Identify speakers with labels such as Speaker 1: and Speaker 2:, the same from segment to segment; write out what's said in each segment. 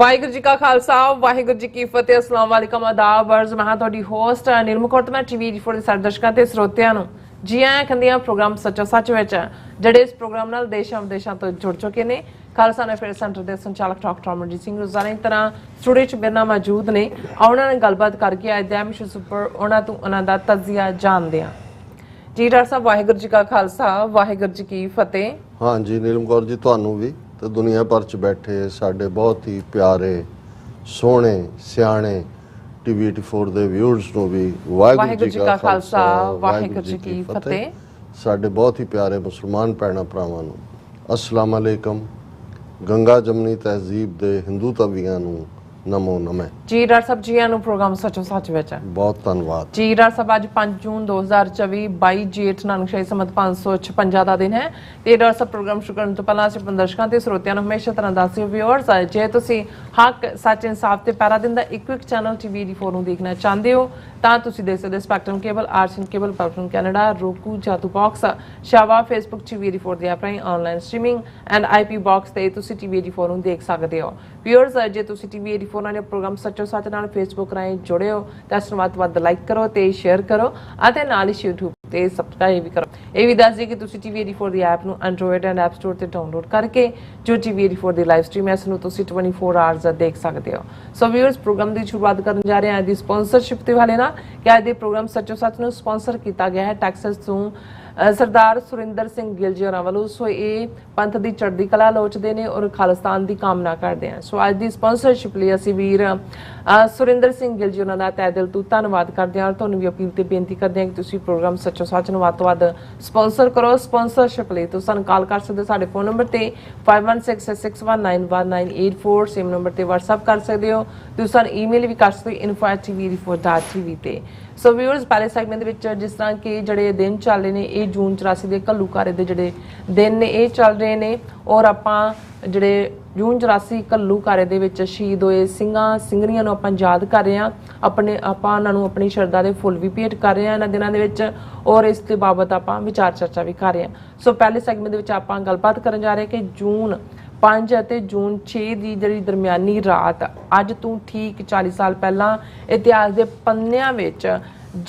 Speaker 1: ਵਾਹਿਗੁਰੂ ਜੀ ਕਾ ਖਾਲਸਾ ਵਾਹਿਗੁਰੂ ਜੀ ਕੀ ਫਤਿਹ। ਅਸਲਾਮ ਵਾਲੇਕਮ ਆਦਾਬ ਵਰਜ਼। ਮੈਂ ਤੁਹਾਡੀ ਹੋਸਟ ਨੀਲਮ ਕੌਰ ਤੇ ਮੈਂ ਟੀਵੀ ਫੋਰ ਦੇ ਸਾਰੇ ਦਰਸ਼ਕਾਂ ਤੇ ਸਰੋਤਿਆਂ ਨੂੰ ਜੀ ਆਇਆਂ ਕਹਿੰਦੀ ਹਾਂ ਪ੍ਰੋਗਰਾਮ ਸੱਚੋ ਸੱਚ ਵਿੱਚ, ਜਿਹੜੇ ਇਸ ਪ੍ਰੋਗਰਾਮ ਨਾਲ ਦੇਸ਼ਾਂ ਵਿਦੇਸ਼ਾਂ ਤੋਂ ਜੁੜ ਚੁੱਕੇ ਨੇ। ਖਾਲਸਾ ਅਫੇਅਰ ਸੈਂਟਰ ਦੇ ਸੰਚਾਲਕ ਡਾਕਟਰ ਅਮਰਜੀਤ ਸਿੰਘ ਰੋਜ਼ਾਨਾ ਦੀ ਤਰ੍ਹਾਂ ਸਟੂਡੀਓ 'ਚ ਮੇਰੇ ਨਾਲ ਮੌਜੂਦ ਨੇ। ਉਹਨਾਂ ਨਾਲ ਗੱਲਬਾਤ ਕਰਕੇ ਅੱਜ ਦੇ ਵਿਸ਼ੇ ਉੱਪਰ ਉਹਨਾਂ ਦਾ ਤਜਜ਼ੀਆ ਜਾਣਦੇ ਹਾਂ। ਜੀ ਡਾਕਟਰ ਸਾਹਿਬ, ਵਾਹਿਗੁਰੂ ਜੀ ਕਾ ਖਾਲਸਾ ਵਾਹਿਗੁਰੂ ਜੀ ਕੀ ਫਤਿਹ।
Speaker 2: हाँ जी नीलम कौर जी, ਤੁਹਾਨੂੰ ਵੀ ਤੇ ਦੁਨੀਆ ਭਰ ਚ ਬੈਠੇ ਸਾਡੇ ਬਹੁਤ ਹੀ ਪਿਆਰੇ ਸੋਹਣੇ ਸਿਆਣੇ ਟੀਵੀ 84 ਦੇ ਵਿਊਅਰਸ ਨੂੰ ਵੀ ਵਾਹਿਗੁਰੂ ਜੀ ਕਾ ਖਾਲਸਾ ਵਾਹਿਗੁਰੂ ਜੀ ਕੀ ਫਤਿਹ। ਸਾਡੇ ਬਹੁਤ ਹੀ ਪਿਆਰੇ ਮੁਸਲਮਾਨ ਭੈਣਾਂ ਭਰਾਵਾਂ ਨੂੰ ਅਸਲਾਮ ਅਲੈਕਮ। ਗੰਗਾ ਜਮਨੀ ਤਹਿਜ਼ੀਬ ਦੇ ਹਿੰਦੂ ਤਵੀਆਂ ਨੂੰ ਨਮੋ ਨਮੇ। ਜੀ
Speaker 1: ਡਾਕਟਰ ਸਾਹਿਬ, ਜੀ ਆਇਆਂ ਨੂੰ ਪ੍ਰੋਗਰਾਮ ਸੱਚੋ ਸੱਚ ਵਿੱਚ।
Speaker 2: ਬਹੁਤ ਧੰਨਵਾਦ
Speaker 1: ਜੀ ਡਾਕਟਰ ਸਾਹਿਬ, ਅੱਜ 5 ਜੂਨ 2024 22 ਜੇਠ ਨਾਨਕਸ਼ਾਹੀ ਸੰਮਤ 556 ਦਾ ਦਿਨ ਹੈ ਤੇ ਡਾਕਟਰ ਸਾਹਿਬ ਪ੍ਰੋਗਰਾਮ ਸ਼ੁਰੂ ਕਰਨ ਤੋਂ ਪਹਿਲਾਂ ਅਸੀਂ ਦਰਸ਼ਕਾਂ ਤੇ ਸਰੋਤਿਆਂ ਨੂੰ ਹਮੇਸ਼ਾ ਤਰ੍ਹਾਂ ਦੱਸਿਓ ਵਿਊਅਰਸ, ਜੇ ਤੁਸੀਂ ਹੱਕ ਸੱਚ ਇਨਸਾਫ ਤੇ ਪੈਰਾ ਦਿਨ ਦਾ ਇੱਕੋ ਇੱਕ ਚੈਨਲ ਟੀਵੀ 84 ਨੂੰ ਦੇਖਣਾ ਚਾਹੁੰਦੇ ਹੋ ਤਾਂ ਤੁਸੀਂ ਦੇਖ ਸਕਦੇ ਸਪੈਕਟਰਮ ਕੇਬਲ, ਆਰਸਨ ਕੇਬਲ, ਪਲਟਨ ਕੈਨੇਡਾ, ਰੋਕੂ, ਜਾਦੂ ਬਾਕਸ, ਸ਼ਾਵਾ, ਫੇਸਬੁੱਕ ਟੀਵੀ 84 ਦੇ ਐਪ ਰਾਹੀਂ online streaming and IP box ਤੇ ਤੁਸੀਂ ਟੀਵੀ 84 ਨੂੰ ਦੇਖ ਸਕਦੇ ਹੋ। ਵਿਊਅਰਸ, ਜੇ ਤੁਸੀਂ ਟੀਵੀ 84 ਨਾਲ ਪ੍ਰੋਗਰਾਮ ਸੱਚੋ ਸੱਚ ਨਾਲ ਫੇਸਬੁੱਕ ਰਾਹੀਂ ਜੁੜੇ ਹੋ ਤਾਂ ਇਸ ਨੂੰ ਵੱਧ ਤੋਂ ਵੱਧ ਲਾਈਕ ਕਰੋ ਤੇ ਸ਼ੇਅਰ ਕਰੋ ਅਤੇ ਨਾਲ ਹੀ YouTube ਤੇ ਸਬਸਕ੍ਰਾਈਬ ਵੀ ਕਰੋ। ਇਹ ਵੀ ਦੱਸ ਦਈਏ ਕਿ ਤੁਸੀਂ ਟੀਵੀ 84 ਦੀ ਐਪ ਨੂੰ ਐਂਡਰੋਇਡ ਐਂਡ ਐਪ ਸਟੋਰ ਤੇ ਡਾਊਨਲੋਡ ਕਰਕੇ ਜੋ ਟੀਵੀ 84 ਦੀ ਲਾਈਵ ਸਟ੍ਰੀਮ ਹੈ ਇਸ ਨੂੰ ਤੁਸੀਂ 24 ਆਵਰਸ ਦੇਖ ਸਕਦੇ ਹੋ। ਸੋ ਵਿਊਅਰਸ, ਪ੍ਰੋਗਰਾਮ ਦੀ ਸ਼ੁਰੂਆਤ ਕਰਨ ਜਾ ਰਹੇ ਹਾਂ ਅੱਜ ਦੀ ਸਪਾਂਸਰਸ਼ਿਪ ਦੇ ਹਵਾਲੇ ਨਾਲ ਕਿ ਅੱਜ ਦੇ ਪ੍ਰੋਗਰਾਮ ਸੱਚੋ ਸੱਚ ਨੂੰ ਸਪਾਂਸਰ ਕੀਤਾ ਗਿਆ ਹੈ ਟੈਕਸਸ ਤੋਂ ਸਰਦਾਰ ਸੁਰਿੰਦਰ ਸਿੰਘ ਗਿੱਲ ਜੀ ਹੋਰਾਂ ਵੱਲੋਂ। ਸੋ ਇਹ ਪੰਥ ਦੀ ਚੜ੍ਹਦੀ ਕਲਾ ਲੋਚਦੇ ਨੇ ਔਰ ਖਾਲਿਸਤਾਨ ਦੀ ਕਾਮਨਾ ਕਰਦੇ ਹਨ। ਸੋ ਅੱਜ ਦੀ ਸਪਾਂਸਰਸ਼ਿਪ ਲਈ ਅਸੀਂ ਵੀਰ ਸੁਰਿੰਦਰ ਸਿੰਘ ਗਿੱਲ ਜੀ ਹੋਰਾਂ ਦਾ ਤਹਿ ਦਿਲ ਤੋਂ ਧੰਨਵਾਦ ਕਰਦੇ ਹਾਂ ਔਰ ਤੁਹਾਨੂੰ ਵੀ ਅਪੀਲ ਤੇ ਬੇਨਤੀ ਕਰਦੇ ਹਾਂ ਕਿ ਤੁਸੀਂ ਪ੍ਰੋਗਰਾਮ ਸੱਚੋ ਸੱਚ ਨੂੰ ਵੱਧ ਤੋਂ ਵੱਧ ਸਪਾਂਸਰ ਕਰੋ। ਸਪਾਂਸਰਸ਼ਿਪ ਲਈ ਤੁਸੀਂ ਸਾਨੂੰ ਕਾਲ ਕਰ ਸਕਦੇ ਹੋ ਸਾਡੇ ਫੋਨ ਨੰਬਰ ਤੇ 5166619184, ਸੇਮ ਨੰਬਰ ਤੇ WhatsApp ਕਰ ਸਕਦੇ ਹੋ। ਤੁਸੀਂ ਸਾਨੂੰ ਈਮੇਲ ਵੀ ਕਰ ਸਕਦੇ ਹੋ info@tv84.tv ਤੇ। ਸੋ ਵਿਊਅਰਸ, ਪਹਿਲੇ ਸੈਗਮੈਂਟ ਦੇ ਵਿੱਚ ਜਿਸ ਤਰ੍ਹਾਂ ਕਿ ਜਿਹੜੇ ਦਿਨ ਚੱਲ ਰਹੇ ਨੇ ਇਹ ਜੂਨ 84 ਦੇ ਘੱਲੂਘਾਰੇ ਦੇ ਜਿਹੜੇ ਦਿਨ ਨੇ ਇਹ ਚੱਲ ਰਹੇ ਨੇ ਔਰ ਆਪਾਂ ਜਿਹੜੇ ਜੂਨ 84 ਘੱਲੂਘਾਰੇ ਦੇ ਵਿੱਚ ਸ਼ਹੀਦ ਹੋਏ ਸਿੰਘਾਂ ਸਿੰਘਣੀਆਂ ਨੂੰ ਆਪਾਂ ਯਾਦ ਕਰ ਰਹੇ ਹਾਂ, ਆਪਾਂ ਉਹਨਾਂ ਨੂੰ ਆਪਣੀ ਸ਼ਰਧਾ ਦੇ ਫੁੱਲ ਵੀ ਭੇਟ ਕਰ ਰਹੇ ਹਾਂ ਇਹਨਾਂ ਦਿਨਾਂ ਦੇ ਵਿੱਚ ਔਰ ਇਸ ਦੇ ਬਾਬਤ ਆਪਾਂ ਵਿਚਾਰ ਚਰਚਾ ਵੀ ਕਰ ਰਹੇ ਹਾਂ। ਸੋ ਪਹਿਲੇ ਸੈਗਮੈਂਟ ਦੇ ਵਿੱਚ ਆਪਾਂ ਗੱਲਬਾਤ ਕਰਨ ਜਾ ਰਹੇ ਕਿ ਜੂਨ 5 ਅਤੇ ਜੂਨ 6 ਦੀ ਜਿਹੜੀ ਦਰਮਿਆਨੀ ਰਾਤ ਅੱਜ ਤੋਂ ਠੀਕ 40 ਸਾਲ ਪਹਿਲਾਂ ਇਤਿਹਾਸ ਦੇ ਪੰਨਿਆਂ ਵਿੱਚ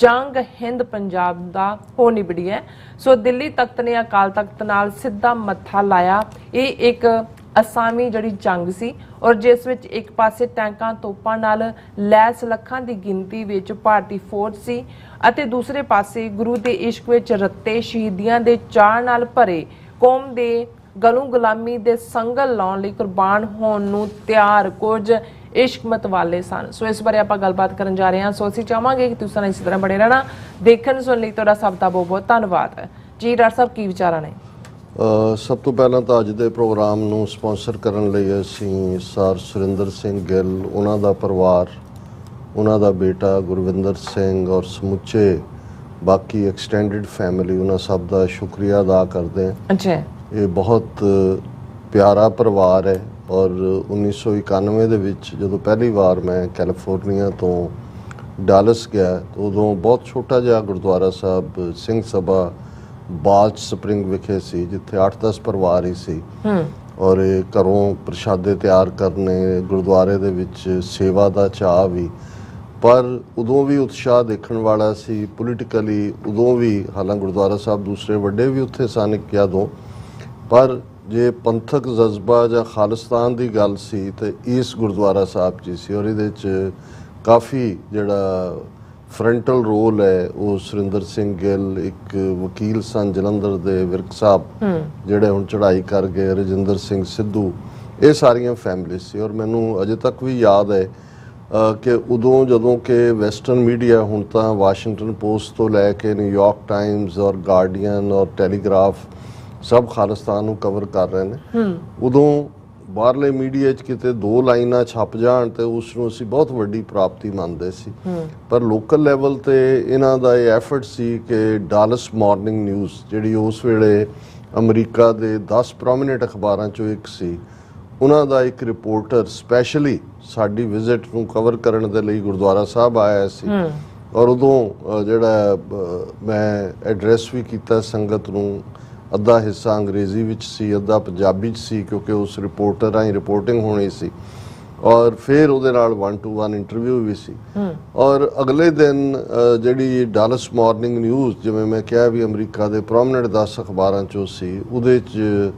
Speaker 1: ਜੰਗ ਹਿੰਦ ਪੰਜਾਬ ਦਾ ਹੋ ਨਿਬੜੀ ਹੈ। ਸੋ ਦਿੱਲੀ ਤਖਤ ਨੇ ਅਕਾਲ ਤਖਤ ਨਾਲ ਸਿੱਧਾ ਮੱਥਾ ਲਾਇਆ। ਇਹ ਇੱਕ ਅਸਾਮੀ ਜਿਹੜੀ ਜੰਗ ਸੀ ਔਰ ਜਿਸ ਵਿੱਚ ਇੱਕ ਪਾਸੇ ਟੈਂਕਾਂ ਤੋਪਾਂ ਨਾਲ ਲੈਸ ਲੱਖਾਂ ਦੀ ਗਿਣਤੀ ਵਿੱਚ ਭਾਰਤੀ ਫੌਜ ਸੀ ਅਤੇ ਦੂਸਰੇ ਪਾਸੇ ਗੁਰੂ ਦੇ ਇਸ਼ਕ ਵਿੱਚ ਰੱਤੇ ਸ਼ਹੀਦੀਆਂ ਦੇ ਚਾਅ ਨਾਲ ਭਰੇ ਕੌਮ ਦੇ ਗਲੋਂ ਗੁਲਾਮੀ ਦੇ ਸੰਗਲ ਲਾਉਣ ਲਈ ਕੁਰਬਾਨ ਹੋਣ ਨੂੰ ਤਿਆਰ ਕੁਝ ਇਸ਼ਕ ਮਤਵਾਲੇ ਸਨ। ਸੋ ਇਸ ਬਾਰੇ ਆਪਾਂ ਗੱਲਬਾਤ ਕਰਨ ਜਾ ਰਹੇ ਹਾਂ। ਸੋ ਅਸੀਂ ਚਾਹਾਂਗੇ ਕਿ ਤੁਸੀਂ ਇਸੇ ਤਰ੍ਹਾਂ ਬਣੇ ਰਹਿਣਾ। ਦੇਖਣ ਸੁਣਨ ਲਈ ਤੁਹਾਡਾ ਸਭ ਦਾ ਬਹੁਤ ਬਹੁਤ ਧੰਨਵਾਦ। ਜੀ ਡਾਕਟਰ ਸਾਹਿਬ, ਕੀ ਵਿਚਾਰਾਂ ਨੇ?
Speaker 2: ਸਭ ਤੋਂ ਪਹਿਲਾਂ ਤਾਂ ਅੱਜ ਦੇ ਪ੍ਰੋਗਰਾਮ ਨੂੰ ਸਪਾਂਸਰ ਕਰਨ ਲਈ ਅਸੀਂ ਸਰ ਸੁਰਿੰਦਰ ਸਿੰਘ ਗਿੱਲ, ਉਹਨਾਂ ਦਾ ਪਰਿਵਾਰ, ਉਹਨਾਂ ਦਾ ਬੇਟਾ ਗੁਰਵਿੰਦਰ ਸਿੰਘ ਔਰ ਸਮੁੱਚੇ ਬਾਕੀ ਐਕਸਟੈਂਡਡ ਫੈਮਿਲੀ, ਉਹਨਾਂ ਸਭ ਦਾ ਸ਼ੁਕਰੀਆ ਅਦਾ ਕਰਦੇ ਹਾਂ।
Speaker 1: ਅੱਛਾ, ਇਹ
Speaker 2: ਬਹੁਤ ਪਿਆਰਾ ਪਰਿਵਾਰ ਹੈ ਔਰ 1991 ਦੇ ਵਿੱਚ ਜਦੋਂ ਪਹਿਲੀ ਵਾਰ ਮੈਂ ਕੈਲੀਫੋਰਨੀਆ ਤੋਂ ਡਾਲਸ ਗਿਆ ਉਦੋਂ ਬਹੁਤ ਛੋਟਾ ਜਿਹਾ ਗੁਰਦੁਆਰਾ ਸਾਹਿਬ ਸਿੰਘ ਸਭਾ ਬਾਲਚ ਸਪਰਿੰਗ ਵਿਖੇ ਸੀ ਜਿੱਥੇ 8-10 ਪਰਿਵਾਰ ਹੀ ਸੀ ਔਰ ਇਹ ਘਰੋਂ ਪ੍ਰਸ਼ਾਦੇ ਤਿਆਰ ਕਰਨੇ, ਗੁਰਦੁਆਰੇ ਦੇ ਵਿੱਚ ਸੇਵਾ ਦਾ ਚਾਅ ਵੀ, ਪਰ ਉਦੋਂ ਵੀ ਉਤਸ਼ਾਹ ਦੇਖਣ ਵਾਲਾ ਸੀ ਪੋਲੀਟੀਕਲੀ। ਉਦੋਂ ਵੀ ਹਾਲਾਂਕਿ ਗੁਰਦੁਆਰਾ ਸਾਹਿਬ ਦੂਸਰੇ ਵੱਡੇ ਵੀ ਉੱਥੇ ਸਨ ਕਿਆਦੋਂ, ਪਰ ਜੇ ਪੰਥਕ ਜਜ਼ਬਾ ਜਾਂ ਖਾਲਿਸਤਾਨ ਦੀ ਗੱਲ ਸੀ ਤੇ ਇਸ ਗੁਰਦੁਆਰਾ ਸਾਹਿਬ 'ਚ ਸੀ ਔਰ ਇਹਦੇ 'ਚ ਕਾਫੀ ਜਿਹੜਾ ਫਰੰਟਲ ਰੋਲ ਹੈ ਉਹ ਸੁਰਿੰਦਰ ਸਿੰਘ ਗਿੱਲ, ਇੱਕ ਵਕੀਲ ਸਨ ਜਲੰਧਰ ਦੇ, ਵਿਰਕ ਸਾਹਿਬ ਜਿਹੜੇ ਹੁਣ ਚੜ੍ਹਾਈ ਕਰ ਗਏ, ਰਜਿੰਦਰ ਸਿੰਘ ਸਿੱਧੂ, ਇਹ ਸਾਰੀਆਂ ਫੈਮਿਲੀ ਸੀ। ਔਰ ਮੈਨੂੰ ਅਜੇ ਤੱਕ ਵੀ ਯਾਦ ਹੈ ਕਿ ਉਦੋਂ ਜਦੋਂ ਕਿ ਵੈਸਟਰਨ ਮੀਡੀਆ ਹੁਣ ਤਾਂ ਵਾਸ਼ਿੰਗਟਨ ਪੋਸਟ ਤੋਂ ਲੈ ਕੇ ਨਿਊਯਾਰਕ ਟਾਈਮਜ਼ ਔਰ ਗਾਰਡੀਅਨ ਔਰ ਟੈਲੀਗ੍ਰਾਫ ਸਭ ਖਾਲਿਸਤਾਨ ਨੂੰ ਕਵਰ ਕਰ ਰਹੇ ਨੇ, ਉਦੋਂ ਬਾਹਰਲੇ ਮੀਡੀਆ 'ਚ ਕਿਤੇ 2 ਲਾਈਨਾਂ ਛਪ ਜਾਣ ਤੇ ਉਸ ਨੂੰ ਅਸੀਂ ਬਹੁਤ ਵੱਡੀ ਪ੍ਰਾਪਤੀ ਮੰਨਦੇ ਸੀ। ਪਰ ਲੋਕਲ ਲੈਵਲ ਤੇ ਇਹਨਾਂ ਦਾ ਇਹ ਐਫਰਟ ਸੀ ਕਿ ਡਾਲਸ ਮਾਰਨਿੰਗ ਨਿਊਜ਼ ਜਿਹੜੀ ਉਸ ਵੇਲੇ ਅਮਰੀਕਾ ਦੇ 10 ਪ੍ਰੋਮੀਨੈਂਟ ਅਖਬਾਰਾਂ 'ਚੋਂ ਇੱਕ ਸੀ, ਉਹਨਾਂ ਦਾ ਇੱਕ ਰਿਪੋਰਟਰ ਸਪੈਸ਼ਲੀ ਸਾਡੀ ਵਿਜ਼ਿਟ ਨੂੰ ਕਵਰ ਕਰਨ ਦੇ ਲਈ ਗੁਰਦੁਆਰਾ ਸਾਹਿਬ ਆਇਆ ਸੀ ਔਰ ਉਦੋਂ ਜਿਹੜਾ ਮੈਂ ਐਡਰੈਸ ਵੀ ਕੀਤਾ ਸੰਗਤ ਨੂੰ, ਅੱਧਾ ਹਿੱਸਾ ਅੰਗਰੇਜ਼ੀ ਵਿੱਚ ਸੀ, ਅੱਧਾ ਪੰਜਾਬੀ 'ਚ ਸੀ ਕਿਉਂਕਿ ਉਸ ਰਿਪੋਰਟਰ ਰਾਹੀਂ ਰਿਪੋਰਟਿੰਗ ਹੋਣੀ ਸੀ ਔਰ ਫਿਰ ਉਹਦੇ ਨਾਲ 1-to-1 ਇੰਟਰਵਿਊ ਵੀ ਸੀ। ਔਰ ਅਗਲੇ ਦਿਨ ਜਿਹੜੀ ਡਾਲਸ ਮਾਰਨਿੰਗ ਨਿਊਜ਼, ਜਿਵੇਂ ਮੈਂ ਕਿਹਾ ਵੀ ਅਮਰੀਕਾ ਦੇ ਪ੍ਰੋਮਿਨੈਂਟ 10 ਅਖਬਾਰਾਂ ਚੋਂ ਸੀ, ਉਹਦੇ 'ਚ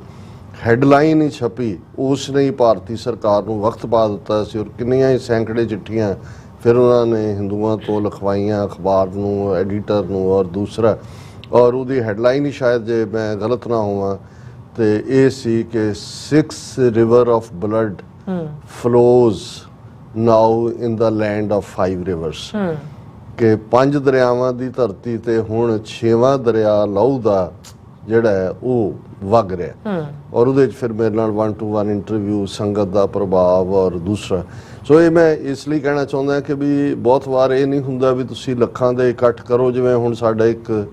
Speaker 2: ਹੈਡਲਾਈਨ ਹੀ ਛਪੀ, ਉਸ ਨੇ ਹੀ ਭਾਰਤੀ ਸਰਕਾਰ ਨੂੰ ਵਕਤ ਪਾ ਦਿੱਤਾ ਸੀ ਔਰ ਕਿੰਨੀਆਂ ਹੀ ਸੈਂਕੜੇ ਚਿੱਠੀਆਂ ਫਿਰ ਉਹਨਾਂ ਨੇ ਹਿੰਦੂਆਂ ਤੋਂ ਲਿਖਵਾਈਆਂ ਅਖਬਾਰ ਨੂੰ, ਐਡੀਟਰ ਨੂੰ ਔਰ ਦੂਸਰਾ। ਔਰ ਉਹਦੀ ਹੈਡਲਾਈਨ ਹੀ ਸ਼ਾਇਦ, ਜੇ ਮੈਂ ਗਲਤ ਨਾ ਹੋਵਾਂ, ਤੇ ਇਹ ਸੀ ਕਿ 6 river of blood flows now in the land of 5 rivers, ਕਿ 5 ਦਰਿਆਵਾਂ ਦੀ ਧਰਤੀ ਤੇ ਹੁਣ 6ਵਾਂ ਦਰਿਆ ਲਹੂ ਦਾ ਜਿਹੜਾ ਹੈ ਉਹ ਵਗ ਰਿਹਾ। ਔਰ ਉਹਦੇ 'ਚ ਫਿਰ ਮੇਰੇ ਨਾਲ 1-to-1 ਇੰਟਰਵਿਊ, ਸੰਗਤ ਦਾ ਪ੍ਰਭਾਵ ਔਰ ਦੂਸਰਾ। ਸੋ ਇਹ ਮੈਂ ਇਸ ਲਈ ਕਹਿਣਾ ਚਾਹੁੰਦਾ ਕਿ ਵੀ ਬਹੁਤ ਵਾਰ ਇਹ ਨਹੀਂ ਹੁੰਦਾ ਵੀ ਤੁਸੀਂ ਲੱਖਾਂ ਦੇ ਇਕੱਠ ਕਰੋ, ਜਿਵੇਂ ਹੁਣ ਸਾਡਾ ਇੱਕ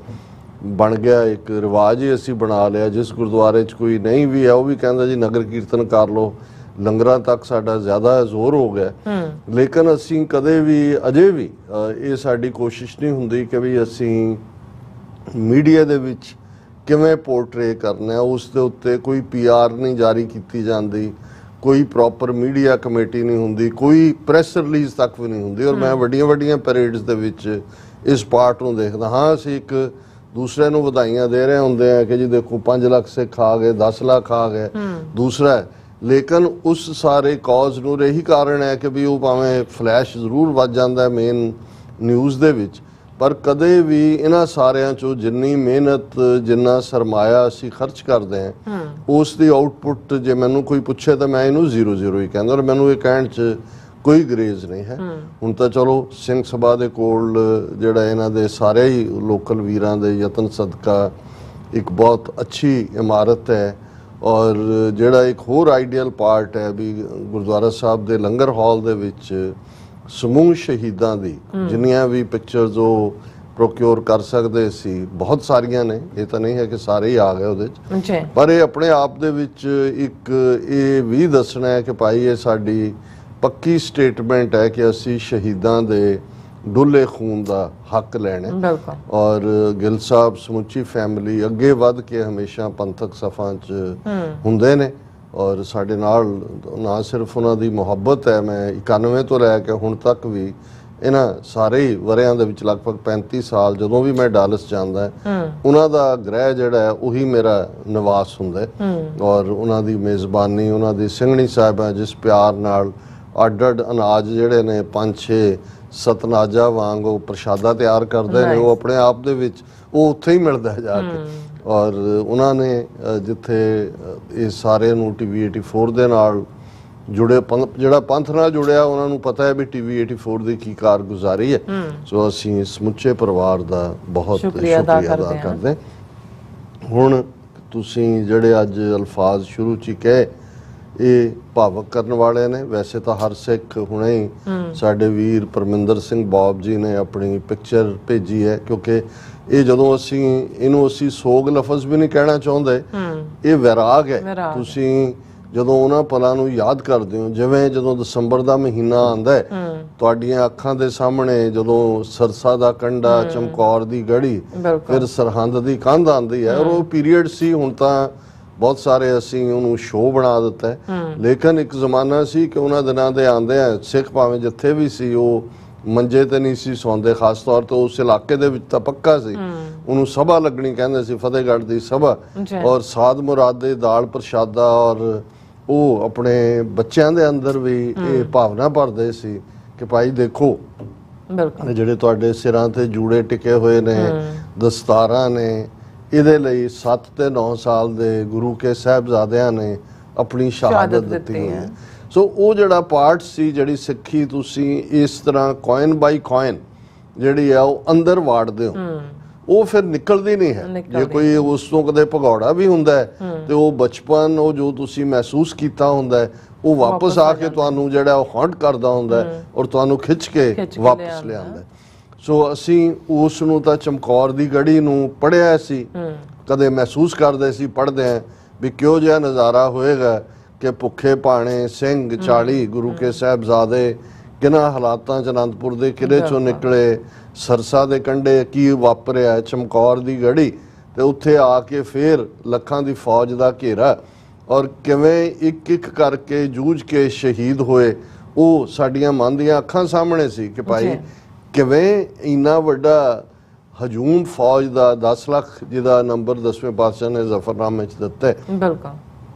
Speaker 2: ਬਣ ਗਿਆ ਇੱਕ ਰਿਵਾਜ ਹੀ ਅਸੀਂ ਬਣਾ ਲਿਆ, ਜਿਸ ਗੁਰਦੁਆਰੇ 'ਚ ਕੋਈ ਨਹੀਂ ਵੀ ਹੈ ਉਹ ਵੀ ਕਹਿੰਦਾ ਜੀ ਨਗਰ ਕੀਰਤਨ ਕਰ ਲਓ, ਲੰਗਰਾਂ ਤੱਕ ਸਾਡਾ ਜ਼ਿਆਦਾ ਜ਼ੋਰ ਹੋ ਗਿਆ। ਲੇਕਿਨ ਅਸੀਂ ਕਦੇ ਵੀ ਅਜੇ ਵੀ ਇਹ ਸਾਡੀ ਕੋਸ਼ਿਸ਼ ਨਹੀਂ ਹੁੰਦੀ ਕਿ ਵੀ ਅਸੀਂ ਮੀਡੀਆ ਦੇ ਵਿੱਚ ਕਿਵੇਂ ਪੋਰਟਰੇ ਕਰਨਾ, ਉਸ ਦੇ ਉੱਤੇ ਕੋਈ PR ਨਹੀਂ ਜਾਰੀ ਕੀਤੀ ਜਾਂਦੀ, ਕੋਈ ਪ੍ਰੋਪਰ ਮੀਡੀਆ ਕਮੇਟੀ ਨਹੀਂ ਹੁੰਦੀ, ਕੋਈ ਪ੍ਰੈਸ ਰਿਲੀਜ਼ ਤੱਕ ਵੀ ਨਹੀਂ ਹੁੰਦੀ। ਔਰ ਮੈਂ ਵੱਡੀਆਂ ਪੈਰੇਡਸ ਦੇ ਵਿੱਚ ਇਸ ਪਾਰਟ ਨੂੰ ਦੇਖਦਾ ਹਾਂ। ਅਸੀਂ ਇੱਕ ਦੂਸਰੇ ਨੂੰ ਵਧਾਈਆਂ ਦੇ ਰਹੇ ਹੁੰਦੇ ਆ ਕਿ ਜੀ ਦੇਖੋ 5 ਲੱਖ ਸਿੱਖ ਆ ਗਏ, 10 ਲੱਖ ਆ ਗਏ, ਦੂਸਰਾ। ਲੇਕਿਨ ਉਸ ਸਾਰੇ ਕਾਜ਼ ਨੂੰ ਇਹੀ ਕਾਰਨ ਹੈ ਕਿ ਵੀ ਉਹ ਭਾਵੇਂ ਫਲੈਸ਼ ਜ਼ਰੂਰ ਵੱਜ ਜਾਂਦਾ ਮੇਨ ਨਿਊਜ਼ ਦੇ ਵਿੱਚ, ਪਰ ਕਦੇ ਵੀ ਇਹਨਾਂ ਸਾਰਿਆਂ ਚੋਂ ਜਿੰਨੀ ਮਿਹਨਤ, ਜਿੰਨਾ ਸਰਮਾਇਆ ਅਸੀਂ ਖਰਚ ਕਰਦੇ ਹਾਂ, ਉਸ ਦੀ ਆਊਟਪੁੱਟ ਜੇ ਮੈਨੂੰ ਕੋਈ ਪੁੱਛੇ ਤਾਂ ਮੈਂ ਇਹਨੂੰ 0-0 ਹੀ ਕਹਿੰਦਾ। ਔਰ ਮੈਨੂੰ ਇਹ ਕਹਿਣ 'ਚ ਕੋਈ ਗਰੇਜ਼ ਨਹੀਂ ਹੈ। ਹੁਣ ਤਾਂ ਚਲੋ ਸਿੰਘ ਸਭਾ ਦੇ ਕੋਲ ਜਿਹੜਾ ਇਹਨਾਂ ਦੇ ਸਾਰੇ ਹੀ ਲੋਕਲ ਵੀਰਾਂ ਦੇ ਯਤਨ ਸਦਕਾ ਇੱਕ ਬਹੁਤ ਅੱਛੀ ਇਮਾਰਤ ਹੈ। ਔਰ ਜਿਹੜਾ ਇੱਕ ਹੋਰ ਆਈਡੀਅਲ ਪਾਰਟ ਹੈ ਵੀ ਗੁਰਦੁਆਰਾ ਸਾਹਿਬ ਦੇ ਲੰਗਰ ਹਾਲ ਦੇ ਵਿੱਚ ਸਮੂਹ ਸ਼ਹੀਦਾਂ ਦੀ ਜਿੰਨੀਆਂ ਵੀ ਪਿਕਚਰਸ ਉਹ ਪ੍ਰੋਕਿਓਰ ਕਰ ਸਕਦੇ ਸੀ, ਬਹੁਤ ਸਾਰੀਆਂ ਨੇ, ਇਹ ਤਾਂ ਨਹੀਂ ਹੈ ਕਿ ਸਾਰੇ ਹੀ ਆ ਗਏ ਉਹਦੇ 'ਚ, ਪਰ ਇਹ ਆਪਣੇ ਆਪ ਦੇ ਵਿੱਚ ਇੱਕ ਇਹ ਵੀ ਦੱਸਣਾ ਹੈ ਕਿ ਭਾਈ ਇਹ ਸਾਡੀ ਪੱਕੀ ਸਟੇਟਮੈਂਟ ਹੈ ਕਿ ਅਸੀਂ ਸ਼ਹੀਦਾਂ ਦੇ ਡੁੱਲੇ ਖੂਨ ਦਾ ਹੱਕ ਲੈਣਾ। ਔਰ ਗਿੱਲ ਸਾਹਿਬ ਸਮੁੱਚੀ ਫੈਮਿਲੀ ਅੱਗੇ ਵੱਧ ਕੇ ਹਮੇਸ਼ਾ ਪੰਥਕ ਸਫਾਂ 'ਚ ਹੁੰਦੇ ਨੇ ਔਰ ਸਾਡੇ ਨਾਲ ਨਾ ਸਿਰਫ ਉਹਨਾਂ ਦੀ ਮੁਹੱਬਤ ਹੈ, ਮੈਂ 91 ਤੋਂ ਲੈ ਕੇ ਹੁਣ ਤੱਕ ਵੀ ਇਹਨਾਂ ਸਾਰੇ ਹੀ ਵਰਿਆਂ ਦੇ ਵਿੱਚ ਲਗਭਗ 35 ਸਾਲ ਜਦੋਂ ਵੀ ਮੈਂ ਡਾਲਸ ਜਾਂਦਾ ਉਹਨਾਂ ਦਾ ਗ੍ਰਹਿ ਜਿਹੜਾ ਹੈ ਉਹੀ ਮੇਰਾ ਨਿਵਾਸ ਹੁੰਦਾ ਔਰ ਉਹਨਾਂ ਦੀ ਮੇਜ਼ਬਾਨੀ, ਉਹਨਾਂ ਦੀ ਸਿੰਘਣੀ ਸਾਹਿਬਾਂ ਜਿਸ ਪਿਆਰ ਨਾਲ ਅੱਡ-ਅੱਡ ਅਨਾਜ ਜਿਹੜੇ ਨੇ 5-6 ਸਤਨਾਜਾ ਵਾਂਗ ਉਹ ਪ੍ਰਸ਼ਾਦਾ ਤਿਆਰ ਕਰਦੇ ਨੇ, ਉਹ ਆਪਣੇ ਆਪ ਦੇ ਵਿੱਚ ਉਹ ਉੱਥੇ ਹੀ ਮਿਲਦਾ ਜਾ ਕੇ। ਔਰ ਉਹਨਾਂ ਨੇ ਜਿੱਥੇ ਇਹ ਸਾਰੇ ਨੂੰ TV 84 ਦੇ ਨਾਲ ਜੁੜੇ, ਜਿਹੜਾ ਪੰਥ ਨਾਲ ਜੁੜਿਆ ਉਹਨਾਂ ਨੂੰ ਪਤਾ ਹੈ ਵੀ TV 84 ਦੀ ਕੀ ਕਾਰਗੁਜ਼ਾਰੀ ਹੈ। ਸੋ ਅਸੀਂ ਸਮੁੱਚੇ ਪਰਿਵਾਰ ਦਾ ਬਹੁਤ ਸ਼ੁਕਰੀਆ ਅਦਾ ਕਰਦੇ। ਹੁਣ ਤੁਸੀਂ ਜਿਹੜੇ ਅੱਜ ਅਲਫਾਜ਼ ਸ਼ੁਰੂ 'ਚ ਕਹੇ ਇਹ ਭਾਵਕ ਕਰਨ ਵਾਲੇ ਨੇ। ਵੈਸੇ ਤਾਂ ਹਰ ਸਿੱਖ ਹੁਣੇ ਹੀ ਸਾਡੇ ਵੀਰ ਪਰਮਿੰਦਰ ਸਿੰਘ ਬੌਬ ਜੀ ਨੇ ਆਪਣੀ ਪਿਕਚਰ ਭੇਜੀ ਹੈ, ਕਿਉਂਕਿ ਇਹ ਜਦੋਂ ਅਸੀਂ ਸੋਗ ਲਫ਼ਜ਼ ਵੀ ਨਹੀਂ ਕਹਿਣਾ ਚਾਹੁੰਦੇ, ਇਹ ਵੈਰਾਗ ਹੈ। ਤੁਸੀਂ ਜਦੋਂ ਉਹਨਾਂ ਪਲਾਂ ਨੂੰ ਯਾਦ ਕਰਦੇ ਹੋ, ਜਿਵੇਂ ਜਦੋਂ ਦਸੰਬਰ ਦਾ ਮਹੀਨਾ ਆਉਂਦਾ ਹੈ ਤੁਹਾਡੀਆਂ ਅੱਖਾਂ ਦੇ ਸਾਹਮਣੇ ਜਦੋਂ ਸਰਸਾ ਦਾ ਕੰਡਾ, ਚਮਕੌਰ ਦੀ ਗੜੀ, ਫਿਰ ਸਰਹੰਦ ਦੀ ਕੰਧ ਆਉਂਦੀ ਹੈ। ਔਰ ਉਹ ਪੀਰੀਅਡ ਸੀ, ਹੁਣ ਤਾਂ ਬਹੁਤ ਸਾਰੇ ਅਸੀਂ ਉਹਨੂੰ ਸ਼ੋਅ ਬਣਾ ਦਿੱਤਾ ਹੈ, ਲੇਕਿਨ ਇੱਕ ਜ਼ਮਾਨਾ ਸੀ ਕਿ ਉਹਨਾਂ ਦਿਨਾਂ ਦੇ ਆਉਂਦੇ ਆ ਸਿੱਖ ਭਾਵੇਂ ਜਿੱਥੇ ਵੀ ਸੀ ਉਹ ਮੰਜੇ ਤੇ ਨਹੀਂ ਸੀ ਸੌਂਦੇ, ਖਾਸ ਤੌਰ ਤੇ ਉਸ ਇਲਾਕੇ ਦੇ ਵਿੱਚ ਤਾਂ ਪੱਕਾ ਸੀ। ਉਹਨੂੰ ਸਭਾ ਲੱਗਣੀ ਕਹਿੰਦੇ ਸੀ, ਫਤਿਹਗੜ੍ਹ ਦੀ ਸਭਾ, ਔਰ ਸਾਧ ਮੁਰਾਦ ਦੇ ਦਾਲ ਪ੍ਰਸ਼ਾਦਾ, ਔਰ ਉਹ ਆਪਣੇ ਬੱਚਿਆਂ ਦੇ ਅੰਦਰ ਵੀ ਇਹ ਭਾਵਨਾ ਭਰਦੇ ਸੀ ਕਿ ਭਾਈ ਦੇਖੋ ਜਿਹੜੇ ਤੁਹਾਡੇ ਸਿਰਾਂ ਤੇ ਜੂੜੇ ਟਿਕੇ ਹੋਏ ਨੇ, ਦਸਤਾਰਾਂ ਨੇ, ਇਹਦੇ ਲਈ 7 ਤੇ 9 ਸਾਲ ਦੇ ਗੁਰੂ ਕੇ ਸਾਹਿਬਜ਼ਾਦਿਆਂ ਨੇ ਆਪਣੀ ਸ਼ਹਾਦਤ ਦਿੱਤੀ ਹੈ। ਸੋ ਉਹ ਜਿਹੜਾ ਪਾਰਟ ਸੀ, ਜਿਹੜੀ ਸਿੱਖੀ ਤੁਸੀਂ ਇਸ ਤਰ੍ਹਾਂ ਕੋਇਨ ਬਾਈ ਕੋਇਨ ਜਿਹੜੀ ਆ ਉਹ ਅੰਦਰ ਵਾੜਦੇ ਹੋ, ਉਹ ਫਿਰ ਨਿਕਲਦੀ ਨਹੀਂ ਹੈ। ਜੇ ਕੋਈ ਉਸ ਤੋਂ ਕਦੇ ਭਗੌੜਾ ਵੀ ਹੁੰਦਾ ਹੈ ਤੇ ਉਹ ਬਚਪਨ, ਉਹ ਜੋ ਤੁਸੀਂ ਮਹਿਸੂਸ ਕੀਤਾ ਹੁੰਦਾ ਹੈ, ਉਹ ਵਾਪਸ ਆ ਕੇ ਤੁਹਾਨੂੰ ਜਿਹੜਾ ਉਹ ਹੌਂਟ ਕਰਦਾ ਹੁੰਦਾ ਹੈ ਔਰ ਤੁਹਾਨੂੰ ਖਿੱਚ ਕੇ ਵਾਪਸ ਲਿਆਉਂਦਾ ਹੈ। ਸੋ ਅਸੀਂ ਉਸ ਨੂੰ ਤਾਂ ਚਮਕੌਰ ਦੀ ਗੜੀ ਨੂੰ ਪੜ੍ਹਿਆ ਸੀ, ਕਦੇ ਮਹਿਸੂਸ ਕਰਦੇ ਸੀ ਪੜ੍ਹਦੇ ਆ ਵੀ ਕਿਹੋ ਜਿਹਾ ਨਜ਼ਾਰਾ ਹੋਏਗਾ ਕਿ ਭੁੱਖੇ ਭਾਣੇ ਸਿੰਘ 40 ਗੁਰੂ ਕੇ ਸਾਹਿਬਜ਼ਾਦੇ ਕਿਹਨਾਂ ਹਾਲਾਤਾਂ 'ਚ ਅਨੰਦਪੁਰ ਦੇ ਕਿਲ੍ਹੇ 'ਚੋਂ ਨਿਕਲੇ, ਸਰਸਾ ਦੇ ਕੰਢੇ ਕੀ ਵਾਪਰਿਆ, ਚਮਕੌਰ ਦੀ ਗੜੀ, ਤੇ ਉੱਥੇ ਆ ਕੇ ਫਿਰ ਲੱਖਾਂ ਦੀ ਫੌਜ ਦਾ ਘੇਰਾ, ਔਰ ਕਿਵੇਂ ਇੱਕ ਇੱਕ ਕਰਕੇ ਜੂਝ ਕੇ ਸ਼ਹੀਦ ਹੋਏ। ਉਹ ਸਾਡੀਆਂ ਮਨ ਦੀਆਂ ਅੱਖਾਂ ਸਾਹਮਣੇ ਸੀ ਕਿ ਭਾਈ ਕਿਵੇਂ ਇੰਨਾ ਵੱਡਾ ਹਜੂਮ ਫੌਜ ਦਾ 10 ਲੱਖ ਜਿਹਦਾ ਨੰਬਰ 10ਵੇਂ ਪਾਤਸ਼ਾਹ ਨੇ ਜ਼ਫਰਨਾਮੇ 'ਚ ਦਿੱਤਾ ਹੈ,
Speaker 1: ਬਿਲਕੁਲ,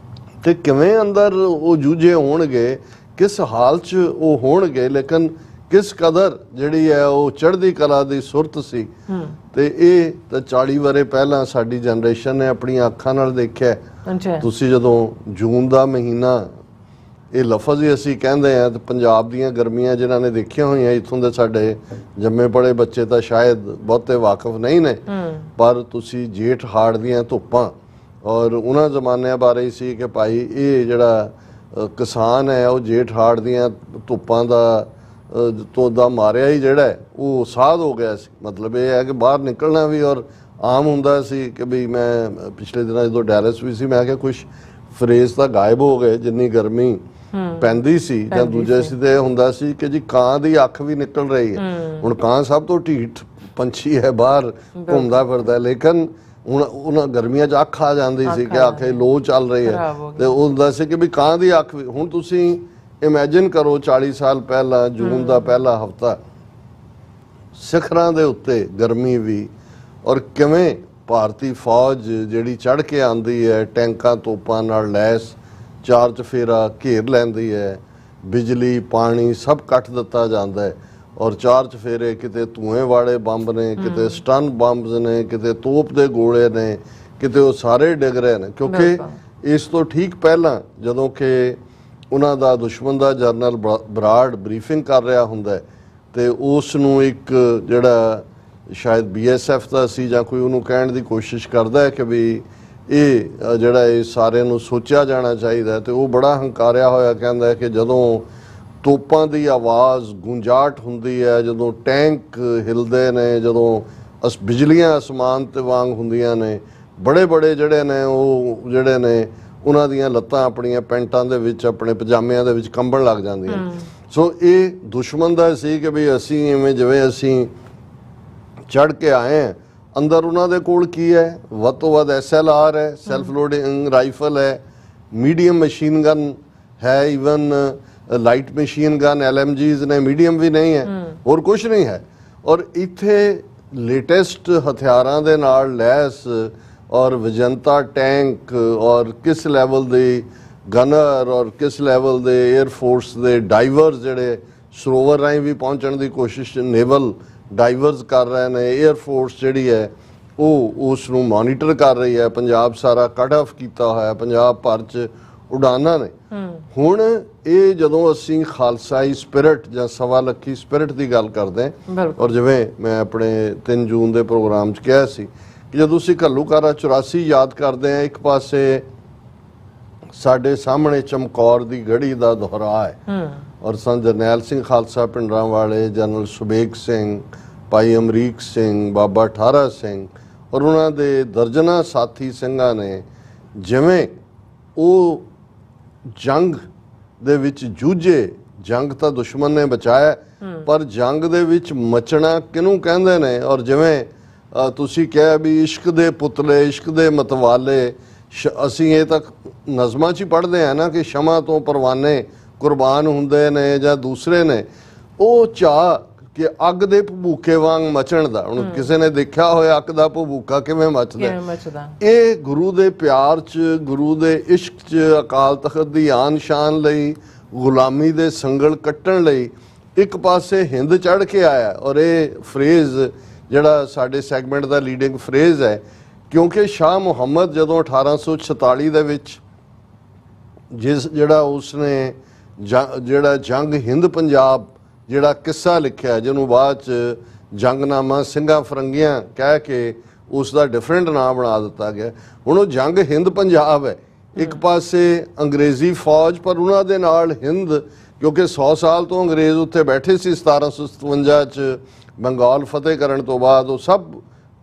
Speaker 2: ਤੇ ਕਿਵੇਂ ਅੰਦਰ ਉਹ ਜੂਝੇ ਹੋਣਗੇ, ਕਿਸ ਹਾਲ 'ਚ ਉਹ ਹੋਣਗੇ, ਲੇਕਿਨ ਕਿਸ ਕਦਰ ਜਿਹੜੀ ਹੈ ਉਹ ਚੜ੍ਹਦੀ ਕਲਾ ਦੀ ਸੁਰਤ ਸੀ। ਤੇ ਇਹ ਤਾਂ 40 ਵਰੇ ਪਹਿਲਾਂ ਸਾਡੀ ਜਨਰੇਸ਼ਨ ਨੇ ਆਪਣੀਆਂ ਅੱਖਾਂ ਨਾਲ ਦੇਖਿਆ। ਤੁਸੀਂ ਜਦੋਂ ਜੂਨ ਦਾ ਮਹੀਨਾ, ਇਹ ਲਫ਼ਜ਼ ਹੀ ਅਸੀਂ ਕਹਿੰਦੇ ਆ, ਤੇ ਪੰਜਾਬ ਦੀਆਂ ਗਰਮੀਆਂ ਜਿਨ੍ਹਾਂ ਨੇ ਦੇਖੀਆਂ ਹੋਈਆਂ, ਇੱਥੋਂ ਦੇ ਸਾਡੇ ਜੰਮੇ ਪੜੇ ਬੱਚੇ ਤਾਂ ਸ਼ਾਇਦ ਬਹੁਤੇ ਵਾਕਿਫ ਨਹੀਂ ਨੇ, ਪਰ ਤੁਸੀਂ ਜੇਠ ਹਾੜ ਦੀਆਂ ਧੁੱਪਾਂ ਔਰ ਉਹਨਾਂ ਜ਼ਮਾਨਿਆਂ ਬਾਰੇ ਹੀ ਸੀ ਕਿ ਭਾਈ ਇਹ ਜਿਹੜਾ ਕਿਸਾਨ ਹੈ ਉਹ ਜੇਠ ਹਾੜ ਦੀਆਂ ਧੁੱਪਾਂ ਦਾ ਮਾਰਿਆ ਹੀ ਜਿਹੜਾ ਉਹ ਸਾਧ ਹੋ ਗਿਆ ਸੀ। ਮਤਲਬ ਇਹ ਹੈ ਕਿ ਬਾਹਰ ਨਿਕਲਣਾ ਵੀ ਔਰ ਆਮ ਹੁੰਦਾ ਸੀ ਕਿ ਵੀ ਮੈਂ ਪਿਛਲੇ ਦਿਨਾਂ ਜਦੋਂ ਡੈਲਸ ਵੀ ਸੀ, ਮੈਂ ਕਿਹਾ ਕੁਛ ਫਰੇਜ਼ ਤਾਂ ਗਾਇਬ ਹੋ ਗਏ, ਜਿੰਨੀ ਗਰਮੀ ਪੈਂਦੀ ਸੀ। ਜਾਂ ਦੂਜੇ ਸੀ ਤੇ ਹੁੰਦਾ ਸੀ ਕਿ ਜੀ ਕਾਂ ਦੀ ਅੱਖ ਵੀ ਨਿਕਲ ਰਹੀ ਹੈ। ਹੁਣ ਕਾਂ ਸਭ ਤੋਂ ਢੀਠ ਪੰਛੀ ਹੈ, ਬਾਹਰ ਘੁੰਮਦਾ ਫਿਰਦਾ, ਲੇਕਿਨ ਹੁਣ ਉਹਨਾਂ ਗਰਮੀਆਂ 'ਚ ਅੱਖ ਆ ਜਾਂਦੀ ਸੀ ਕਿ ਆਖੇ ਲੋ ਚੱਲ ਰਹੀ ਹੈ, ਤੇ ਉਹ ਹੁੰਦਾ ਸੀ ਕਿ ਵੀ ਕਾਂ ਦੀ ਅੱਖ ਵੀ। ਹੁਣ ਤੁਸੀਂ ਇਮੇਜਿਨ ਕਰੋ 40 ਸਾਲ ਪਹਿਲਾਂ ਜੂਨ ਦਾ ਪਹਿਲਾ ਹਫਤਾ, ਸਿਖਰਾਂ ਦੇ ਉੱਤੇ ਗਰਮੀ ਵੀ, ਔਰ ਕਿਵੇਂ ਭਾਰਤੀ ਫੌਜ ਜਿਹੜੀ ਚੜ੍ਹ ਕੇ ਆਉਂਦੀ ਹੈ ਟੈਂਕਾਂ ਤੋਪਾਂ ਨਾਲ ਲੈਸ, ਚਾਰ ਚਫੇਰਾ ਘੇਰ ਲੈਂਦੀ ਹੈ, ਬਿਜਲੀ ਪਾਣੀ ਸਭ ਕੱਟ ਦਿੱਤਾ ਜਾਂਦਾ ਹੈ, ਔਰ ਚਾਰ ਚਫੇਰੇ ਕਿਤੇ ਧੂਏ ਵਾਲੇ ਬੰਬ ਨੇ, ਕਿਤੇ ਸਟਨ ਬੰਬਸ ਨੇ, ਕਿਤੇ ਤੋਪ ਦੇ ਗੋਲੇ ਨੇ, ਕਿਤੇ ਉਹ ਸਾਰੇ ਡਿੱਗ ਰਹੇ ਨੇ। ਕਿਉਂਕਿ ਇਸ ਤੋਂ ਠੀਕ ਪਹਿਲਾਂ ਜਦੋਂ ਕਿ ਉਹਨਾਂ ਦਾ ਦੁਸ਼ਮਣ ਦਾ ਜਨਰਲ ਬਰਾੜ ਬਰੀਫਿੰਗ ਕਰ ਰਿਹਾ ਹੁੰਦਾ ਹੈ, ਤੇ ਉਸ ਨੂੰ ਇੱਕ ਜਿਹੜਾ ਸ਼ਾਇਦ BSF ਦਾ ਸੀ ਜਾਂ ਕੋਈ ਉਹਨੂੰ ਕਹਿਣ ਦੀ ਕੋਸ਼ਿਸ਼ ਕਰਦਾ ਹੈ ਕਿ ਵੀ ਇਹ ਜਿਹੜਾ ਇਹ ਸਾਰਿਆਂ ਨੂੰ ਸੋਚਿਆ ਜਾਣਾ ਚਾਹੀਦਾ, ਤੇ ਉਹ ਬੜਾ ਹੰਕਾਰਿਆ ਹੋਇਆ ਕਹਿੰਦਾ ਹੈ ਕਿ ਜਦੋਂ ਤੋਪਾਂ ਦੀ ਆਵਾਜ਼ ਗੁੰਜਾਟ ਹੁੰਦੀ ਹੈ, ਜਦੋਂ ਟੈਂਕ ਹਿਲਦੇ ਨੇ, ਜਦੋਂ ਬਿਜਲੀਆਂ ਅਸਮਾਨ ਤੇ ਵਾਂਗ ਹੁੰਦੀਆਂ ਨੇ, ਬੜੇ ਬੜੇ ਜਿਹੜੇ ਨੇ ਉਹ ਜਿਹੜੇ ਨੇ ਉਹਨਾਂ ਦੀਆਂ ਲੱਤਾਂ ਆਪਣੀਆਂ ਪੈਂਟਾਂ ਦੇ ਵਿੱਚ, ਆਪਣੇ ਪਜਾਮਿਆਂ ਦੇ ਵਿੱਚ ਕੰਬਣ ਲੱਗ ਜਾਂਦੀਆਂ। ਸੋ ਇਹ ਦੁਸ਼ਮਣ ਦਾ ਸੀ ਕਿ ਵੀ ਅਸੀਂ ਇਵੇਂ ਜਿਵੇਂ ਅਸੀਂ ਚੜ੍ਹ ਕੇ ਆਏ ਹਾਂ, ਅੰਦਰ ਉਹਨਾਂ ਦੇ ਕੋਲ ਕੀ ਹੈ, ਵੱਧ ਤੋਂ ਵੱਧ SLR ਹੈ, ਸੈਲਫ ਲੋਡਿੰਗ ਰਾਈਫਲ ਹੈ, ਮੀਡੀਅਮ ਮਸ਼ੀਨ ਗਨ ਹੈ, even light machine gun LMGs ਨੇ, ਮੀਡੀਅਮ ਵੀ ਨਹੀਂ ਹੈ, ਹੋਰ ਕੁਝ ਨਹੀਂ ਹੈ। ਔਰ ਇੱਥੇ ਲੇਟੈਸਟ ਹਥਿਆਰਾਂ ਦੇ ਨਾਲ ਲੈਸ ਔਰ ਵਿਜੰਤਾ ਟੈਂਕ ਔਰ ਕਿਸ ਲੈਵਲ ਦੇ ਗਨਰ ਔਰ ਕਿਸ ਲੈਵਲ ਦੇ 에ਅਰ ਫੋਰਸ ਦੇ ਡਾਈਵਰਸ ਜਿਹੜੇ ਸਰੋਵਰ ਰਾਹੀਂ ਵੀ ਪਹੁੰਚਣ ਦੀ ਕੋਸ਼ਿਸ਼ ਨੇਵਲ ਡਾਈਵਰਸ ਕਰ ਰਹੇ ਨੇ, 에ਅਰ ਫੋਰਸ ਜਿਹੜੀ ਹੈ ਉਹ ਉਸ ਨੂੰ ਮੋਨੀਟਰ ਕਰ ਰਹੀ ਹੈ। ਪੰਜਾਬ ਸਾਰਾ ਕੱਟ ਆਫ ਕੀਤਾ ਹੋਇਆ, ਪੰਜਾਬ ਭਰ 'ਚ ਉਡਾਨਾਂ ਨੇ। ਹੁਣ ਇਹ ਜਦੋਂ ਅਸੀਂ ਖਾਲਸਾਈ ਸਪਿਰਿਟ ਜਾਂ ਸਵਾ ਲੱਖੀ ਸਪਿਰਿਟ ਦੀ ਗੱਲ ਕਰਦੇ ਹਾਂ, ਔਰ ਜਿਵੇਂ ਮੈਂ ਆਪਣੇ 3 ਜੂਨ ਦੇ ਪ੍ਰੋਗਰਾਮ 'ਚ ਕਿਹਾ ਸੀ ਕਿ ਜਦੋਂ ਅਸੀਂ ਘੱਲੂਘਾਰਾ 84 ਯਾਦ ਕਰਦੇ ਹਾਂ, ਇੱਕ ਪਾਸੇ ਸਾਡੇ ਸਾਹਮਣੇ ਚਮਕੌਰ ਦੀ ਗੜੀ ਦਾ ਦੁਹਰਾ ਹੈ, ਔਰ ਸੰਤ ਜਰਨੈਲ ਸਿੰਘ ਖਾਲਸਾ ਪਿੰਡਰਾਂ ਵਾਲੇ, ਜਨਰਲ ਸੁਬੇਗ ਸਿੰਘ, ਭਾਈ ਅਮਰੀਕ ਸਿੰਘ, ਬਾਬਾ ਠਾਰਾ ਸਿੰਘ ਔਰ ਉਹਨਾਂ ਦੇ ਦਰਜਨਾਂ ਸਾਥੀ ਸਿੰਘਾਂ ਨੇ ਜਿਵੇਂ ਉਹ ਜੰਗ ਦੇ ਵਿੱਚ ਜੂਝੇ। ਜੰਗ ਤਾਂ ਦੁਸ਼ਮਣ ਨੇ ਬਚਾਇਆ, ਪਰ ਜੰਗ ਦੇ ਵਿੱਚ ਮਚਣਾ ਕਿਹਨੂੰ ਕਹਿੰਦੇ ਨੇ? ਔਰ ਜਿਵੇਂ ਤੁਸੀਂ ਕਿਹਾ ਵੀ ਇਸ਼ਕ ਦੇ ਪੁਤਲੇ, ਇਸ਼ਕ ਦੇ ਮਤਵਾਲੇ, ਅਸੀਂ ਇਹ ਤੱਕ ਨਜ਼ਮਾਂ 'ਚ ਹੀ ਪੜ੍ਹਦੇ ਹਾਂ ਨਾ ਕਿ ਸ਼ਮਾ ਤੋਂ ਪਰਵਾਨੇ ਕੁਰਬਾਨ ਹੁੰਦੇ ਨੇ ਜਾਂ ਦੂਸਰੇ ਨੇ। ਉਹ ਚਾਹ ਕਿ ਅੱਗ ਦੇ ਭਬੂਕੇ ਵਾਂਗ ਮਚਣ ਦਾ, ਹੁਣ ਕਿਸੇ ਨੇ ਦੇਖਿਆ ਹੋਇਆ ਅੱਗ ਦਾ ਭਬੂਕਾ ਕਿਵੇਂ ਮਚਦਾ, ਇਹ ਗੁਰੂ ਦੇ ਪਿਆਰ 'ਚ, ਗੁਰੂ ਦੇ ਇਸ਼ਕ 'ਚ, ਅਕਾਲ ਤਖਤ ਦੀ ਆਨ ਸ਼ਾਨ ਲਈ, ਗੁਲਾਮੀ ਦੇ ਸੰਗਲ ਕੱਟਣ ਲਈ ਇੱਕ ਪਾਸੇ ਹਿੰਦ ਚੜ੍ਹ ਕੇ ਆਇਆ। ਔਰ ਇਹ ਫਰੇਜ਼ ਜਿਹੜਾ ਸਾਡੇ ਸੈਗਮੈਂਟ ਦਾ ਲੀਡਿੰਗ ਫਰੇਜ਼ ਹੈ, ਕਿਉਂਕਿ ਸ਼ਾਹ ਮੁਹੰਮਦ ਜਦੋਂ 1846 ਦੇ ਵਿੱਚ ਜਿਹੜਾ ਉਸਨੇ ਜਿਹੜਾ ਜੰਗ ਹਿੰਦ ਪੰਜਾਬ ਜਿਹੜਾ ਕਿੱਸਾ ਲਿਖਿਆ, ਜਿਹਨੂੰ ਬਾਅਦ 'ਚ ਜੰਗਨਾਮਾ ਸਿੰਘਾਂ ਫਰੰਗੀਆਂ ਕਹਿ ਕੇ ਉਸ ਦਾ ਡਿਫਰੈਂਟ ਨਾਮ ਬਣਾ ਦਿੱਤਾ ਗਿਆ। ਹੁਣ ਉਹ ਜੰਗ ਹਿੰਦ ਪੰਜਾਬ ਹੈ, ਇੱਕ ਪਾਸੇ ਅੰਗਰੇਜ਼ੀ ਫੌਜ, ਪਰ ਉਹਨਾਂ ਦੇ ਨਾਲ ਹਿੰਦ, ਕਿਉਂਕਿ 100 ਸਾਲ ਤੋਂ ਅੰਗਰੇਜ਼ ਉੱਥੇ ਬੈਠੇ ਸੀ। 1757 'ਚ ਬੰਗਾਲ ਫਤਿਹ ਕਰਨ ਤੋਂ ਬਾਅਦ ਉਹ ਸਭ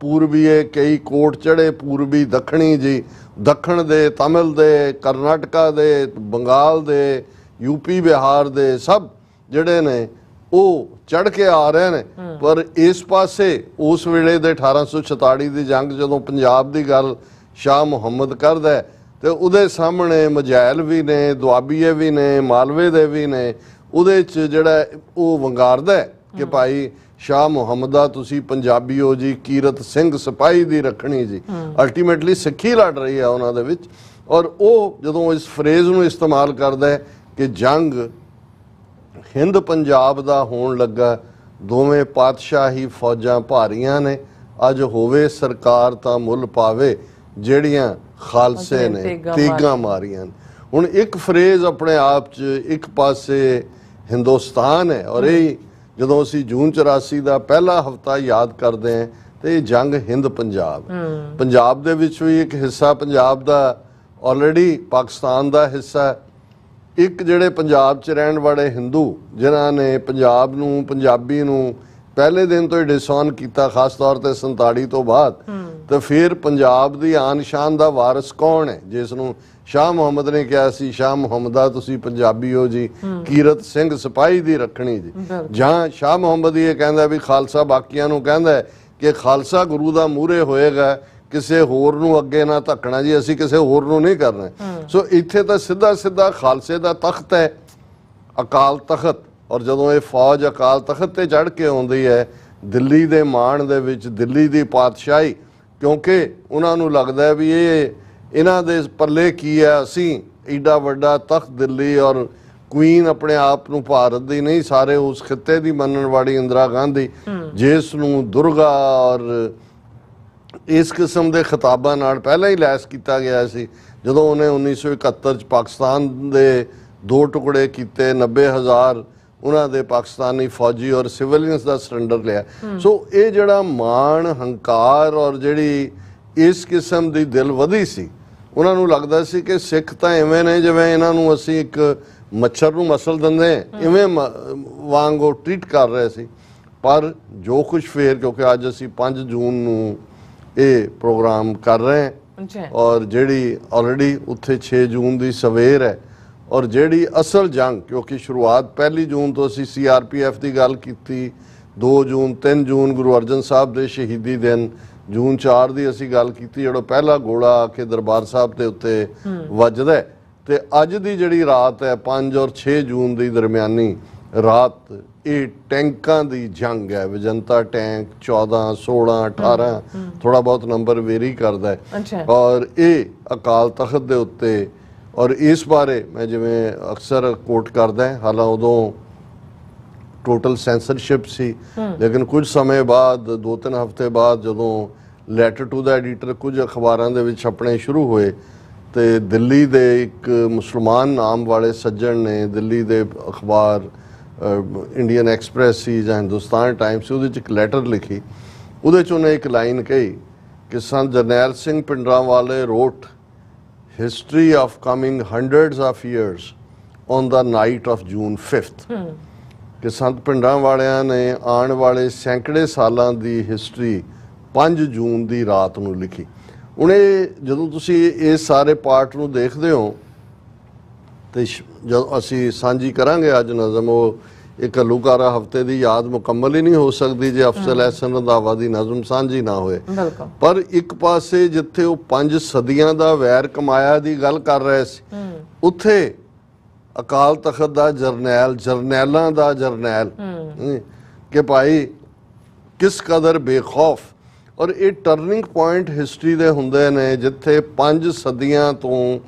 Speaker 2: ਪੂਰਬੀਏ ਕਈ ਕੋਟ ਚੜ੍ਹੇ, ਪੂਰਬੀ ਦੱਖਣੀ ਜੀ, ਦੱਖਣ ਦੇ, ਤਮਿਲ ਦੇ, ਕਰਨਾਟਕਾ ਦੇ, ਬੰਗਾਲ ਦੇ, UP ਬਿਹਾਰ ਦੇ ਸਭ ਜਿਹੜੇ ਨੇ ਉਹ ਚੜ੍ਹ ਕੇ ਆ ਰਹੇ ਨੇ। ਪਰ ਇਸ ਪਾਸੇ ਉਸ ਵੇਲੇ ਦੇ 1846 ਦੀ ਜੰਗ ਜਦੋਂ ਪੰਜਾਬ ਦੀ ਗੱਲ ਸ਼ਾਹ ਮੁਹੰਮਦ ਕਰਦਾ ਤੇ ਉਹਦੇ ਸਾਹਮਣੇ ਮਜੈਲ ਵੀ ਨੇ, ਦੁਆਬੀਏ ਵੀ ਨੇ, ਮਾਲਵੇ ਦੇ ਵੀ ਨੇ, ਉਹਦੇ 'ਚ ਜਿਹੜਾ ਉਹ ਵੰਗਾਰਦਾ ਹੈ ਕਿ ਭਾਈ ਸ਼ਾਹ ਮੁਹੰਮਦਾ ਤੁਸੀਂ ਪੰਜਾਬੀ ਹੋ ਜੀ, ਕੀਰਤ ਸਿੰਘ ਸਿਪਾਹੀ ਦੀ ਰੱਖਣੀ ਜੀ। ਅਲਟੀਮੇਟਲੀ ਸਿੱਖੀ ਲੜ ਰਹੀ ਹੈ ਉਹਨਾਂ ਦੇ ਵਿੱਚ। ਔਰ ਉਹ ਜਦੋਂ ਇਸ ਫਰੇਜ਼ ਨੂੰ ਇਸਤੇਮਾਲ ਕਰਦਾ ਹੈ ਕਿ ਜੰਗ ਹਿੰਦ ਪੰਜਾਬ ਦਾ ਹੋਣ ਲੱਗਾ, ਦੋਵੇਂ ਪਾਤਸ਼ਾਹੀ ਫੌਜਾਂ ਭਾਰੀਆਂ ਨੇ, ਅੱਜ ਹੋਵੇ ਸਰਕਾਰ ਤਾਂ ਮੁੱਲ ਪਾਵੇ, ਜਿਹੜੀਆਂ ਖਾਲਸੇ ਨੇ ਤੀਗਾਂ ਮਾਰੀਆਂ। ਹੁਣ ਇੱਕ ਫਰੇਜ਼ ਆਪਣੇ ਆਪ 'ਚ ਇੱਕ ਪਾਸੇ ਹਿੰਦੁਸਤਾਨ ਹੈ, ਔਰ ਇਹ ਜਦੋਂ ਅਸੀਂ ਜੂਨ 84 ਦਾ ਪਹਿਲਾ ਹਫਤਾ ਯਾਦ ਕਰਦੇ ਹਾਂ ਤੇ ਇਹ ਜੰਗ ਹਿੰਦ ਪੰਜਾਬ, ਪੰਜਾਬ ਦੇ ਵਿੱਚ ਵੀ ਇੱਕ ਹਿੱਸਾ ਪੰਜਾਬ ਦਾ ਆਲਰੇਡੀ ਪਾਕਿਸਤਾਨ ਦਾ ਹਿੱਸਾ। ਇੱਕ ਜਿਹੜੇ ਪੰਜਾਬ 'ਚ ਰਹਿਣ ਵਾਲੇ ਹਿੰਦੂ ਜਿਨ੍ਹਾਂ ਨੇ ਪੰਜਾਬ ਨੂੰ, ਪੰਜਾਬੀ ਨੂੰ ਪਹਿਲੇ ਦਿਨ ਤੋਂ ਹੀ ਡਿਸਓਨ ਕੀਤਾ, ਖਾਸ ਤੌਰ ਤੇ 47 ਤੋਂ ਬਾਅਦ, ਤੇ ਫਿਰ ਪੰਜਾਬ ਦੀ ਆਨ ਸ਼ਾਨ ਦਾ ਵਾਰਿਸ ਕੌਣ ਹੈ, ਜਿਸ ਨੂੰ ਸ਼ਾਹ ਮੁਹੰਮਦ ਨੇ ਕਿਹਾ ਸੀ ਸ਼ਾਹ ਮੁਹੰਮਦਾ ਤੁਸੀਂ ਪੰਜਾਬੀ ਹੋ ਜੀ, ਕੀਰਤ ਸਿੰਘ ਸਿਪਾਹੀ ਦੀ ਰੱਖਣੀ ਜੀ। ਜਾਂ ਸ਼ਾਹ ਮੁਹੰਮਦ ਇਹ ਕਹਿੰਦਾ ਵੀ ਖਾਲਸਾ ਬਾਕੀਆਂ ਨੂੰ ਕਹਿੰਦਾ ਕਿ ਖਾਲਸਾ ਗੁਰੂ ਦਾ ਮੂਹਰੇ ਹੋਏਗਾ, ਕਿਸੇ ਹੋਰ ਨੂੰ ਅੱਗੇ ਨਾ ਧੱਕਣਾ ਜੀ, ਅਸੀਂ ਕਿਸੇ ਹੋਰ ਨੂੰ ਨਹੀਂ ਕਰਨਾ। ਸੋ ਇੱਥੇ ਤਾਂ ਸਿੱਧਾ ਸਿੱਧਾ ਖਾਲਸੇ ਦਾ ਤਖਤ ਹੈ, ਅਕਾਲ ਤਖਤ। ਔਰ ਜਦੋਂ ਇਹ ਫੌਜ ਅਕਾਲ ਤਖਤ ਤੇ ਚੜ੍ਹ ਕੇ ਆਉਂਦੀ ਹੈ ਦਿੱਲੀ ਦੇ ਮਾਣ ਦੇ ਵਿੱਚ, ਦਿੱਲੀ ਦੀ ਪਾਤਸ਼ਾਹੀ, ਕਿਉਂਕਿ ਉਹਨਾਂ ਨੂੰ ਲੱਗਦਾ ਵੀ ਇਹਨਾਂ ਦੇ ਪੱਲੇ ਕੀ ਹੈ, ਅਸੀਂ ਏਡਾ ਵੱਡਾ ਤਖਤ ਦਿੱਲੀ, ਔਰ ਕੁਈਨ ਆਪਣੇ ਆਪ ਨੂੰ ਭਾਰਤ ਦੀ ਨਹੀਂ ਸਾਰੇ ਉਸ ਖਿੱਤੇ ਦੀ ਮੰਨਣ ਵਾਲੀ ਇੰਦਰਾ ਗਾਂਧੀ, ਜਿਸ ਨੂੰ ਦੁਰਗਾ ਔਰ ਇਸ ਕਿਸਮ ਦੇ ਖਿਤਾਬਾਂ ਨਾਲ ਪਹਿਲਾਂ ਹੀ ਲੈਸ ਕੀਤਾ ਗਿਆ ਸੀ। ਜਦੋਂ ਉਹਨੇ 1971 'ਚ ਪਾਕਿਸਤਾਨ ਦੇ 2 ਟੁਕੜੇ ਕੀਤੇ, 90,000 ਉਹਨਾਂ ਦੇ ਪਾਕਿਸਤਾਨੀ ਫੌਜੀ ਔਰ ਸਿਵਿਲੀਅਨਸ ਦਾ ਸਰੈਂਡਰ ਲਿਆ। ਸੋ ਇਹ ਜਿਹੜਾ ਮਾਣ, ਹੰਕਾਰ ਔਰ ਜਿਹੜੀ ਇਸ ਕਿਸਮ ਦੀ ਦਿਲਵਧੀ ਸੀ, ਉਹਨਾਂ ਨੂੰ ਲੱਗਦਾ ਸੀ ਕਿ ਸਿੱਖ ਤਾਂ ਐਵੇਂ ਨੇ ਜਿਵੇਂ ਇਹਨਾਂ ਨੂੰ ਅਸੀਂ ਇੱਕ ਮੱਛਰ ਨੂੰ ਮਸਲ ਦਿੰਦੇ, ਇਵੇਂ ਵਾਂਗ ਉਹ ਟ੍ਰੀਟ ਕਰ ਰਹੇ ਸੀ। ਪਰ ਜੋ ਕੁਛ ਫੇਰ, ਕਿਉਂਕਿ ਅੱਜ ਅਸੀਂ 5 ਜੂਨ ਨੂੰ ਇਹ ਪ੍ਰੋਗਰਾਮ ਕਰ ਰਹੇ ਹਾਂ, ਔਰ ਜਿਹੜੀ ਆਲਰੇਡੀ ਉੱਥੇ 6 ਜੂਨ ਦੀ ਸਵੇਰ ਹੈ, ਔਰ ਜਿਹੜੀ ਅਸਲ ਜੰਗ, ਕਿਉਂਕਿ ਸ਼ੁਰੂਆਤ 1 ਜੂਨ ਤੋਂ ਅਸੀਂ CRPF ਦੀ ਗੱਲ ਕੀਤੀ, 2 ਜੂਨ 3 ਜੂਨ ਗੁਰੂ ਅਰਜਨ ਸਾਹਿਬ ਦੇ ਸ਼ਹੀਦੀ ਦਿਨ, ਜੂਨ 4 ਦੀ ਅਸੀਂ ਗੱਲ ਕੀਤੀ ਜਦੋਂ ਪਹਿਲਾ ਗੋਲਾ ਆ ਕੇ ਦਰਬਾਰ ਸਾਹਿਬ ਦੇ ਉੱਤੇ ਵੱਜਦਾ, ਤੇ ਅੱਜ ਦੀ ਜਿਹੜੀ ਰਾਤ ਹੈ 5 ਔਰ 6 ਜੂਨ ਦੀ ਦਰਮਿਆਨੀ ਰਾਤ, ਇਹ ਟੈਂਕਾਂ ਦੀ ਜੰਗ ਹੈ। ਵਿਜੰਤਾ ਟੈਂਕ 14, 16, 18 ਥੋੜਾ ਬਹੁਤ ਨੰਬਰ ਵੇਰੀ ਕਰਦਾ ਹੈ, ਔਰ ਇਹ ਅਕਾਲ ਤਖਤ ਦੇ ਉੱਤੇ। ਔਰ ਇਸ ਬਾਰੇ ਮੈਂ ਜਿਵੇਂ ਅਕਸਰ ਕੋਟ ਕਰਦਾ, ਹਾਲਾਂ ਉਦੋਂ ਟੋਟਲ ਸੈਂਸਰਸ਼ਿਪ ਸੀ, ਲੇਕਿਨ ਕੁਝ ਸਮੇਂ ਬਾਅਦ 2-3 ਹਫ਼ਤੇ ਬਾਅਦ ਜਦੋਂ ਲੈਟਰ ਟੂ ਦਾ ਐਡੀਟਰ ਕੁਝ ਅਖਬਾਰਾਂ ਦੇ ਵਿੱਚ ਛਪਣੇ ਸ਼ੁਰੂ ਹੋਏ, ਤੇ ਦਿੱਲੀ ਦੇ ਇੱਕ ਮੁਸਲਮਾਨ ਨਾਮ ਵਾਲੇ ਸੱਜਣ ਨੇ ਦਿੱਲੀ ਦੇ ਅਖਬਾਰ ਇੰਡੀਅਨ ਐਕਸਪ੍ਰੈਸ ਸੀ ਜਾਂ ਹਿੰਦੁਸਤਾਨ ਟਾਈਮਸ ਸੀ, ਉਹਦੇ 'ਚ ਇੱਕ ਲੈਟਰ ਲਿਖੀ। ਉਹਦੇ 'ਚ ਉਹਨੇ ਇੱਕ ਲਾਈਨ ਕਹੀ ਕਿ Sant Jarnail Singh Bhindranwale ਰੋਟ history of coming hundreds of years on the night of June 5th ਕਿ ਸੰਤ ਭਿੰਡਰਾਂ ਵਾਲਿਆਂ ਨੇ ਆਉਣ ਵਾਲੇ ਸੈਂਕੜੇ ਸਾਲਾਂ ਦੀ ਹਿਸਟਰੀ 5 ਜੂਨ ਦੀ ਰਾਤ ਨੂੰ ਲਿਖੀ। ਹੁਣ ਇਹ ਜਦੋਂ ਤੁਸੀਂ ਇਸ ਸਾਰੇ ਪਾਰਟ ਨੂੰ ਦੇਖਦੇ ਹੋ ਤੇ ਜਦੋਂ ਅਸੀਂ ਸਾਂਝੀ ਕਰਾਂਗੇ ਅੱਜ ਨਜ਼ਮ, ਉਹ ਇੱਕ ਘੱਲੂਘਾਰਾ ਹਫ਼ਤੇ ਦੀ ਯਾਦ ਮੁਕੰਮਲ ਹੀ ਨਹੀਂ ਹੋ ਸਕਦੀ ਜੇ ਅਫਜ਼ਲ ਅਹਿਸਨ ਰੰਧਾਵਾ ਦੀ ਨਜ਼ਮ ਸਾਂਝੀ ਨਾ ਹੋਏ। ਪਰ ਇੱਕ ਪਾਸੇ ਜਿੱਥੇ ਉਹ 5 ਸਦੀਆਂ ਦਾ ਵੈਰ ਕਮਾਇਆ ਦੀ ਗੱਲ ਕਰ ਰਹੇ ਸੀ, ਉੱਥੇ ਅਕਾਲ ਤਖਤ ਦਾ ਜਰਨੈਲ, ਜਰਨੈਲਾਂ ਦਾ ਜਰਨੈਲ ਕਿ ਭਾਈ ਕਿਸ ਕਦਰ ਬੇਖੌਫ। ਔਰ ਇਹ ਟਰਨਿੰਗ ਪੁਆਇੰਟ ਹਿਸਟਰੀ ਦੇ ਹੁੰਦੇ ਨੇ, ਜਿੱਥੇ 5 ਸਦੀਆਂ ਤੋਂ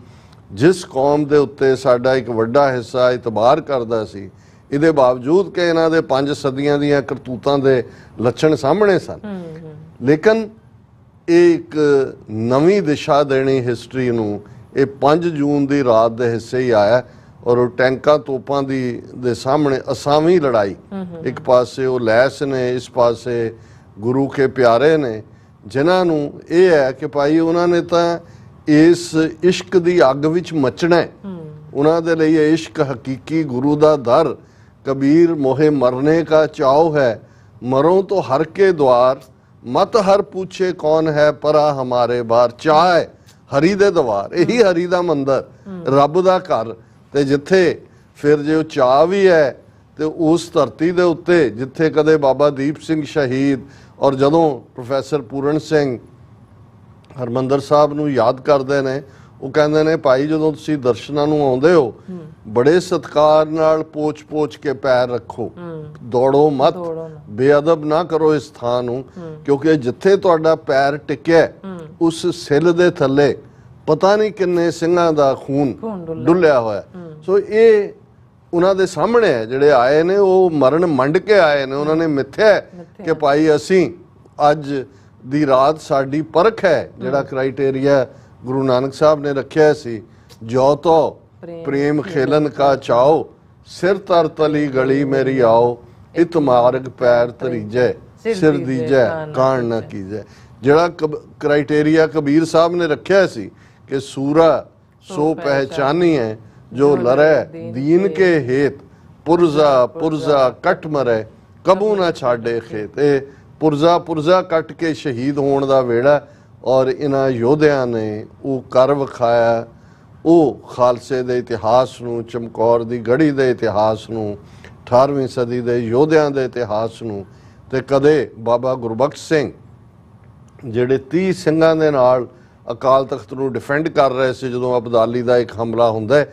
Speaker 2: ਜਿਸ ਕੌਮ ਦੇ ਉੱਤੇ ਸਾਡਾ ਇੱਕ ਵੱਡਾ ਹਿੱਸਾ ਇਤਬਾਰ ਕਰਦਾ ਸੀ, ਇਹਦੇ ਬਾਵਜੂਦ ਕਿ ਇਹਨਾਂ ਦੇ 5 ਸਦੀਆਂ ਦੀਆਂ ਕਰਤੂਤਾਂ ਦੇ ਲੱਛਣ ਸਾਹਮਣੇ ਸਨ, ਲੇਕਿਨ ਇਹ ਇੱਕ ਨਵੀਂ ਦਿਸ਼ਾ ਦੇਣੀ ਹਿਸਟਰੀ ਨੂੰ ਇਹ 5 ਜੂਨ ਦੀ ਰਾਤ ਦੇ ਹਿੱਸੇ ਹੀ ਆਇਆ। ਔਰ ਉਹ ਟੈਂਕਾਂ ਤੋਪਾਂ ਦੇ ਸਾਹਮਣੇ ਅਸਾਵੀਂ ਲੜਾਈ, ਇੱਕ ਪਾਸੇ ਉਹ ਲੈਸ ਨੇ, ਇਸ ਪਾਸੇ ਗੁਰੂ ਕੇ ਪਿਆਰੇ ਨੇ, ਜਿਨ੍ਹਾਂ ਨੂੰ ਇਹ ਹੈ ਕਿ ਭਾਈ ਉਹਨਾਂ ਨੇ ਤਾਂ ਇਸ ਇਸ਼ਕ ਦੀ ਅੱਗ ਵਿੱਚ ਮੱਚਣਾ, ਉਹਨਾਂ ਦੇ ਲਈ ਇਹ ਇਸ਼ਕ ਹਕੀਕੀ ਗੁਰੂ ਦਾ ਦਰ। कबीर मोहे मरने का चाव है, मरो तो हर के द्वार, मत हर पूछे कौन है परा हमारे बार। चाह है हरी दे द्वार, यही हरी दा मंदिर, रब दा घर। ते जिथे फिर जो चाह भी है तो उस धरती दे उत्ते जिथे कदे बाबा दीप सिंह शहीद और जदों प्रोफैसर पूरण सिंह हरमंदर साहब नूं याद करते हैं, ਉਹ ਕਹਿੰਦੇ ਨੇ ਭਾਈ ਜਦੋਂ ਤੁਸੀਂ ਦਰਸ਼ਨਾਂ ਨੂੰ ਆਉਂਦੇ ਹੋ ਬੜੇ ਸਤਿਕਾਰ ਨਾਲ ਪੋਚ ਕੇ ਪੈਰ ਰੱਖੋ, ਦੌੜੋ ਮਤ, ਬੇਅਦਬ ਨਾ ਕਰੋ ਇਸ ਥਾਂ ਨੂੰ, ਕਿਉਂਕਿ ਜਿੱਥੇ ਤੁਹਾਡਾ ਪੈਰ ਟਿਕਿਆ ਉਸ ਸਿਲ ਦੇ ਥੱਲੇ ਪਤਾ ਨਹੀਂ ਕਿੰਨੇ ਸਿੰਘਾਂ ਦਾ ਖੂਨ ਡੁੱਲਿਆ ਹੋਇਆ। ਸੋ ਇਹ ਉਹਨਾਂ ਦੇ ਸਾਹਮਣੇ ਹੈ, ਜਿਹੜੇ ਆਏ ਨੇ ਉਹ ਮਰਨ ਮੰਡ ਕੇ ਆਏ ਨੇ, ਉਹਨਾਂ ਨੇ ਮਿੱਥਿਆ ਕਿ ਭਾਈ ਅਸੀਂ ਅੱਜ ਦੀ ਰਾਤ ਸਾਡੀ ਪਰਖ ਹੈ। ਜਿਹੜਾ ਕ੍ਰਾਈਟੇਰੀਆ ਗੁਰੂ ਨਾਨਕ ਸਾਹਿਬ ਨੇ ਰੱਖਿਆ ਸੀ, ਜੋ ਤੋ ਪ੍ਰੇਮ ਖੇਲਨ ਕਾ ਚਾਓ, ਸਿਰ ਤਰ ਤਲੀ ਗਲੀ ਮੇਰੀ ਆਓ, ਇਤ ਮਾਰਗ ਪੈਰ ਧਰੀਜੈ, ਸਿਰ ਦੀਜੈ ਕਾਣ ਨਾ ਕੀਜੈ। ਜਿਹੜਾ ਕ੍ਰਾਈਟੇਰੀਆ ਕਬੀਰ ਸਾਹਿਬ ਨੇ ਰੱਖਿਆ ਸੀ ਕਿ ਸੂਰਾ ਸੋ ਪਹਿਚਾਨੀ ਹੈ, ਜੋ ਲੜੈ ਦੀਨ ਕੇ ਹੇਤ, ਪੁਰਜ਼ਾ ਪੁਰਜ਼ਾ ਕੱਟ ਮਰੈ, ਕਬੂ ਨਾ ਛਾੜੇ ਖੇਤ। ਇਹ ਪੁਰਜ਼ਾ ਕੱਟ ਕੇ ਸ਼ਹੀਦ ਹੋਣ ਦਾ ਵੇੜਾ, ਔਰ ਇਹਨਾਂ ਯੋਧਿਆਂ ਨੇ ਉਹ ਕਰ ਵਿਖਾਇਆ। ਉਹ ਖਾਲਸੇ ਦੇ ਇਤਿਹਾਸ ਨੂੰ, ਚਮਕੌਰ ਦੀ ਗੜੀ ਦੇ ਇਤਿਹਾਸ ਨੂੰ, 18ਵੀਂ ਸਦੀ ਦੇ ਯੋਧਿਆਂ ਦੇ ਇਤਿਹਾਸ ਨੂੰ, ਤੇ ਕਦੇ ਬਾਬਾ ਗੁਰਬਖਸ਼ ਸਿੰਘ ਜਿਹੜੇ 30 ਸਿੰਘਾਂ ਦੇ ਨਾਲ ਅਕਾਲ ਤਖਤ ਨੂੰ ਡਿਫੈਂਡ ਕਰ ਰਹੇ ਸੀ ਜਦੋਂ ਅਬਦਾਲੀ ਦਾ ਇੱਕ ਹਮਲਾ ਹੁੰਦਾ,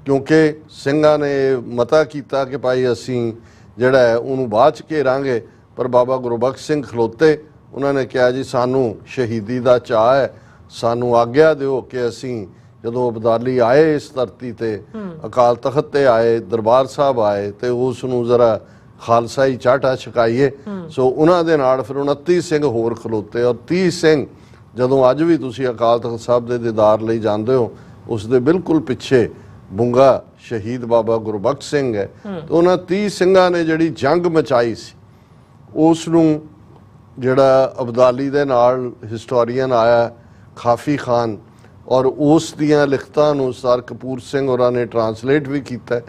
Speaker 2: ਕਿਉਂਕਿ ਸਿੰਘਾਂ ਨੇ ਮਤਾ ਕੀਤਾ ਕਿ ਭਾਈ ਅਸੀਂ ਜਿਹੜਾ ਹੈ ਉਹਨੂੰ ਬਾਅਦ ਚ ਘੇਰਾਂਗੇ, ਪਰ ਬਾਬਾ ਗੁਰਬਖਸ਼ ਸਿੰਘ ਖਲੋਤੇ। ਉਹਨਾਂ ਨੇ ਕਿਹਾ ਜੀ ਸਾਨੂੰ ਸ਼ਹੀਦੀ ਦਾ ਚਾਅ ਹੈ, ਸਾਨੂੰ ਆਗਿਆ ਦਿਓ ਕਿ ਅਸੀਂ ਜਦੋਂ ਅਬਦਾਲੀ ਆਏ ਇਸ ਧਰਤੀ ਤੇ, ਅਕਾਲ ਤਖਤ ਤੇ ਆਏ, ਦਰਬਾਰ ਸਾਹਿਬ ਆਏ, ਤੇ ਉਸ ਨੂੰ ਜ਼ਰਾ ਖਾਲਸਾਈ ਚਾਟਾ ਛਕਾਈਏ। ਸੋ ਉਹਨਾਂ ਦੇ ਨਾਲ ਫਿਰ 29 ਸਿੰਘ ਹੋਰ ਖਲੋਤੇ, ਔਰ 30 ਸਿੰਘ ਜਦੋਂ ਅੱਜ ਵੀ ਤੁਸੀਂ ਅਕਾਲ ਤਖਤ ਸਾਹਿਬ ਦੇ ਦੀਦਾਰ ਲਈ ਜਾਂਦੇ ਹੋ, ਉਸ ਦੇ ਬਿਲਕੁਲ ਪਿੱਛੇ ਬੁੰਗਾ ਸ਼ਹੀਦ ਬਾਬਾ ਗੁਰਬਖਸ਼ ਸਿੰਘ ਹੈ। ਤੇ ਉਹਨਾਂ 30 ਸਿੰਘਾਂ ਨੇ ਜਿਹੜੀ ਜੰਗ ਮਚਾਈ ਸੀ, ਉਸ ਨੂੰ ਜਿਹੜਾ ਅਬਦਾਲੀ ਦੇ ਨਾਲ ਹਿਸਟੋਰੀਅਨ ਆਇਆ ਖਾਫੀ ਖਾਨ, ਔਰ ਉਸ ਦੀਆਂ ਲਿਖਤਾਂ ਨੂੰ ਸਰ ਕਪੂਰ ਸਿੰਘ ਹੋਰਾਂ ਨੇ ਟਰਾਂਸਲੇਟ ਵੀ ਕੀਤਾ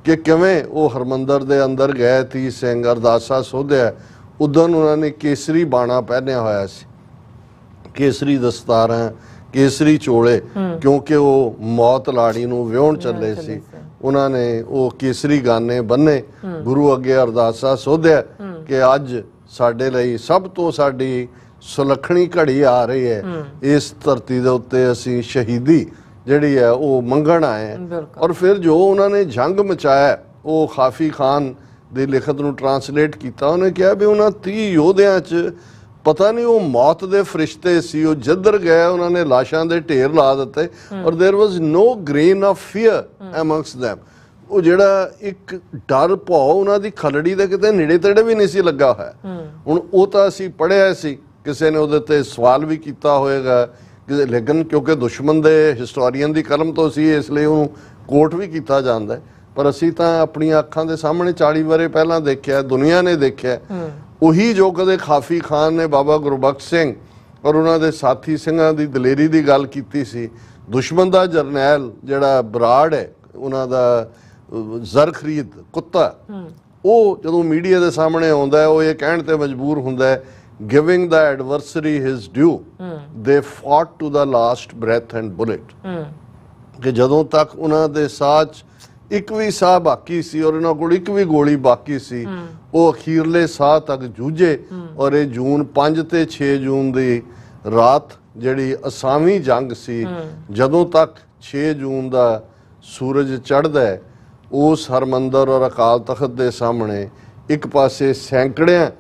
Speaker 2: ਕਿ ਕਿਵੇਂ ਉਹ ਹਰਮੰਦਰ ਦੇ ਅੰਦਰ ਗਏ 30 ਸਿੰਘ, ਅਰਦਾਸਾ ਸੋਧਿਆ। ਉਦੋਂ ਉਹਨਾਂ ਨੇ ਕੇਸਰੀ ਬਾਣਾ ਪਹਿਨਿਆ ਹੋਇਆ ਸੀ, ਕੇਸਰੀ ਦਸਤਾਰਾਂ, ਕੇਸਰੀ ਚੋਲੇ, ਕਿਉਂਕਿ ਉਹ ਮੌਤ ਲਾੜੀ ਨੂੰ ਵਿਆਹੁਣ ਚੱਲੇ ਸੀ। ਉਹਨਾਂ ਨੇ ਉਹ ਕੇਸਰੀ ਗਾਨੇ ਬੰਨੇ, ਗੁਰੂ ਅੱਗੇ ਅਰਦਾਸਾ ਸੋਧਿਆ ਕਿ ਅੱਜ ਸਾਡੇ ਲਈ ਸਭ ਤੋਂ ਸਾਡੀ ਸੁਲੱਖਣੀ ਘੜੀ ਆ ਰਹੀ ਹੈ, ਇਸ ਧਰਤੀ ਦੇ ਉੱਤੇ ਅਸੀਂ ਸ਼ਹੀਦੀ ਜਿਹੜੀ ਹੈ ਉਹ ਮੰਗਣ ਆਏ ਹਾਂ। ਔਰ ਫਿਰ ਜੋ ਉਹਨਾਂ ਨੇ ਜੰਗ ਮਚਾਇਆ, ਉਹ ਖਾਫੀ ਖਾਨ ਦੀ ਲਿਖਤ ਨੂੰ ਟਰਾਂਸਲੇਟ ਕੀਤਾ। ਉਹਨੇ ਕਿਹਾ ਵੀ ਉਹਨਾਂ 30 ਯੋਧਿਆਂ 'ਚ ਪਤਾ ਨਹੀਂ ਉਹ ਮੌਤ ਦੇ ਫਰਿਸ਼ਤੇ ਸੀ, ਉਹ ਜਿੱਧਰ ਗਏ ਉਹਨਾਂ ਨੇ ਲਾਸ਼ਾਂ ਦੇ ਢੇਰ ਲਾ ਦਿੱਤੇ, ਔਰ there was no grain of fear amongst them। ਉਹ ਜਿਹੜਾ ਇੱਕ ਡਰ ਭੌ ਉਹਨਾਂ ਦੀ ਖਲੜੀ ਦੇ ਕਿਤੇ ਨੇੜੇ ਤੇੜੇ ਵੀ ਨਹੀਂ ਸੀ ਲੱਗਾ ਹੋਇਆ। ਹੁਣ ਉਹ ਤਾਂ ਅਸੀਂ ਪੜ੍ਹਿਆ ਸੀ, ਕਿਸੇ ਨੇ ਉਹਦੇ ਤੇ ਸਵਾਲ ਵੀ ਕੀਤਾ ਹੋਏਗਾ, ਲੇਕਿਨ ਕਿਉਂਕਿ ਦੁਸ਼ਮਣ ਦੇ ਹਿਸਟੋਰੀਅਨ ਦੀ ਕਲਮ ਤੋਂ ਸੀ, ਇਸ ਲਈ ਉਹਨੂੰ ਕੋਟ ਵੀ ਕੀਤਾ ਜਾਂਦਾ, ਪਰ ਅਸੀਂ ਤਾਂ ਆਪਣੀਆਂ ਅੱਖਾਂ ਦੇ ਸਾਹਮਣੇ 40 ਵਰੇ ਪਹਿਲਾਂ ਦੇਖਿਆ, ਦੁਨੀਆ ਨੇ ਦੇਖਿਆ। ਉਹੀ ਜੋ ਕਦੇ ਖਾਫੀ ਖਾਨ ਨੇ ਬਾਬਾ ਗੁਰਬਖਸ਼ ਸਿੰਘ ਔਰ ਉਹਨਾਂ ਦੇ ਸਾਥੀ ਸਿੰਘਾਂ ਦੀ ਦਲੇਰੀ ਦੀ ਗੱਲ ਕੀਤੀ ਸੀ। ਦੁਸ਼ਮਣ ਦਾ ਜਰਨੈਲ ਜਿਹੜਾ ਬਰਾੜ ਹੈ, ਉਹਨਾਂ ਦਾ ਜ਼ਰਖਰੀਦ ਕੁੱਤਾ, ਉਹ ਜਦੋਂ ਮੀਡੀਆ ਦੇ ਸਾਹਮਣੇ ਆਉਂਦਾ, ਉਹ ਇਹ ਕਹਿਣ ਤੇ ਮਜਬੂਰ ਹੁੰਦਾ, giving the adversary his due, they fought to the last breath and bullet। ਕਿ ਜਦੋਂ ਤੱਕ ਉਹਨਾਂ ਦੇ ਸਾਹ 'ਚ ਇੱਕ ਵੀ ਸਾਹ ਬਾਕੀ ਸੀ ਔਰ ਇਹਨਾਂ ਕੋਲ ਇੱਕ ਵੀ ਗੋਲੀ ਬਾਕੀ ਸੀ, ਉਹ ਅਖੀਰਲੇ ਸਾਹ ਤੱਕ ਜੂਝੇ। ਔਰ ਇਹ ਜੂਨ 5 ਤੇ 6 ਜੂਨ ਦੀ ਰਾਤ ਜਿਹੜੀ ਅਸਾਵੀਂ ਜੰਗ ਸੀ, ਜਦੋਂ ਤੱਕ 6 ਜੂਨ ਦਾ ਸੂਰਜ ਚੜ੍ਹਦਾ ਹੈ, ਉਸ ਹਰਮੰਦਰ ਔਰ ਅਕਾਲ ਤਖਤ ਦੇ ਸਾਹਮਣੇ ਇੱਕ ਪਾਸੇ ਸੈਂਕੜਿਆਂ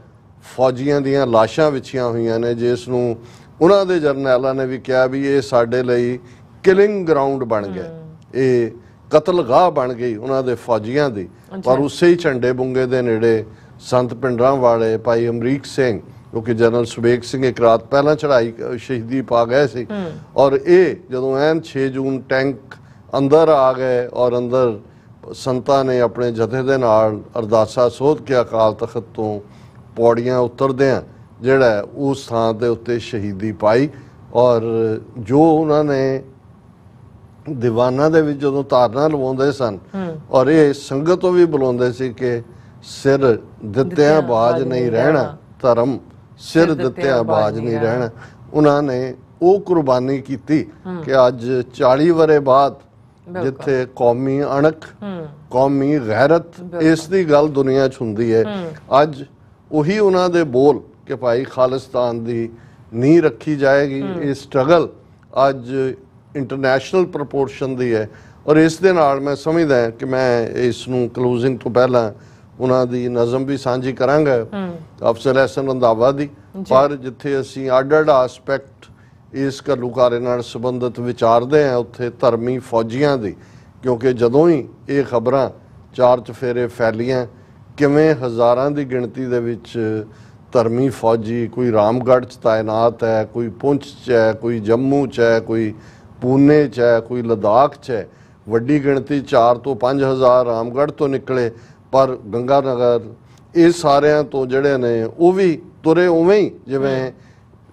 Speaker 2: ਫੌਜੀਆਂ ਦੀਆਂ ਲਾਸ਼ਾਂ ਵਿਛੀਆਂ ਹੋਈਆਂ ਨੇ, ਜਿਸ ਨੂੰ ਉਹਨਾਂ ਦੇ ਜਰਨੈਲਾਂ ਨੇ ਵੀ ਕਿਹਾ ਵੀ ਇਹ ਸਾਡੇ ਲਈ ਕਿਲਿੰਗ ਗਰਾਊਂਡ ਬਣ ਗਿਆ, ਇਹ ਕਤਲਗਾਹ ਬਣ ਗਈ ਉਹਨਾਂ ਦੇ ਫੌਜੀਆਂ ਦੀ। ਪਰ ਉਸੇ ਹੀ ਝੰਡੇ ਬੁੰਗੇ ਦੇ ਨੇੜੇ ਸੰਤ ਪਿੰਡਰਾਂ ਵਾਲੇ ਭਾਈ ਅਮਰੀਕ ਸਿੰਘ, ਕਿਉਂਕਿ ਜਨਰਲ ਸੁਬੇਗ ਸਿੰਘ ਇੱਕ ਰਾਤ ਪਹਿਲਾਂ ਚੜ੍ਹਾਈ ਸ਼ਹੀਦੀ ਪਾ ਗਏ ਸੀ, ਔਰ ਇਹ ਜਦੋਂ ਐਨ 6 ਜੂਨ ਟੈਂਕ ਅੰਦਰ ਆ ਗਏ ਔਰ ਅੰਦਰ ਸੰਤਾਂ ਨੇ ਆਪਣੇ ਜਥੇ ਦੇ ਨਾਲ ਅਰਦਾਸਾ ਸੋਧ ਕੇ ਅਕਾਲ ਤਖਤ ਤੋਂ ਪੌੜੀਆਂ ਉਤਰਦਿਆਂ ਜਿਹੜਾ ਉਸ ਥਾਂ ਦੇ ਉੱਤੇ ਸ਼ਹੀਦੀ ਪਾਈ। ਔਰ ਜੋ ਉਹਨਾਂ ਨੇ ਦੀਵਾਨਾਂ ਦੇ ਵਿੱਚ ਜਦੋਂ ਧਾਰਨਾ ਲਵਾਉਂਦੇ ਸਨ, ਔਰ ਇਹ ਸੰਗਤ ਤੋਂ ਵੀ ਬੁਲਾਉਂਦੇ ਸੀ ਕਿ ਸਿਰ ਦਿੱਤਿਆਂ ਬਾਜ ਨਹੀਂ ਰਹਿਣਾ, ਧਰਮ ਸਿਰ ਦਿੱਤਿਆਂ ਬਾਜ ਨਹੀਂ ਰਹਿਣਾ। ਉਹਨਾਂ ਨੇ ਉਹ ਕੁਰਬਾਨੀ ਕੀਤੀ ਕਿ ਅੱਜ 40 ਵਰੇ ਬਾਅਦ ਜਿੱਥੇ ਕੌਮੀ ਅਣਖ, ਕੌਮੀ ਗੈਰਤ, ਇਸ ਦੀ ਗੱਲ ਦੁਨੀਆ 'ਚ ਹੁੰਦੀ ਹੈ, ਅੱਜ ਉਹੀ ਉਹਨਾਂ ਦੇ ਬੋਲ ਕਿ ਭਾਈ ਖਾਲਿਸਤਾਨ ਦੀ ਨੀਂਹ ਰੱਖੀ ਜਾਏਗੀ। ਇਹ ਸਟਰਗਲ ਅੱਜ ਇੰਟਰਨੈਸ਼ਨਲ ਪ੍ਰੋਪੋਰਸ਼ਨ ਦੀ ਹੈ। ਔਰ ਇਸ ਦੇ ਨਾਲ ਮੈਂ ਸਮਝਦਾ ਕਿ ਮੈਂ ਇਸ ਨੂੰ ਕਲੋਜ਼ਿੰਗ ਤੋਂ ਪਹਿਲਾਂ ਉਹਨਾਂ ਦੀ ਨਜ਼ਮ ਵੀ ਸਾਂਝੀ ਕਰਾਂਗਾ ਅਫਸਰ ਐਸਨ ਰੰਧਾਵਾ ਦੀ। ਪਰ ਜਿੱਥੇ ਅਸੀਂ ਅੱਡ-ਅੱਡ ਆਸਪੈਕਟ ਇਸ ਘੱਲੂਘਾਰੇ ਨਾਲ ਸੰਬੰਧਿਤ ਵਿਚਾਰਦੇ ਹਾਂ, ਉੱਥੇ ਧਰਮੀ ਫੌਜੀਆਂ ਦੀ, ਕਿਉਂਕਿ ਜਦੋਂ ਹੀ ਇਹ ਖਬਰਾਂ ਚਾਰ ਚਫੇਰੇ ਫੈਲੀਆਂ, ਕਿਵੇਂ ਹਜ਼ਾਰਾਂ ਦੀ ਗਿਣਤੀ ਦੇ ਵਿੱਚ ਧਰਮੀ ਫੌਜੀ, ਕੋਈ ਰਾਮਗੜ੍ਹ 'ਚ ਤਾਇਨਾਤ ਹੈ, ਕੋਈ ਪੁੰਛ 'ਚ ਹੈ, ਕੋਈ ਜੰਮੂ 'ਚ ਹੈ, ਕੋਈ ਪੂਨੇ 'ਚ ਹੈ, ਕੋਈ ਲਦਾਖ 'ਚ ਹੈ, ਵੱਡੀ ਗਿਣਤੀ 4 ਤੋਂ 5 ਹਜ਼ਾਰ ਰਾਮਗੜ੍ਹ ਤੋਂ ਨਿਕਲੇ। ਪਰ ਗੰਗਾ ਨਗਰ ਇਹ ਸਾਰਿਆਂ ਤੋਂ ਜਿਹੜੇ ਨੇ ਉਹ ਵੀ ਤੁਰੇ ਉਵੇਂ ਹੀ ਜਿਵੇਂ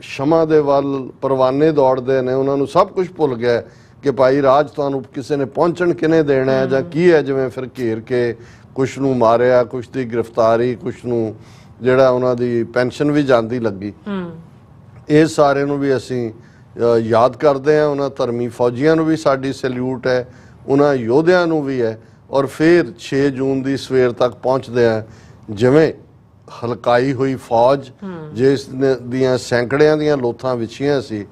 Speaker 2: ਸ਼ਮਾ ਦੇ ਵੱਲ ਪਰਵਾਨੇ ਦੌੜਦੇ ਨੇ। ਉਹਨਾਂ ਨੂੰ ਸਭ ਕੁਝ ਭੁੱਲ ਗਿਆ ਕਿ ਭਾਈ ਰਾਜ ਤੁਹਾਨੂੰ ਕਿਸੇ ਨੇ ਪਹੁੰਚਣ ਕਿਨੇ ਦੇਣਾ ਹੈ ਜਾਂ ਕੀ ਹੈ। ਜਿਵੇਂ ਫਿਰ ਘੇਰ ਕੇ ਕੁਛ ਨੂੰ ਮਾਰਿਆ, ਕੁਛ ਦੀ ਗ੍ਰਿਫਤਾਰੀ, ਕੁਛ ਨੂੰ ਜਿਹੜਾ ਉਹਨਾਂ ਦੀ ਪੈਨਸ਼ਨ ਵੀ ਜਾਂਦੀ ਲੱਗੀ। ਇਹ ਸਾਰੇ ਨੂੰ ਵੀ ਅਸੀਂ ਯਾਦ ਕਰਦੇ ਹਾਂ। ਉਹਨਾਂ ਧਰਮੀ ਫੌਜੀਆਂ ਨੂੰ ਵੀ ਸਾਡੀ ਸੈਲਿਊਟ ਹੈ, ਉਹਨਾਂ ਯੋਧਿਆਂ ਨੂੰ ਵੀ ਹੈ। ਔਰ ਫਿਰ 6 ਜੂਨ ਦੀ ਸਵੇਰ ਤੱਕ ਪਹੁੰਚਦੇ ਆ, ਜਿਵੇਂ ਹਲਕਾਈ ਹੋਈ ਫੌਜ ਜਿਸ ਦੀਆਂ ਸੈਂਕੜਿਆਂ ਦੀਆਂ ਲੋਥਾਂ ਵਿਛੀਆਂ ਸੀ,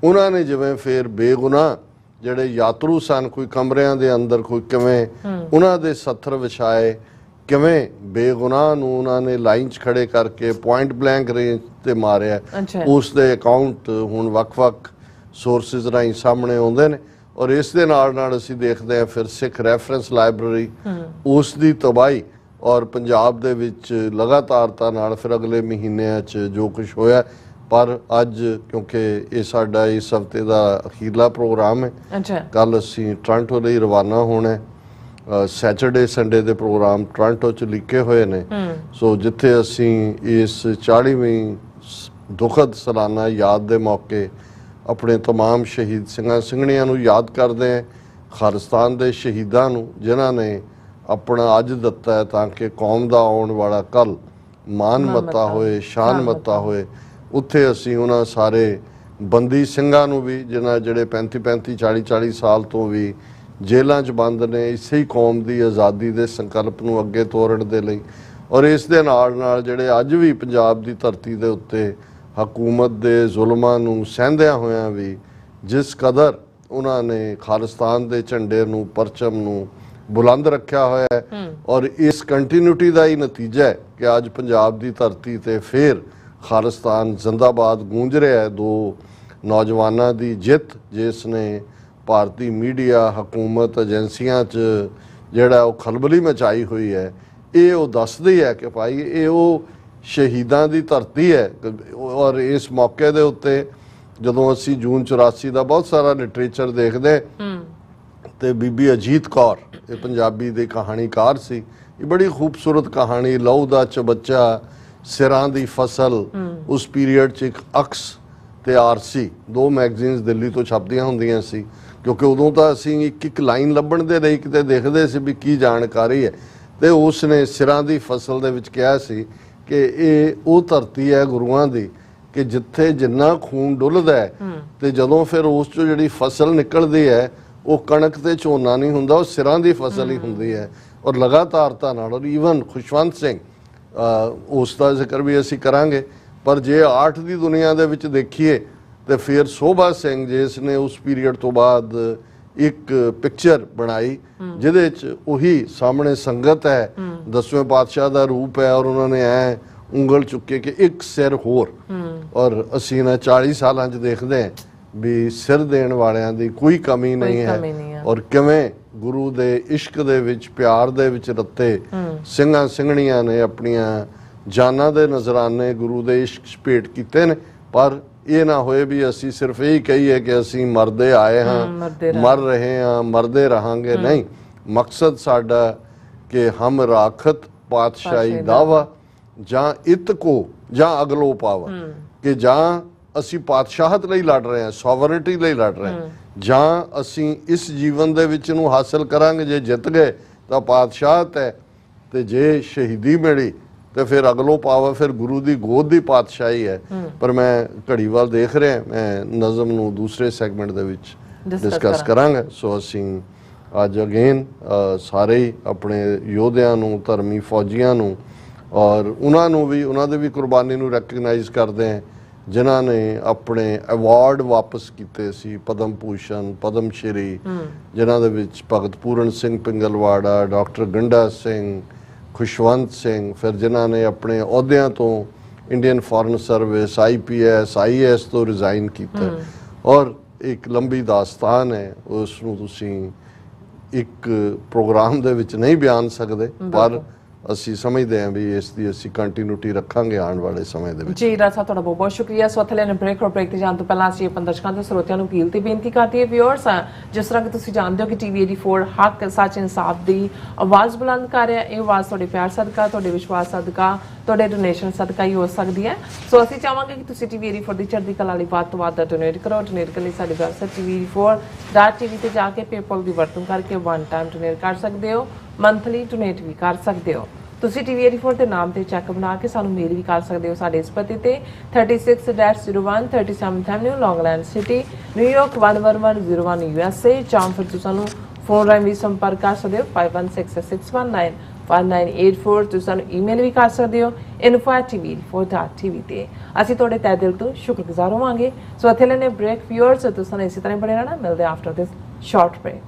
Speaker 2: ਉਹਨਾਂ ਨੇ ਜਿਵੇਂ ਫਿਰ ਬੇਗੁਨਾਹ ਜਿਹੜੇ ਯਾਤਰੂ ਸਨ, ਕੋਈ ਕਮਰਿਆਂ ਦੇ ਅੰਦਰ, ਕੋਈ ਕਿਵੇਂ ਉਹਨਾਂ ਦੇ ਸੱਥਰ ਵਿਛਾਏ, ਕਿਵੇਂ ਬੇਗੁਨਾਹ ਨੂੰ ਉਹਨਾਂ ਨੇ ਲਾਈਨ 'ਚ ਖੜੇ ਕਰਕੇ ਪੁਆਇੰਟ ਬਲੈਂਕ ਰੇਂਜ ਤੇ ਮਾਰਿਆ। ਉਸ ਦੇ ਅਕਾਊਂਟ ਹੁਣ ਵੱਖ-ਵੱਖ ਸੋਰਸਿਸ ਰਾਹੀਂ ਸਾਹਮਣੇ ਆਉਂਦੇ ਨੇ। ਔਰ ਇਸ ਦੇ ਨਾਲ ਨਾਲ ਅਸੀਂ ਦੇਖਦੇ ਹਾਂ ਫਿਰ ਸਿੱਖ ਰੈਫਰੈਂਸ ਲਾਇਬ੍ਰੇਰੀ, ਉਸ ਦੀ ਤਬਾਹੀ, ਔਰ ਪੰਜਾਬ ਦੇ ਵਿੱਚ ਲਗਾਤਾਰਤਾ ਨਾਲ ਫਿਰ ਅਗਲੇ ਮਹੀਨਿਆਂ 'ਚ ਜੋ ਕੁਝ ਹੋਇਆ। ਪਰ ਅੱਜ ਕਿਉਂਕਿ ਇਹ ਸਾਡਾ ਇਸ ਹਫ਼ਤੇ ਦਾ ਅਖੀਰਲਾ ਪ੍ਰੋਗਰਾਮ ਹੈ, ਕੱਲ ਅਸੀਂ ਟੋਰਾਂਟੋ ਲਈ ਰਵਾਨਾ ਹੋਣਾ ਹੈ। ਸੈਚਰਡੇ ਸੰਡੇ ਦੇ ਪ੍ਰੋਗਰਾਮ ਟੋਰਾਂਟੋ 'ਚ ਲਿਖੇ ਹੋਏ ਨੇ। ਸੋ ਜਿੱਥੇ ਅਸੀਂ ਇਸ 40ਵੀਂ ਦੁਖਦ ਸਾਲਾਨਾ ਯਾਦ ਦੇ ਮੌਕੇ ਆਪਣੇ तमाम ਸ਼ਹੀਦ ਸਿੰਘਾਂ ਸਿੰਘਣੀਆਂ ਨੂੰ ਯਾਦ ਕਰਦੇ ਹਾਂ, ਖਾਲਿਸਤਾਨ ਦੇ ਸ਼ਹੀਦਾਂ ਨੂੰ ਜਿਨ੍ਹਾਂ ਨੇ ਆਪਣਾ ਅੱਜ ਦਿੱਤਾ ਹੈ ਤਾਂ ਕਿ ਕੌਮ ਦਾ ਆਉਣ ਵਾਲਾ ਕੱਲ ਮਾਨ ਮੱਤਾ ਹੋਏ, ਸ਼ਾਨ ਮੱਤਾ ਹੋਏ। ਉੱਥੇ ਅਸੀਂ ਉਹਨਾਂ ਸਾਰੇ ਬੰਦੀ ਸਿੰਘਾਂ ਨੂੰ ਵੀ ਜਿਨ੍ਹਾਂ ਜਿਹੜੇ 35-35 40-40 ਸਾਲ ਤੋਂ ਵੀ ਜੇਲ੍ਹਾਂ 'ਚ ਬੰਦ ਨੇ, ਇਸੇ ਹੀ ਕੌਮ ਦੀ ਆਜ਼ਾਦੀ ਦੇ ਸੰਕਲਪ ਨੂੰ ਅੱਗੇ ਤੋਰਨ ਦੇ ਲਈ। ਔਰ ਇਸ ਦੇ ਨਾਲ ਨਾਲ ਜਿਹੜੇ ਅੱਜ ਵੀ ਪੰਜਾਬ ਦੀ ਧਰਤੀ ਦੇ ਉੱਤੇ ਹਕੂਮਤ ਦੇ ਜ਼ੁਲਮਾਂ ਨੂੰ ਸਹਿੰਦਿਆਂ ਹੋਇਆਂ ਵੀ ਜਿਸ ਕਦਰ ਉਹਨਾਂ ਨੇ ਖਾਲਿਸਤਾਨ ਦੇ ਝੰਡੇ ਨੂੰ, ਪਰਚਮ ਨੂੰ ਬੁਲੰਦ ਰੱਖਿਆ ਹੋਇਆ ਹੈ। ਔਰ ਇਸ ਕੰਟੀਨਿਊਟੀ ਦਾ ਹੀ ਨਤੀਜਾ ਹੈ ਕਿ ਅੱਜ ਪੰਜਾਬ ਦੀ ਧਰਤੀ ਤੇ ਫਿਰ ਖਾਲਿਸਤਾਨ ਜ਼ਿੰਦਾਬਾਦ ਗੂੰਜ ਰਿਹਾ ਹੈ। ਦੋ ਨੌਜਵਾਨਾਂ ਦੀ ਜਿੱਤ ਜਿਸ ਨੇ ਭਾਰਤੀ ਮੀਡੀਆ, ਹਕੂਮਤ, ਏਜੰਸੀਆਂ 'ਚ ਜਿਹੜਾ ਉਹ ਖਲਬਲੀ ਮਚਾਈ ਹੋਈ ਹੈ, ਇਹ ਉਹ ਦੱਸਦੀ ਹੈ ਕਿ ਭਾਈ ਇਹ ਉਹ ਸ਼ਹੀਦਾਂ ਦੀ ਧਰਤੀ ਹੈ। ਔਰ ਇਸ ਮੌਕੇ ਦੇ ਉੱਤੇ ਜਦੋਂ ਅਸੀਂ ਜੂਨ 84 ਦਾ ਬਹੁਤ ਸਾਰਾ ਲਿਟਰੇਚਰ ਦੇਖਦੇ ਤੇ ਬੀਬੀ ਅਜੀਤ ਕੌਰ, ਇਹ ਪੰਜਾਬੀ ਦੀ ਕਹਾਣੀਕਾਰ ਸੀ, ਇਹ ਬੜੀ ਖੂਬਸੂਰਤ ਕਹਾਣੀ ਲਹੂ ਦਾ ਚਬੱਚਾ, ਸਿਰਾਂ ਦੀ ਫਸਲ, ਉਸ ਪੀਰੀਅਡ 'ਚ ਇੱਕ ਅਕਸ ਤੇ ਆਰਸੀ ਦੋ ਮੈਗਜ਼ੀਨਸ ਦਿੱਲੀ ਤੋਂ ਛਪਦੀਆਂ ਹੁੰਦੀਆਂ ਸੀ। ਕਿਉਂਕਿ ਉਦੋਂ ਤਾਂ ਅਸੀਂ ਇੱਕ ਇੱਕ ਲਾਈਨ ਲੱਭਣ ਦੇ ਲਈ ਕਿਤੇ ਦੇਖਦੇ ਸੀ ਵੀ ਕੀ ਜਾਣਕਾਰੀ ਹੈ। ਤੇ ਉਸ ਨੇ ਸਿਰਾਂ ਦੀ ਫਸਲ ਦੇ ਵਿੱਚ ਕਿਹਾ ਸੀ ਕਿ ਇਹ ਉਹ ਧਰਤੀ ਹੈ ਗੁਰੂਆਂ ਦੀ ਕਿ ਜਿੱਥੇ ਜਿੰਨਾ ਖੂਨ ਡੁੱਲਦਾ ਹੈ ਤੇ ਜਦੋਂ ਫਿਰ ਉਸ 'ਚੋਂ ਜਿਹੜੀ ਫਸਲ ਨਿਕਲਦੀ ਹੈ ਉਹ ਕਣਕ ਤੇ ਝੋਨਾ ਨਹੀਂ ਹੁੰਦਾ, ਉਹ ਸਿਰਾਂ ਦੀ ਫਸਲ ਹੀ ਹੁੰਦੀ ਹੈ। ਔਰ ਲਗਾਤਾਰਤਾ ਨਾਲ, ਔਰ ਈਵਨ ਖੁਸ਼ਵੰਤ ਸਿੰਘ, ਉਸ ਦਾ ਜ਼ਿਕਰ ਵੀ ਅਸੀਂ ਕਰਾਂਗੇ। ਪਰ ਜੇ ਆਰਟ ਦੀ ਦੁਨੀਆ ਦੇ ਵਿੱਚ ਦੇਖੀਏ ਤੇ ਫਿਰ ਸੋਭਾ ਸਿੰਘ ਜਿਸ ਨੇ ਉਸ ਪੀਰੀਅਡ ਤੋਂ ਬਾਅਦ ਇੱਕ ਪਿਕਚਰ ਬਣਾਈ ਜਿਹਦੇ 'ਚ ਉਹੀ ਸਾਹਮਣੇ ਸੰਗਤ ਹੈ, 10ਵੇਂ ਪਾਤਸ਼ਾਹ ਦਾ ਰੂਪ ਹੈ, ਔਰ ਉਹਨਾਂ ਨੇ ਐ ਉਂਗਲ ਚੁੱਕੇ ਕਿ ਇੱਕ ਸਿਰ ਹੋਰ। ਔਰ ਅਸੀਂ ਨਾ 40 ਸਾਲਾਂ 'ਚ ਦੇਖਦੇ ਹਾਂ ਵੀ ਸਿਰ ਦੇਣ ਵਾਲਿਆਂ ਦੀ ਕੋਈ ਕਮੀ ਨਹੀਂ ਹੈ। ਔਰ ਕਿਵੇਂ ਗੁਰੂ ਦੇ ਇਸ਼ਕ ਦੇ ਵਿੱਚ, ਪਿਆਰ ਦੇ ਵਿੱਚ ਰੱਤੇ ਸਿੰਘਾਂ ਸਿੰਘਣੀਆਂ ਨੇ ਆਪਣੀਆਂ ਜਾਨਾਂ ਦੇ ਨਜ਼ਰਾਨੇ ਗੁਰੂ ਦੇ ਇਸ਼ਕ 'ਚ ਭੇਟ ਕੀਤੇ ਨੇ। ਪਰ ਇਹ ਨਾ ਹੋਏ ਵੀ ਅਸੀਂ ਸਿਰਫ ਇਹੀ ਕਹੀਏ ਕਿ ਅਸੀਂ ਮਰਦੇ ਆਏ ਹਾਂ, ਮਰ ਰਹੇ ਹਾਂ, ਮਰਦੇ ਰਹਾਂਗੇ। ਨਹੀਂ, ਮਕਸਦ ਸਾਡਾ ਕਿ ਹਮ ਰਾਖਤ ਪਾਤਸ਼ਾਹੀ ਦਾਵਾ ਜਾਂ ਇਤ ਕੋ ਜਾਂ ਅਗਲੋ ਪਾਵਾ, ਕਿ ਜਾਂ ਅਸੀਂ ਪਾਤਸ਼ਾਹਤ ਲਈ ਲੜ ਰਹੇ ਹਾਂ, ਸੋਵਰਨਿਟੀ ਲਈ ਲੜ ਰਹੇ ਹਾਂ, ਜਾਂ ਅਸੀਂ ਇਸ ਜੀਵਨ ਦੇ ਵਿੱਚ ਨੂੰ ਹਾਸਲ ਕਰਾਂਗੇ। ਜੇ ਜਿੱਤ ਗਏ ਤਾਂ ਪਾਤਸ਼ਾਹਤ ਹੈ, ਤੇ ਜੇ ਸ਼ਹੀਦੀ ਮਿਲੀ ਤੇ ਫਿਰ ਅਗਲੋ ਪਾਵਾ, ਫਿਰ ਗੁਰੂ ਦੀ ਗੋਦ ਦੀ ਪਾਤਸ਼ਾਹੀ ਹੈ। ਪਰ ਮੈਂ ਘੜੀ ਵੱਲ ਦੇਖ ਰਿਹਾ, ਮੈਂ ਨਜ਼ਮ ਨੂੰ ਦੂਸਰੇ ਸੈਗਮੈਂਟ ਦੇ ਵਿੱਚ ਡਿਸਕਸ ਕਰਾਂਗਾ। ਸੋ ਅਸੀਂ ਅੱਜ ਅਗੇਨ ਸਾਰੇ ਹੀ ਆਪਣੇ ਯੋਧਿਆਂ ਨੂੰ, ਧਰਮੀ ਫੌਜੀਆਂ ਨੂੰ, ਔਰ ਉਹਨਾਂ ਨੂੰ ਵੀ, ਉਹਨਾਂ ਦੇ ਵੀ ਕੁਰਬਾਨੀ ਨੂੰ ਰੈਕਗਨਾਈਜ਼ ਕਰਦੇ ਹਾਂ। ਜਿਨ੍ਹਾਂ ਨੇ ਆਪਣੇ ਅਵਾਰਡ ਵਾਪਸ ਕੀਤੇ ਸੀ, ਪਦਮ ਭੂਸ਼ਣ, ਪਦਮ ਸ਼੍ਰੀ, ਜਿਨ੍ਹਾਂ ਦੇ ਵਿੱਚ ਭਗਤ ਪੂਰਨ ਸਿੰਘ ਪਿੰਗਲਵਾੜਾ, ਡਾਕਟਰ ਗੰਡਾ ਸਿੰਘ, ਖੁਸ਼ਵੰਤ ਸਿੰਘ, ਫਿਰ ਜਿਨ੍ਹਾਂ ਨੇ ਆਪਣੇ ਅਹੁਦਿਆਂ ਤੋਂ Indian foreign service, IPS, IAS ਤੋਂ ਰਿਜ਼ਾਈਨ ਕੀਤਾ। ਔਰ ਇੱਕ ਲੰਬੀ ਦਾਸਤਾਨ ਹੈ, ਉਸ ਨੂੰ ਤੁਸੀਂ ਇੱਕ ਪ੍ਰੋਗਰਾਮ ਦੇ ਵਿੱਚ ਨਹੀਂ ਬਿਆਨ ਸਕਦੇ, ਪਰ ਅਸੀਂ ਸਮਝਦੇ ਹਾਂ ਵੀ ਇਸ ਦੀ ਅਸੀਂ ਕੰਟੀਨਿਊਟੀ ਰੱਖਾਂਗੇ ਆਉਣ ਵਾਲੇ ਸਮੇਂ ਦੇ ਵਿੱਚ।
Speaker 1: ਜੀ ਰਾਜ ਸਾਹਿਬ, ਤੁਹਾਡਾ ਬਹੁਤ ਬਹੁਤ ਸ਼ੁਕਰੀਆ। ਸੋ ਥਲੇ ਬ੍ਰੇਕ ਤੇ ਜਾਣ ਤੋਂ ਪਹਿਲਾਂ ਅਸੀਂ ਆਪਣੇ ਦਰਸ਼ਕਾਂ ਤੇ ਸਰੋਤਿਆਂ ਨੂੰ ਅਪੀਲ ਤੇ ਬੇਨਤੀ ਕਰਦੇ ਹਾਂ ਵਿਊਅਰਸ, ਜਿਸ ਤਰ੍ਹਾਂ ਕਿ ਤੁਸੀਂ ਜਾਣਦੇ ਹੋ ਕਿ TV 84 ਹੱਕ, ਸੱਚ, ਇਨਸਾਫ ਦੀ ਆਵਾਜ਼ ਬੁਲੰਦ ਕਰ ਰਿਹਾ। ਇਹ ਆਵਾਜ਼ ਤੁਹਾਡੇ ਪਿਆਰ ਸਦਕਾ, ਤੁਹਾਡੇ ਵਿਸ਼ਵਾਸ ਸਦਕਾ, ਤੁਹਾਡੇ ਡੋਨੇਸ਼ਨ ਸਦਕਾ ਹੀ ਹੋ ਸਕਦੀ ਹੈ। ਸੋ ਅਸੀਂ ਚਾਹਾਂਗੇ ਕਿ ਤੁਸੀਂ TV 84 ਦੀ ਚੜ੍ਹਦੀ ਕਲਾ ਲਈ ਵੱਧ ਤੋਂ ਵੱਧ ਡੋਨੇਟ ਕਰੋ। ਡੋਨੇਟ ਕਰਨ ਲਈ ਸਾਡੀ ਵੈਬਸਾਈਟ TV84.tv ਤੇ ਜਾ ਕੇ ਪੇਪਲ ਦੀ ਵਰਤੋਂ ਕਰਕੇ ਵਨ ਟਾਈਮ ਡੋਨੇਟ ਕਰ ਸਕਦੇ ਹੋ, ਮੰਥਲੀ ਡੋਨੇਟ ਵੀ ਕਰ ਸਕਦੇ ਹੋ। ਤੁਸੀਂ TV 84 ਦੇ ਨਾਮ ਤੇ ਚੈੱਕ ਬਣਾ ਕੇ ਸਾਨੂੰ ਮੇਲ ਵੀ ਕਰ ਸਕਦੇ ਹੋ ਸਾਡੇ ਇਸ ਪਤੇ ਤੇ 36-01 37th Avenue, Long Island City, New York 11101 USA, ਜਾਂ ਫਿਰ ਤੁਸੀਂ ਸਾਨੂੰ ਫੋਨ ਰਾਹੀਂ ਵੀ ਸੰਪਰਕ ਕਰ ਸਕਦੇ ਹੋ 5166191984। ਤੁਸੀਂ ਸਾਨੂੰ ਈਮੇਲ ਵੀ ਕਰ ਸਕਦੇ ਹੋ info@tv84.tv ਤੇ। ਅਸੀਂ ਤੁਹਾਡੇ ਤਹਿ ਦਿਲ ਤੋਂ ਸ਼ੁਕਰਗੁਜ਼ਾਰ ਹੋਵਾਂਗੇ। ਸੋ ਇੱਥੇ ਲੈਣੇ ਬ੍ਰੇਕ ਵਿਊਅਰਸ, ਤੁਸੀਂ ਇਸੇ ਤਰ੍ਹਾਂ ਬਣੇ ਰਹਿਣਾ। ਮਿਲਦੇ ਆਫਟਰ ਦਿਸ ਸ਼ਾਰਟ ਬ੍ਰੇਕ।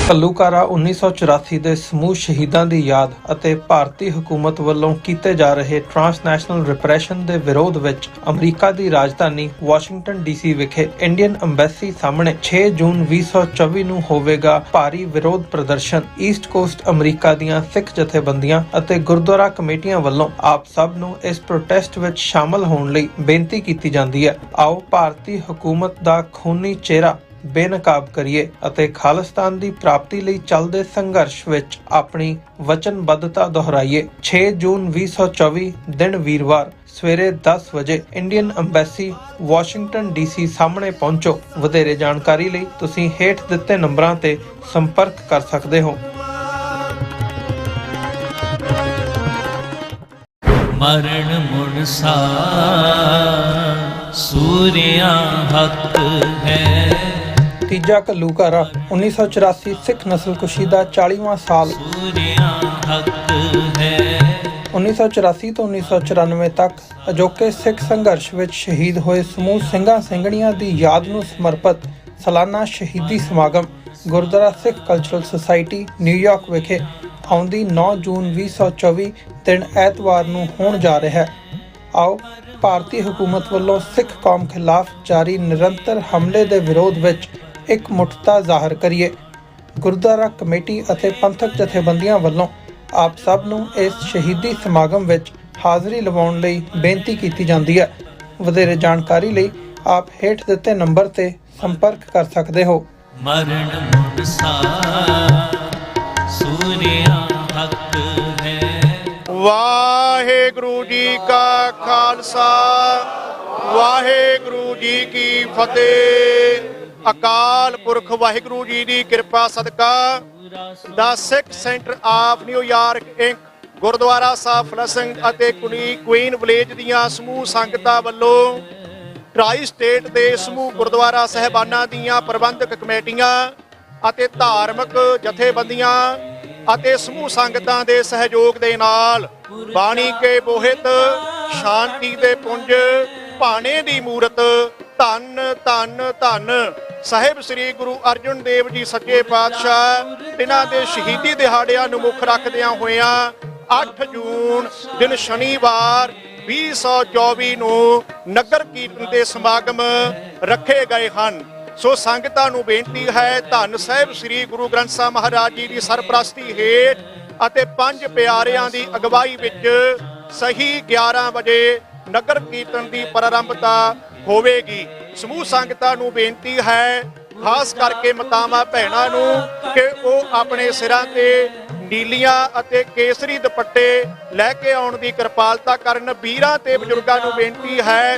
Speaker 3: ਘੱਲੂਘਾਰਾ 1984 ਦੇ ਸਮੂਹ ਸ਼ਹੀਦਾਂ ਦੀ ਯਾਦ ਅਤੇ ਭਾਰਤੀ ਹਕੂਮਤ ਵੱਲੋਂ ਕੀਤੇ ਜਾ ਰਹੇ ਟ੍ਰਾਂਸਨੈਸ਼ਨਲ ਰਿਪਰੈਸ਼ਨ ਦੇ ਵਿਰੋਧ ਵਿੱਚ ਅਮਰੀਕਾ ਦੀ ਰਾਜਧਾਨੀ ਵਾਸ਼ਿੰਗਟਨ DC ਵਿਖੇ ਇੰਡੀਅਨ ਅੰਬੈਸੀ ਸਾਹਮਣੇ 6 ਜੂਨ 2024 ਨੂੰ ਹੋਵੇਗਾ ਭਾਰੀ ਵਿਰੋਧ ਪ੍ਰਦਰਸ਼ਨ। ਈਸਟ ਕੋਸਟ ਅਮਰੀਕਾ ਦੀਆਂ ਸਿੱਖ ਜਥੇਬੰਦੀਆਂ ਅਤੇ ਗੁਰਦੁਆਰਾ ਕਮੇਟੀਆਂ ਵੱਲੋਂ ਆਪ ਸਭ ਨੂੰ ਇਸ ਪ੍ਰੋਟੈਸਟ ਵਿੱਚ ਸ਼ਾਮਲ ਹੋਣ ਲਈ ਬੇਨਤੀ ਕੀਤੀ ਜਾਂਦੀ ਹੈ। ਆਓ ਭਾਰਤੀ ਹਕੂਮਤ ਦਾ ਖੂਨੀ ਚਿਹਰਾ ਬੇਨਕਾਬ ਕਰੀਏ ਅਤੇ ਖਾਲਿਸਤਾਨ ਦੀ ਪ੍ਰਾਪਤੀ ਲਈ ਚੱਲਦੇ ਸੰਘਰਸ਼ ਵਿੱਚ ਆਪਣੀ ਵਚਨਬੱਧਤਾ ਦੁਹਰਾਈਏ। 6 ਜੂਨ 2024 ਦਿਨ ਵੀਰਵਾਰ ਸਵੇਰੇ 10 ਵਜੇ ਇੰਡੀਅਨ ਅੰਬੈਸੀ ਵਾਸ਼ਿੰਗਟਨ DC ਸਾਹਮਣੇ ਪਹੁੰਚੋ। ਵਧੇਰੇ ਜਾਣਕਾਰੀ ਲਈ ਤੁਸੀਂ ਹੇਠ ਦਿੱਤੇ ਨੰਬਰਾਂ ਤੇ ਸੰਪਰਕ ਕਰ ਸਕਦੇ ਹੋ।
Speaker 4: ਮਰਨ ਮੁਰਸਾ ਸੂਰਿਆ ਹੱਕ ਹੈ।
Speaker 3: ਤੀਜਾ ਘੱਲੂਘਾਰਾ 1984 ਸਿੱਖ ਨਸਲਕੁਸ਼ੀ ਦਾ 40ਵਾਂ ਸਾਲ।
Speaker 4: ਸੂਰਿਆ ਹੱਕ ਹੈ।
Speaker 3: 1984 ਤੋਂ 1994 ਤੱਕ ਅਜੋਕੇ ਸਿੱਖ ਸੰਘਰਸ਼ ਵਿੱਚ ਸ਼ਹੀਦ ਹੋਏ ਸਮੂਹ ਸਿੰਘਾਂ ਸਿੰਘਣੀਆਂ ਦੀ ਯਾਦ ਨੂੰ ਸਮਰਪਿਤ ਸਾਲਾਨਾ ਸ਼ਹੀਦੀ ਸਮਾਗਮ ਗੁਰਦੁਆਰਾ ਸਿੱਖ ਕਲਚਰਲ ਸੁਸਾਇਟੀ ਨਿਊਯਾਰਕ ਵਿਖੇ ਆਉਂਦੀ 9 ਜੂਨ 2024 ਦਿਨ ਐਤਵਾਰ ਨੂੰ ਹੋਣ ਜਾ ਰਿਹਾ ਹੈ। ਆਓ ਭਾਰਤੀ ਹਕੂਮਤ ਵੱਲੋਂ ਸਿੱਖ ਕੌਮ ਖਿਲਾਫ ਜਾਰੀ ਨਿਰੰਤਰ ਹਮਲੇ ਦੇ ਵਿਰੋਧ ਵਿੱਚ ਇੱਕ ਮੁੱਠਤਾ ਜ਼ਾਹਰ ਕਰੀਏ। ਗੁਰਦੁਆਰਾ ਕਮੇਟੀ ਅਤੇ ਪੰਥਕ ਜਥੇਬੰਦੀਆਂ ਵੱਲੋਂ ਆਪ ਸਭ ਨੂੰ ਇਸ ਸ਼ਹੀਦੀ ਸਮਾਗਮ ਵਿੱਚ ਹਾਜ਼ਰੀ ਲਵਾਉਣ ਲਈ ਬੇਨਤੀ ਕੀਤੀ ਜਾਂਦੀ ਹੈ। ਵਧੇਰੇ ਜਾਣਕਾਰੀ ਲਈ ਆਪ ਹੇਠ ਦਿੱਤੇ ਨੰਬਰ ਤੇ ਸੰਪਰਕ ਕਰ ਸਕਦੇ ਹੋ।
Speaker 4: ਮਰਨ ਮੁਰਸਾ ਸੂਰਿਆ ਹੱਕ ਹੈ।
Speaker 5: ਵਾਹਿਗੁਰੂ ਜੀ ਕਾ ਖਾਲਸਾ, ਵਾਹਿਗੁਰੂ ਜੀ ਕੀ ਫਤਿਹ। ਅਕਾਲ ਪੁਰਖ ਵਾਹਿਗੁਰੂ ਜੀ ਦੀ ਕਿਰਪਾ ਸਦਕਾ ਦਾ Sikh Centre of New York Inc, Gurdwara Sahib Flushing ਅਤੇ ਕੁਈਨ ਵਿਲੇਜ ਦੀਆਂ ਸਮੂਹ ਸੰਗਤਾਂ ਵੱਲੋਂ ਟਰਾਈ ਸਟੇਟ ਦੇ ਸਮੂਹ ਗੁਰਦੁਆਰਾ ਸਾਹਿਬਾਨਾਂ ਦੀਆਂ ਪ੍ਰਬੰਧਕ ਕਮੇਟੀਆਂ ਅਤੇ ਧਾਰਮਿਕ ਜਥੇਬੰਦੀਆਂ ਅਤੇ ਸਮੂਹ ਸੰਗਤਾਂ ਦੇ ਸਹਿਯੋਗ ਦੇ ਨਾਲ ਬਾਣੀ ਕੇ ਬੋਹਿਤ ਸ਼ਾਂਤੀ ਦੇ ਪੁੰਜ ਭਾਣੇ ਦੀ ਮੂਰਤ ਧੰਨ ਧੰਨ ਧੰਨ ਸਾਹਿਬ ਸ੍ਰੀ ਗੁਰੂ ਅਰਜਨ ਦੇਵ ਜੀ ਸੱਚੇ ਪਾਤਸ਼ਾਹ ਇਹਨਾਂ ਦੇ ਸ਼ਹੀਦੀ ਦਿਹਾੜਿਆਂ ਨੂੰ ਮੁੱਖ ਰੱਖਦਿਆਂ ਹੋਇਆਂ 8 ਜੂਨ ਦਿਨ ਸ਼ਨੀਵਾਰ 2024 ਨੂੰ ਨਗਰ ਕੀਰਤਨ ਦੇ ਸਮਾਗਮ ਰੱਖੇ ਗਏ ਹਨ। ਸੋ ਸੰਗਤਾਂ ਨੂੰ ਬੇਨਤੀ ਹੈ, ਧੰਨ ਸਾਹਿਬ ਸ੍ਰੀ ਗੁਰੂ ਗ੍ਰੰਥ ਸਾਹਿਬ ਮਹਾਰਾਜ ਜੀ ਦੀ ਸਰਪ੍ਰਸਤੀ ਹੇਠ ਅਤੇ 5 ਪਿਆਰਿਆਂ ਦੀ ਅਗਵਾਈ ਵਿੱਚ ਸਹੀ 11 ਵਜੇ ਨਗਰ ਕੀਰਤਨ ਦੀ ਪ੍ਰਾਰੰਭਤਾ ਹੋਵੇਗੀ। ਸਮੂਹ ਸੰਗਤਾਂ ਨੂੰ ਬੇਨਤੀ ਹੈ, ਖਾਸ ਕਰਕੇ ਮਾਤਾਵਾਂ ਭੈਣਾਂ ਨੂੰ, ਕਿ ਉਹ ਆਪਣੇ ਸਿਰਾਂ ਤੇ ਨੀਲੀਆਂ ਅਤੇ ਕੇਸਰੀ ਦੁਪੱਟੇ ਲੈ ਕੇ ਆਉਣ ਦੀ ਕਿਰਪਾਲਤਾ ਕਰਨ। ਵੀਰਾਂ ਤੇ ਬਜ਼ੁਰਗਾਂ ਨੂੰ ਬੇਨਤੀ ਹੈ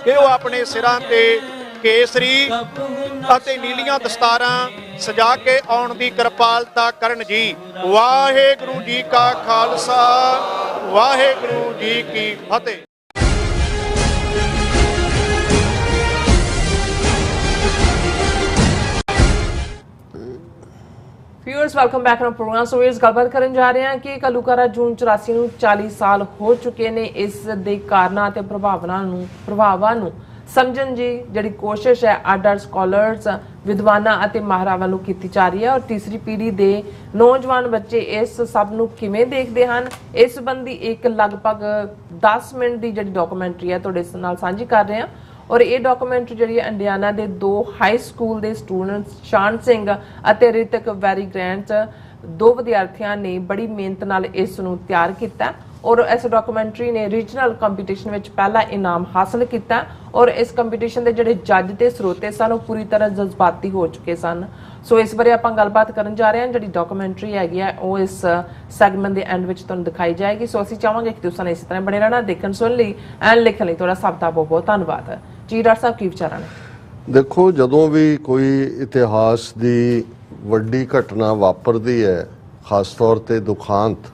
Speaker 5: ਕਿ ਉਹ ਆਪਣੇ ਸਿਰਾਂ ਤੇ ਕੇਸਰੀ ਅਤੇ ਨੀਲੀਆਂ ਦਸਤਾਰਾਂ ਸਜਾ ਕੇ ਆਉਣ ਦੀ ਕਿਰਪਾਲਤਾ ਕਰਨ ਜੀ। ਵਾਹਿਗੁਰੂ ਜੀ ਕਾ ਖਾਲਸਾ, ਵਾਹਿਗੁਰੂ ਜੀ ਕੀ ਫਤਿਹ।
Speaker 1: Viewers welcome back on program. So viewers गलबात ਕਰਨ ਜਾ ਰਹੇ ਹਾਂ ਕਿ ਘੱਲੂਘਾਰਾ ਜੂਨ 84 ਨੂੰ 40 ਸਾਲ ਹੋ ਚੁੱਕੇ ਨੇ। ਇਸ ਦੇ ਕਾਰਨਾਂ ਤੇ ਪ੍ਰਭਾਵਾਂ ਨੂੰ ਸਮਝਣ ਦੀ ਜਿਹੜੀ ਕੋਸ਼ਿਸ਼ ਹੈ ਅੱਡ-ਅੱਡ ਸਕਾਲਰਸ ਵਿਦਵਾਨਾਂ ਅਤੇ ਮਾਹਰਾਂ ਵੱਲੋਂ ਕੀਤੀ ਜਾ ਰਹੀ ਹੈ ਔਰ ਤੀਸਰੀ ਪੀੜ੍ਹੀ ਦੇ ਨੌਜਵਾਨ ਬੱਚੇ ਇਸ ਸਭ ਨੂੰ ਕਿਵੇਂ ਦੇਖਦੇ ਹਨ, ਇਸ ਸੰਬੰਧੀ ਇੱਕ ਲਗਭਗ 10 ਮਿੰਟ ਦੀ ਜਿਹੜੀ ਡਾਕੂਮੈਂਟਰੀ ਹੈ ਤੁਹਾਡੇ ਨਾਲ ਸਾਂਝੀ ਕਰ ਰਹੇ ਹਾਂ। और ये डॉक्यूमेंट्री जी इंडियाना के 2 हाई स्कूल के स्टूडेंट्स शान सिंह और रितिक वैरी ग्रैंड 2 विद्यार्थियों ने बड़ी मेहनत नाल इस नूं तैयार किया और इस डॉक्यूमेंट्री ने रीजनल कंपीटिशन में पहला इनाम हासिल किया और इस कंपीटिशन के जिहड़े जज ते स्रोते सन पूरी तरह जज्बाती हो चुके सन। सो इस बारे आपां गलबात करन जा रहे हैं। जिहड़ी डॉक्यूमेंट्री हैगी है वो इस सैगमेंट के एंड में तुहानूं दिखाई जाएगी। सो असीं चाहांगे कि तुसीं इस तरह बने रहना देखण सुन लई एंड लिखण लई तुहाडा सब दा बहुत बहुत धन्नवाद। जी डॉक्टर साहब की विचार ने?
Speaker 2: देखो ਜਦੋਂ ਵੀ ਕੋਈ ਇਤਿਹਾਸ ਦੀ ਵੱਡੀ ਘਟਨਾ ਵਾਪਰਦੀ ਹੈ ਖਾਸ ਤੌਰ ਤੇ ਦੁਖਾਂਤ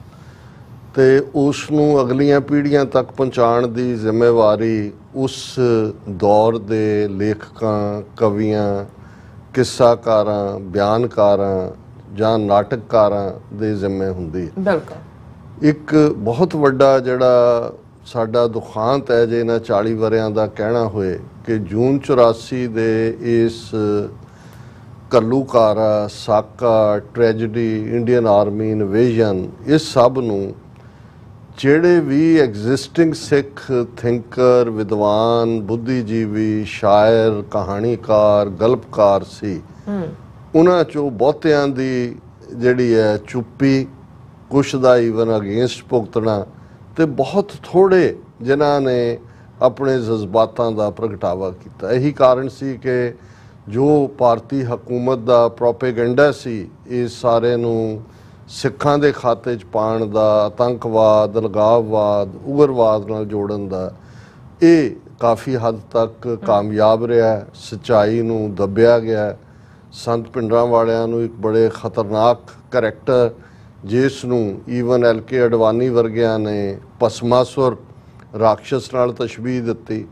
Speaker 2: ਤੇ ਉਸ ਨੂੰ ਅਗਲੀਆਂ ਪੀੜ੍ਹੀਆਂ ਤੱਕ ਪਹੁੰਚਾਉਣ ਦੀ ਜ਼ਿੰਮੇਵਾਰੀ ਉਸ ਦੌਰ ਦੇ ਲੇਖਕਾਂ ਕਵੀਆਂ ਕਿੱਸਾਕਾਰਾਂ ਬਿਆਨਕਾਰਾਂ ਜਾਂ ਨਾਟਕਕਾਰਾਂ ਦੇ ਜ਼ਿੰਮੇ ਹੁੰਦੀ ਹੈ।
Speaker 1: बिल्कुल
Speaker 2: ਇੱਕ ਬਹੁਤ ਵੱਡਾ ਜਿਹੜਾ ਸਾਡਾ ਦੁਖਾਂਤ ਹੈ ਜੇ ਇਹਨਾਂ 40 ਵਰਿਆਂ ਦਾ ਕਹਿਣਾ ਹੋਏ ਕਿ ਜੂਨ 84 ਦੇ ਇਸ ਘੱਲੂਘਾਰਾ ਸਾਕਾ ਟ੍ਰੈਜਡੀ ਇੰਡੀਅਨ ਆਰਮੀ ਇਨਵੇਜਨ ਇਸ ਸਭ ਨੂੰ ਜਿਹੜੇ ਵੀ ਐਗਜ਼ਿਸਟਿੰਗ ਸਿੱਖ ਥਿੰਕਰ ਵਿਦਵਾਨ ਬੁੱਧੀਜੀਵੀ ਸ਼ਾਇਰ ਕਹਾਣੀਕਾਰ ਗਲਪਕਾਰ ਸੀ ਉਹਨਾਂ 'ਚੋਂ ਬਹੁਤਿਆਂ ਦੀ ਜਿਹੜੀ ਹੈ ਚੁੱਪੀ ਕੁਛ ਦਾ ਈਵਨ ਅਗੇਂਸਟ ਭੁਗਤਣਾ ਤੇ ਬਹੁਤ ਥੋੜੇ ਜਿਨ੍ਹਾਂ ਨੇ ਆਪਣੇ ਜਜ਼ਬਾਤਾਂ ਦਾ ਪ੍ਰਗਟਾਵਾ ਕੀਤਾ। ਇਹੀ ਕਾਰਨ ਸੀ ਕਿ ਜੋ ਭਾਰਤੀ ਹਕੂਮਤ ਦਾ ਪ੍ਰੋਪੇਗੈਂਡਾ ਸੀ ਇਸ ਸਾਰੇ ਨੂੰ ਸਿੱਖਾਂ ਦੇ ਖਾਤੇ 'ਚ ਪਾਉਣ ਦਾ ਆਤੰਕਵਾਦ ਅਲਗਾਵਵਾਦ ਉਗਰਵਾਦ ਨਾਲ ਜੋੜਨ ਦਾ ਇਹ ਕਾਫੀ ਹੱਦ ਤੱਕ ਕਾਮਯਾਬ ਰਿਹਾ। ਸੱਚਾਈ ਨੂੰ ਦੱਬਿਆ ਗਿਆ। ਸੰਤ ਪਿੰਡਰਾਂ ਵਾਲਿਆਂ ਨੂੰ ਇੱਕ ਬੜੇ ਖਤਰਨਾਕ ਕਰੈਕਟਰ ਜਿਸ ਨੂੰ ਈਵਨ LK ਅਡਵਾਨੀ ਵਰਗਿਆਂ ਨੇ ਭਸਮਾਸੁਰ ਰਾਖਸ਼ ਨਾਲ ਤਸ਼ਬੀਹ ਦਿੱਤੀ।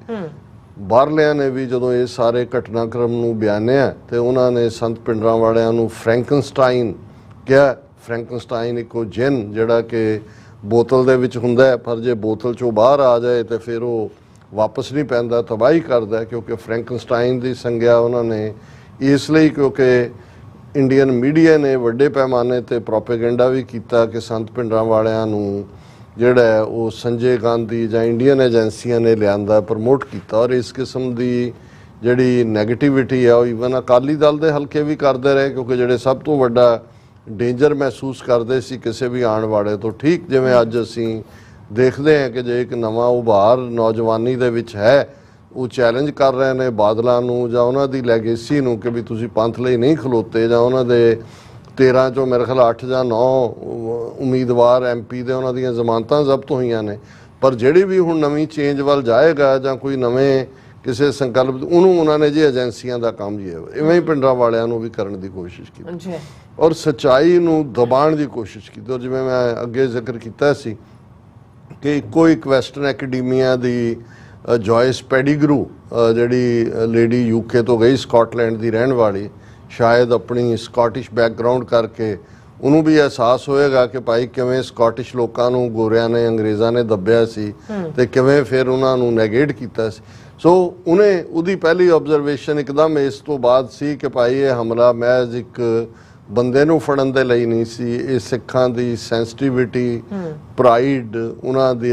Speaker 2: ਬਾਹਰਲਿਆਂ ਨੇ ਵੀ ਜਦੋਂ ਇਹ ਸਾਰੇ ਘਟਨਾਕ੍ਰਮ ਨੂੰ ਬਿਆਨਿਆ ਤੇ ਉਹਨਾਂ ਨੇ ਸੰਤ ਪਿੰਡਰਾਂ ਵਾਲਿਆਂ ਨੂੰ ਫਰੈਂਕਨਸਟਾਈਨ ਕਿਹਾ। ਫਰੈਂਕਨਸਟਾਈਨ ਇੱਕੋ ਜਿੰਨ ਜਿਹੜਾ ਕਿ ਬੋਤਲ ਦੇ ਵਿੱਚ ਹੁੰਦਾ ਹੈ ਪਰ ਜੇ ਬੋਤਲ 'ਚੋਂ ਬਾਹਰ ਆ ਜਾਏ ਤੇ ਫਿਰ ਉਹ ਵਾਪਸ ਨਹੀਂ ਪੈਂਦਾ, ਤਬਾਹੀ ਕਰਦਾ। ਕਿਉਂਕਿ ਫਰੈਂਕਨਸਟਾਈਨ ਦੀ ਸੰਗਿਆ ਉਹਨਾਂ ਨੇ ਇਸ ਲਈ ਕਿਉਂਕਿ ਇੰਡੀਅਨ ਮੀਡੀਆ ਨੇ ਵੱਡੇ ਪੈਮਾਨੇ 'ਤੇ ਪ੍ਰੋਪੇਗੈਂਡਾ ਵੀ ਕੀਤਾ ਕਿ ਸੰਤ ਪਿੰਡਰਾਂ ਵਾਲਿਆਂ ਨੂੰ ਜਿਹੜਾ ਉਹ ਸੰਜੇ ਗਾਂਧੀ ਜਾਂ ਇੰਡੀਅਨ ਏਜੰਸੀਆਂ ਨੇ ਲਿਆਂਦਾ ਪ੍ਰਮੋਟ ਕੀਤਾ ਔਰ ਇਸ ਕਿਸਮ ਦੀ ਜਿਹੜੀ ਨੈਗੇਟਿਵਿਟੀ ਆ ਉਹ ਈਵਨ ਅਕਾਲੀ ਦਲ ਦੇ ਹਲਕੇ ਵੀ ਕਰਦੇ ਰਹੇ ਕਿਉਂਕਿ ਜਿਹੜੇ ਸਭ ਤੋਂ ਵੱਡਾ ਡੇਂਜਰ ਮਹਿਸੂਸ ਕਰਦੇ ਸੀ ਕਿਸੇ ਵੀ ਆਉਣ ਵਾਲੇ ਤੋਂ। ਠੀਕ ਜਿਵੇਂ ਅੱਜ ਅਸੀਂ ਦੇਖਦੇ ਹਾਂ ਕਿ ਜੇ ਇੱਕ ਨਵਾਂ ਉਭਾਰ ਨੌਜਵਾਨੀ ਦੇ ਵਿੱਚ ਹੈ ਉਹ ਚੈਲੰਜ ਕਰ ਰਹੇ ਨੇ ਬਾਦਲਾਂ ਨੂੰ ਜਾਂ ਉਹਨਾਂ ਦੀ ਲੈਗੇਸੀ ਨੂੰ ਕਿ ਵੀ ਤੁਸੀਂ ਪੰਥ ਲਈ ਨਹੀਂ ਖਲੋਤੇ ਜਾਂ ਉਹਨਾਂ ਦੇ 13 ਚੋਂ ਮੇਰੇ ਖਿਆਲ 8 ਜਾਂ 9 ਉਮੀਦਵਾਰ MP ਦੇ ਉਹਨਾਂ ਦੀਆਂ ਜ਼ਮਾਨਤਾਂ ਜ਼ਬਤ ਹੋਈਆਂ ਨੇ। ਪਰ ਜਿਹੜੀ ਵੀ ਹੁਣ ਨਵੀਂ ਚੇਂਜ ਵੱਲ ਜਾਏਗਾ ਜਾਂ ਕੋਈ ਨਵੇਂ ਕਿਸੇ ਸੰਕਲਪ ਉਹਨੂੰ ਉਹਨਾਂ ਨੇ ਜੀ ਏਜੰਸੀਆਂ ਦਾ ਕੰਮ ਜੀ ਇਵੇਂ ਹੀ ਪਿੰਡਰਾਂ ਵਾਲਿਆਂ ਨੂੰ ਵੀ ਕਰਨ ਦੀ ਕੋਸ਼ਿਸ਼ ਕੀਤੀ ਔਰ ਸੱਚਾਈ ਨੂੰ ਦਬਾਉਣ ਦੀ ਕੋਸ਼ਿਸ਼ ਕੀਤੀ। ਔਰ ਜਿਵੇਂ ਮੈਂ ਅੱਗੇ ਜ਼ਿਕਰ ਕੀਤਾ ਸੀ ਕਿ ਇੱਕੋ ਇੱਕ ਵੈਸਟਰਨ ਐਕੈਡਮੀਆ ਦੀ ਜੋਇਸ ਪੈਡੀਗਰੂ ਜਿਹੜੀ ਲੇਡੀ UK ਤੋਂ ਗਈ ਸਕਾਟਲੈਂਡ ਦੀ ਰਹਿਣ ਵਾਲੀ ਸ਼ਾਇਦ ਆਪਣੀ ਸਕਾਟਿਸ਼ ਬੈਕਗਰਾਊਂਡ ਕਰਕੇ ਉਹਨੂੰ ਵੀ ਅਹਿਸਾਸ ਹੋਏਗਾ ਕਿ ਭਾਈ ਕਿਵੇਂ ਸਕਾਟਿਸ਼ ਲੋਕਾਂ ਨੂੰ ਗੋਰਿਆਂ ਨੇ ਅੰਗਰੇਜ਼ਾਂ ਨੇ ਦੱਬਿਆ ਸੀ ਤੇ ਕਿਵੇਂ ਫਿਰ ਉਹਨਾਂ ਨੂੰ ਨੈਗੇਟ ਕੀਤਾ ਸੀ। ਸੋ ਉਹਦੀ ਪਹਿਲੀ ਆਬਜ਼ਰਵੇਸ਼ਨ ਇੱਕਦਮ ਇਸ ਤੋਂ ਬਾਅਦ ਸੀ ਕਿ ਭਾਈ ਇਹ ਹਮਲਾ ਮਹਿਜ਼ ਇੱਕ ਬੰਦੇ ਨੂੰ ਫੜਨ ਦੇ ਲਈ ਨਹੀਂ ਸੀ, ਇਹ ਸਿੱਖਾਂ ਦੀ ਸੈਂਸਿਟੀਵਿਟੀ ਪ੍ਰਾਈਡ ਉਹਨਾਂ ਦੀ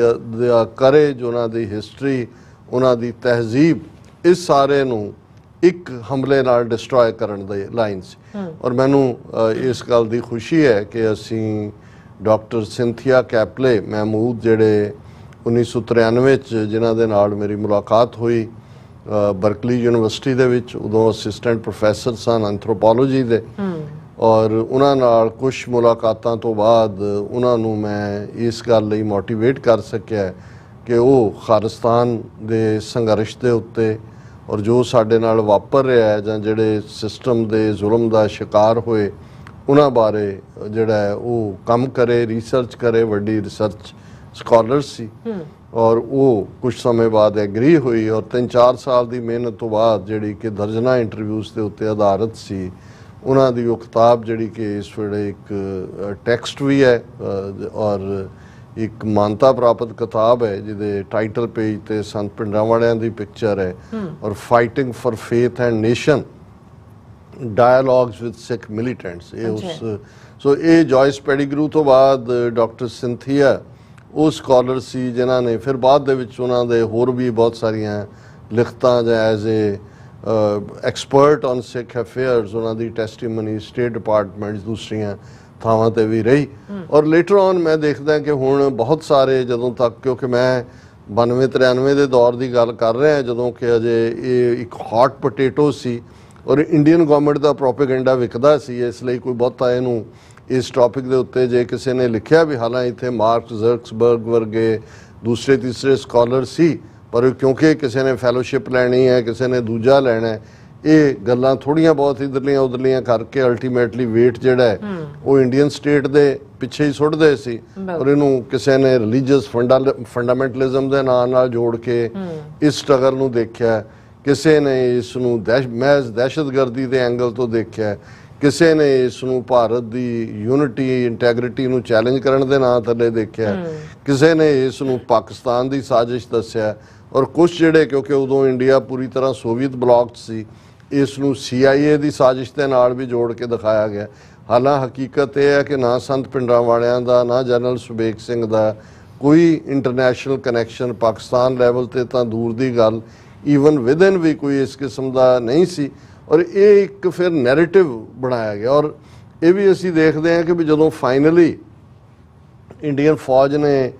Speaker 2: ਕਰੇਜ ਉਹਨਾਂ ਦੀ ਹਿਸਟਰੀ ਉਹਨਾਂ ਦੀ ਤਹਿਜ਼ੀਬ ਇਸ ਸਾਰੇ ਨੂੰ ਇੱਕ ਹਮਲੇ ਨਾਲ ਡਿਸਟਰੋਏ ਕਰਨ ਦੇ ਲਾਈਨ ਸੀ। ਔਰ ਮੈਨੂੰ ਇਸ ਗੱਲ ਦੀ ਖੁਸ਼ੀ ਹੈ ਕਿ ਅਸੀਂ ਡਾਕਟਰ ਸਿੰਥੀਆ ਕੈਪਲੇ ਮਹਿਮੂਦ ਜਿਹੜੇ 1993 'ਚ ਜਿਨ੍ਹਾਂ ਦੇ ਨਾਲ ਮੇਰੀ ਮੁਲਾਕਾਤ ਹੋਈ ਬਰਕਲੀ ਯੂਨੀਵਰਸਿਟੀ ਦੇ ਵਿੱਚ, ਉਦੋਂ ਅਸਿਸਟੈਂਟ ਪ੍ਰੋਫੈਸਰ ਸਨ ਐਂਥਰੋਪੋਲੋਜੀ ਦੇ ਔਰ ਉਹਨਾਂ ਨਾਲ ਕੁਛ ਮੁਲਾਕਾਤਾਂ ਤੋਂ ਬਾਅਦ ਉਹਨਾਂ ਨੂੰ ਮੈਂ ਇਸ ਗੱਲ ਲਈ ਮੋਟੀਵੇਟ ਕਰ ਸਕਿਆ ਕਿ ਉਹ ਖਾਲਿਸਤਾਨ ਦੇ ਸੰਘਰਸ਼ ਦੇ ਉੱਤੇ ਔਰ ਜੋ ਸਾਡੇ ਨਾਲ ਵਾਪਰ ਰਿਹਾ ਹੈ ਜਾਂ ਜਿਹੜੇ ਸਿਸਟਮ ਦੇ ਜ਼ੁਲਮ ਦਾ ਸ਼ਿਕਾਰ ਹੋਏ ਉਹਨਾਂ ਬਾਰੇ ਜਿਹੜਾ ਹੈ ਉਹ ਕੰਮ ਕਰੇ, ਰਿਸਰਚ ਕਰੇ। ਵੱਡੀ ਰਿਸਰਚ ਸਕਾਲਰ ਸੀ ਔਰ ਉਹ ਕੁਝ ਸਮੇਂ ਬਾਅਦ ਐਗਰੀ ਹੋਈ ਔਰ 3-4 ਸਾਲ ਦੀ ਮਿਹਨਤ ਤੋਂ ਬਾਅਦ ਜਿਹੜੀ ਕਿ ਦਰਜਨਾਂ ਇੰਟਰਵਿਊਜ਼ ਦੇ ਉੱਤੇ ਆਧਾਰਿਤ ਸੀ ਉਹਨਾਂ ਦੀ ਉਹ ਕਿਤਾਬ ਜਿਹੜੀ ਕਿ ਇਸ ਵੇਲੇ ਇੱਕ ਟੈਕਸਟ ਵੀ ਹੈ ਔਰ ਇੱਕ ਮਾਨਤਾ ਪ੍ਰਾਪਤ ਕਿਤਾਬ ਹੈ ਜਿਹਦੇ ਟਾਈਟਲ ਪੇਜ ਤੇ ਸੰਤ ਭਿੰਡਰਾਂਵਾਲਿਆਂ ਦੀ ਪਿਕਚਰ ਹੈ ਔਰ fighting for faith and nation dialogues with Sikh militants. ਇਹ ਉਸ ਸੋ ਇਹ ਜॉयस ਪੈਡੀਗਰੂ ਤੋਂ ਬਾਅਦ ਡਾਕਟਰ ਸਿੰਥੀਆ ਉਹ ਸਕਾਲਰ ਸੀ ਜਿਨ੍ਹਾਂ ਨੇ ਫਿਰ ਬਾਅਦ ਦੇ ਵਿੱਚ ਉਹਨਾਂ ਦੇ ਹੋਰ ਵੀ ਬਹੁਤ ਸਾਰੀਆਂ ਲਿਖਤਾਂ ਜਾਂ as a expert on Sikh affairs ਉਹਨਾਂ ਦੀ ਟੈਸਟੀਮਨੀ ਸਟੇਟ ਡਿਪਾਰਟਮੈਂਟਸ ਦੂਸਰੀਆਂ ਥਾਵਾਂ ਤੇ ਵੀ ਰਹੀ। ਔਰ ਲੇਟਰ ਔਨ ਮੈਂ ਦੇਖਦਾ ਕਿ ਹੁਣ ਬਹੁਤ ਸਾਰੇ ਜਦੋਂ ਤੱਕ ਕਿਉਂਕਿ ਮੈਂ 92-93 ਦੇ ਦੌਰ ਦੀ ਗੱਲ ਕਰ ਰਿਹਾ ਜਦੋਂ ਕਿ ਅਜੇ ਇਹ ਇੱਕ ਹੌਟ ਪੋਟੇਟੋ ਸੀ ਔਰ ਇੰਡੀਅਨ ਗਵਰਨਮੈਂਟ ਦਾ ਪ੍ਰੋਪੇਗੈਂਡਾ ਵਿਕਦਾ ਸੀ, ਇਸ ਲਈ ਕੋਈ ਬਹੁਤਾ ਇਹਨੂੰ ਇਸ ਟੌਪਿਕ ਦੇ ਉੱਤੇ ਜੇ ਕਿਸੇ ਨੇ ਲਿਖਿਆ ਵੀ ਹਾਲਾਂਕਿ ਇੱਥੇ ਮਾਰਕ ਜ਼ਰਕਸਬਰਗ ਵਰਗੇ ਦੂਸਰੇ ਤੀਸਰੇ ਸਕਾਲਰ ਸੀ ਪਰ ਕਿਉਂਕਿ ਕਿਸੇ ਨੇ ਫੈਲੋਸ਼ਿਪ ਲੈਣੀ ਹੈ ਕਿਸੇ ਨੇ ਦੂਜਾ ਲੈਣਾ ਹੈ ਇਹ ਗੱਲਾਂ ਥੋੜ੍ਹੀਆਂ ਬਹੁਤ ਇਧਰਲੀਆਂ ਉਧਰਲੀਆਂ ਕਰਕੇ ਅਲਟੀਮੇਟਲੀ ਵੇਟ ਜਿਹੜਾ ਹੈ ਉਹ ਇੰਡੀਅਨ ਸਟੇਟ ਦੇ ਪਿੱਛੇ ਹੀ ਸੁੱਟਦੇ ਸੀ ਔਰ ਇਹਨੂੰ ਕਿਸੇ ਨੇ ਰਿਲੀਜੀਅਸ ਫੰਡਾਮੈਂਟਲਿਜ਼ਮ ਦੇ ਨਾਂ ਨਾਲ ਜੋੜ ਕੇ ਇਸ ਸਟਰਗਲ ਨੂੰ ਦੇਖਿਆ, ਕਿਸੇ ਨੇ ਇਸ ਨੂੰ ਮਹਿਜ਼ ਦਹਿਸ਼ਤਗਰਦੀ ਦੇ ਐਂਗਲ ਤੋਂ ਦੇਖਿਆ, ਕਿਸੇ ਨੇ ਇਸ ਨੂੰ ਭਾਰਤ ਦੀ ਯੂਨਿਟੀ ਇੰਟੈਗ੍ਰਿਟੀ ਨੂੰ ਚੈਲੰਜ ਕਰਨ ਦੇ ਨਾਂ ਥੱਲੇ ਦੇਖਿਆ, ਕਿਸੇ ਨੇ ਇਸ ਨੂੰ ਪਾਕਿਸਤਾਨ ਦੀ ਸਾਜ਼ਿਸ਼ ਦੱਸਿਆ ਔਰ ਕੁਝ ਜਿਹੜੇ ਕਿਉਂਕਿ ਉਦੋਂ ਇੰਡੀਆ ਪੂਰੀ ਤਰ੍ਹਾਂ ਸੋਵੀਅਤ ਬਲੌਕ ਸੀ ਇਸ ਨੂੰ CIA ਦੀ ਸਾਜ਼ਿਸ਼ ਦੇ ਨਾਲ ਵੀ ਜੋੜ ਕੇ ਦਿਖਾਇਆ ਗਿਆ। ਹਾਲਾਂ ਹਕੀਕਤ ਇਹ ਹੈ ਕਿ ਨਾ ਸੰਤ ਭਿੰਡਰਾਂਵਾਲਿਆਂ ਦਾ ਨਾ ਜਨਰਲ ਸੁਬੇਗ ਸਿੰਘ ਦਾ ਕੋਈ ਇੰਟਰਨੈਸ਼ਨਲ ਕਨੈਕਸ਼ਨ ਪਾਕਿਸਤਾਨ ਲੈਵਲ ਤੇ ਤਾਂ ਦੂਰ ਦੀ ਗੱਲ ਈਵਨ ਵਿਦਨ ਵੀ ਕੋਈ ਇਸ ਕਿਸਮ ਦਾ ਨਹੀਂ ਸੀ ਔਰ ਇਹ ਇੱਕ ਫਿਰ ਨੈਰੇਟਿਵ ਬਣਾਇਆ ਗਿਆ। ਔਰ ਇਹ ਵੀ ਅਸੀਂ ਦੇਖਦੇ ਹਾਂ ਕਿ ਵੀ ਜਦੋਂ ਫਾਈਨਲੀ ਇੰਡੀਅਨ ਫੌਜ ਨੇ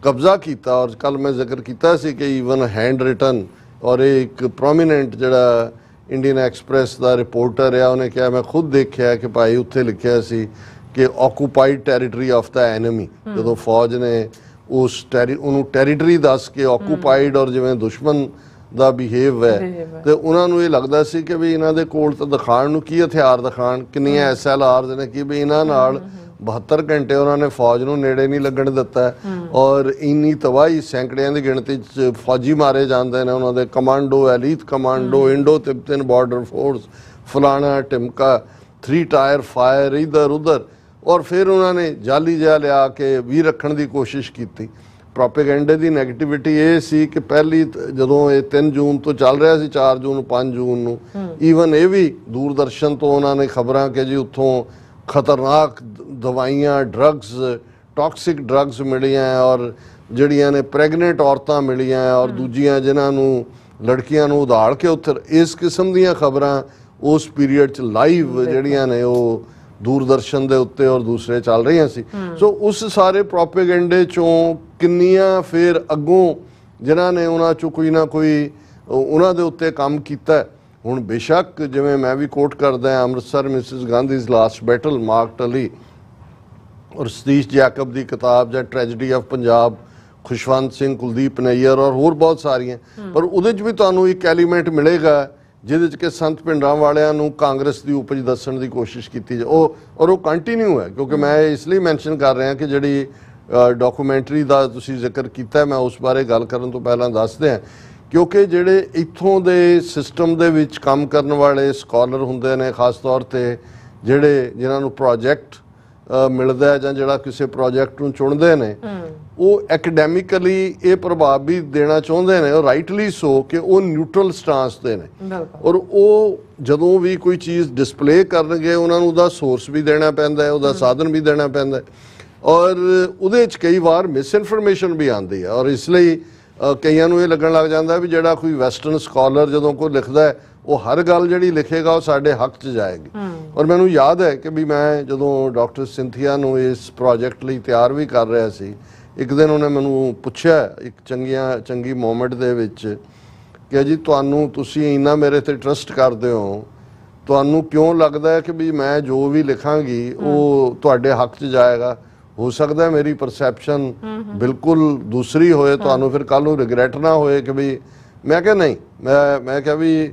Speaker 2: ਕਬਜ਼ਾ ਕੀਤਾ ਔਰ ਕੱਲ ਮੈਂ ਜ਼ਿਕਰ ਕੀਤਾ ਸੀ ਕਿ ਈਵਨ ਹੈਂਡ ਰਿਟਨ ਔਰ ਇਹ ਇੱਕ ਪ੍ਰੋਮੀਨੈਂਟ ਜਿਹੜਾ ਇੰਡੀਅਨ ਐਕਸਪ੍ਰੈਸ ਦਾ ਰਿਪੋਰਟਰ ਆ ਉਹਨੇ ਕਿਹਾ ਮੈਂ ਖੁਦ ਦੇਖਿਆ ਕਿ ਭਾਈ ਉੱਥੇ ਲਿਖਿਆ ਸੀ ਕਿ occupied territory of the enemy ਜਦੋਂ ਫੌਜ ਨੇ ਉਸ ਉਹਨੂੰ ਟੈਰੀਟਰੀ ਦੱਸ ਕੇ ਆਕੂਪਾਈਡ ਔਰ ਜਿਵੇਂ ਦੁਸ਼ਮਣ ਦਾ ਬਿਹੇਵ ਹੈ ਤੇ ਉਹਨਾਂ ਨੂੰ ਇਹ ਲੱਗਦਾ ਸੀ ਕਿ ਵੀ ਇਹਨਾਂ ਦੇ ਕੋਲ ਤਾਂ ਦਿਖਾਉਣ ਨੂੰ ਕੀ ਹਥਿਆਰ ਦਿਖਾਉਣ ਕਿੰਨੀਆਂ SLRs ਨੇ ਕਿ ਵੀ ਇਹਨਾਂ ਨਾਲ 72 ਘੰਟੇ ਉਹਨਾਂ ਨੇ ਫੌਜ ਨੂੰ ਨੇੜੇ ਨਹੀਂ ਲੱਗਣ ਦਿੱਤਾ ਔਰ ਇੰਨੀ ਤਬਾਹੀ ਸੈਂਕੜਿਆਂ ਦੀ ਗਿਣਤੀ 'ਚ ਫੌਜੀ ਮਾਰੇ ਜਾਂਦੇ ਨੇ ਉਹਨਾਂ ਦੇ commando elite commando Indo Tibetan border force ਫਲਾਣਾ ਟਿਮਕਾ 3 ਟਾਇਰ ਫਾਇਰ ਇਧਰ ਉਧਰ ਔਰ ਫਿਰ ਉਹਨਾਂ ਨੇ ਜਾਲੀ ਜਿਹਾ ਲਿਆ ਕੇ ਵੀ ਰੱਖਣ ਦੀ ਕੋਸ਼ਿਸ਼ ਕੀਤੀ। ਪ੍ਰੋਪੇਗੈਂਡੇ ਦੀ ਨੈਗੇਟਿਵਿਟੀ ਇਹ ਸੀ ਕਿ ਪਹਿਲੀ ਜਦੋਂ ਇਹ 3 ਜੂਨ ਤੋਂ ਚੱਲ ਰਿਹਾ ਸੀ 4 ਜੂਨ 5 ਜੂਨ ਨੂੰ ਈਵਨ ਇਹ ਵੀ ਦੂਰਦਰਸ਼ਨ ਤੋਂ ਉਹਨਾਂ ਨੇ ਖਬਰਾਂ ਕਿ ਜੀ ਉੱਥੋਂ ਖਤਰਨਾਕ ਦਵਾਈਆਂ ਡਰੱਗਸ ਟੌਕਸਿਕ ਡਰੱਗਸ ਮਿਲੀਆਂ ਔਰ ਜਿਹੜੀਆਂ ਨੇ ਪ੍ਰੈਗਨੈਂਟ ਔਰਤਾਂ ਮਿਲੀਆਂ ਔਰ ਦੂਜੀਆਂ ਜਿਨ੍ਹਾਂ ਨੂੰ ਲੜਕੀਆਂ ਨੂੰ ਉਧਾੜ ਕੇ ਉੱਥੇ ਇਸ ਕਿਸਮ ਦੀਆਂ ਖਬਰਾਂ ਉਸ ਪੀਰੀਅਡ 'ਚ ਲਾਈਵ ਜਿਹੜੀਆਂ ਨੇ ਉਹ ਦੂਰਦਰਸ਼ਨ ਦੇ ਉੱਤੇ ਔਰ ਦੂਸਰੇ ਚੱਲ ਰਹੀਆਂ ਸੀ। ਸੋ ਉਸ ਸਾਰੇ ਪ੍ਰੋਪੇਗੈਂਡੇ 'ਚੋਂ ਕਿੰਨੀਆਂ ਫਿਰ ਅੱਗੋਂ ਜਿਨ੍ਹਾਂ ਨੇ ਉਹਨਾਂ 'ਚੋਂ ਕੋਈ ਨਾ ਕੋਈ ਉਹਨਾਂ ਦੇ ਉੱਤੇ ਕੰਮ ਕੀਤਾ। ਹੁਣ ਬੇਸ਼ੱਕ ਜਿਵੇਂ ਮੈਂ ਵੀ ਕੋਟ ਕਰਦਾ ਹਾਂ Amritsar Mrs Gandhi's last battle Mark Tully ਔਰ ਸਤੀਸ਼ ਜੈਕਬ ਦੀ ਕਿਤਾਬ ਜਾਂ ਟ੍ਰੈਜਡੀ ਆਫ ਪੰਜਾਬ ਖੁਸ਼ਵੰਤ ਸਿੰਘ ਕੁਲਦੀਪ ਨਈਅਰ ਔਰ ਹੋਰ ਬਹੁਤ ਸਾਰੀਆਂ ਪਰ ਉਹਦੇ 'ਚ ਵੀ ਤੁਹਾਨੂੰ ਇੱਕ ਐਲੀਮੈਂਟ ਮਿਲੇਗਾ ਜਿਹਦੇ 'ਚ ਕਿ ਸੰਤ ਭਿੰਡਰਾਂਵਾਲਿਆਂ ਨੂੰ ਕਾਂਗਰਸ ਦੀ ਉਪਜ ਦੱਸਣ ਦੀ ਕੋਸ਼ਿਸ਼ ਕੀਤੀ ਉਹ ਕੰਟੀਨਿਊ ਹੈ ਕਿਉਂਕਿ ਮੈਂ ਇਸ ਲਈ ਮੈਂਸ਼ਨ ਕਰ ਰਿਹਾ ਕਿ ਜਿਹੜੀ ਡਾਕੂਮੈਂਟਰੀ ਦਾ ਤੁਸੀਂ ਜ਼ਿਕਰ ਕੀਤਾ ਮੈਂ ਉਸ ਬਾਰੇ ਗੱਲ ਕਰਨ ਤੋਂ ਪਹਿਲਾਂ ਦੱਸਦੇ ਹਾਂ ਕਿਉਂਕਿ ਜਿਹੜੇ ਇੱਥੋਂ ਦੇ ਸਿਸਟਮ ਦੇ ਵਿੱਚ ਕੰਮ ਕਰਨ ਵਾਲੇ ਸਕਾਲਰ ਹੁੰਦੇ ਨੇ ਖਾਸ ਤੌਰ ਤੇ ਜਿਨ੍ਹਾਂ ਨੂੰ ਪ੍ਰੋਜੈਕਟ ਮਿਲਦਾ ਹੈ ਜਾਂ ਜਿਹੜਾ ਕਿਸੇ ਪ੍ਰੋਜੈਕਟ ਨੂੰ ਚੁਣਦੇ ਨੇ ਉਹ ਐਕੈਡੈਮਿਕਲੀ ਇਹ ਪ੍ਰਭਾਵ ਵੀ ਦੇਣਾ ਚਾਹੁੰਦੇ ਨੇ ਔਰ ਰਾਈਟਲੀ ਸੋ ਕਿ ਉਹ ਨਿਊਟਰਲ ਸਟਾਂਸ ਤੇ ਨੇ ਔਰ ਉਹ ਜਦੋਂ ਵੀ ਕੋਈ ਚੀਜ਼ ਡਿਸਪਲੇ ਕਰਨਗੇ ਉਹਨਾਂ ਨੂੰ ਉਹਦਾ ਸੋਰਸ ਵੀ ਦੇਣਾ ਪੈਂਦਾ ਹੈ ਉਹਦਾ ਸਾਧਨ ਵੀ ਦੇਣਾ ਪੈਂਦਾ ਔਰ ਉਹਦੇ 'ਚ ਕਈ ਵਾਰ ਮਿਸ ਇਨਫੋਰਮੇਸ਼ਨ ਵੀ ਆਉਂਦੀ ਹੈ ਔਰ ਇਸ ਲਈ ਕਈਆਂ ਨੂੰ ਇਹ ਲੱਗਣ ਲੱਗ ਜਾਂਦਾ ਵੀ ਜਿਹੜਾ ਕੋਈ ਵੈਸਟਰਨ ਸਕਾਲਰ ਜਦੋਂ ਕੋਈ ਲਿਖਦਾ ਹੈ ਉਹ ਹਰ ਗੱਲ ਜਿਹੜੀ ਲਿਖੇਗਾ ਉਹ ਸਾਡੇ ਹੱਕ 'ਚ ਜਾਏਗੀ ਔਰ ਮੈਨੂੰ ਯਾਦ ਹੈ ਕਿ ਵੀ ਮੈਂ ਜਦੋਂ ਡਾਕਟਰ ਸਿੰਥੀਆ ਨੂੰ ਇਸ ਪ੍ਰੋਜੈਕਟ ਲਈ ਤਿਆਰ ਵੀ ਕਰ ਰਿਹਾ ਸੀ ਇੱਕ ਦਿਨ ਉਹਨੇ ਮੈਨੂੰ ਪੁੱਛਿਆ ਇੱਕ ਚੰਗੀ ਮੂਮੈਂਟ ਦੇ ਵਿੱਚ ਕਿ ਜੀ ਤੁਸੀਂ ਇੰਨਾ ਮੇਰੇ ਤੇ ਟਰਸਟ ਕਰਦੇ ਹੋ ਤੁਹਾਨੂੰ ਕਿਉਂ ਲੱਗਦਾ ਹੈ ਕਿ ਵੀ ਮੈਂ ਜੋ ਵੀ ਲਿਖਾਂਗੀ ਉਹ ਤੁਹਾਡੇ ਹੱਕ 'ਚ ਜਾਏਗਾ ਹੋ ਸਕਦਾ ਮੇਰੀ ਪਰਸੈਪਸ਼ਨ ਬਿਲਕੁਲ ਦੂਸਰੀ ਹੋਏ ਤੁਹਾਨੂੰ ਫਿਰ ਕੱਲ ਨੂੰ ਰਿਗਰੈਟ ਨਾ ਹੋਏ ਕਿ ਵੀ ਮੈਂ ਕਿਹਾ ਨਹੀਂ ਮੈਂ ਕਿਹਾ ਵੀ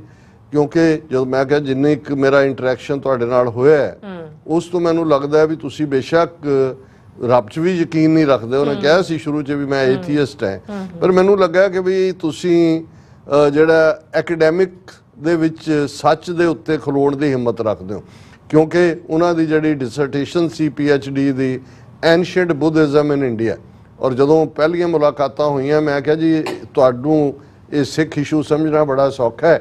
Speaker 2: ਕਿਉਂਕਿ ਜਦੋਂ ਮੈਂ ਕਿਹਾ ਜਿੰਨੀ ਇੱਕ ਮੇਰਾ ਇੰਟਰੈਕਸ਼ਨ ਤੁਹਾਡੇ ਨਾਲ ਹੋਇਆ ਉਸ ਤੋਂ ਮੈਨੂੰ ਲੱਗਦਾ ਹੈ ਵੀ ਤੁਸੀਂ ਬੇਸ਼ੱਕ ਰੱਬ 'ਚ ਵੀ ਯਕੀਨ ਨਹੀਂ ਰੱਖਦੇ ਉਹਨੇ ਕਿਹਾ ਸੀ ਸ਼ੁਰੂ 'ਚ ਵੀ ਮੈਂ ਏਥੀਇਸਟ ਹਾਂ ਪਰ ਮੈਨੂੰ ਲੱਗਾ ਕਿ ਵੀ ਤੁਸੀਂ ਜਿਹੜਾ ਐਕੈਡੈਮਿਕ ਦੇ ਵਿੱਚ ਸੱਚ ਦੇ ਉੱਤੇ ਖਲੋਣ ਦੀ ਹਿੰਮਤ ਰੱਖਦੇ ਹੋ ਕਿਉਂਕਿ ਉਹਨਾਂ ਦੀ ਜਿਹੜੀ ਡਿਸਰਟੇਸ਼ਨ ਸੀ PhD ਦੀ ਐਂਸ਼ੀਐਂਟ ਬੁੱਧਿਜ਼ਮ ਇਨ ਇੰਡੀਆ, ਔਰ ਜਦੋਂ ਪਹਿਲੀਆਂ ਮੁਲਾਕਾਤਾਂ ਹੋਈਆਂ ਮੈਂ ਕਿਹਾ ਜੀ ਤੁਹਾਨੂੰ ਇਹ ਸਿੱਖ ਇਸ਼ੂ ਸਮਝਣਾ ਬੜਾ ਸੌਖਾ ਹੈ,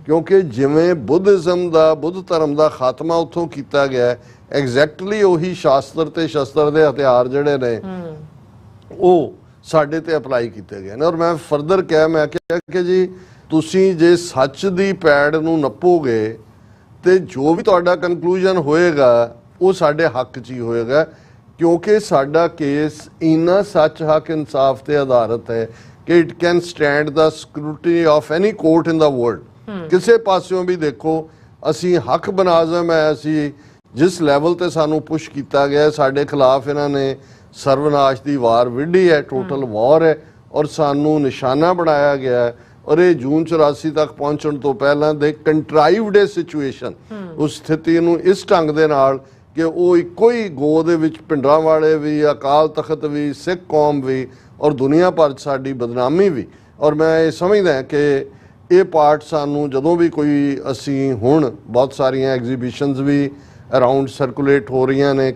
Speaker 2: ਕਿਉਂਕਿ ਜਿਵੇਂ ਬੁੱਧਿਜ਼ਮ ਦਾ ਬੁੱਧ ਧਰਮ ਦਾ ਖਾਤਮਾ ਉੱਥੋਂ ਕੀਤਾ ਗਿਆ, ਐਗਜ਼ੈਕਟਲੀ ਉਹੀ ਸ਼ਾਸਤਰ ਤੇ ਸ਼ਸਤਰ ਦੇ ਹਥਿਆਰ ਜਿਹੜੇ ਨੇ ਉਹ ਸਾਡੇ ਤੇ ਅਪਲਾਈ ਕੀਤੇ ਗਏ ਨੇ। ਔਰ ਮੈਂ ਫਰਦਰ ਕਿਹਾ, ਮੈਂ ਕਿਹਾ ਕਿ ਜੀ ਤੁਸੀਂ ਜੇ ਸੱਚ ਦੀ ਪੈੜ ਨੂੰ ਨੱਪੋਗੇ ਤੇ ਜੋ ਵੀ ਤੁਹਾਡਾ ਕਨਕਲੂਜਨ ਹੋਏਗਾ ਉਹ ਸਾਡੇ ਹੱਕ 'ਚ ਹੀ ਹੋਏਗਾ, ਕਿਉਂਕਿ ਸਾਡਾ ਕੇਸ ਇੰਨਾ ਸੱਚ ਹੱਕ ਇਨਸਾਫ ਤੇ ਆਧਾਰਿਤ ਹੈ ਕਿ it can stand the scrutiny of any court in the world. ਕਿਸੇ ਪਾਸਿਓਂ ਵੀ ਦੇਖੋ ਅਸੀਂ ਹੱਕ ਬਨਾਜ਼ਮ ਹੈ, ਅਸੀਂ ਜਿਸ ਲੈਵਲ ਤੇ ਸਾਨੂੰ ਪੁਸ਼ ਕੀਤਾ ਗਿਆ, ਸਾਡੇ ਖਿਲਾਫ ਇਹਨਾਂ ਨੇ ਸਰਵਨਾਸ਼ ਦੀ ਵਾਰ ਵਿੱਢੀ ਹੈ, ਟੋਟਲ ਵਾਰ ਹੈ, ਔਰ ਸਾਨੂੰ ਨਿਸ਼ਾਨਾ ਬਣਾਇਆ ਗਿਆ ਹੈ। ਔਰ ਇਹ ਜੂਨ 84 ਤੱਕ ਪਹੁੰਚਣ ਤੋਂ ਪਹਿਲਾਂ ਦੇ ਕੰਟਰਾਈਵਡ ਸਿਚੁਏਸ਼ਨ, ਉਸ ਸਥਿਤੀ ਨੂੰ ਇਸ ਢੰਗ ਦੇ ਨਾਲ ਕਿ ਉਹ ਇੱਕੋ ਹੀ ਗੋ ਦੇ ਵਿੱਚ ਭਿੰਡਰਾਂ ਵਾਲੇ ਵੀ, ਅਕਾਲ ਤਖਤ ਵੀ, ਸਿੱਖ ਕੌਮ ਵੀ, ਔਰ ਦੁਨੀਆ ਭਰ 'ਚ ਸਾਡੀ ਬਦਨਾਮੀ ਵੀ। ਔਰ ਮੈਂ ਇਹ ਸਮਝਦਾ ਕਿ ਇਹ ਪਾਰਟ ਸਾਨੂੰ ਜਦੋਂ ਵੀ ਕੋਈ ਅਸੀਂ ਹੁਣ ਬਹੁਤ ਸਾਰੀਆਂ ਐਗਜ਼ੀਬਿਸ਼ਨਸ ਵੀ ਅਰਾਊਂਡ ਸਰਕੂਲੇਟ ਹੋ ਰਹੀਆਂ ਨੇ,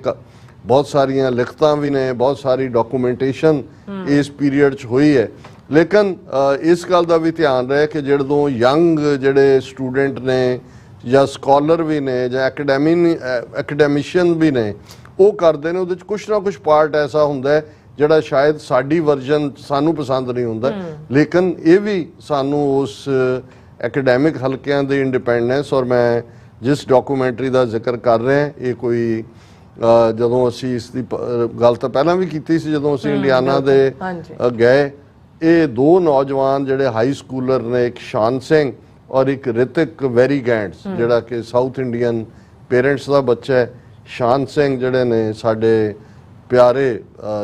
Speaker 2: ਬਹੁਤ ਸਾਰੀਆਂ ਲਿਖਤਾਂ ਵੀ ਨੇ, ਬਹੁਤ ਸਾਰੀ ਡਾਕੂਮੈਂਟੇਸ਼ਨ ਇਸ ਪੀਰੀਅਡ 'ਚ ਹੋਈ ਹੈ, ਲੇਕਿਨ ਇਸ ਗੱਲ ਦਾ ਵੀ ਧਿਆਨ ਰਹੇ ਕਿ ਜਦੋਂ ਯੰਗ ਜਿਹੜੇ ਸਟੂਡੈਂਟ ਨੇ ਜਾਂ ਸਕਾਲਰ ਵੀ ਨੇ ਜਾਂ ਐਕੈਡੈਮਿਸ਼ੀਅਨ ਵੀ ਨੇ ਉਹ ਕਰਦੇ ਨੇ, ਉਹਦੇ 'ਚ ਕੁਛ ਨਾ ਕੁਛ ਪਾਰਟ ਐਸਾ ਹੁੰਦਾ ਹੈ ਜਿਹੜਾ ਸ਼ਾਇਦ ਸਾਡੀ ਵਰਜ਼ਨ ਸਾਨੂੰ ਪਸੰਦ ਨਹੀਂ ਹੁੰਦਾ, ਲੇਕਿਨ ਇਹ ਵੀ ਸਾਨੂੰ ਉਸ ਐਕੈਡੈਮਿਕ ਹਲਕਿਆਂ ਦੇ ਇੰਡੀਪੈਂਡੈਂਸ, ਔਰ ਮੈਂ ਜਿਸ ਡਾਕੂਮੈਂਟਰੀ ਦਾ ਜ਼ਿਕਰ ਕਰ ਰਿਹਾ ਇਹ ਕੋਈ ਜਦੋਂ ਅਸੀਂ ਇਸ ਦੀ ਗੱਲ ਤਾਂ ਪਹਿਲਾਂ ਵੀ ਕੀਤੀ ਸੀ ਜਦੋਂ ਅਸੀਂ ਇੰਡੀਆਨਾ ਦੇ ਗਏ, ਇਹ ਦੋ ਨੌਜਵਾਨ ਜਿਹੜੇ ਹਾਈ ਸਕੂਲਰ ਨੇ, ਇੱਕ ਸ਼ਾਨ ਸਿੰਘ ਔਰ ਇੱਕ ਰਿਤਿਕ ਵੈਰੀਗੈਂਟਸ ਜਿਹੜਾ ਕਿ ਸਾਊਥ ਇੰਡੀਅਨ ਪੇਰੈਂਟਸ ਦਾ ਬੱਚਾ ਹੈ। ਸ਼ਾਨ ਸਿੰਘ ਜਿਹੜੇ ਨੇ ਸਾਡੇ ਪਿਆਰੇ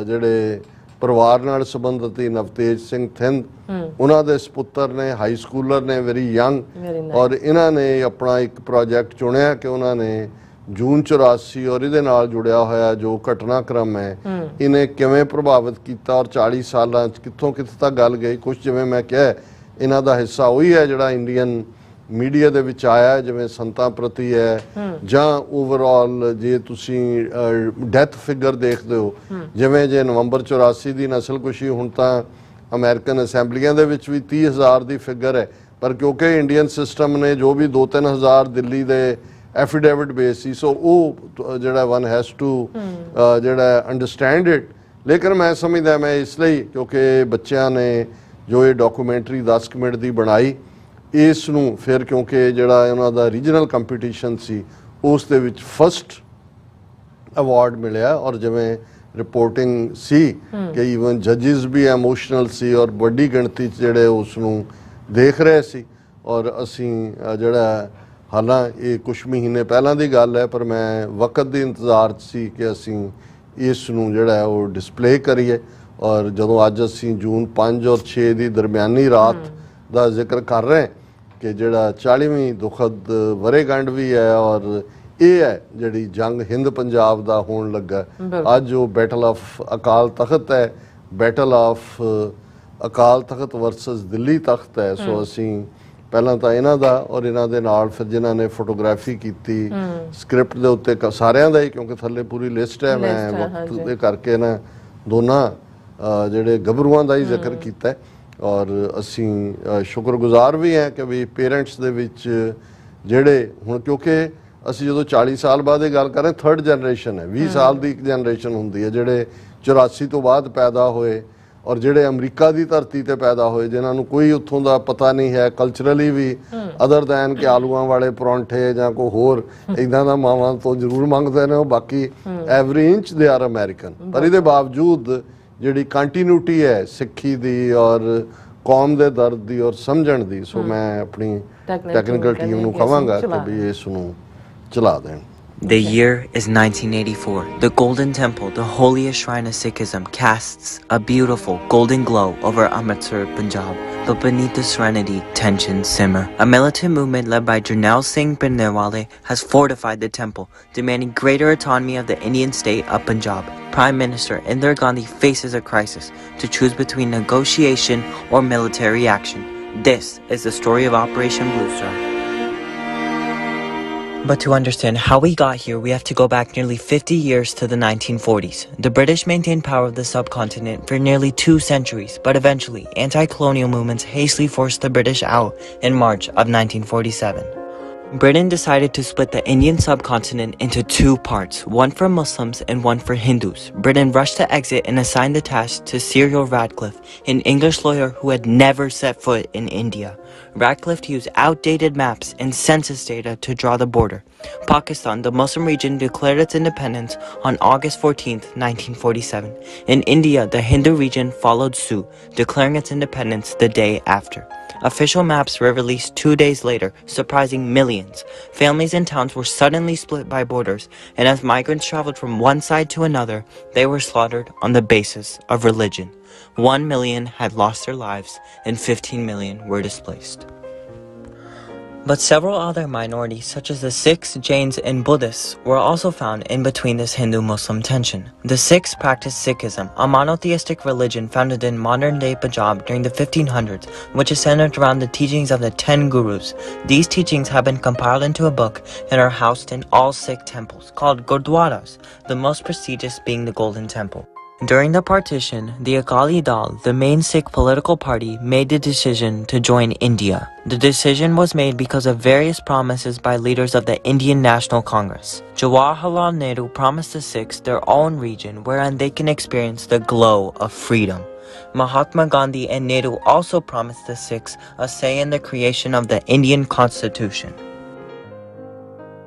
Speaker 2: ਜਿਹੜੇ ਪਰਿਵਾਰ ਨਾਲ ਸੰਬੰਧਿਤ ਨਵਤੇਜ ਸਿੰਘ ਥਿੰਦ, ਉਹਨਾਂ ਦੇ ਸੁਪੁੱਤਰ ਨੇ, ਹਾਈ ਸਕੂਲਰ ਨੇ, ਵੈਰੀ ਯੰਗ, ਔਰ ਇਹਨਾਂ ਨੇ ਆਪਣਾ ਇੱਕ ਪ੍ਰੋਜੈਕਟ ਚੁਣਿਆ ਕਿ ਉਹਨਾਂ ਨੇ ਜੂਨ 84 ਔਰ ਇਹਦੇ ਨਾਲ ਜੁੜਿਆ ਹੋਇਆ ਜੋ ਘਟਨਾਕ੍ਰਮ ਹੈ ਇਹਨੇ ਕਿਵੇਂ ਪ੍ਰਭਾਵਿਤ ਕੀਤਾ ਔਰ 40 ਸਾਲਾਂ 'ਚ ਕਿੱਥੋਂ ਕਿੱਥੇ ਤੱਕ ਗੱਲ ਗਈ। ਕੁਝ ਜਿਵੇਂ ਮੈਂ ਕਿਹਾ ਇਹਨਾਂ ਦਾ ਹਿੱਸਾ ਉਹੀ ਹੈ ਜਿਹੜਾ ਇੰਡੀਅਨ ਮੀਡੀਆ ਦੇ ਵਿੱਚ ਆਇਆ, ਜਿਵੇਂ ਸੰਤਾਂ ਪ੍ਰਤੀ ਹੈ ਜਾਂ ਓਵਰਆਲ ਜੇ ਤੁਸੀਂ ਡੈਥ ਫਿਗਰ ਦੇਖਦੇ ਹੋ, ਜਿਵੇਂ ਜੇ ਨਵੰਬਰ 84 ਦੀ ਨਸਲਕੁਸ਼ੀ ਹੁਣ ਤਾਂ ਅਮਰੀਕਨ ਅਸੈਂਬਲੀਆਂ ਦੇ ਵਿੱਚ ਵੀ 30,000 ਦੀ ਫਿਗਰ ਹੈ, ਪਰ ਕਿਉਂਕਿ ਇੰਡੀਅਨ ਸਿਸਟਮ ਨੇ ਜੋ ਵੀ 2-3 ਹਜ਼ਾਰ ਦਿੱਲੀ ਦੇ ਐਫੀਡੇਵਿਟ ਬੇਸ ਸੀ, ਸੋ ਉਹ ਜਿਹੜਾ ਵਨ ਹੈਜ਼ ਟੂ ਜਿਹੜਾ ਅੰਡਰਸਟੈਂਡ ਇਟ। ਲੇਕਿਨ ਮੈਂ ਸਮਝਦਾ ਮੈਂ ਇਸ ਲਈ ਕਿਉਂਕਿ ਬੱਚਿਆਂ ਨੇ ਜੋ ਇਹ ਡਾਕੂਮੈਂਟਰੀ 10 ਮਿੰਟ ਦੀ ਬਣਾਈ, ਇਸ ਨੂੰ ਫਿਰ ਕਿਉਂਕਿ ਜਿਹੜਾ ਉਹਨਾਂ ਦਾ ਰੀਜਨਲ ਕੰਪੀਟੀਸ਼ਨ ਸੀ ਉਸ ਦੇ ਵਿੱਚ ਫਸਟ ਅਵਾਰਡ ਮਿਲਿਆ, ਔਰ ਜਿਵੇਂ ਰਿਪੋਰਟਿੰਗ ਸੀ ਕਿ ਈਵਨ ਜੱਜਿਸ ਵੀ ਇਮੋਸ਼ਨਲ ਸੀ ਔਰ ਵੱਡੀ ਗਿਣਤੀ 'ਚ ਜਿਹੜੇ ਉਸ ਨੂੰ ਦੇਖ ਰਹੇ ਸੀ। ਔਰ ਅਸੀਂ ਜਿਹੜਾ ਹਾਲਾਂ ਇਹ ਕੁਛ ਮਹੀਨੇ ਪਹਿਲਾਂ ਦੀ ਗੱਲ ਹੈ, ਪਰ ਮੈਂ ਵਕਤ ਦੇ ਇੰਤਜ਼ਾਰ 'ਚ ਸੀ ਕਿ ਅਸੀਂ ਇਸ ਨੂੰ ਜਿਹੜਾ ਹੈ ਉਹ ਡਿਸਪਲੇ ਕਰੀਏ। ਔਰ ਜਦੋਂ ਅੱਜ ਅਸੀਂ ਜੂਨ 5 ਔਰ 6 ਦੀ ਦਰਮਿਆਨੀ ਰਾਤ ਦਾ ਜ਼ਿਕਰ ਕਰ ਰਹੇ ਕਿ ਜਿਹੜਾ 40ਵੀਂ ਦੁਖਦ ਵਰ੍ਹੇਗੰਢ ਵੀ ਹੈ, ਔਰ ਇਹ ਹੈ ਜਿਹੜੀ ਜੰਗ ਹਿੰਦ ਪੰਜਾਬ ਦਾ ਹੋਣ ਲੱਗਾ। ਅੱਜ ਉਹ ਬੈਟਲ ਆਫ ਅਕਾਲ ਤਖਤ ਹੈ, battle of Akal Takht versus Delhi Takht ਹੈ। ਸੋ ਅਸੀਂ ਪਹਿਲਾਂ ਤਾਂ ਇਹਨਾਂ ਦਾ ਔਰ ਇਹਨਾਂ ਦੇ ਨਾਲ ਫਿਰ ਜਿਨ੍ਹਾਂ ਨੇ ਫੋਟੋਗ੍ਰਾਫੀ ਕੀਤੀ ਸਕ੍ਰਿਪਟ ਦੇ ਉੱਤੇ ਸਾਰਿਆਂ ਦਾ ਹੀ, ਕਿਉਂਕਿ ਥੱਲੇ ਪੂਰੀ ਲਿਸਟ ਹੈ, ਮੈਂ ਵਕਤ ਦੇ ਕਰਕੇ ਨਾ ਦੋਨਾਂ ਜਿਹੜੇ ਗੱਭਰੂਆਂ ਦਾ ਹੀ ਜ਼ਿਕਰ ਕੀਤਾ। ਔਰ ਅਸੀਂ ਸ਼ੁਕਰਗੁਜ਼ਾਰ ਵੀ ਹਾਂ ਕਿ ਵੀ ਪੇਰੈਂਟਸ ਦੇ ਵਿੱਚ ਜਿਹੜੇ ਹੁਣ, ਕਿਉਂਕਿ ਅਸੀਂ ਜਦੋਂ 40 ਸਾਲ ਬਾਅਦ ਇਹ ਗੱਲ ਕਰ ਰਹੇ, ਥਰਡ ਜਨਰੇਸ਼ਨ ਹੈ, 20 ਸਾਲ ਦੀ ਇੱਕ ਜਨਰੇਸ਼ਨ ਹੁੰਦੀ ਹੈ ਜਿਹੜੇ 84 ਤੋਂ ਬਾਅਦ ਪੈਦਾ ਹੋਏ ਔਰ ਜਿਹੜੇ ਅਮਰੀਕਾ ਦੀ ਧਰਤੀ ਤੇ ਪੈਦਾ ਹੋਏ, ਜਿਨ੍ਹਾਂ ਨੂੰ ਕੋਈ ਉੱਥੋਂ ਦਾ ਪਤਾ ਨਹੀਂ ਹੈ ਕਲਚਰਲੀ ਵੀ, ਅਦਰ ਦੈਨ ਕਿ ਆਲੂਆਂ ਵਾਲੇ ਪਰੌਂਠੇ ਜਾਂ ਕੋਈ ਹੋਰ ਇੱਦਾਂ ਦਾ ਮਾਵਾਂ ਤੋਂ ਜ਼ਰੂਰ ਮੰਗਦੇ ਨੇ ਉਹ, ਬਾਕੀ every inch they are American. ਪਰ ਇਹਦੇ ਬਾਵਜੂਦ ਜਿਹੜੀ ਕੰਟੀਨਿਊਟੀ ਹੈ ਸਿੱਖੀ ਦੀ ਔਰ ਕੌਮ ਦੇ ਦਰਦ ਦੀ ਔਰ ਸਮਝਣ ਦੀ, ਸੋ ਮੈਂ ਆਪਣੀ ਟੈਕਨੀਕਲ ਟੀਮ ਨੂੰ ਕਹਾਂਗਾ ਕਿ ਵੀ ਇਸ ਨੂੰ ਚਲਾ ਦੇਣ।
Speaker 6: The year is 1984. The Golden Temple, the holiest shrine of Sikhism, casts a beautiful golden glow over Amritsar, Punjab. But beneath the serenity, tensions simmer. A militant movement led by Jarnail Singh Bhindranwale has fortified the temple, demanding greater autonomy of the Indian state of Punjab. Prime Minister Indira Gandhi faces a crisis to choose between negotiation or military action. This is the story of Operation Blue Star. But to understand how we got here, we have to go back nearly 50 years to the 1940s. The British maintained power of the subcontinent for nearly 2 centuries, but eventually, anti-colonial movements hastily forced the British out in March of 1947. Britain decided to split the Indian subcontinent into 2 parts, one for Muslims and one for Hindus. Britain rushed to exit and assigned the task to Cyril Radcliffe, an English lawyer who had never set foot in India. Radcliffe used outdated maps and census data to draw the border. Pakistan, the Muslim region, declared its independence on August 14, 1947. In India, the Hindu region followed suit, declaring its independence the day after. Official maps were released 2 days later, surprising millions. Families and towns were suddenly split by borders, and as migrants traveled from one side to another, they were slaughtered on the basis of religion. 1 million had lost their lives, and 15 million were displaced. But several other minorities, such as the Sikhs, Jains, and Buddhists, were also found in between this Hindu-Muslim tension. The Sikhs practiced Sikhism, a monotheistic religion founded in modern-day Punjab during the 1500s, which is centered around the teachings of the 10 Gurus. These teachings have been compiled into a book and are housed in all Sikh temples, called Gurdwaras, the most prestigious being the Golden Temple. During the partition, the Akali Dal, the main Sikh political party, made the decision to join India. The decision was made because of various promises by leaders of the Indian National Congress. Jawaharlal Nehru promised the Sikhs their own region wherein they can experience the glow of freedom. Mahatma Gandhi and Nehru also promised the Sikhs a say in the creation of the Indian Constitution.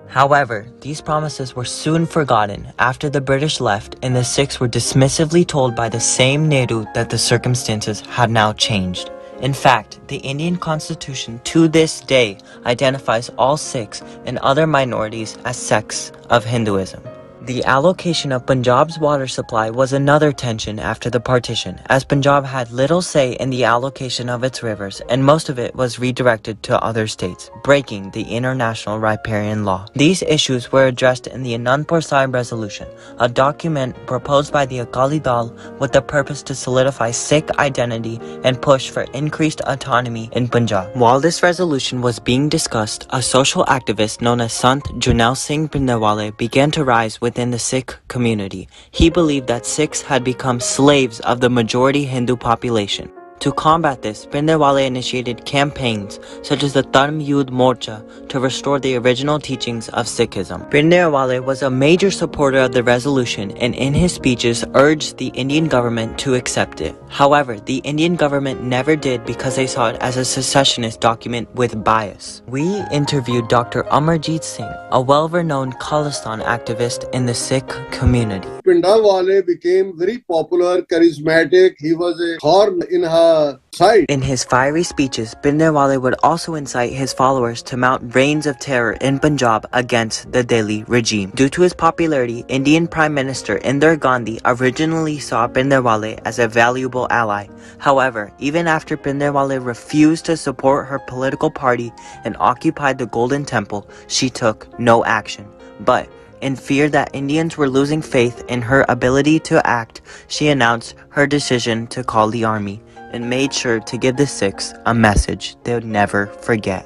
Speaker 6: However, these promises were soon forgotten after the British left and the Sikhs were dismissively told by the same Nehru that the circumstances had now changed. In fact, the Indian Constitution to this day identifies all Sikhs and other minorities as sects of Hinduism. The allocation of Punjab's water supply was another tension after the partition, as Punjab had little say in the allocation of its rivers, and most of it was redirected to other states, breaking the international riparian law. These issues were addressed in the Anandpur Sahib Resolution, a document proposed by the Akali Dal with the purpose to solidify Sikh identity and push for increased autonomy in Punjab. While this resolution was being discussed, a social activist known as Sant Jarnail Singh Bhindranwale began to rise within the Sikh community. He believed that Sikhs had become slaves of the majority Hindu population. To combat this, Bhindranwale initiated campaigns such as the Dharm Yudh Morcha to restore the original teachings of Sikhism. Bhindranwale was a major supporter of the resolution and in his speeches urged the Indian government to accept it. However, the Indian government never did because they saw it as a secessionist document with bias. We interviewed Dr. Amarjeet Singh, a well-renowned Khalistan activist in the Sikh community.
Speaker 2: Bhindranwale became very popular, charismatic. He was a thorn in her side.
Speaker 6: In his fiery speeches, Bhindranwale would also incite his followers to mount reigns of terror in Punjab against the Delhi regime. Due to his popularity, Indian Prime Minister Indira Gandhi originally saw Bhindranwale as a valuable ally. However, even after Bhindranwale refused to support her political party and occupied the Golden Temple, she took no action. But in fear that Indians were losing faith in her ability to act, she announced her decision to call the army and made sure to give the Sikhs a message they would never forget.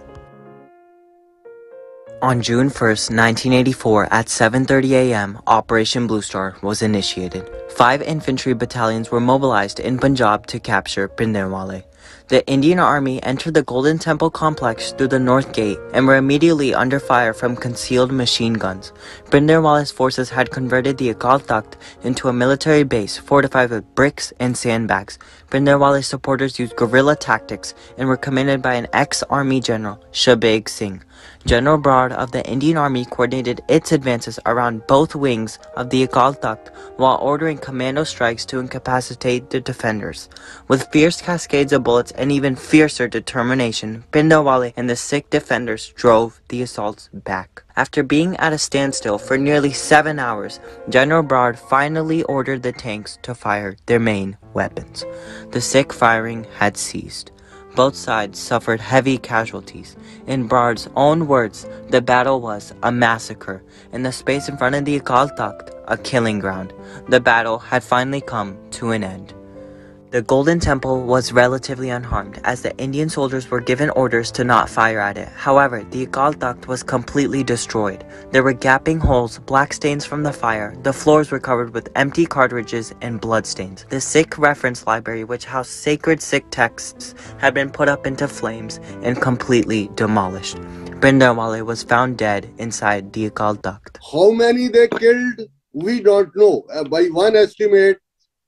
Speaker 6: On June 1st, 1984, at 7:30 a.m., Operation Blue Star was initiated. 5 infantry battalions were mobilized in Punjab to capture Bhindranwale. The Indian Army entered the Golden Temple complex through the North Gate and were immediately under fire from concealed machine guns. Bhindranwale's forces had converted the Akal Takht into a military base fortified with bricks and sandbags. Bhindranwale's supporters used guerrilla tactics and were commanded by an ex-army general, Shabeg Singh. General Brod of the Indian Army coordinated its advances around both wings of the Akal Takht while ordering commando strikes to incapacitate the defenders. With fierce cascades of bullets and even fiercer determination, Bhindranwale and the Sikh defenders drove the assaults back. After being at a standstill for nearly 7 hours, General Brod finally ordered the tanks to fire their main weapons. The Sikh firing had ceased. Both sides suffered heavy casualties. In Brod's own words, the battle was a massacre, and the space in front of the Akal Takht a killing ground. The battle had finally come to an end. The Golden Temple was relatively unharmed, as the Indian soldiers were given orders to not fire at it. However, the Akal Takht was completely destroyed. There were gaping holes, black stains from the fire, the floors were covered with empty cartridges and bloodstains. The Sikh reference library, which housed sacred Sikh texts, had been put up into flames and completely demolished. Bhindranwale was found dead inside the Akal Takht.
Speaker 2: How many they killed, we don't know. By one estimate,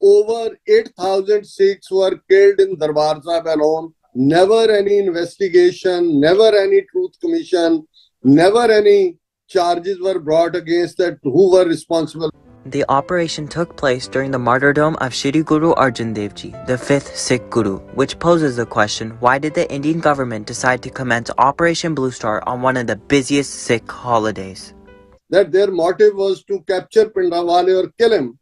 Speaker 2: over 8,000 Sikhs were killed in Darbar Sahib alone. Never any investigation, never any truth commission, never any charges were brought against that who were responsible.
Speaker 6: The operation took place during the martyrdom of Shri Guru Arjan Dev Ji, the 5th Sikh Guru, which poses the question, why did the Indian government decide to commence Operation Blue Star on one of the busiest Sikh holidays?
Speaker 2: That their motive was to capture Bhindranwale or kill him.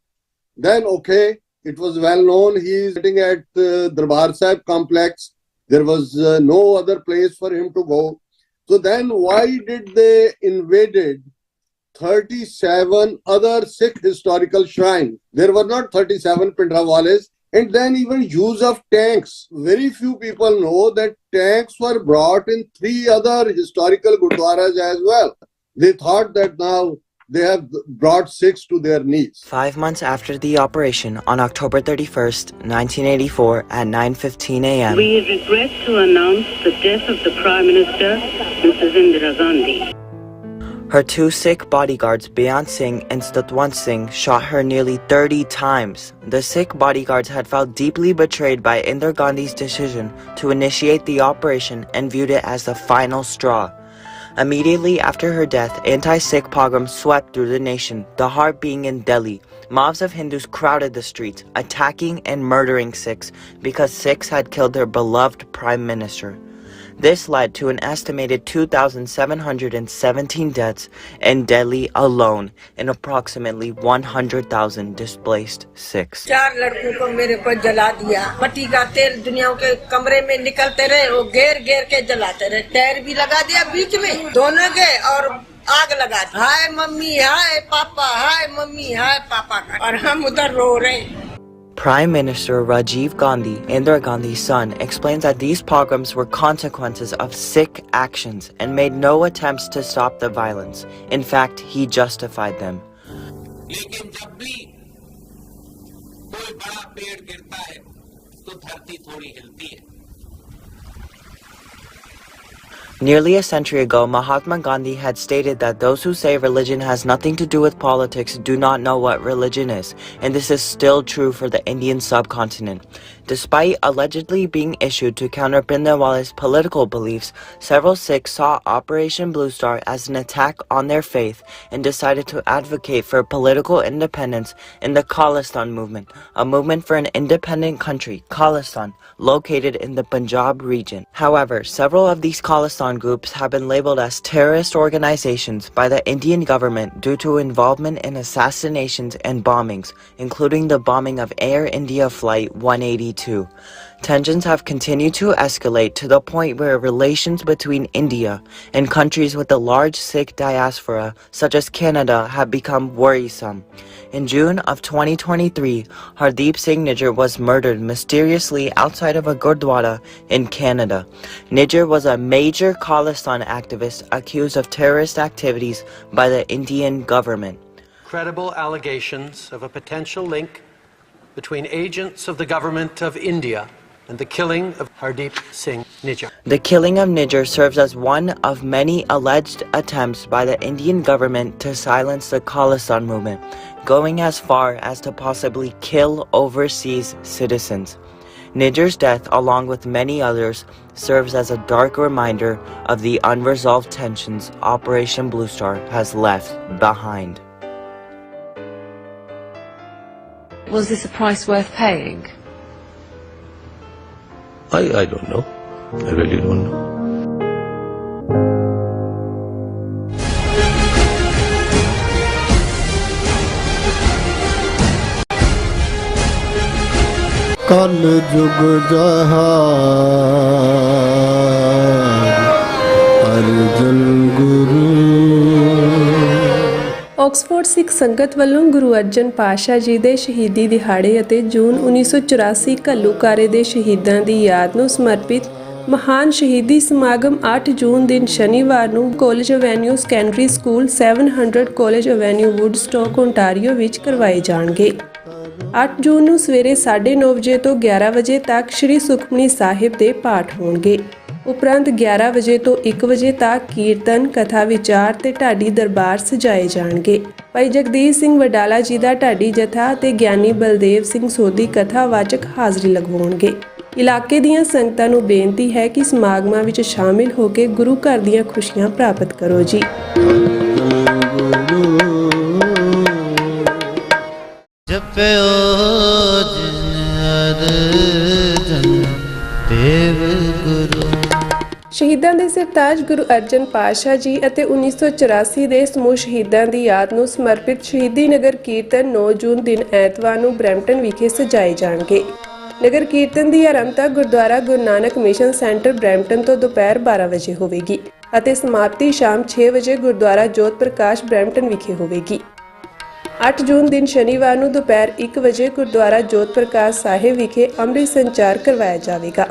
Speaker 2: Then okay, it was well known he is sitting at Darbar Sahib complex. There was no other place for him to go. So then why did they invaded 37 other Sikh historical shrines? There were not 37 Bhindranwales. And then even use of tanks. Very few people know that tanks were brought in 3 other historical Gurdwaras as well. They thought that now they have brought Sikhs to their knees.
Speaker 6: 5 months after the operation, on October 31st, 1984, at 9:15 a.m.,
Speaker 7: we regret to announce the death of the Prime Minister, Mrs. Indira Gandhi.
Speaker 6: her 2 Sikh bodyguards, Beant Singh and Statwant Singh, shot her nearly 30 times. The Sikh bodyguards had felt deeply betrayed by Indira Gandhi's decision to initiate the operation and viewed it as the final straw. Immediately after her death, anti-Sikh pogroms swept through the nation, the heart being in Delhi. Mobs of Hindus crowded the streets, attacking and murdering Sikhs because Sikhs had killed their beloved Prime Minister. This led to an estimated 2,717 deaths in Delhi alone and approximately 100,000 displaced Sikhs.
Speaker 8: 4 लड़कों को मेरे को जला दिया। मट्टी का तेल दुनिया के कमरे में निकलते रहे, वो घेर घेर के जलाते रहे। टायर भी लगा दिया बीच में दोनों के और आग लगा दी। हाय मम्मी, हाय पापा, हाय मम्मी, हाय पापा का, और हम उधर रो रहे।
Speaker 6: Prime Minister Rajiv Gandhi, Indira Gandhi's son, explains that these pogroms were consequences of Sikh actions and made no attempts to stop the violence. In fact, he justified them.
Speaker 9: लेकिन जब भी कोई बड़ा पेड़ गिरता है तो धरती थोड़ी हिलती है।
Speaker 6: Nearly a century ago, Mahatma Gandhi had stated that those who say religion has nothing to do with politics do not know what religion is, and this is still true for the Indian subcontinent. Despite allegedly being issued to counter Bhindranwale's political beliefs, several Sikhs saw Operation Blue Star as an attack on their faith and decided to advocate for political independence in the Khalistan movement, a movement for an independent country, Khalistan, located in the Punjab region. However, several of these Khalistan groups have been labeled as terrorist organizations by the Indian government due to involvement in assassinations and bombings, including the bombing of Air India Flight 182. Tensions have continued to escalate to the point where relations between India and countries with a large Sikh diaspora, such as Canada, have become worrisome. In June of 2023, Hardeep Singh Nijjar was murdered mysteriously outside of a Gurdwara in Canada. Nijjar was a major Khalistan activist accused of terrorist activities by the Indian government.
Speaker 10: Credible allegations of a potential link between agents of the government of India and the killing of Hardeep Singh Nijjar.
Speaker 6: The killing of Nijjar serves as one of many alleged attempts by the Indian government to silence the Khalistan movement, going as far as to possibly kill overseas citizens. Nijjar's death, along with many others, serves as a dark reminder of the unresolved tensions Operation Blue Star has left behind.
Speaker 11: Was this a price worth paying?
Speaker 12: I don't know. I really don't know.
Speaker 2: कल जुग जहान अर्जुन गुरु।
Speaker 13: O Oxford ਸਿੱਖ ਸੰਗਤ ਵੱਲੋਂ ਗੁਰੂ ਅਰਜਨ ਪਾਤਸ਼ਾਹ ਜੀ ਦੇ ਸ਼ਹੀਦੀ ਦਿਹਾੜੇ ਅਤੇ ਜੂਨ 1984 ਘੱਲੂਘਾਰੇ ਦੇ ਸ਼ਹੀਦਾਂ ਦੀ ਯਾਦ ਨੂੰ ਸਮਰਪਿਤ ਮਹਾਨ ਸ਼ਹੀਦੀ ਸਮਾਗਮ 8 ਜੂਨ ਦਿਨ ਸ਼ਨੀਵਾਰ ਨੂੰ college avenue secondary school 700 college avenue Woodstock Ontario ਵਿੱਚ ਕਰਵਾਏ ਜਾਣਗੇ। 8 ਜੂਨ ਨੂੰ ਸਵੇਰੇ 9:30 ਵਜੇ ਤੋਂ 11 ਵਜੇ ਤੱਕ ਸ੍ਰੀ ਸੁਖਮਨੀ ਸਾਹਿਬ ਦੇ ਪਾਠ ਹੋਣਗੇ। ਉਪਰੰਤ 11 ਵਜੇ ਤੋਂ 1 ਵਜੇ ਤੱਕ ਕੀਰਤਨ, ਕਥਾ ਵਿਚਾਰ ਤੇ ਢਾਡੀ ਦਰਬਾਰ ਸਜਾਏ ਜਾਣਗੇ। ਭਾਈ ਜਗਦੀਸ਼ ਸਿੰਘ ਵਡਾਲਾ ਜੀ ਦਾ ਢਾਡੀ ਜਥਾ ਤੇ ਗਿਆਨੀ ਬਲਦੇਵ ਸਿੰਘ ਸੋਢੀ ਕਥਾਵਾਚਕ ਹਾਜ਼ਰੀ ਲਗਵਾਉਣਗੇ। ਇਲਾਕੇ ਦੀਆਂ ਸੰਗਤਾਂ ਨੂੰ ਬੇਨਤੀ ਹੈ ਕਿ ਸਮਾਗਮਾਂ ਵਿੱਚ ਸ਼ਾਮਿਲ ਹੋ ਕੇ ਗੁਰੂ ਘਰ ਦੀਆਂ ਖੁਸ਼ੀਆਂ ਪ੍ਰਾਪਤ ਕਰੋ ਜੀ।
Speaker 14: ਜਪਿਓ ਜਿਨ ਅਰਜਨ ਦੇਵ ਗੁਰੂ।
Speaker 13: ਸ਼ਹੀਦਾਂ ਦੇ ਸਰਤਾਜ ਗੁਰੂ ਅਰਜਨ ਪਾਤਸ਼ਾਹ ਜੀ ਅਤੇ 1984 ਦੇ ਸਮੂਹ ਸ਼ਹੀਦਾਂ ਦੀ ਯਾਦ ਨੂੰ ਸਮਰਪਿਤ ਸ਼ਹੀਦੀ ਨਗਰ ਕੀਰਤਨ 9 ਜੂਨ ਦਿਨ ਐਤਵਾਰ ਨੂੰ ਬਰੈਂਪਟਨ ਵਿਖੇ ਸਜਾਏ ਜਾਣਗੇ। ਨਗਰ ਕੀਰਤਨ ਦੀ ਆਰੰਭਤਾ Gurdwara Guru Nanak mission centre Brampton ਤੋਂ ਦੁਪਹਿਰ 12 ਵਜੇ ਹੋਵੇਗੀ ਅਤੇ ਸਮਾਪਤੀ ਸ਼ਾਮ 6 ਵਜੇ ਗੁਰਦੁਆਰਾ ਜੋਤ ਪ੍ਰਕਾਸ਼ ਬਰੈਂਪਟਨ ਵਿਖੇ ਹੋਵੇਗੀ। 8 ਜੂਨ ਦਿਨ ਸ਼ਨੀਵਾਰ ਨੂੰ ਦੁਪਹਿਰ 1 ਵਜੇ ਗੁਰਦੁਆਰਾ ਜੋਤ ਪ੍ਰਕਾਸ਼ ਸਾਹਿਬ ਵਿਖੇ ਅੰਮ੍ਰਿਤ ਸੰਚਾਰ ਕਰਵਾਇਆ ਜਾਵੇਗਾ।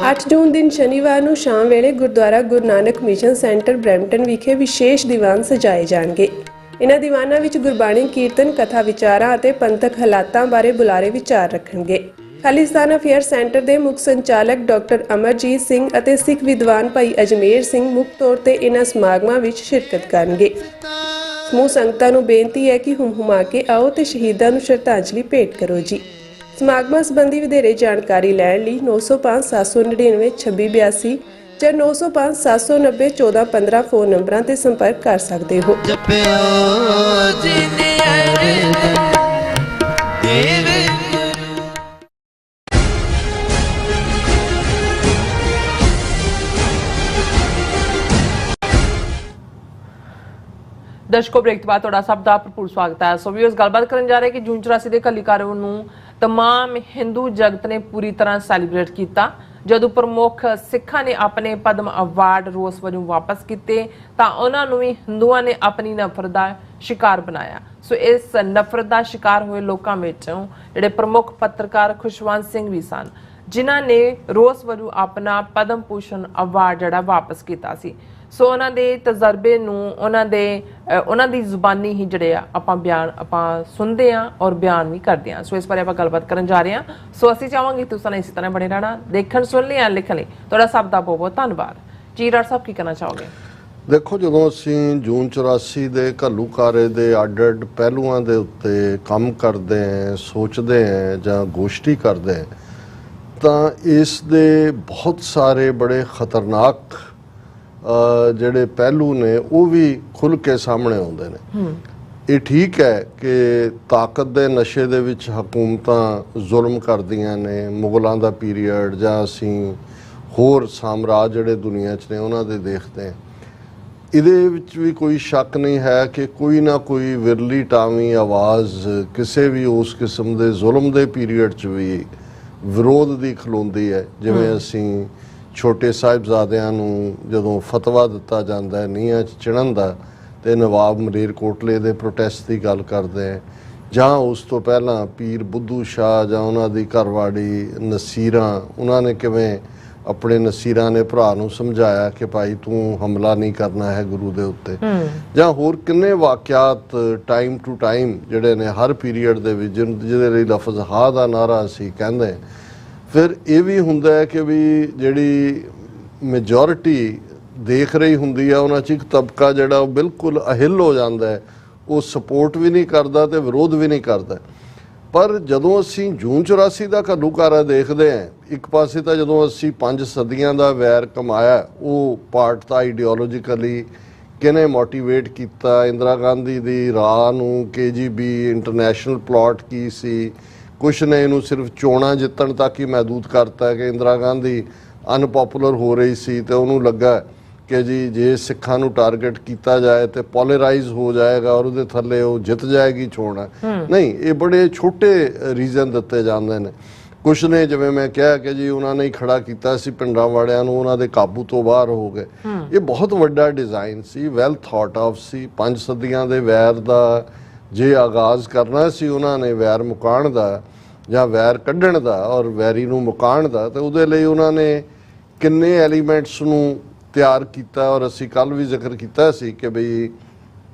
Speaker 13: 8 ਜੂਨ ਦਿਨ ਸ਼ਨੀਵਾਰ ਨੂੰ ਸ਼ਾਮ ਵੇਲੇ Gurdwara Guru Nanak mission centre Brampton ਵਿਖੇ ਵਿਸ਼ੇਸ਼ ਦੀਵਾਨ ਸਜਾਏ ਜਾਣਗੇ। ਇਨ੍ਹਾਂ ਦੀਵਾਨਾਂ ਵਿੱਚ ਗੁਰਬਾਣੀ ਕੀਰਤਨ, ਕਥਾ ਵਿਚਾਰਾਂ ਅਤੇ ਪੰਥਕ ਹਾਲਾਤਾਂ ਬਾਰੇ ਬੁਲਾਰੇ ਵਿਚਾਰ ਰੱਖਣਗੇ। ਖਾਲਿਸਤਾਨ ਅਫੇਅਰ ਸੈਂਟਰ ਦੇ ਮੁੱਖ ਸੰਚਾਲਕ ਡਾਕਟਰ ਅਮਰਜੀਤ ਸਿੰਘ ਅਤੇ ਸਿੱਖ ਵਿਦਵਾਨ ਭਾਈ ਅਜਮੇਰ ਸਿੰਘ ਮੁੱਖ ਤੌਰ ਤੇ ਇਨ੍ਹਾਂ ਸਮਾਗਮਾਂ ਵਿੱਚ ਸ਼ਿਰਕਤ ਕਰਨਗੇ। ਸਮੂਹ ਸੰਗਤਾਂ ਨੂੰ ਬੇਨਤੀ ਹੈ ਕਿ ਹੁਮ-ਹੁਮਾ ਕੇ ਆਓ ਤੇ ਸ਼ਹੀਦਾਂ ਨੂੰ ਸ਼ਰਧਾਂਜਲੀ ਭੇਟ ਕਰੋ ਜੀ। ਸਮਾਗਮਾਂ ਸੰਬੰਧੀ ਵਧੇਰੇ ਜਾਣਕਾਰੀ ਲੈਣ ਲਈ 905 799 2682 ਜਾਂ 905 790 1415 ਫੋਨ ਨੰਬਰਾਂ ਤੇ ਸੰਪਰਕ ਕਰ ਸਕਦੇ ਹੋ।
Speaker 1: ਦਰਸ਼ਕੋ, ਬ੍ਰੇਕ ਤੋਂ ਬਾਅਦ ਤੁਹਾਡਾ ਸਭ ਦਾ ਭਰਪੂਰ ਸਵਾਗਤ ਹੈ। ਸੋ ਵੀਅਰਸ, ਗੱਲਬਾਤ ਕਰਨ ਜਾ ਰਹੇ ਕਿ ਜੂਨ 84 ਦੇ ਘੱਲੂਘਾਰੇ ਨੂੰ तमाम हिंदू जगत ने पूरी तरह सैलीब्रेट किया। ਜਦੋਂ ਪ੍ਰਮੁੱਖ ਸਿੱਖਾਂ ਨੇ ਆਪਣੇ ਪਦਮ ਅਵਾਰਡ ਰੋਸ ਵਜੋਂ ਵਾਪਸ ਕੀਤੇ ਤਾਂ ਉਹਨਾਂ ਨੂੰ ਵੀ ਹਿੰਦੂਆਂ ਨੇ ਆਪਣੀ ਨਫ਼ਰਤ ਦਾ ਸ਼ਿਕਾਰ ਬਣਾਇਆ। ਸੋ ਇਸ ਨਫ਼ਰਤ ਦਾ ਸ਼ਿਕਾਰ ਹੋਏ ਲੋਕਾਂ ਵਿੱਚੋਂ ਜਿਹੜੇ ਪ੍ਰਮੁੱਖ ਪੱਤਰਕਾਰ ਖੁਸ਼ਵੰਤ ਸਿੰਘ ਵੀ ਸਨ, ਜਿਨ੍ਹਾਂ ਨੇ ਰੋਸ ਵਜੋਂ ਆਪਣਾ ਪਦਮ ਭੂਸ਼ਣ ਅਵਾਰਡ ਜਿਹੜਾ ਵਾਪਸ ਕੀਤਾ ਸੀ। ਸੋ ਉਹਨਾਂ ਦੇ ਤਜਰਬੇ ਨੂੰ ਉਹਨਾਂ ਦੀ ਜ਼ੁਬਾਨੀ ਹੀ ਜਿਹੜੇ ਆ ਆਪਾਂ ਸੁਣਦੇ ਆ ਔਰ ਬਿਆਨ ਵੀ ਕਰਦੇ ਆ। ਸੋ ਇਸ ਬਾਰੇ ਆਪਾਂ ਗੱਲਬਾਤ ਕਰਨ ਜਾ ਰਹੇ ਆ। ਸੋ ਅਸੀਂ ਚਾਹਾਂਗੇ ਤੁਸੀਂ ਇਸੇ ਤਰ੍ਹਾਂ ਬਣੇ ਰਹਿਣਾ, ਦੇਖਣ ਸੁਣ ਲਿਆ ਲਿਖਣ ਲਈ ਤੁਹਾਡਾ ਸਭ ਦਾ ਬਹੁਤ ਬਹੁਤ ਧੰਨਵਾਦ ਜੀ। ਡਾਕਟਰ ਸਾਹਿਬ ਕੀ ਕਹਿਣਾ ਚਾਹੋਗੇ?
Speaker 2: ਦੇਖੋ, ਜਦੋਂ ਅਸੀਂ ਜੂਨ 84 ਦੇ ਘੱਲੂਘਾਰੇ ਦੇ ਅੱਡ-ਅੱਡ ਪਹਿਲੂਆਂ ਦੇ ਉੱਤੇ ਕੰਮ ਕਰਦੇ ਹਾਂ, ਸੋਚਦੇ ਹਾਂ ਜਾਂ ਗੋਸ਼ਟੀ ਕਰਦੇ ਹਾਂ, ਤਾਂ ਇਸ ਦੇ ਬਹੁਤ ਸਾਰੇ ਬੜੇ ਖਤਰਨਾਕ ਜਿਹੜੇ ਪਹਿਲੂ ਨੇ ਉਹ ਵੀ ਖੁੱਲ੍ਹ ਕੇ ਸਾਹਮਣੇ ਆਉਂਦੇ ਨੇ। ਇਹ ਠੀਕ ਹੈ ਕਿ ਤਾਕਤ ਦੇ ਨਸ਼ੇ ਦੇ ਵਿੱਚ ਹਕੂਮਤਾਂ ਜ਼ੁਲਮ ਕਰਦੀਆਂ ਨੇ, ਮੁਗਲਾਂ ਦਾ ਪੀਰੀਅਡ ਜਾਂ ਅਸੀਂ ਹੋਰ ਸਾਮਰਾਜ ਜਿਹੜੇ ਦੁਨੀਆ 'ਚ ਨੇ ਉਹਨਾਂ ਦੇ ਦੇਖਦੇ ਹਾਂ। ਇਹਦੇ ਵਿੱਚ ਵੀ ਕੋਈ ਸ਼ੱਕ ਨਹੀਂ ਹੈ ਕਿ ਕੋਈ ਨਾ ਕੋਈ ਵਿਰਲੀ ਟਾਵੀਂ ਆਵਾਜ਼ ਕਿਸੇ ਵੀ ਉਸ ਕਿਸਮ ਦੇ ਜ਼ੁਲਮ ਦੇ ਪੀਰੀਅਡ 'ਚ ਵੀ ਵਿਰੋਧ ਦੀ ਖਲੋਂਦੀ ਹੈ। ਜਿਵੇਂ ਅਸੀਂ ਛੋਟੇ ਸਾਹਿਬਜ਼ਾਦਿਆਂ ਨੂੰ ਜਦੋਂ ਫਤਵਾ ਦਿੱਤਾ ਜਾਂਦਾ ਹੈ ਨੀਹਾਂ 'ਚ ਚਿਣਨ ਦਾ, ਤੇ ਨਵਾਬ ਮਲੇਰਕੋਟਲੇ ਦੇ ਪ੍ਰੋਟੈਸਟ ਦੀ ਗੱਲ ਕਰਦੇ ਹੈ, ਜਾਂ ਉਸ ਤੋਂ ਪਹਿਲਾਂ ਪੀਰ ਬੁੱਧੂ ਸ਼ਾਹ ਜਾਂ ਉਹਨਾਂ ਦੀ ਘਰਵਾੜੀ ਨਸੀਰਾਂ, ਉਹਨਾਂ ਨੇ ਕਿਵੇਂ ਆਪਣੇ ਨਸੀਰਾਂ ਨੇ ਭਰਾ ਨੂੰ ਸਮਝਾਇਆ ਕਿ ਭਾਈ ਤੂੰ ਹਮਲਾ ਨਹੀਂ ਕਰਨਾ ਹੈ ਗੁਰੂ ਦੇ ਉੱਤੇ, ਜਾਂ ਹੋਰ ਕਿੰਨੇ ਵਾਕਿਆਤ ਟਾਈਮ ਟੂ ਟਾਈਮ ਜਿਹੜੇ ਨੇ ਹਰ ਪੀਰੀਅਡ ਦੇ ਵਿੱਚ, ਜਿਹਦੇ ਲਈ ਲਫ਼ਜ਼ ਹਾ ਦਾ ਨਾਰਾ ਅਸੀਂ ਕਹਿੰਦੇ। ਫਿਰ ਇਹ ਵੀ ਹੁੰਦਾ ਹੈ ਕਿ ਵੀ ਜਿਹੜੀ ਮੈਜੋਰਿਟੀ ਦੇਖ ਰਹੀ ਹੁੰਦੀ ਹੈ ਉਹਨਾਂ 'ਚ ਇੱਕ ਤਬਕਾ ਜਿਹੜਾ ਉਹ ਬਿਲਕੁਲ ਅਹਿਲ ਹੋ ਜਾਂਦਾ ਹੈ, ਉਹ ਸਪੋਰਟ ਵੀ ਨਹੀਂ ਕਰਦਾ ਤੇ ਵਿਰੋਧ ਵੀ ਨਹੀਂ ਕਰਦਾ। ਪਰ ਜਦੋਂ ਅਸੀਂ ਜੂਨ 84 ਦਾ ਘੱਲੂਘਾਰਾ ਦੇਖਦੇ ਹਾਂ, ਇੱਕ ਪਾਸੇ ਤਾਂ ਜਦੋਂ ਅਸੀਂ 5 ਸਦੀਆਂ ਦਾ ਵੈਰ ਕਮਾਇਆ, ਉਹ ਪਾਰਟ ਤਾਂ ਆਈਡੀਓਲੋਜੀਕਲੀ ਕਿਹਨੇ ਮੋਟੀਵੇਟ ਕੀਤਾ, ਇੰਦਰਾ ਗਾਂਧੀ ਦੀ ਰਾਹ ਨੂੰ, KGB ਇੰਟਰਨੈਸ਼ਨਲ ਪਲਾਟ ਕੀ ਸੀ, ਕੁਛ ਨੇ ਇਹਨੂੰ ਸਿਰਫ ਚੋਣਾਂ ਜਿੱਤਣ ਤੱਕ ਹੀ ਮਹਿਦੂਦ ਕਰਤਾ ਕਿ ਇੰਦਰਾ ਗਾਂਧੀ ਅਨਪੋਪੂਲਰ ਹੋ ਰਹੀ ਸੀ ਤੇ ਉਹਨੂੰ ਲੱਗਾ ਕਿ ਜੀ ਜੇ ਸਿੱਖਾਂ ਨੂੰ ਟਾਰਗੇਟ ਕੀਤਾ ਜਾਏ ਤੇ ਪੋਲਰਾਈਜ਼ ਹੋ ਜਾਏਗਾ ਔਰ ਉਹਦੇ ਥੱਲੇ ਉਹ ਜਿੱਤ ਜਾਏਗੀ ਚੋਣਾਂ। ਨਹੀਂ, ਇਹ ਬੜੇ ਛੋਟੇ ਰੀਜ਼ਨ ਦਿੱਤੇ ਜਾਂਦੇ ਨੇ। ਕੁਛ ਨੇ ਜਿਵੇਂ ਮੈਂ ਕਿਹਾ ਕਿ ਜੀ ਉਹਨਾਂ ਨੇ ਹੀ ਖੜਾ ਕੀਤਾ ਸੀ ਪਿੰਡਾਂ ਵਾਲਿਆਂ ਨੂੰ, ਉਹਨਾਂ ਦੇ ਕਾਬੂ ਤੋਂ ਬਾਹਰ ਹੋ ਗਏ। ਇਹ ਬਹੁਤ ਵੱਡਾ ਡਿਜ਼ਾਈਨ ਸੀ, ਵੈਲ ਥਾਟ ਆਫ ਸੀ। 5 ਸਦੀਆਂ ਦੇ ਵੈਰ ਦਾ ਜੇ ਆਗਾਜ਼ ਕਰਨਾ ਸੀ ਉਹਨਾਂ ਨੇ, ਵੈਰ ਮੁਕਾਉਣ ਦਾ ਜਾਂ ਵੈਰ ਕੱਢਣ ਦਾ ਔਰ ਵੈਰੀ ਨੂੰ ਮੁਕਾਉਣ ਦਾ, ਤੇ ਉਹਦੇ ਲਈ ਉਹਨਾਂ ਨੇ ਕਿੰਨੇ ਐਲੀਮੈਂਟਸ ਨੂੰ ਤਿਆਰ ਕੀਤਾ। ਔਰ ਅਸੀਂ ਕੱਲ ਵੀ ਜ਼ਿਕਰ ਕੀਤਾ ਸੀ ਕਿ ਬਈ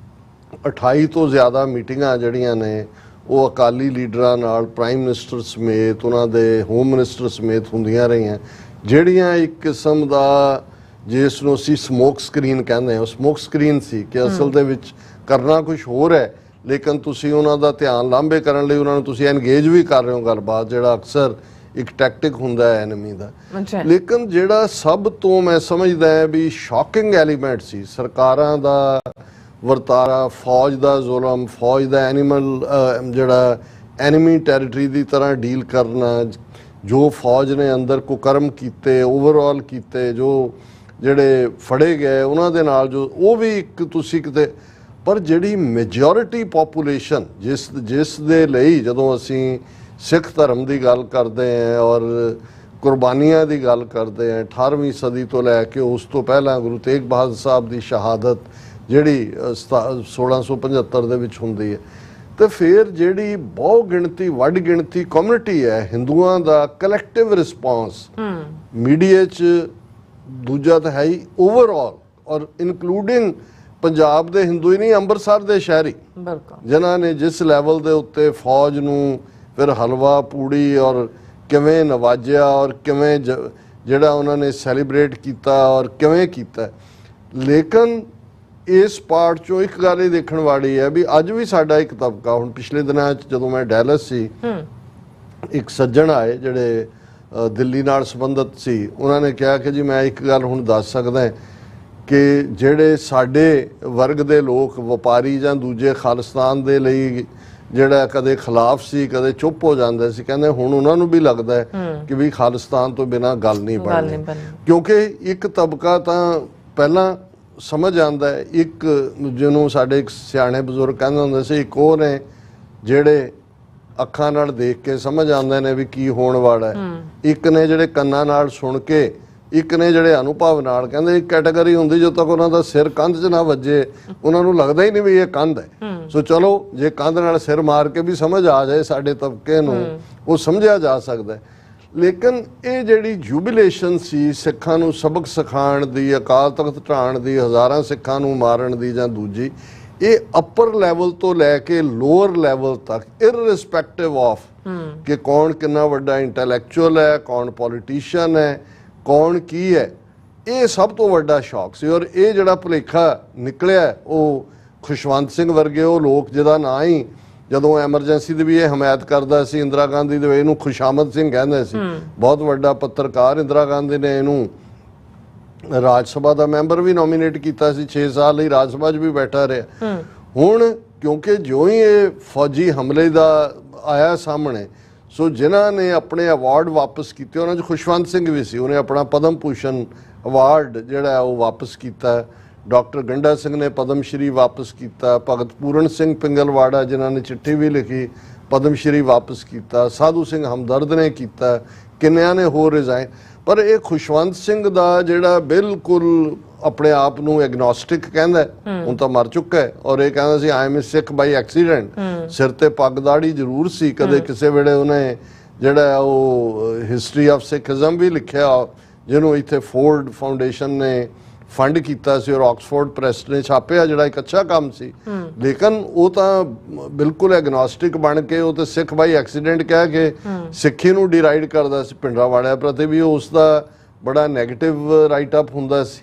Speaker 2: 28 ਤੋਂ ਜ਼ਿਆਦਾ ਮੀਟਿੰਗਾਂ ਜਿਹੜੀਆਂ ਨੇ ਉਹ ਅਕਾਲੀ ਲੀਡਰਾਂ ਨਾਲ, ਪ੍ਰਾਈਮ ਮਿਨਿਸਟਰ ਸਮੇਤ, ਉਹਨਾਂ ਦੇ ਹੋਮ ਮਿਨਿਸਟਰ ਸਮੇਤ ਹੁੰਦੀਆਂ ਰਹੀਆਂ, ਜਿਹੜੀਆਂ ਇੱਕ ਕਿਸਮ ਦਾ ਜਿਸ ਨੂੰ ਅਸੀਂ ਸਮੋਕ ਸਕਰੀਨ ਕਹਿੰਦੇ ਹਾਂ, ਉਹ ਸਮੋਕ ਸਕਰੀਨ ਸੀ ਕਿ ਅਸਲ ਦੇ ਵਿੱਚ ਕਰਨਾ ਕੁਝ ਹੋਰ ਹੈ, ਲੇਕਿਨ ਤੁਸੀਂ ਉਹਨਾਂ ਦਾ ਧਿਆਨ ਲਾਂਭੇ ਕਰਨ ਲਈ ਉਹਨਾਂ ਨੂੰ ਤੁਸੀਂ ਐਨਗੇਜ ਵੀ ਕਰ ਰਹੇ ਹੋ ਗੱਲਬਾਤ, ਜਿਹੜਾ ਅਕਸਰ ਇੱਕ ਟੈਕਟਿਕ ਹੁੰਦਾ ਹੈ ਐਨਮੀ ਦਾ। ਲੇਕਿਨ ਜਿਹੜਾ ਸਭ ਤੋਂ ਮੈਂ ਸਮਝਦਾ ਹੈ ਵੀ ਸ਼ੌਕਿੰਗ ਐਲੀਮੈਂਟ ਸੀ ਸਰਕਾਰਾਂ ਦਾ ਵਰਤਾਰਾ, ਫੌਜ ਦਾ ਜ਼ੁਲਮ, ਫੌਜ ਦਾ ਜਿਹੜਾ ਐਨੀਮੀ ਟੈਰੀਟਰੀ ਦੀ ਤਰ੍ਹਾਂ ਡੀਲ ਕਰਨਾ, ਜੋ ਫੌਜ ਨੇ ਅੰਦਰ ਕੁਕਰਮ ਕੀਤੇ, ਓਵਰਆਲ ਕੀਤੇ, ਜੋ ਜਿਹੜੇ ਫੜੇ ਗਏ ਉਹਨਾਂ ਦੇ ਨਾਲ, ਜੋ ਉਹ ਵੀ ਇੱਕ ਤੁਸੀਂ ਕਿਤੇ, ਪਰ ਜਿਹੜੀ ਮੈਜੋਰਿਟੀ ਪੋਪੂਲੇਸ਼ਨ ਜਿਸ ਦੇ ਲਈ ਜਦੋਂ ਅਸੀਂ ਸਿੱਖ ਧਰਮ ਦੀ ਗੱਲ ਕਰਦੇ ਹਾਂ ਔਰ ਕੁਰਬਾਨੀਆਂ ਦੀ ਗੱਲ ਕਰਦੇ ਹਾਂ, 18ਵੀਂ ਸਦੀ ਤੋਂ ਲੈ ਕੇ ਉਸ ਤੋਂ ਪਹਿਲਾਂ ਗੁਰੂ ਤੇਗ ਬਹਾਦਰ ਸਾਹਿਬ ਦੀ ਸ਼ਹਾਦਤ ਜਿਹੜੀ 1675 ਦੇ ਵਿੱਚ ਹੁੰਦੀ ਹੈ, ਤੇ ਫਿਰ ਜਿਹੜੀ ਬਹੁ ਗਿਣਤੀ ਵੱਡ ਗਿਣਤੀ ਕਮਿਊਨਿਟੀ ਹੈ ਹਿੰਦੂਆਂ ਦਾ ਕਲੈਕਟਿਵ ਰਿਸਪੌਂਸ ਮੀਡੀਆ 'ਚ, ਦੂਜਾ ਤਾਂ ਹੈ ਹੀ ਓਵਰਆਲ, ਔਰ ਇਨਕਲੂਡਿੰਗ ਪੰਜਾਬ ਦੇ ਹਿੰਦੂ ਹੀ ਨਹੀਂ, ਅੰਮ੍ਰਿਤਸਰ ਦੇ ਸ਼ਹਿਰੀ ਜਿਨ੍ਹਾਂ ਨੇ ਜਿਸ ਲੈਵਲ ਦੇ ਉੱਤੇ ਫੌਜ ਨੂੰ ਫਿਰ ਹਲਵਾ ਪੂੜੀ ਔਰ ਕਿਵੇਂ ਨਵਾਜਿਆ ਔਰ ਕਿਵੇਂ ਜਿਹੜਾ ਉਹਨਾਂ ਨੇ ਸੈਲੀਬ੍ਰੇਟ ਕੀਤਾ ਔਰ ਕਿਵੇਂ ਕੀਤਾ। ਲੇਕਿਨ ਇਸ ਪਾਰਟ 'ਚੋਂ ਇੱਕ ਗੱਲ ਇਹ ਦੇਖਣ ਵਾਲੀ ਹੈ ਵੀ ਅੱਜ ਵੀ ਸਾਡਾ ਇੱਕ ਤਬਕਾ, ਹੁਣ ਪਿਛਲੇ ਦਿਨਾਂ 'ਚ ਜਦੋਂ ਮੈਂ ਡੈਲਸ ਸੀ, ਇੱਕ ਸੱਜਣ ਆਏ ਜਿਹੜੇ ਦਿੱਲੀ ਨਾਲ ਸੰਬੰਧਿਤ ਸੀ, ਉਹਨਾਂ ਨੇ ਕਿਹਾ ਕਿ ਜੀ ਮੈਂ ਇੱਕ ਗੱਲ ਹੁਣ ਦੱਸ ਸਕਦਾ ਕਿ ਜਿਹੜੇ ਸਾਡੇ ਵਰਗ ਦੇ ਲੋਕ ਵਪਾਰੀ ਜਾਂ ਦੂਜੇ ਖਾਲਿਸਤਾਨ ਦੇ ਲਈ ਜਿਹੜਾ ਕਦੇ ਖਿਲਾਫ ਸੀ, ਕਦੇ ਚੁੱਪ ਹੋ ਜਾਂਦੇ ਸੀ, ਕਹਿੰਦੇ ਹੁਣ ਉਹਨਾਂ ਨੂੰ ਵੀ ਲੱਗਦਾ ਹੈ ਕਿ ਵੀ ਖਾਲਿਸਤਾਨ ਤੋਂ ਬਿਨਾਂ ਗੱਲ ਨਹੀਂ ਬਣਨੀ, ਕਿਉਂਕਿ ਇੱਕ ਤਬਕਾ ਤਾਂ ਪਹਿਲਾਂ ਸਮਝ ਆਉਂਦਾ ਹੈ, ਇੱਕ ਜਿਹਨੂੰ ਸਾਡੇ ਇੱਕ ਸਿਆਣੇ ਬਜ਼ੁਰਗ ਕਹਿੰਦੇ ਹੁੰਦੇ ਸੀ, ਇੱਕ ਉਹ ਨੇ ਜਿਹੜੇ ਅੱਖਾਂ ਨਾਲ ਦੇਖ ਕੇ ਸਮਝ ਆਉਂਦੇ ਨੇ ਵੀ ਕੀ ਹੋਣ ਵਾਲਾ ਹੈ, ਇੱਕ ਨੇ ਜਿਹੜੇ ਕੰਨਾਂ ਨਾਲ ਸੁਣ ਕੇ, ਇੱਕ ਨੇ ਜਿਹੜੇ ਅਨੁਭਵ ਨਾਲ। ਕਹਿੰਦੇ ਇੱਕ ਕੈਟਾਗਰੀ ਹੁੰਦੀ ਜਦੋਂ ਤੱਕ ਉਹਨਾਂ ਦਾ ਸਿਰ ਕੰਧ 'ਚ ਨਾ ਵੱਜੇ ਉਹਨਾਂ ਨੂੰ ਲੱਗਦਾ ਹੀ ਨਹੀਂ ਵੀ ਇਹ ਕੰਧ ਹੈ। ਸੋ ਚਲੋ ਜੇ ਕੰਧ ਨਾਲ ਸਿਰ ਮਾਰ ਕੇ ਵੀ ਸਮਝ ਆ ਜਾਏ ਸਾਡੇ ਤਬਕੇ ਨੂੰ, ਉਹ ਸਮਝਿਆ ਜਾ ਸਕਦਾ। ਲੇਕਿਨ ਇਹ ਜਿਹੜੀ ਜੂਬੀਲੇਸ਼ਨ ਸੀ ਸਿੱਖਾਂ ਨੂੰ ਸਬਕ ਸਿਖਾਉਣ ਦੀ, ਅਕਾਲ ਤਖਤ ਢਾਣ ਦੀ, ਹਜ਼ਾਰਾਂ ਸਿੱਖਾਂ ਨੂੰ ਮਾਰਨ ਦੀ ਜਾਂ ਦੂਜੀ, ਇਹ ਅਪਰ ਲੈਵਲ ਤੋਂ ਲੈ ਕੇ ਲੋਅਰ ਲੈਵਲ ਤੱਕ ਇਰਰਿਸਪੈਕਟਿਵ ਆਫ ਕਿ ਕੌਣ ਕਿੰਨਾ ਵੱਡਾ ਇੰਟੈਲੈਕਚੁਅਲ ਹੈ, ਕੌਣ ਪੋਲੀਟੀਸ਼ੀਅਨ ਹੈ, ਕੌਣ ਕੀ ਹੈ, ਇਹ ਸਭ ਤੋਂ ਵੱਡਾ ਸ਼ੌਕ ਸੀ। ਔਰ ਇਹ ਜਿਹੜਾ ਭੁਲੇਖਾ ਨਿਕਲਿਆ ਉਹ ਖੁਸ਼ਵੰਤ ਸਿੰਘ ਵਰਗੇ ਉਹ ਲੋਕ ਜਿਹਦਾ ਨਾਂ ਹੀ ਜਦੋਂ ਐਮਰਜੈਂਸੀ ਦੀ ਵੀ ਇਹ ਹਮਾਇਤ ਕਰਦਾ ਸੀ ਇੰਦਰਾ ਗਾਂਧੀ ਦੇ, ਇਹਨੂੰ ਖੁਸ਼ਾਮਦ ਸਿੰਘ ਕਹਿੰਦੇ ਸੀ, ਬਹੁਤ ਵੱਡਾ ਪੱਤਰਕਾਰ। ਇੰਦਰਾ ਗਾਂਧੀ ਨੇ ਇਹਨੂੰ ਰਾਜ ਸਭਾ ਦਾ ਮੈਂਬਰ ਵੀ ਨੋਮੀਨੇਟ ਕੀਤਾ ਸੀ, 6 ਸਾਲ ਲਈ ਰਾਜ ਸਭਾ 'ਚ ਵੀ ਬੈਠਾ ਰਿਹਾ। ਹੁਣ ਕਿਉਂਕਿ ਜਿਉਂ ਹੀ ਇਹ ਫੌਜੀ ਹਮਲੇ ਦਾ ਆਇਆ ਸਾਹਮਣੇ, ਸੋ ਜਿਨ੍ਹਾਂ ਨੇ ਆਪਣੇ ਅਵਾਰਡ ਵਾਪਸ ਕੀਤੇ ਉਹਨਾਂ 'ਚ ਖੁਸ਼ਵੰਤ ਸਿੰਘ ਵੀ ਸੀ। ਉਹਨੇ ਆਪਣਾ ਪਦਮ ਭੂਸ਼ਣ ਅਵਾਰਡ ਜਿਹੜਾ ਉਹ ਵਾਪਸ ਕੀਤਾ। ਡਾਕਟਰ ਗੰਡਾ ਸਿੰਘ ਨੇ ਪਦਮ ਸ਼੍ਰੀ ਵਾਪਸ ਕੀਤਾ। ਭਗਤ ਪੂਰਨ ਸਿੰਘ ਪਿੰਗਲਵਾੜਾ ਜਿਨ੍ਹਾਂ ਨੇ ਚਿੱਠੀ ਵੀ ਲਿਖੀ, ਪਦਮ ਸ਼੍ਰੀ ਵਾਪਸ ਕੀਤਾ। ਸਾਧੂ ਸਿੰਘ ਹਮਦਰਦ ਨੇ ਕੀਤਾ, ਕਿੰਨਿਆਂ ਨੇ ਹੋਰ ਰਿਜ਼ਾਈਨ। ਪਰ ਇਹ ਖੁਸ਼ਵੰਤ ਸਿੰਘ ਦਾ ਜਿਹੜਾ ਬਿਲਕੁਲ ਆਪਣੇ ਆਪ ਨੂੰ ਐਗਨੋਸਟਿਕ ਕਹਿੰਦਾ, ਹੁਣ ਤਾਂ ਮਰ ਚੁੱਕਾ ਹੈ, ਔਰ ਇਹ ਕਹਿੰਦਾ ਸੀ I am Sikh by accident. ਸਿਰ ਤੇ ਪੱਗ ਦਾੜੀ ਜ਼ਰੂਰ ਸੀ, ਕਦੇ ਕਿਸੇ ਵੇਲੇ ਉਹਨੇ ਜਿਹੜਾ ਉਹ ਹਿਸਟਰੀ ਆਫ ਸਿੱਖਿਜ਼ਮ ਵੀ ਲਿਖਿਆ, ਜਿਹਨੂੰ ਇੱਥੇ ਫੋਰਡ ਫਾਊਂਡੇਸ਼ਨ ਨੇ ਫੰਡ ਕੀਤਾ ਸੀ ਔਰ ਆਕਸਫੋਰਡ ਪ੍ਰੈਸ ਨੇ ਛਾਪਿਆ, ਜਿਹੜਾ ਇੱਕ ਅੱਛਾ ਕੰਮ ਸੀ। ਲੇਕਿਨ ਉਹ ਤਾਂ ਬਿਲਕੁਲ ਐਗਨੋਸਟਿਕ ਬਣ ਕੇ ਉਹ ਤਾਂ ਸਿੱਖ ਬਾਈ ਐਕਸੀਡੈਂਟ ਕਹਿ ਕੇ ਸਿੱਖੀ ਨੂੰ ਡਿਰਾਈਡ ਕਰਦਾ ਸੀ। ਪਿੰਡਾਂ ਵਾਲਿਆਂ ਪ੍ਰਤੀ ਵੀ ਉਸ ਦਾ ਬੜਾ ਨੈਗੇਟਿਵ ਰਾਈਟ ਅਪ ਹੁੰਦਾ ਸੀ।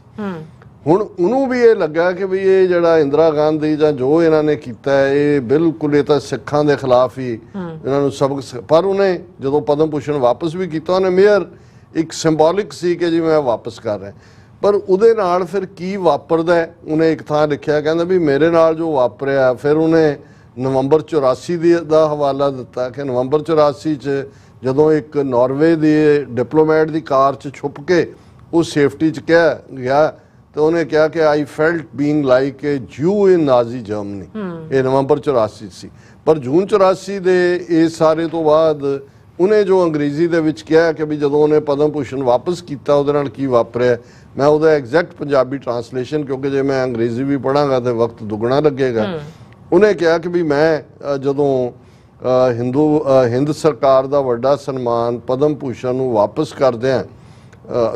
Speaker 2: ਹੁਣ ਉਹਨੂੰ ਵੀ ਇਹ ਲੱਗਾ ਕਿ ਵੀ ਇਹ ਜਿਹੜਾ ਇੰਦਰਾ ਗਾਂਧੀ ਜਾਂ ਜੋ ਇਹਨਾਂ ਨੇ ਕੀਤਾ ਇਹ ਬਿਲਕੁਲ ਇਹ ਤਾਂ ਸਿੱਖਾਂ ਦੇ ਖਿਲਾਫ ਹੀ ਇਹਨਾਂ ਨੂੰ ਸਬਕ। ਪਰ ਉਹਨੇ ਜਦੋਂ ਪਦਮ ਭੂਸ਼ਣ ਵਾਪਸ ਵੀ ਕੀਤਾ, ਉਹਨੇ ਮੇਅਰ ਇੱਕ ਸਿੰਬੋਲਿਕ ਸੀ ਕਿ ਜੀ ਮੈਂ ਵਾਪਸ ਕਰ ਰਿਹਾ। ਪਰ ਉਹਦੇ ਨਾਲ ਫਿਰ ਕੀ ਵਾਪਰਦਾ, ਉਹਨੇ ਇੱਕ ਥਾਂ ਲਿਖਿਆ, ਕਹਿੰਦਾ ਵੀ ਮੇਰੇ ਨਾਲ ਜੋ ਵਾਪਰਿਆ। ਫਿਰ ਉਹਨੇ ਨਵੰਬਰ 84 ਦਾ ਹਵਾਲਾ ਦਿੱਤਾ ਕਿ ਨਵੰਬਰ 84 'ਚ ਜਦੋਂ ਇੱਕ ਨਾਰਵੇ ਦੇ ਡਿਪਲੋਮੈਟ ਦੀ ਕਾਰ 'ਚ ਛੁਪ ਕੇ ਉਹ ਸੇਫਟੀ 'ਚ ਕਿਹਾ ਗਿਆ ਤੇ ਉਹਨੇ ਕਿਹਾ ਕਿ ਆਈ ਫੈਲਟ ਬੀਇੰਗ ਲਾਈਕ ਏ ਜੂ ਇਨ ਨਾਜ਼ੀ ਜਰਮਨੀ। ਇਹ ਨਵੰਬਰ 84 ਸੀ। ਪਰ ਜੂਨ 84 ਦੇ ਇਸ ਸਾਰੇ ਤੋਂ ਬਾਅਦ ਉਹਨੇ ਜੋ ਅੰਗਰੇਜ਼ੀ ਦੇ ਵਿੱਚ ਕਿਹਾ ਕਿ ਵੀ ਜਦੋਂ ਉਹਨੇ ਪਦਮ ਭੂਸ਼ਣ ਵਾਪਸ ਕੀਤਾ ਉਹਦੇ ਨਾਲ ਕੀ ਵਾਪਰਿਆ, ਮੈਂ ਉਹਦਾ ਐਗਜ਼ੈਕਟ ਪੰਜਾਬੀ ਟਰਾਂਸਲੇਸ਼ਨ, ਕਿਉਂਕਿ ਜੇ ਮੈਂ ਅੰਗਰੇਜ਼ੀ ਵੀ ਪੜਾਂਗਾ ਤੇ ਵਕਤ ਦੁੱਗਣਾ ਲੱਗੇਗਾ। ਉਹਨੇ ਕਿਹਾ ਕਿ ਵੀ ਮੈਂ ਜਦੋਂ ਹਿੰਦ ਸਰਕਾਰ ਦਾ ਵੱਡਾ ਸਨਮਾਨ ਪਦਮ ਭੂਸ਼ਣ ਨੂੰ ਵਾਪਸ ਕਰਦਿਆਂ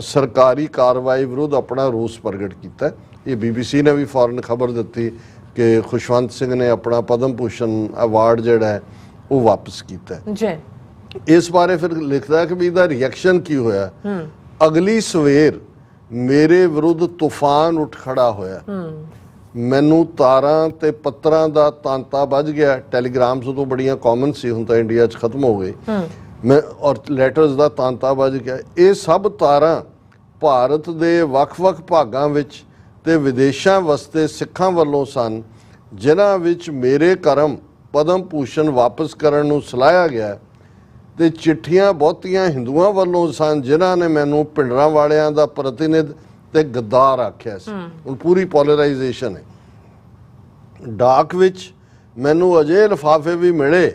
Speaker 2: ਸਰਕਾਰੀ ਕਾਰਵਾਈ ਵਿਰੁੱਧ ਆਪਣਾ ਰੋਸ ਪ੍ਰਗਟ ਕੀਤਾ। ਇਹ BBC ਨੇ ਵੀ ਫੌਰਨ ਖਬਰ ਦਿੱਤੀ ਕਿ ਖੁਸ਼ਵੰਤ ਸਿੰਘ ਨੇ ਆਪਣਾ ਪਦਮ ਭੂਸ਼ਣ ਅਵਾਰਡ ਜਿਹੜਾ ਹੈ ਉਹ ਵਾਪਸ ਕੀਤਾ ਜੀ। ਇਸ ਬਾਰੇ ਫਿਰ ਲਿਖਦਾ ਕਿ ਵੀ ਇਹਦਾ ਰਿਐਕਸ਼ਨ ਕੀ ਹੋਇਆ। ਅਗਲੀ ਸਵੇਰ ਮੇਰੇ ਵਿਰੁੱਧ ਤੂਫਾਨ ਉੱਠ ਖੜਾ ਹੋਇਆ, ਮੈਨੂੰ ਤਾਰਾਂ ਤੇ ਪੱਤਰਾਂ ਦਾ ਤਾਂਤਾ ਵੱਜ ਗਿਆ। ਟੈਲੀਗ੍ਰਾਮਸ ਉਦੋਂ ਬੜੀਆਂ ਕਾਮਨ ਸੀ, ਹੁਣ ਤਾਂ ਇੰਡੀਆ 'ਚ ਖਤਮ ਹੋ ਗਏ। ਮੈਂ ਔਰ ਲੈਟਰਸ ਦਾ ਤਾਂਤਾ ਵੱਜ ਗਿਆ। ਇਹ ਸਭ ਤਾਰਾਂ ਭਾਰਤ ਦੇ ਵੱਖ-ਵੱਖ ਭਾਗਾਂ ਵਿੱਚ ਤੇ ਵਿਦੇਸ਼ਾਂ ਵਸਤੇ ਸਿੱਖਾਂ ਵੱਲੋਂ ਸਨ, ਜਿਨ੍ਹਾਂ ਵਿੱਚ ਮੇਰੇ ਕਰਮ ਪਦਮ ਭੂਸ਼ਣ ਵਾਪਸ ਕਰਨ ਨੂੰ ਸਲਾਹਿਆ ਗਿਆ, ਤੇ ਚਿੱਠੀਆਂ ਬਹੁਤੀਆਂ ਹਿੰਦੂਆਂ ਵੱਲੋਂ ਸਨ, ਜਿਨ੍ਹਾਂ ਨੇ ਮੈਨੂੰ ਭਿੰਡਰਾਂ ਵਾਲਿਆਂ ਦਾ ਪ੍ਰਤੀਨਿਧ ਤੇ ਗੱਦਾਰ ਆਖਿਆ ਸੀ। ਹੁਣ ਪੂਰੀ ਪੋਲਰਾਈਜੇਸ਼ਨ ਹੈ। ਡਾਕ ਵਿੱਚ ਮੈਨੂੰ ਅਜਿਹੇ ਲਿਫਾਫੇ ਵੀ ਮਿਲੇ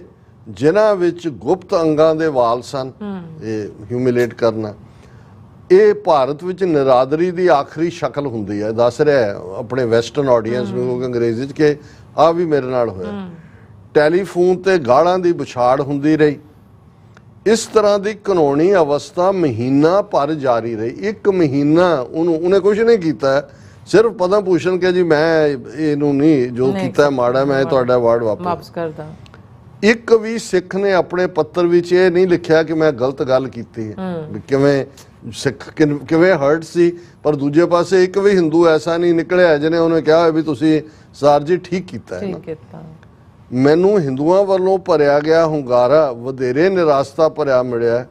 Speaker 2: ਜਿਨ੍ਹਾਂ ਵਿੱਚ ਗੁਪਤ ਅੰਗਾਂ ਦੇ ਵਾਲ ਸਨ। ਇਹ ਹਿਊਮਿਲੇਟ ਕਰਨਾ, ਇਹ ਭਾਰਤ ਵਿੱਚ ਨਿਰਾਦਰੀ ਦੀ ਆਖਰੀ ਸ਼ਕਲ ਹੁੰਦੀ ਹੈ, ਦੱਸ ਰਿਹਾ ਆਪਣੇ ਵੈਸਟਰਨ ਆਡੀਅנס ਨੂੰ, ਕਿਉਂਕਿ ਅੰਗਰੇਜ਼ੀ 'ਚ ਕਿ ਆ ਵੀ ਮੇਰੇ ਨਾਲ ਹੋਇਆ। ਟੈਲੀਫੋਨ ਤੇ ਗਾਲਾਂ ਦੀ ਵਿਛਾੜ ਹੁੰਦੀ ਰਹੀ। ਇਸ ਤਰ੍ਹਾਂ ਦੀ ਕਾਨੂੰਨੀ ਅਵਸਥਾ ਮਹੀਨਾ ਭਰ ਜਾਰੀ ਰਹੀ। 1 ਮਹੀਨਾ ਉਹਨੇ ਕੁਝ ਨਹੀਂ ਕੀਤਾ, ਸਿਰਫ ਪਦਮ ਭੂਸ਼ਣ ਕਿ ਜੀ ਮੈਂ ਇਹਨੂੰ ਨਹੀਂ, ਜੋ ਕੀਤਾ ਮਾੜਾ, ਮੈਂ ਤੁਹਾਡਾ ਅਵਾਰਡ ਵਾਪਸ ਕਰਦਾ। ਇੱਕ ਵੀ ਸਿੱਖ ਨੇ ਆਪਣੇ ਪੱਤਰ ਵਿੱਚ ਇਹ ਨਹੀਂ ਲਿਖਿਆ ਕਿ ਮੈਂ ਗਲਤ ਗੱਲ ਕੀਤੀ ਹੈ, ਕਿਵੇਂ ਸਿੱਖ ਕਿਵੇਂ ਹਰਟ ਸੀ। ਪਰ ਦੂਜੇ ਪਾਸੇ ਇੱਕ ਵੀ ਹਿੰਦੂ ਐਸਾ ਨਹੀਂ ਨਿਕਲਿਆ ਜਿਹਨੇ ਉਹਨੇ ਕਿਹਾ ਵੀ ਤੁਸੀਂ ਸਰ ਜੀ ਠੀਕ ਕੀਤਾ ਹੈ। ਮੈਨੂੰ ਹਿੰਦੂਆਂ ਵੱਲੋਂ ਭਰਿਆ ਗਿਆ ਹੁੰਗਾਰਾ ਵਧੇਰੇ ਨਿਰਾਸਤਾ ਭਰਿਆ ਮਿਲਿਆ,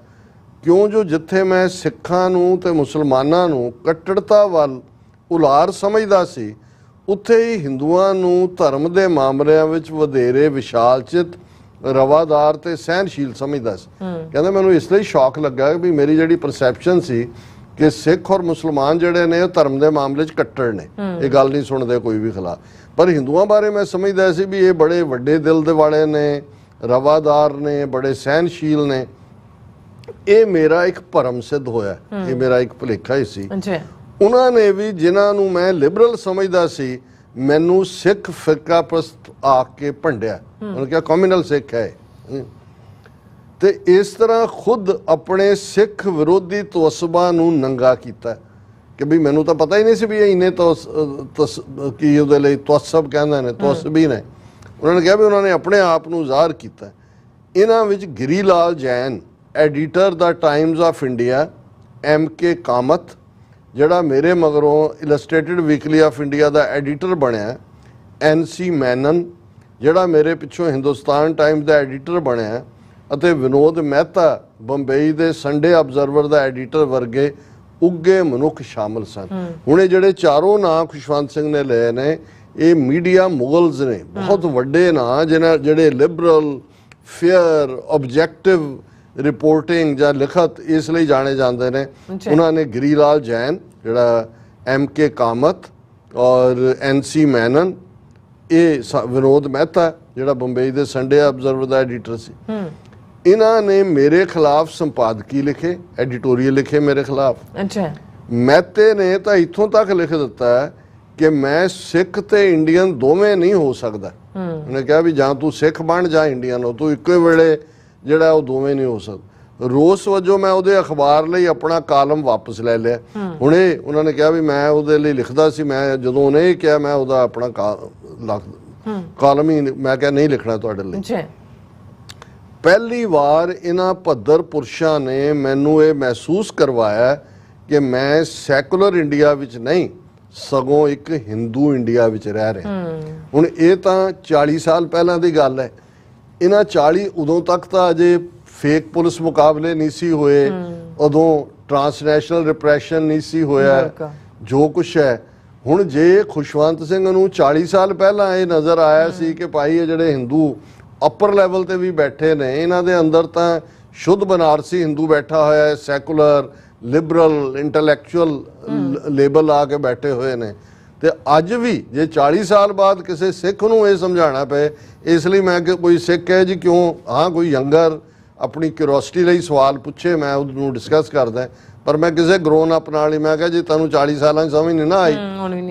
Speaker 2: ਕਿਉਂ ਜੋ ਜਿੱਥੇ ਮੈਂ ਸਿੱਖਾਂ ਨੂੰ ਤੇ ਮੁਸਲਮਾਨਾਂ ਨੂੰ ਕੱਟੜਤਾ ਵੱਲ ਉਲਾਰ ਸਮਝਦਾ ਸੀ, ਉੱਥੇ ਹੀ ਹਿੰਦੂਆਂ ਨੂੰ ਧਰਮ ਦੇ ਮਾਮਲਿਆਂ ਵਿੱਚ ਵਧੇਰੇ ਵਿਸ਼ਾਲਚਿਤ, ਰਵਾਦਾਰ ਤੇ ਸਹਿਨਸ਼ੀਲ ਸਮਝਦਾ ਸੀ। ਕਹਿੰਦਾ ਮੈਨੂੰ ਇਸ ਲਈ ਸ਼ੌਕ ਲੱਗਾ ਵੀ ਮੇਰੀ ਜਿਹੜੀ ਪਰਸੈਪਸ਼ਨ ਸੀ ਕਿ ਸਿੱਖ ਔਰ ਮੁਸਲਮਾਨ ਜਿਹੜੇ ਨੇ ਉਹ ਧਰਮ ਦੇ ਮਾਮਲੇ 'ਚ ਕੱਟੜ ਨੇ, ਇਹ ਗੱਲ ਨਹੀਂ ਸੁਣਦੇ ਕੋਈ ਵੀ ਖਿਲਾਫ। ਪਰ ਹਿੰਦੂਆਂ ਬਾਰੇ ਮੈਂ ਸਮਝਦਾ ਸੀ ਵੀ ਇਹ ਬੜੇ ਵੱਡੇ ਦਿਲ ਦੇ ਵਾਲੇ ਨੇ, ਰਵਾਦਾਰ ਨੇ, ਬੜੇ ਸਹਿਨਸ਼ੀਲ ਨੇ। ਇਹ ਮੇਰਾ ਇੱਕ ਭਰਮ ਸਿੱਧ ਹੋਇਆ, ਇਹ ਮੇਰਾ ਇੱਕ ਭੁਲੇਖਾ ਹੀ ਸੀ। ਉਹਨਾਂ ਨੇ ਵੀ, ਜਿਨ੍ਹਾਂ ਨੂੰ ਮੈਂ ਲਿਬਰਲ ਸਮਝਦਾ ਸੀ, ਮੈਨੂੰ ਸਿੱਖ ਫਿਰਕਾ ਪ੍ਰਸਤ ਆ ਕੇ ਭੰਡਿਆ। ਉਹਨੇ ਕਿਹਾ ਕਮਿਊਨਲ ਸਿੱਖ ਹੈ। ਤੇ ਇਸ ਤਰ੍ਹਾਂ ਖੁਦ ਆਪਣੇ ਸਿੱਖ ਵਿਰੋਧੀ ਤਵੱਸਬਾਂ ਨੂੰ ਨੰਗਾ ਕੀਤਾ ਕਿ ਵੀ ਮੈਨੂੰ ਤਾਂ ਪਤਾ ਹੀ ਨਹੀਂ ਸੀ ਵੀ ਇਹ ਇੰਨੇ ਕੀ ਉਹਦੇ ਲਈ ਤਵੱਸਬ ਕਹਿੰਦੇ ਨੇ, ਤਵੱਸਬੀ ਨੇ। ਉਹਨਾਂ ਨੇ ਕਿਹਾ ਵੀ ਉਹਨਾਂ ਨੇ ਆਪਣੇ ਆਪ ਨੂੰ ਜ਼ਾਹਰ ਕੀਤਾ। ਇਹਨਾਂ ਵਿੱਚ Giri Lal Jain, editor the Times of India, MK Kamath ਜਿਹੜਾ ਮੇਰੇ ਮਗਰੋਂ ਇਲਸਟ੍ਰੇਟਿਡ ਵੀਕਲੀ ਆਫ ਇੰਡੀਆ ਦਾ ਐਡੀਟਰ ਬਣਿਆ, NC ਮੈਨਨ ਜਿਹੜਾ ਮੇਰੇ ਪਿੱਛੋਂ ਹਿੰਦੁਸਤਾਨ ਟਾਈਮਜ਼ ਦਾ ਐਡੀਟਰ ਬਣਿਆ, ਅਤੇ ਵਿਨੋਦ ਮਹਿਤਾ ਬੰਬਈ ਦੇ ਸੰਡੇ ਆਬਜ਼ਰਵਰ ਦਾ ਐਡੀਟਰ ਵਰਗੇ ਉੱਗੇ ਮਨੁੱਖ ਸ਼ਾਮਲ ਸਨ। ਹੁਣ ਇਹ ਜਿਹੜੇ ਚਾਰੋਂ ਨਾਂ ਖੁਸ਼ਵੰਤ ਸਿੰਘ ਨੇ ਲਏ ਨੇ, ਇਹ ਮੀਡੀਆ ਮੁਗਲਸ ਨੇ, ਬਹੁਤ ਵੱਡੇ ਨਾਂ ਜਿਹੜੇ ਲਿਬਰਲ, ਫੇਅਰ, ਆਬਜੈਕਟਿਵ ਰਿਪੋਰਟਿੰਗ ਜਾਂ ਲਿਖਤ ਇਸ ਲਈ ਜਾਣੇ ਜਾਂਦੇ ਨੇ। ਉਹਨਾਂ ਨੇ ਗਿਰੀ ਲਾਲ ਜੈਨ ਜਿਹੜਾ, MK ਕਾਮਤ ਔਰ NC ਮੈਨਨ, ਇਹ ਵਿਨੋਦ ਮਹਿਤਾ ਜਿਹੜਾ ਬੰਬਈ ਦੇ ਸੰਡੇ ਆਬਜ਼ਰਵਰ ਦਾ ਐਡੀਟਰ ਸੀ, ਇਹਨਾਂ ਨੇ ਮੇਰੇ ਖਿਲਾਫ ਸੰਪਾਦਕੀ ਲਿਖੇ, ਐਡੀਟੋਰੀਅਲ ਲਿਖੇ ਮੇਰੇ ਖਿਲਾਫ। ਮਹਿਤੇ ਨੇ ਤਾਂ ਇੱਥੋਂ ਤੱਕ ਲਿਖ ਦਿੱਤਾ ਕਿ ਮੈਂ ਸਿੱਖ ਤੇ ਇੰਡੀਅਨ ਦੋਵੇਂ ਨਹੀਂ ਹੋ ਸਕਦਾ। ਉਹਨੇ ਕਿਹਾ ਵੀ ਜਾਂ ਤੂੰ ਸਿੱਖ ਬਣ ਜਾਂ ਇੰਡੀਅਨ ਹੋ, ਤੂੰ ਇੱਕੋ ਵੇਲੇ ਜਿਹੜਾ ਉਹ ਦੋਵੇਂ ਨਹੀਂ ਹੋ ਸਕਦਾ। ਰੋਸ ਵਜੋਂ ਮੈਂ ਉਹਦੇ ਅਖਬਾਰ ਲਈ ਆਪਣਾ ਕਾਲਮ ਵਾਪਸ ਲੈ ਲਿਆ। ਹੁਣ ਇਹ ਉਹਨਾਂ ਨੇ ਕਿਹਾ ਵੀ ਮੈਂ ਉਹਦੇ ਲਈ ਲਿਖਦਾ ਸੀ, ਮੈਂ ਜਦੋਂ ਉਹਨੇ ਇਹ ਕਿਹਾ ਮੈਂ ਉਹਦਾ ਆਪਣਾ ਕਾਲਮ ਹੀ, ਮੈਂ ਕਿਹਾ ਨਹੀਂ ਲਿਖਣਾ ਤੁਹਾਡੇ ਲਈ। ਪਹਿਲੀ ਵਾਰ ਇਹਨਾਂ ਭੱਦਰ ਪੁਰਸ਼ਾਂ ਨੇ ਮੈਨੂੰ ਇਹ ਮਹਿਸੂਸ ਕਰਵਾਇਆ ਕਿ ਮੈਂ ਸੈਕੂਲਰ ਇੰਡੀਆ ਵਿੱਚ ਨਹੀਂ, ਸਗੋਂ ਇੱਕ ਹਿੰਦੂ ਇੰਡੀਆ ਵਿੱਚ ਰਹਿ ਰਿਹਾ। ਹੁਣ ਇਹ ਤਾਂ 40 ਸਾਲ ਪਹਿਲਾਂ ਦੀ ਗੱਲ ਹੈ। ਇਹਨਾਂ 40 ਉਦੋਂ ਤੱਕ ਤਾਂ ਅਜੇ ਫੇਕ ਪੁਲਿਸ ਮੁਕਾਬਲੇ ਨਹੀਂ ਸੀ ਹੋਏ, ਉਦੋਂ ਟ੍ਰਾਂਸਨੈਸ਼ਨਲ ਰਿਪਰੈਸ਼ਨ ਨਹੀਂ ਸੀ ਹੋਇਆ, ਜੋ ਕੁਛ ਹੈ। ਹੁਣ ਜੇ ਖੁਸ਼ਵੰਤ ਸਿੰਘ ਨੂੰ 40 ਸਾਲ ਪਹਿਲਾਂ ਇਹ ਨਜ਼ਰ ਆਇਆ ਸੀ ਕਿ ਭਾਈ ਇਹ ਜਿਹੜੇ ਹਿੰਦੂ ਅਪਰ ਲੈਵਲ ਤੇ ਵੀ ਬੈਠੇ ਨੇ, ਇਹਨਾਂ ਦੇ ਅੰਦਰ ਤਾਂ ਸ਼ੁੱਧ ਬਨਾਰਸੀ ਹਿੰਦੂ ਬੈਠਾ ਹੋਇਆ ਹੈ, ਸੈਕੂਲਰ, ਲਿਬਰਲ, ਇੰਟੈਲੈਕਚੁਅਲ ਲੇਬਲ ਆ ਕੇ ਬੈਠੇ ਹੋਏ ਨੇ, ਤੇ ਅੱਜ ਵੀ ਜੇ 40 ਸਾਲ ਬਾਅਦ ਕਿਸੇ ਸਿੱਖ ਨੂੰ ਇਹ ਸਮਝਾਉਣਾ ਪਏ, ਇਸ ਲਈ ਮੈਂ ਕਿ ਕੋਈ ਸਿੱਖ ਹੈ ਜੀ ਕਿਉਂ, ਹਾਂ ਕੋਈ ਯੰਗਰ ਆਪਣੀ ਕਿਉਰਿਓਸਿਟੀ ਲਈ ਸਵਾਲ ਪੁੱਛੇ ਮੈਂ ਉਹਨੂੰ ਡਿਸਕਸ ਕਰਦਾ। ਪਰ ਮੈਂ ਕਿਸੇ ਗਰੋਨ ਅਪ ਨਾਲ ਹੀ ਮੈਂ ਕਿਹਾ ਜੇ ਤੁਹਾਨੂੰ 40 ਸਾਲਾਂ 'ਚ ਸਮਝ ਨਹੀਂ ਨਾ ਆਈ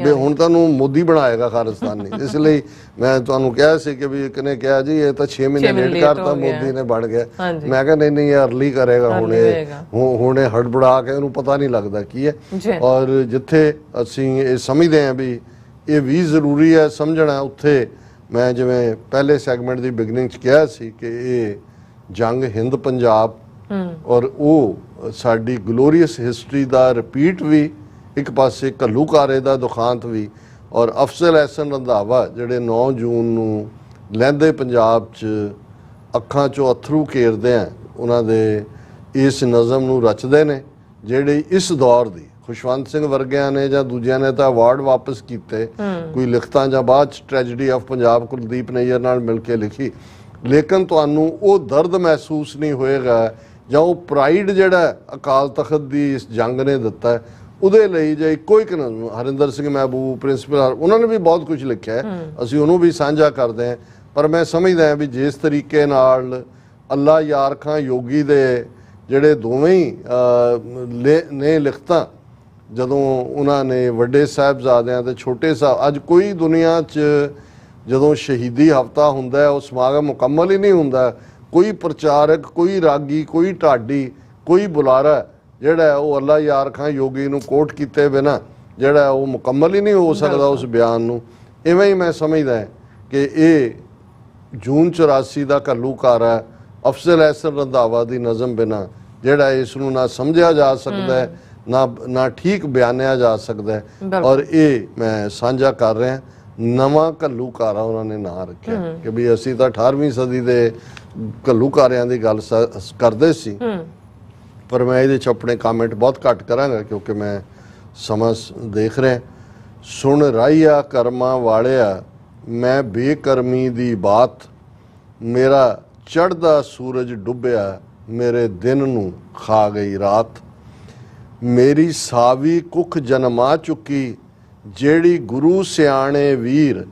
Speaker 2: ਵੀ ਹੁਣ ਤੁਹਾਨੂੰ ਮੋਦੀ ਬਣਾਏਗਾ ਖਾਲਿਸਤਾਨੀ, ਇਸ ਲਈ ਮੈਂ ਤੁਹਾਨੂੰ ਕਿਹਾ ਸੀ ਕਿ ਵੀ ਇੱਕ ਨੇ ਕਿਹਾ ਜੀ ਇਹ ਤਾਂ 6 ਮਹੀਨੇ ਲੇਟ ਕਰਤਾ ਮੋਦੀ ਨੇ ਬਣ ਗਿਆ। ਮੈਂ ਕਿਹਾ ਨਹੀਂ ਇਹ ਅਰਲੀ ਕਰੇਗਾ, ਹੁਣ ਇਹ ਹੜਬੜਾ ਕੇ ਉਹਨੂੰ ਪਤਾ ਨਹੀਂ ਲੱਗਦਾ ਕੀ ਹੈ। ਔਰ ਜਿੱਥੇ ਅਸੀਂ ਇਹ ਸਮਝਦੇ ਹਾਂ ਵੀ ਇਹ ਵੀ ਜ਼ਰੂਰੀ ਹੈ ਸਮਝਣਾ, ਉੱਥੇ ਮੈਂ ਜਿਵੇਂ ਪਹਿਲੇ ਸੈਗਮੈਂਟ ਦੀ ਬਿਗਨਿੰਗ 'ਚ ਕਿਹਾ ਸੀ ਕਿ ਇਹ ਜੰਗ ਹਿੰਦ ਪੰਜਾਬ ਔਰ ਉਹ ਸਾਡੀ ਗਲੋਰੀਅਸ ਹਿਸਟਰੀ ਦਾ ਰਿਪੀਟ ਵੀ, ਇੱਕ ਪਾਸੇ ਘੱਲੂਘਾਰੇ ਦਾ ਦੁਖਾਂਤ ਵੀ, ਔਰ ਅਫਜ਼ਲ ਅਹਿਸਨ ਰੰਧਾਵਾ ਜਿਹੜੇ 9 ਜੂਨ ਨੂੰ ਲਹਿੰਦੇ ਪੰਜਾਬ 'ਚ ਅੱਖਾਂ 'ਚੋਂ ਅਥਰੂ ਘੇਰਦੇ ਆ, ਉਹਨਾਂ ਦੇ ਇਸ ਨਜ਼ਮ ਨੂੰ ਰਚਦੇ ਨੇ ਜਿਹੜੀ ਇਸ ਦੌਰ ਦੀ ਖੁਸ਼ਵੰਤ ਸਿੰਘ ਵਰਗਿਆਂ ਨੇ ਜਾਂ ਦੂਜਿਆਂ ਨੇ ਤਾਂ ਅਵਾਰਡ ਵਾਪਸ ਕੀਤੇ, ਕੋਈ ਲਿਖਤਾਂ ਜਾਂ ਬਾਅਦ 'ਚ ਟ੍ਰੈਜਡੀ ਆਫ ਪੰਜਾਬ ਕੁਲਦੀਪ ਨਈਅਰ ਨਾਲ ਮਿਲ ਕੇ ਲਿਖੀ, ਲੇਕਿਨ ਤੁਹਾਨੂੰ ਉਹ ਦਰਦ ਮਹਿਸੂਸ ਨਹੀਂ ਹੋਏਗਾ ਜਾਂ ਉਹ ਪ੍ਰਾਈਡ ਜਿਹੜਾ ਅਕਾਲ ਤਖਤ ਦੀ ਇਸ ਜੰਗ ਨੇ ਦਿੱਤਾ ਹੈ ਉਹਦੇ ਲਈ। ਜੇ ਇੱਕੋ ਇੱਕ ਹਰਿੰਦਰ ਸਿੰਘ ਮਹਿਬੂਬ ਪ੍ਰਿੰਸੀਪਲ ਉਹਨਾਂ ਨੇ ਵੀ ਬਹੁਤ ਕੁਝ ਲਿਖਿਆ ਹੈ, ਅਸੀਂ ਉਹਨੂੰ ਵੀ ਸਾਂਝਾ ਕਰਦੇ ਹਾਂ। ਪਰ ਮੈਂ ਸਮਝਦਾ ਹਾਂ ਵੀ ਜਿਸ ਤਰੀਕੇ ਨਾਲ ਅੱਲਾ ਯਾਰ ਖਾਂ ਯੋਗੀ ਦੇ ਜਿਹੜੇ ਦੋਵੇਂ ਹੀ ਨੇ ਲਿਖਤਾਂ, ਜਦੋਂ ਉਹਨਾਂ ਨੇ ਵੱਡੇ ਸਾਹਿਬਜ਼ਾਦਿਆਂ ਤੇ ਛੋਟੇ ਸਾਹਿਬ, ਅੱਜ ਕੋਈ ਦੁਨੀਆ 'ਚ ਜਦੋਂ ਸ਼ਹੀਦੀ ਹਫਤਾ ਹੁੰਦਾ ਉਹ ਸਮਾਗਮ ਮੁਕੰਮਲ ਹੀ ਨਹੀਂ ਹੁੰਦਾ, ਕੋਈ ਪ੍ਰਚਾਰਕ, ਕੋਈ ਰਾਗੀ, ਕੋਈ ਢਾਡੀ, ਕੋਈ ਬੁਲਾਰਾ ਜਿਹੜਾ ਉਹ ਅੱਲਾ ਯਾਰ ਖਾਂ ਯੋਗੀ ਨੂੰ ਕੋਟ ਕੀਤੇ ਬਿਨਾਂ ਜਿਹੜਾ ਉਹ ਮੁਕੰਮਲ ਹੀ ਨਹੀਂ ਹੋ ਸਕਦਾ ਉਸ ਬਿਆਨ ਨੂੰ। ਇਵੇਂ ਹੀ ਮੈਂ ਸਮਝਦਾ ਕਿ ਇਹ ਜੂਨ 84 ਦਾ ਘੱਲੂਘਾਰਾ ਅਫਜ਼ਲ ਅਹਿਸਨ ਰੰਧਾਵਾ ਦੀ ਨਜ਼ਮ ਬਿਨਾਂ ਜਿਹੜਾ ਇਸ ਨੂੰ ਨਾ ਸਮਝਿਆ ਜਾ ਸਕਦਾ ਹੈ ਨਾ ਠੀਕ ਬਿਆਨਿਆ ਜਾ ਸਕਦਾ ਹੈ। ਔਰ ਇਹ ਮੈਂ ਸਾਂਝਾ ਕਰ ਰਿਹਾ, ਨਵਾਂ ਘੱਲੂਘਾਰਾ ਉਹਨਾਂ ਨੇ ਨਾਂ ਰੱਖਿਆ ਕਿ ਵੀ ਅਸੀਂ ਤਾਂ 18ਵੀਂ ਸਦੀ ਦੇ ਘੱਲੂਘਾਰਿਆਂ ਦੀ ਗੱਲ ਕਰਦੇ ਸੀ, ਪਰ ਮੈਂ ਇਹਦੇ 'ਚ ਆਪਣੇ ਕਾਮੈਂਟ ਬਹੁਤ ਘੱਟ ਕਰਾਂਗਾ ਕਿਉਂਕਿ ਮੈਂ ਸਮਾਂ ਦੇਖ ਰਿਹਾ। ਸੁਣ ਰਾਹੀਆ ਕਰਮਾਂ ਵਾਲਿਆ ਮੈਂ ਬੇਕਰਮੀ ਦੀ ਬਾਤ, ਮੇਰਾ ਚੜ੍ਹਦਾ ਸੂਰਜ ਡੁੱਬਿਆ ਮੇਰੇ ਦਿਨ ਨੂੰ ਖਾ ਗਈ ਰਾਤ, ਮੇਰੀ ਸਾਵੀ ਕੁੱਖ ਜਨਮਾ ਚੁੱਕੀ ਜਿਹੜੀ ਗੁਰੂ ਸਿਆਣੇ ਵੀਰ,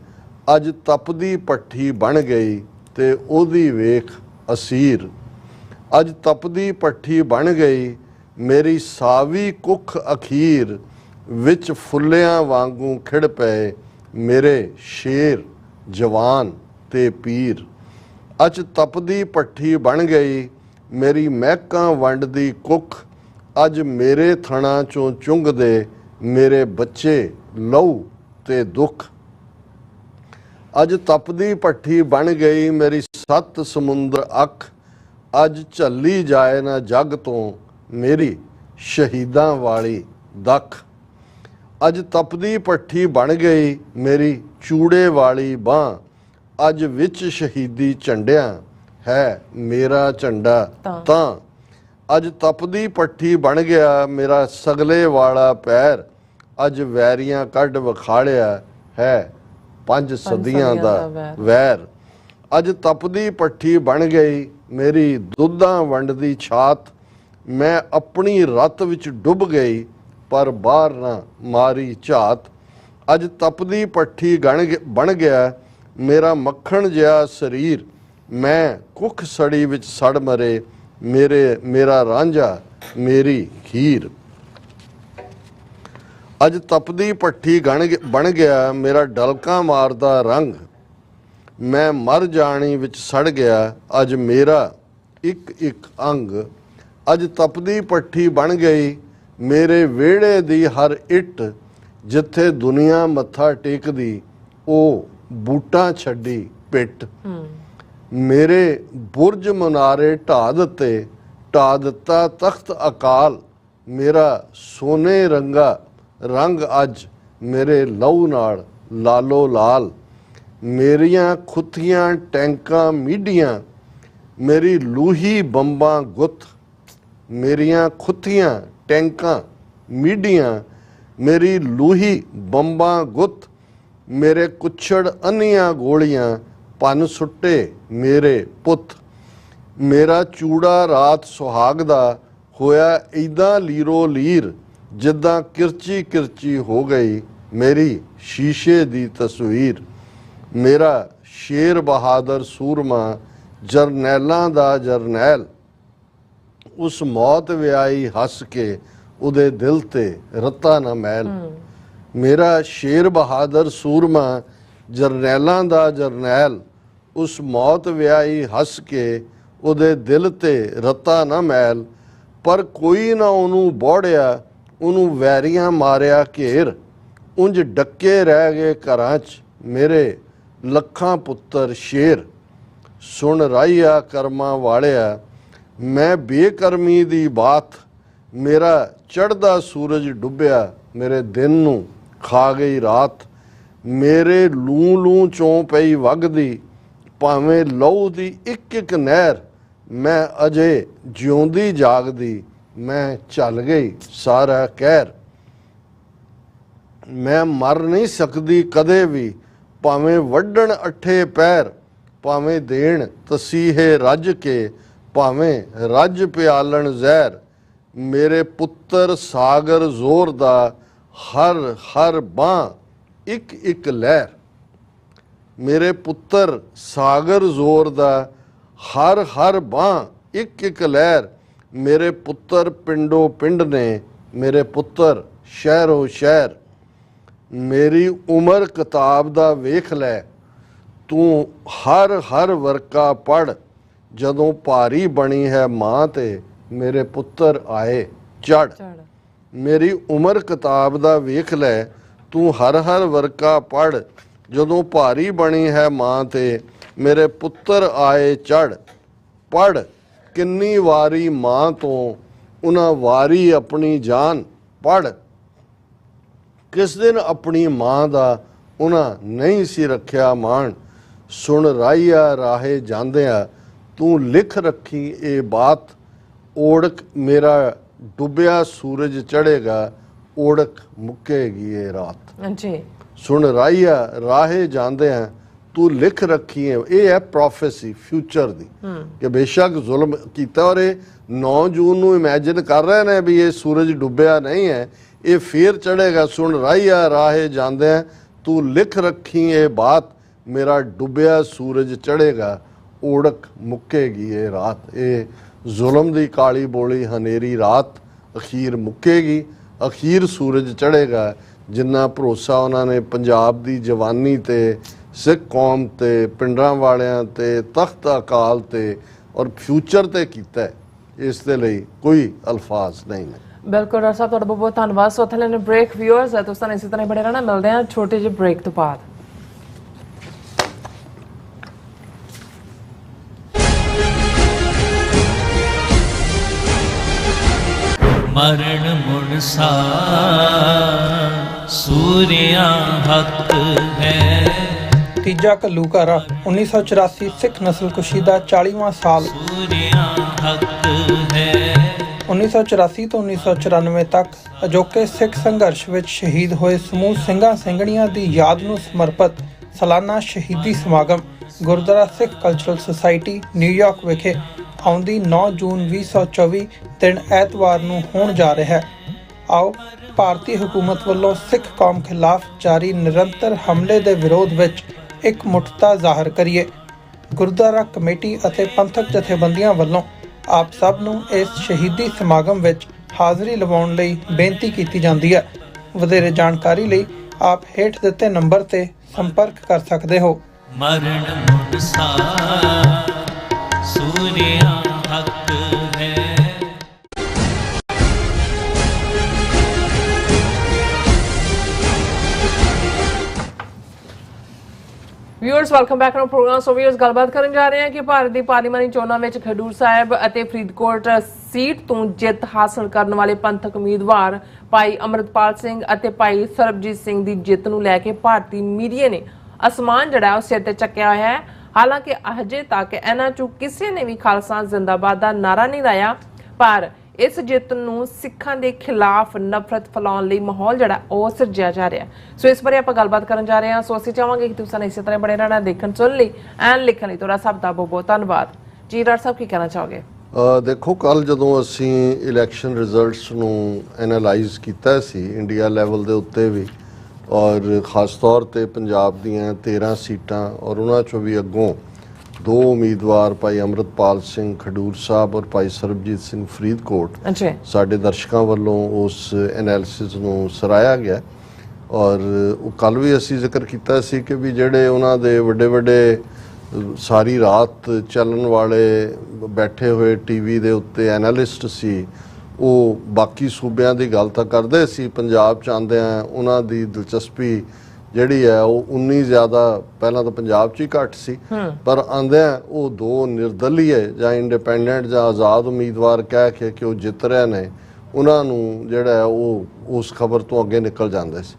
Speaker 2: ਅੱਜ ਤਪਦੀ ਭੱਠੀ ਬਣ ਗਈ ਤੇ ਉਹਦੀ ਵੇਖ ਅਸੀਰ, ਅੱਜ ਤਪਦੀ ਭੱਠੀ ਬਣ ਗਈ ਮੇਰੀ ਸਾਵੀ ਕੁੱਖ ਅਖੀਰ, ਵਿੱਚ ਫੁੱਲਿਆਂ ਵਾਂਗੂ ਖਿੜ ਪਏ ਮੇਰੇ ਸ਼ੇਰ ਜਵਾਨ ਤੇ ਪੀਰ, ਅੱਜ ਤਪਦੀ ਭੱਠੀ ਬਣ ਗਈ ਮੇਰੀ ਮਹਿਕਾਂ ਵੰਡਦੀ ਕੁੱਖ, ਅੱਜ ਮੇਰੇ ਥਣਾ ਚੋਂ ਚੁੰਗਦੇ ਮੇਰੇ ਬੱਚੇ ਲਹੂ ਤੇ ਦੁੱਖ, ਅੱਜ ਤਪਦੀ ਭੱਠੀ ਬਣ ਗਈ ਮੇਰੀ 7 ਸਮੁੰਦਰ ਅੱਖ, ਅੱਜ ਝੱਲੀ ਜਾਏ ਨਾ ਜੱਗ ਤੋਂ ਮੇਰੀ ਸ਼ਹੀਦਾਂ ਵਾਲੀ ਦੱਖ, ਅੱਜ ਤਪਦੀ ਭੱਠੀ ਬਣ ਗਈ ਮੇਰੀ ਚੂੜੇ ਵਾਲੀ ਬਾਂਹ, ਅੱਜ ਵਿੱਚ ਸ਼ਹੀਦੀ ਝੰਡਿਆਂ ਹੈ ਮੇਰਾ ਝੰਡਾ ਤਾਂ, ਅੱਜ ਤਪਦੀ ਭੱਠੀ ਬਣ ਗਿਆ ਮੇਰਾ ਸਗਲੇ ਵਾਲਾ ਪੈਰ, ਅੱਜ ਵੈਰੀਆਂ ਕੱਢ ਵਿਖਾੜਿਆ ਹੈ 5 ਸਦੀਆਂ ਦਾ ਵੈਰ, ਅੱਜ ਤਪਦੀ ਭੱਠੀ ਬਣ ਗਈ ਮੇਰੀ ਦੁੱਧਾਂ ਵੰਡਦੀ ਛਾਤ, ਮੈਂ ਆਪਣੀ ਰੱਤ ਵਿੱਚ ਡੁੱਬ ਗਈ ਪਰ ਬਾਹਰ ਨਾ ਮਾਰੀ ਝਾਤ, ਅੱਜ ਤਪਦੀ ਭੱਠੀ ਬਣ ਗਿਆ ਮੇਰਾ ਮੱਖਣ ਜਿਹਾ ਸਰੀਰ, ਮੈਂ ਕੁੱਖ ਸੜੀ ਵਿੱਚ ਸੜ ਮਰੇ ਮੇਰਾ ਰਾਂਝਾ ਮੇਰੀ ਹੀਰ, ਅੱਜ ਤਪਦੀ ਭੱਠੀ ਬਣ ਗਿਆ ਮੇਰਾ ਡਲਕਾ ਮਾਰਦਾ ਰੰਗ, ਮੈਂ ਮਰ ਜਾਣੀ ਵਿੱਚ ਸੜ ਗਿਆ ਅੱਜ ਮੇਰਾ ਇੱਕ ਇੱਕ ਅੰਗ, ਅੱਜ ਤਪਦੀ ਭੱਠੀ ਬਣ ਗਈ ਮੇਰੇ ਵਿਹੜੇ ਦੀ ਹਰ ਇੱਟ, ਜਿੱਥੇ ਦੁਨੀਆ ਮੱਥਾ ਟੇਕਦੀ ਉਹ ਬੂਟਾਂ ਛੱਡੀ ਪਿੱਟ, ਮੇਰੇ ਬੁਰਜ ਮਨਾਰੇ ਢਾ ਦਿੱਤਾ ਤਖਤ ਅਕਾਲ, ਮੇਰਾ ਸੋਨੇ ਰੰਗਾ ਰੰਗ ਅੱਜ ਮੇਰੇ ਲਹੂ ਨਾਲ ਲਾਲੋ ਲਾਲ, ਮੇਰੀਆਂ ਖੁੱਥੀਆਂ ਟੈਂਕਾਂ ਮੀਡੀਆਂ ਮੇਰੀ ਲੂਹੀ ਬੰਬਾਂ ਗੁੱਤ, ਮੇਰੀਆਂ ਖੁੱਥੀਆਂ ਟੈਂਕਾਂ ਮੀਡੀਆਂ ਮੇਰੀ ਲੂਹੀ ਬੰਬਾਂ ਗੁੱਤ, ਮੇਰੇ ਕੁੱਛੜ ਅੰਨੀਆਂ ਗੋਲੀਆਂ ਭੰਨ ਸੁੱਟੇ ਮੇਰੇ ਪੁੱਤ, ਮੇਰਾ ਚੂੜਾ ਰਾਤ ਸੁਹਾਗ ਦਾ ਹੋਇਆ ਏਦਾਂ ਲੀਰੋ ਲੀਰ, ਜਿੱਦਾਂ ਕਿਰਚੀ ਕਿਰਚੀ ਹੋ ਗਈ ਮੇਰੀ ਸ਼ੀਸ਼ੇ ਦੀ ਤਸਵੀਰ, ਮੇਰਾ ਸ਼ੇਰ ਬਹਾਦਰ ਸੂਰਮਾ ਜਰਨੈਲਾਂ ਦਾ ਜਰਨੈਲ, ਉਸ ਮੌਤ ਵਿਆਹੀ ਹੱਸ ਕੇ ਉਹਦੇ ਦਿਲ ਤੇ ਰੱਤਾ ਨਾ ਮੈਲ। ਮੇਰਾ ਸ਼ੇਰ ਬਹਾਦਰ ਸੂਰਮਾ ਜਰਨੈਲਾਂ ਦਾ ਜਰਨੈਲ, ਉਸ ਮੌਤ ਵਿਆਹੀ ਹੱਸ ਕੇ ਉਹਦੇ ਦਿਲ ਤੇ ਰੱਤਾ ਨਾ ਮੈਲ। ਪਰ ਕੋਈ ਨਾ ਉਹਨੂੰ ਬੋੜਿਆ, ਉਹਨੂੰ ਵੈਰੀਆਂ ਮਾਰਿਆ ਘੇਰ। ਉਂਝ ਡੱਕੇ ਰਹਿ ਗਏ ਘਰਾਂ 'ਚ ਮੇਰੇ ਲੱਖਾਂ ਪੁੱਤਰ ਸ਼ੇਰ। ਸੁਣ ਰਾਈਆ ਕਰਮਾਂ ਵਾਲਿਆ ਮੈਂ ਬੇਕਰਮੀ ਦੀ ਬਾਤ, ਮੇਰਾ ਚੜ੍ਹਦਾ ਸੂਰਜ ਡੁੱਬਿਆ, ਮੇਰੇ ਦਿਨ ਨੂੰ ਖਾ ਗਈ ਰਾਤ। ਮੇਰੇ ਲੂੰ ਲੂੰ ਚੋਂ ਪਈ ਵਗਦੀ, ਭਾਵੇਂ ਲਹੂ ਦੀ ਇੱਕ ਇੱਕ ਨਹਿਰ। ਮੈਂ ਅਜੇ ਜਿਉਂਦੀ ਜਾਗਦੀ, ਮੈਂ ਚੱਲ ਗਈ ਸਾਰਾ ਕਹਿਰ। ਮੈਂ ਮਰ ਨਹੀਂ ਸਕਦੀ ਕਦੇ ਵੀ, ਭਾਵੇਂ ਵੱਢਣ ਅੱਠੇ ਪੈਰ। ਭਾਵੇਂ ਦੇਣ ਤਸੀਹੇ ਰੱਜ ਕੇ, ਭਾਵੇਂ ਰੱਜ ਪਿਆਲਣ ਜ਼ਹਿਰ। ਮੇਰੇ ਪੁੱਤਰ ਸਾਗਰ ਜ਼ੋਰ ਦਾ, ਹਰ ਹਰ ਬਾਂਹ ਇੱਕ ਇੱਕ ਲਹਿਰ। ਮੇਰੇ ਪੁੱਤਰ ਸਾਗਰ ਜ਼ੋਰ ਦਾ, ਹਰ ਹਰ ਬਾਂਹ ਇੱਕ ਇੱਕ ਲਹਿਰ। ਮੇਰੇ ਪੁੱਤਰ ਪਿੰਡੋ ਪਿੰਡ ਨੇ, ਮੇਰੇ ਪੁੱਤਰ ਸ਼ਹਿਰੋ ਸ਼ਹਿਰ। ਮੇਰੀ ਉਮਰ ਕਿਤਾਬ ਦਾ ਵੇਖ ਲੈ, ਤੂੰ ਹਰ ਹਰ ਵਰਕਾ ਪੜ੍ਹ। ਜਦੋਂ ਭਾਰੀ ਬਣੀ ਹੈ ਮਾਂ ਤੇ, ਮੇਰੇ ਪੁੱਤਰ ਆਏ ਚੜ੍ਹ। ਮੇਰੀ ਉਮਰ ਕਿਤਾਬ ਦਾ ਵੇਖ ਲੈ, ਤੂੰ ਹਰ ਹਰ ਵਰਕਾ ਪੜ੍ਹ। ਜਦੋਂ ਭਾਰੀ ਬਣੀ ਹੈ ਮਾਂ ਤੇ, ਮੇਰੇ ਪੁੱਤਰ ਆਏ ਚੜ੍ਹ। ਪੜ੍ਹ ਕਿੰਨੀ ਵਾਰੀ ਮਾਂ ਤੋਂ, ਉਹਨਾਂ ਵਾਰੀ ਆਪਣੀ ਜਾਨ। ਪੜ੍ਹ ਕਿਸ ਦਿਨ ਆਪਣੀ ਮਾਂ ਦਾ ਉਹਨਾਂ ਨਹੀਂ ਸੀ ਰੱਖਿਆ ਮਾਣ। ਸੁਣ ਰਾਈਆ ਰਾਹੇ ਜਾਂਦਿਆਂ, ਤੂੰ ਲਿਖ ਰੱਖੀ ਇਹ ਬਾਤ। ਓੜਕ ਮੇਰਾ ਡੁੱਬਿਆ ਸੂਰਜ ਚੜ੍ਹੇਗਾ, ਓੜਕ ਮੁੱਕੇਗੀ ਇਹ ਰਾਤ।
Speaker 1: ਜੀ
Speaker 2: ਸੁਣ ਰਾਈਆ ਰਾਹੇ ਜਾਂਦਿਆਂ, ਤੂੰ ਲਿਖ ਰੱਖੀ ਇਹ ਹੈ ਪ੍ਰੋਫੈਸੀ ਫਿਊਚਰ ਦੀ, ਕਿ ਬੇਸ਼ੱਕ ਜ਼ੁਲਮ ਕੀਤਾ। ਔਰ ਇਹ 9 ਜੂਨ ਨੂੰ ਇਮੈਜਿਨ ਕਰ ਰਹੇ ਨੇ ਵੀ ਇਹ ਸੂਰਜ ਡੁੱਬਿਆ ਨਹੀਂ ਹੈ, ਇਹ ਫੇਰ ਚੜ੍ਹੇਗਾ। ਸੁਣ ਰਾਈਆ ਰਾਹੇ ਜਾਂਦਿਆਂ, ਤੂੰ ਲਿਖ ਰੱਖੀ ਇਹ ਬਾਤ। ਮੇਰਾ ਡੁੱਬਿਆ ਸੂਰਜ ਚੜ੍ਹੇਗਾ, ਓੜਕ ਮੁੱਕੇਗੀ ਇਹ ਰਾਤ। ਇਹ ਜ਼ੁਲਮ ਦੀ ਕਾਲੀ ਬੋਲੀ ਹਨੇਰੀ ਰਾਤ ਅਖੀਰ ਮੁੱਕੇਗੀ, ਅਖੀਰ ਸੂਰਜ ਚੜ੍ਹੇਗਾ। ਜਿੰਨਾ ਭਰੋਸਾ ਉਹਨਾਂ ਨੇ ਪੰਜਾਬ ਦੀ ਜਵਾਨੀ ਤੇ, ਸਿੱਖ ਕੌਮ ਤੇ, ਪਿੰਡਾਂ ਵਾਲਿਆਂ ਤੇ, ਤਖਤ ਅਕਾਲ ਤੇ ਔਰ ਫਿਊਚਰ ਤੇ ਕੀਤਾ ਹੈ, ਇਸ ਦੇ ਲਈ ਕੋਈ ਅਲਫਾਜ਼ ਨਹੀਂ ਨੇ।
Speaker 1: ਬਿਲਕੁਲ ਡਾਕਟਰ ਸਾਹਿਬ, ਤੁਹਾਡਾ ਬਹੁਤ ਬਹੁਤ ਧੰਨਵਾਦ। ਸੋ ਥੱਲੇ ਨੇ ਬ੍ਰੇਕ ਵਿਊਅਰਸ ਹੈ, ਤੁਸੀਂ ਇਸੇ ਤਰ੍ਹਾਂ ਬੜੇ ਰਹਿਣਾ। ਮਿਲਦੇ ਹਾਂ ਛੋਟੇ ਜਿਹੇ ਬ੍ਰੇਕ ਤੋਂ ਬਾਅਦ।
Speaker 4: ਮਰਨ ਮੁਨਸਾ ਸੂਰਿਆ ਹੱਕ ਹੈ।
Speaker 3: ਤੀਜਾ ਘੱਲੂਘਾਰਾ 1984 ਸਿੱਖ ਨਸਲਕੁਸ਼ੀ ਦਾ 40ਵਾਂ ਸਾਲ।
Speaker 4: ਸੂਰਿਆ ਹੱਕ ਹੈ।
Speaker 3: 1984 ਤੋਂ 1994 ਤੱਕ ਅਜੋਕੇ ਸਿੱਖ ਸੰਘਰਸ਼ ਵਿੱਚ ਸ਼ਹੀਦ ਹੋਏ ਸਮੂਹ ਸਿੰਘਾਂ ਸਿੰਘਣੀਆਂ ਦੀ ਯਾਦ ਨੂੰ ਸਮਰਪਿਤ ਸਾਲਾਨਾ ਸ਼ਹੀਦੀ ਸਮਾਗਮ ਗੁਰਦੁਆਰਾ ਸਿੱਖ ਕਲਚਰਲ ਸੁਸਾਇਟੀ ਨਿਊਯਾਰਕ ਵਿਖੇ ਆਉਂਦੀ 9 ਜੂਨ 2024 ਦਿਨ ਐਤਵਾਰ ਨੂੰ ਹੋਣ ਜਾ ਰਿਹਾ ਹੈ। ਆਓ ਭਾਰਤੀ ਹਕੂਮਤ ਵੱਲੋਂ ਸਿੱਖ ਕੌਮ ਖਿਲਾਫ ਜਾਰੀ ਨਿਰੰਤਰ ਹਮਲੇ ਦੇ ਵਿਰੋਧ ਵਿੱਚ ਇਕਮੁੱਠਤਾ ਜ਼ਾਹਰ ਕਰੀਏ। ਗੁਰਦੁਆਰਾ ਕਮੇਟੀ ਅਤੇ ਪੰਥਕ ਜਥੇਬੰਦੀਆਂ ਵੱਲੋਂ ਆਪ ਸਭ ਨੂੰ ਇਸ ਸ਼ਹੀਦੀ ਸਮਾਗਮ ਵਿੱਚ ਹਾਜ਼ਰੀ ਲਵਾਉਣ ਲਈ ਬੇਨਤੀ ਕੀਤੀ ਜਾਂਦੀ ਹੈ। ਵਧੇਰੇ ਜਾਣਕਾਰੀ ਲਈ ਆਪ ਹੇਠ ਦਿੱਤੇ ਨੰਬਰ ਤੇ ਸੰਪਰਕ ਕਰ ਸਕਦੇ ਹੋ।
Speaker 4: ਮਰਨ ਮੁਨਸਾ ਸੂਰਿਆ ਹੱਕ ਹੈ।
Speaker 1: Viewers welcome back to program. So viewers ਗੱਲਬਾਤ ਕਰਨ ਜਾ ਰਹੇ ਹਾਂ ਕਿ ਭਾਰਤ ਦੀ ਪਾਰਲੀਮਾਨੀ ਚੋਣਾਂ ਵਿੱਚ ਖਡੂਰ ਸਾਹਿਬ ਅਤੇ ਫਰੀਦਕੋਟ ਸੀਟ ਤੋਂ ਜਿੱਤ ਹਾਸਲ ਕਰਨ ਵਾਲੇ ਪੰਥਕ ਉਮੀਦਵਾਰ ਭਾਈ ਅਮਰਤਪਾਲ ਸਿੰਘ ਅਤੇ ਭਾਈ ਸਰਬਜੀਤ ਸਿੰਘ ਦੀ ਜਿੱਤ ਨੂੰ ਲੈ ਕੇ ਭਾਰਤੀ ਮੀਡੀਆ ਨੇ ਅਸਮਾਨ ਜਿਹੜਾ ਉਹ ਸਿਰ ਤੇ ਚੱਕਿਆ ਹੋਇਆ ਹੈ। ਹਾਲਾਂਕਿ ਅਜੇ ਤੱਕ ਇਹਨਾਂ ਚੋਂ ਕਿਸੇ ਨੇ ਵੀ ਖਾਲਸਾ ਜ਼ਿੰਦਾਬਾਦ ਦਾ ਨਾਰਾ ਨਹੀਂ ਲਾਇਆ, ਪਰ ਇਸ ਜਿੱਤ ਨੂੰ ਸਿੱਖਾਂ ਦੇ ਖਿਲਾਫ ਨਫ਼ਰਤ ਫੈਲਾਉਣ ਲਈ ਮਾਹੌਲ ਜਿਹੜਾ ਉਹ ਸਿਰਜਿਆ ਜਾ ਰਿਹਾ। ਸੋ ਇਸ ਬਾਰੇ ਆਪਾਂ ਗੱਲਬਾਤ ਕਰਨ ਜਾ ਰਹੇ ਹਾਂ। ਸੋ ਅਸੀਂ ਚਾਹਾਂਗੇ ਕਿ ਤੁਸੀਂ ਇਸੇ ਤਰ੍ਹਾਂ ਬਣੇ ਰਹਿਣਾ, ਦੇਖਣ ਸੁਣ ਲਈ ਐਨ ਲਿਖਣ ਲਈ ਤੁਹਾਡਾ ਸਭ ਦਾ ਬਹੁਤ ਬਹੁਤ ਧੰਨਵਾਦ ਜੀ। ਡਾਕਟਰ ਸਾਹਿਬ ਕੀ ਕਹਿਣਾ ਚਾਹੋਗੇ?
Speaker 2: ਦੇਖੋ, ਕੱਲ ਜਦੋਂ ਅਸੀਂ ਇਲੈਕਸ਼ਨ ਰਿਜ਼ਲਟਸ ਨੂੰ ਐਨਾਲਾਈਜ਼ ਕੀਤਾ ਸੀ ਇੰਡੀਆ ਲੈਵਲ ਦੇ ਉੱਤੇ ਵੀ, ਔਰ ਖਾਸ ਤੌਰ ਤੇ ਪੰਜਾਬ ਦੀਆਂ 13 ਸੀਟਾਂ ਔਰ ਉਹਨਾਂ ਚੋਂ ਵੀ ਅੱਗੋਂ दो उम्मीदवार भाई अमृतपाल सिंह खडूर साहब और भाई सरबजीत सिंह फरीदकोट
Speaker 1: अच्छा
Speaker 2: साडे दर्शकों वालों उस एनालिसिस नूं सराया गया और कल भी असी जिक्र किया सी कि भी जिहड़े उन्हां दे वड्डे वड्डे सारी रात चलन वाले बैठे हुए टीवी दे उत्ते एनालिस्ट सी वो बाकी सूबियां दी गल तां करदे सी पंजाब च आंदिआं उन्हां दी दिलचस्पी ਜਿਹੜੀ ਹੈ ਉਹ ਉਨੀ ਜ਼ਿਆਦਾ ਪਹਿਲਾਂ ਤਾਂ ਪੰਜਾਬ 'ਚ ਹੀ ਘੱਟ ਸੀ ਪਰ ਆਂਦਿਆਂ ਉਹ ਦੋ ਨਿਰਦਲੀਏ ਜਾਂ ਇੰਡੀਪੈਂਡੈਂਟ ਜਾਂ ਆਜ਼ਾਦ ਉਮੀਦਵਾਰ ਕਹਿ ਕੇ ਕਿ ਉਹ ਜਿੱਤ ਰਹੇ ਨੇ ਉਹਨਾਂ ਨੂੰ ਜਿਹੜਾ ਉਹ ਉਸ ਖਬਰ ਤੋਂ ਅੱਗੇ ਨਿਕਲ ਜਾਂਦੇ ਸੀ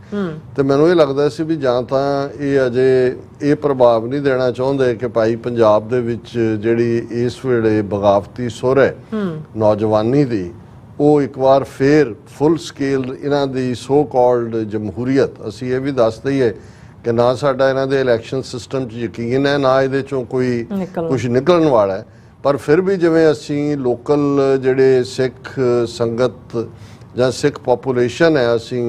Speaker 2: ਤੇ ਮੈਨੂੰ ਇਹ ਲੱਗਦਾ ਸੀ ਵੀ ਜਾਂ ਤਾਂ ਇਹ ਅਜੇ ਇਹ ਪ੍ਰਭਾਵ ਨਹੀਂ ਦੇਣਾ ਚਾਹੁੰਦੇ ਕਿ ਭਾਈ ਪੰਜਾਬ ਦੇ ਵਿੱਚ ਜਿਹੜੀ ਇਸ ਵੇਲੇ ਬਗਾਵਤੀ ਸੁਰ ਹੈ ਨੌਜਵਾਨੀ ਦੀ ਉਹ ਇੱਕ ਵਾਰ ਫੇਰ ਫੁੱਲ ਸਕੇਲ ਇਹਨਾਂ ਦੀ ਸੋ ਕਾਲਡ ਜਮਹੂਰੀਅਤ ਅਸੀਂ ਇਹ ਵੀ ਦੱਸ ਦਈਏ ਕਿ ਨਾ ਸਾਡਾ ਇਹਨਾਂ ਦੇ ਇਲੈਕਸ਼ਨ ਸਿਸਟਮ 'ਚ ਯਕੀਨ ਹੈ ਨਾ ਇਹਦੇ 'ਚੋਂ ਕੋਈ ਕੁਝ ਨਿਕਲਣ ਵਾਲਾ ਹੈ ਪਰ ਫਿਰ ਵੀ ਜਿਵੇਂ ਅਸੀਂ ਲੋਕਲ ਜਿਹੜੇ ਸਿੱਖ ਸੰਗਤ ਜਾਂ ਸਿੱਖ ਪੋਪੂਲੇਸ਼ਨ ਹੈ ਅਸੀਂ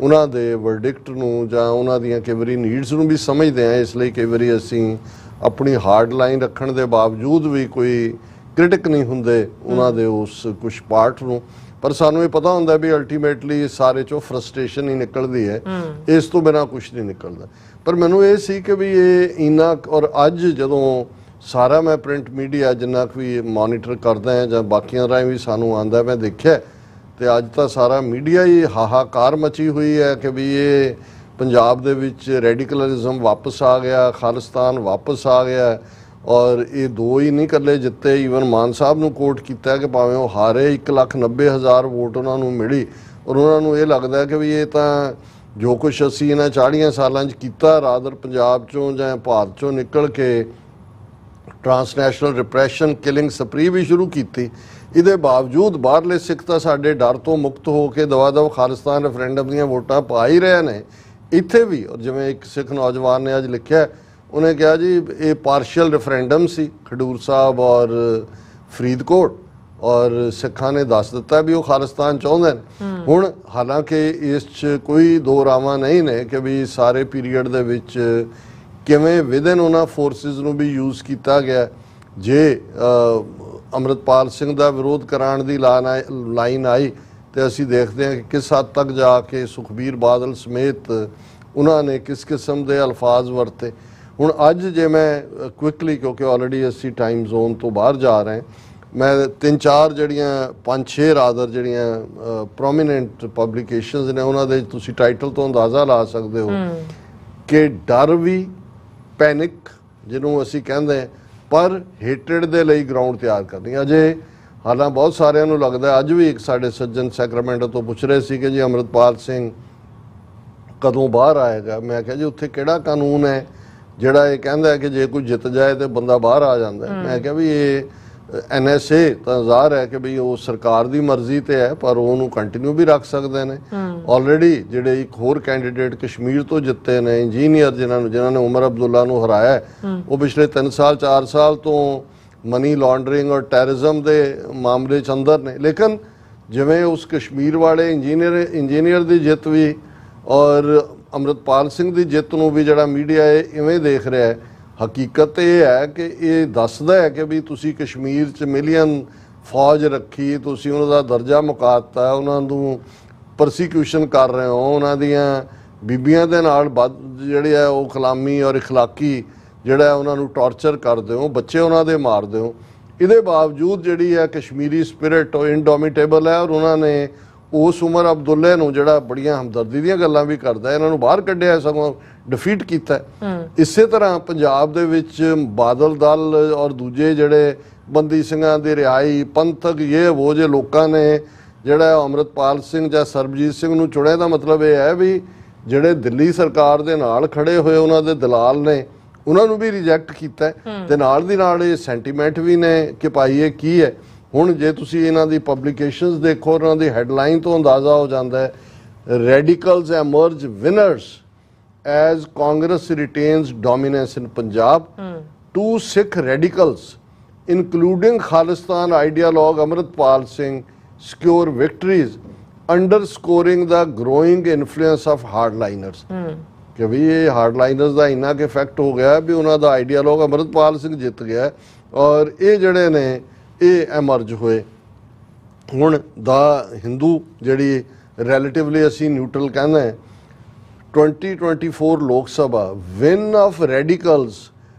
Speaker 2: ਉਹਨਾਂ ਦੇ ਵਰਡਿਕਟ ਨੂੰ ਜਾਂ ਉਹਨਾਂ ਦੀਆਂ ਕਈ ਵਾਰੀ ਨੀਡਸ ਨੂੰ ਵੀ ਸਮਝਦੇ ਹਾਂ ਇਸ ਲਈ ਕਈ ਵਾਰੀ ਅਸੀਂ ਆਪਣੀ ਹਾਰਡ ਲਾਈਨ ਰੱਖਣ ਦੇ ਬਾਵਜੂਦ ਵੀ ਕੋਈ ਕ੍ਰਿਟਿਕ ਨਹੀਂ ਹੁੰਦੇ ਉਹਨਾਂ ਦੇ ਉਸ ਕੁਝ ਪਾਰਟ ਨੂੰ ਪਰ ਸਾਨੂੰ ਇਹ ਪਤਾ ਹੁੰਦਾ ਵੀ ਅਲਟੀਮੇਟਲੀ ਸਾਰੇ ਚੋਂ ਫਰਸਟ੍ਰੇਸ਼ਨ ਹੀ ਨਿਕਲਦੀ ਹੈ ਇਸ ਤੋਂ ਬਿਨਾਂ ਕੁਝ ਨਹੀਂ ਨਿਕਲਦਾ ਪਰ ਮੈਨੂੰ ਇਹ ਸੀ ਕਿ ਵੀ ਇਹ ਇੰਨਾ ਔਰ ਅੱਜ ਜਦੋਂ ਸਾਰਾ ਮੈਂ ਪ੍ਰਿੰਟ ਮੀਡੀਆ ਜਿੰਨਾ ਵੀ ਮੋਨੀਟਰ ਕਰਦਾ ਹਾਂ ਜਾਂ ਬਾਕੀਆਂ ਰਾਹੀਂ ਵੀ ਸਾਨੂੰ ਆਉਂਦਾ ਮੈਂ ਦੇਖਿਆ ਤੇ ਅੱਜ ਤਾਂ ਸਾਰਾ ਮੀਡੀਆ ਹੀ ਹਾਹਾਕਾਰ ਮਚੀ ਹੋਈ ਹੈ ਕਿ ਵੀ ਇਹ ਪੰਜਾਬ ਦੇ ਵਿੱਚ ਰੈਡੀਕਲਿਜ਼ਮ ਵਾਪਸ ਆ ਗਿਆ ਖਾਲਿਸਤਾਨ ਵਾਪਸ ਆ ਗਿਆ ਔਰ ਇਹ ਦੋ ਹੀ ਨਹੀਂ ਇਕੱਲੇ ਜਿੱਤੇ ਈਵਨ ਮਾਨ ਸਾਹਿਬ ਨੂੰ ਕੋਟ ਕੀਤਾ ਕਿ ਭਾਵੇਂ ਉਹ ਹਾਰੇ 1,90,000 ਵੋਟ ਉਹਨਾਂ ਨੂੰ ਮਿਲੀ ਔਰ ਉਹਨਾਂ ਨੂੰ ਇਹ ਲੱਗਦਾ ਕਿ ਵੀ ਇਹ ਤਾਂ ਜੋ ਕੁਛ ਅਸੀਂ ਇਹਨਾਂ 40 ਸਾਲਾਂ 'ਚ ਕੀਤਾ ਰਾਦਰ ਪੰਜਾਬ 'ਚੋਂ ਜਾਂ ਭਾਰਤ 'ਚੋਂ ਨਿਕਲ ਕੇ ਟਰਾਂਸਨੈਸ਼ਨਲ ਰਿਪਰੈਸ਼ਨ ਕਿਲਿੰਗ ਸਪਰੀ ਵੀ ਸ਼ੁਰੂ ਕੀਤੀ ਇਹਦੇ ਬਾਵਜੂਦ ਬਾਹਰਲੇ ਸਿੱਖ ਤਾਂ ਸਾਡੇ ਡਰ ਤੋਂ ਮੁਕਤ ਹੋ ਕੇ ਦਵਾ ਦਵ ਖਾਲਿਸਤਾਨ ਰੈਫਰੈਂਡਮ ਦੀਆਂ ਵੋਟਾਂ ਪਾ ਹੀ ਰਹੇ ਨੇ ਇੱਥੇ ਵੀ ਔਰ ਜਿਵੇਂ ਇੱਕ ਸਿੱਖ ਨੌਜਵਾਨ ਨੇ ਅੱਜ ਲਿਖਿਆ ਉਹਨੇ ਕਿਹਾ ਜੀ ਇਹ ਪਾਰਸ਼ੀਅਲ ਰੈਫਰੈਂਡਮ ਸੀ ਖਡੂਰ ਸਾਹਿਬ ਔਰ ਫਰੀਦਕੋਟ ਔਰ ਸਿੱਖਾਂ ਨੇ ਦੱਸ ਦਿੱਤਾ ਵੀ ਉਹ ਖਾਲਿਸਤਾਨ ਚਾਹੁੰਦੇ ਨੇ ਹੁਣ ਹਾਲਾਂਕਿ ਇਸ 'ਚ ਕੋਈ ਦੋ ਰਾਵਾਂ ਨਹੀਂ ਨੇ ਕਿ ਵੀ ਸਾਰੇ ਪੀਰੀਅਡ ਦੇ ਵਿੱਚ ਕਿਵੇਂ ਵਿਦਨ ਉਹਨਾਂ ਫੋਰਸਿਸ ਨੂੰ ਵੀ ਯੂਜ਼ ਕੀਤਾ ਗਿਆ ਜੇ ਅੰਮ੍ਰਿਤਪਾਲ ਸਿੰਘ ਦਾ ਵਿਰੋਧ ਕਰਾਉਣ ਦੀ ਲਾਈਨ ਆਈ ਤੇ ਅਸੀਂ ਦੇਖਦੇ ਹਾਂ ਕਿ ਕਿਸ ਹੱਦ ਤੱਕ ਜਾ ਕੇ ਸੁਖਬੀਰ ਬਾਦਲ ਸਮੇਤ ਉਹਨਾਂ ਨੇ ਕਿਸ ਕਿਸਮ ਦੇ ਅਲਫਾਜ਼ ਵਰਤੇ ਹੁਣ ਅੱਜ ਜੇ ਮੈਂ ਕੁਇਕਲੀ ਕਿਉਂਕਿ ਆਲਰੇਡੀ ਅਸੀਂ ਟਾਈਮ ਜ਼ੋਨ ਤੋਂ ਬਾਹਰ ਜਾ ਰਹੇ ਮੈਂ 3-4 ਜਿਹੜੀਆਂ 5-6 ਰਾਦਰ ਜਿਹੜੀਆਂ ਪ੍ਰੋਮੀਨੈਂਟ ਪਬਲੀਕੇਸ਼ਨਸ ਨੇ ਉਹਨਾਂ ਦੇ ਤੁਸੀਂ ਟਾਈਟਲ ਤੋਂ ਅੰਦਾਜ਼ਾ ਲਾ ਸਕਦੇ ਹੋ ਕਿ ਡਰ ਵੀ ਪੈਨਿਕ ਜਿਹਨੂੰ ਅਸੀਂ ਕਹਿੰਦੇ ਪਰ ਹੇਟਰਡ ਦੇ ਲਈ ਗਰਾਊਂਡ ਤਿਆਰ ਕਰਨੀ ਅਜੇ ਹਾਲਾਂ ਬਹੁਤ ਸਾਰਿਆਂ ਨੂੰ ਲੱਗਦਾ ਅੱਜ ਵੀ ਇੱਕ ਸਾਡੇ ਸੱਜਣ ਸੈਕਰਾਮੈਂਟੋ ਤੋਂ ਪੁੱਛ ਰਹੇ ਸੀ ਕਿ ਜੀ ਅੰਮ੍ਰਿਤਪਾਲ ਸਿੰਘ ਕਦੋਂ ਬਾਹਰ ਆਏਗਾ ਮੈਂ ਕਿਹਾ ਜੀ ਉੱਥੇ ਕਿਹੜਾ ਕਾਨੂੰਨ ਹੈ ਜਿਹੜਾ ਇਹ ਕਹਿੰਦਾ ਕਿ ਜੇ ਕੋਈ ਜਿੱਤ ਜਾਏ ਤੇ ਬੰਦਾ ਬਾਹਰ ਆ ਜਾਂਦਾ ਮੈਂ ਕਿਹਾ ਵੀ ਇਹ NSA ਤਾਂ ਜ਼ਾਹਰ ਹੈ ਕਿ ਵੀ ਉਹ ਸਰਕਾਰ ਦੀ ਮਰਜ਼ੀ ਤੇ ਹੈ ਪਰ ਉਹਨੂੰ ਕੰਟੀਨਿਊ ਵੀ ਰੱਖ ਸਕਦੇ ਨੇ ਆਲਰੇਡੀ ਜਿਹੜੇ ਇੱਕ ਹੋਰ ਕੈਂਡੀਡੇਟ ਕਸ਼ਮੀਰ ਤੋਂ ਜਿੱਤੇ ਨੇ ਇੰਜੀਨੀਅਰ ਜਿਨ੍ਹਾਂ ਨੇ ਉਮਰ ਅਬਦੁੱਲਾ ਨੂੰ ਹਰਾਇਆ ਉਹ ਪਿਛਲੇ 3 ਸਾਲ 4 ਸਾਲ ਤੋਂ ਮਨੀ ਲਾਂਡਰਿੰਗ ਔਰ ਟੈਰਰਿਜ਼ਮ ਦੇ ਮਾਮਲੇ 'ਚ ਅੰਦਰ ਨੇ ਲੇਕਿਨ ਜਿਵੇਂ ਉਸ ਕਸ਼ਮੀਰ ਵਾਲੇ ਇੰਜੀਨੀਅਰ ਦੀ ਜਿੱਤ ਵੀ ਔਰ ਅੰਮ੍ਰਿਤਪਾਲ ਸਿੰਘ ਦੀ ਜਿੱਤ ਨੂੰ ਵੀ ਜਿਹੜਾ ਮੀਡੀਆ ਹੈ ਇਵੇਂ ਦੇਖ ਰਿਹਾ ਹੈ ਹਕੀਕਤ ਇਹ ਹੈ ਕਿ ਇਹ ਦੱਸਦਾ ਹੈ ਕਿ ਵੀ ਤੁਸੀਂ ਕਸ਼ਮੀਰ 'ਚ ਮਿਲੀਅਨ ਫੌਜ ਰੱਖੀ ਤੁਸੀਂ ਉਹਨਾਂ ਦਾ ਦਰਜਾ ਮੁਕਾਤਾ ਉਹਨਾਂ ਨੂੰ ਪਰਸੀਕਿਊਸ਼ਨ ਕਰ ਰਹੇ ਹੋ ਉਹਨਾਂ ਦੀਆਂ ਬੀਬੀਆਂ ਦੇ ਨਾਲ ਜਿਹੜੇ ਆ ਉਹ ਕਲਾਮੀ ਔਰ ਇਖਲਾਕੀ ਜਿਹੜਾ ਉਹਨਾਂ ਨੂੰ ਟਾਰਚਰ ਕਰਦੇ ਹੋ ਬੱਚੇ ਉਹਨਾਂ ਦੇ ਮਾਰਦੇ ਹੋ ਇਹਦੇ ਬਾਵਜੂਦ ਜਿਹੜੀ ਹੈ ਕਸ਼ਮੀਰੀ ਸਪਿਰਿਟ ਉਹ ਇਨਡੋਮੀਟੇਬਲ ਹੈ ਔਰ ਉਹਨਾਂ ਨੇ ਉਸ ਉਮਰ ਅਬਦੁੱਲੇ ਨੂੰ ਜਿਹੜਾ ਬੜੀਆਂ ਹਮਦਰਦੀ ਦੀਆਂ ਗੱਲਾਂ ਵੀ ਕਰਦਾ ਇਹਨਾਂ ਨੂੰ ਬਾਹਰ ਕੱਢਿਆ ਸਗੋਂ ਡਿਫੀਟ ਕੀਤਾ ਇਸੇ ਤਰ੍ਹਾਂ ਪੰਜਾਬ ਦੇ ਵਿੱਚ ਬਾਦਲ ਦਲ ਔਰ ਦੂਜੇ ਜਿਹੜੇ ਬੰਦੀ ਸਿੰਘਾਂ ਦੀ ਰਿਹਾਈ ਪੰਥਕ ਇਹ ਉਹ ਜੇ ਲੋਕਾਂ ਨੇ ਜਿਹੜਾ ਅੰਮ੍ਰਿਤਪਾਲ ਸਿੰਘ ਜਾਂ ਸਰਬਜੀਤ ਸਿੰਘ ਨੂੰ ਚੁਣਿਆ ਦਾ ਮਤਲਬ ਇਹ ਹੈ ਵੀ ਜਿਹੜੇ ਦਿੱਲੀ ਸਰਕਾਰ ਦੇ ਨਾਲ ਖੜੇ ਹੋਏ ਉਹਨਾਂ ਦੇ ਦਲਾਲ ਨੇ ਉਹਨਾਂ ਨੂੰ ਵੀ ਰਿਜੈਕਟ ਕੀਤਾ ਤੇ ਨਾਲ ਦੀ ਨਾਲ ਇਹ ਸੈਂਟੀਮੈਂਟ ਵੀ ਨੇ ਕਿ ਭਾਈ ਇਹ ਕੀ ਹੈ ਹੁਣ ਜੇ ਤੁਸੀਂ ਇਹਨਾਂ ਦੀ ਪਬਲੀਕੇਸ਼ਨਸ ਦੇਖੋ ਉਹਨਾਂ ਦੀ ਹੈਡਲਾਈਨ ਤੋਂ ਅੰਦਾਜ਼ਾ ਹੋ ਜਾਂਦਾ ਹੈ radicals emerge winners as Congress retains dominance in Punjab 2 Sikh radicals including Khalistan ideologue Amritpal Singh secure victories underscoring the growing influence of hardliners ਕਿ ਵੀ ਇਹ ਹਾਰਡਲਾਈਨਰਸ ਦਾ ਇੰਨਾ ਕਿ ਇਫੈਕਟ ਹੋ ਗਿਆ ਵੀ ਉਹਨਾਂ ਦਾ ਆਈਡੀਆਲੋਗ ਅੰਮ੍ਰਿਤਪਾਲ ਸਿੰਘ ਜਿੱਤ ਗਿਆ ਔਰ ਇਹ ਜਿਹੜੇ ਨੇ ਇਹ ਐਮਰਜ ਹੋਏ। ਹੁਣ ਦਾ ਹਿੰਦੂ ਜਿਹੜੀ ਰਿਲੇਟਿਵਲੀ ਅਸੀਂ ਨਿਊਟਰਲ ਕਹਿੰਦੇ ਹਾਂ, 2024 ਲੋਕ ਸਭਾ win of radicals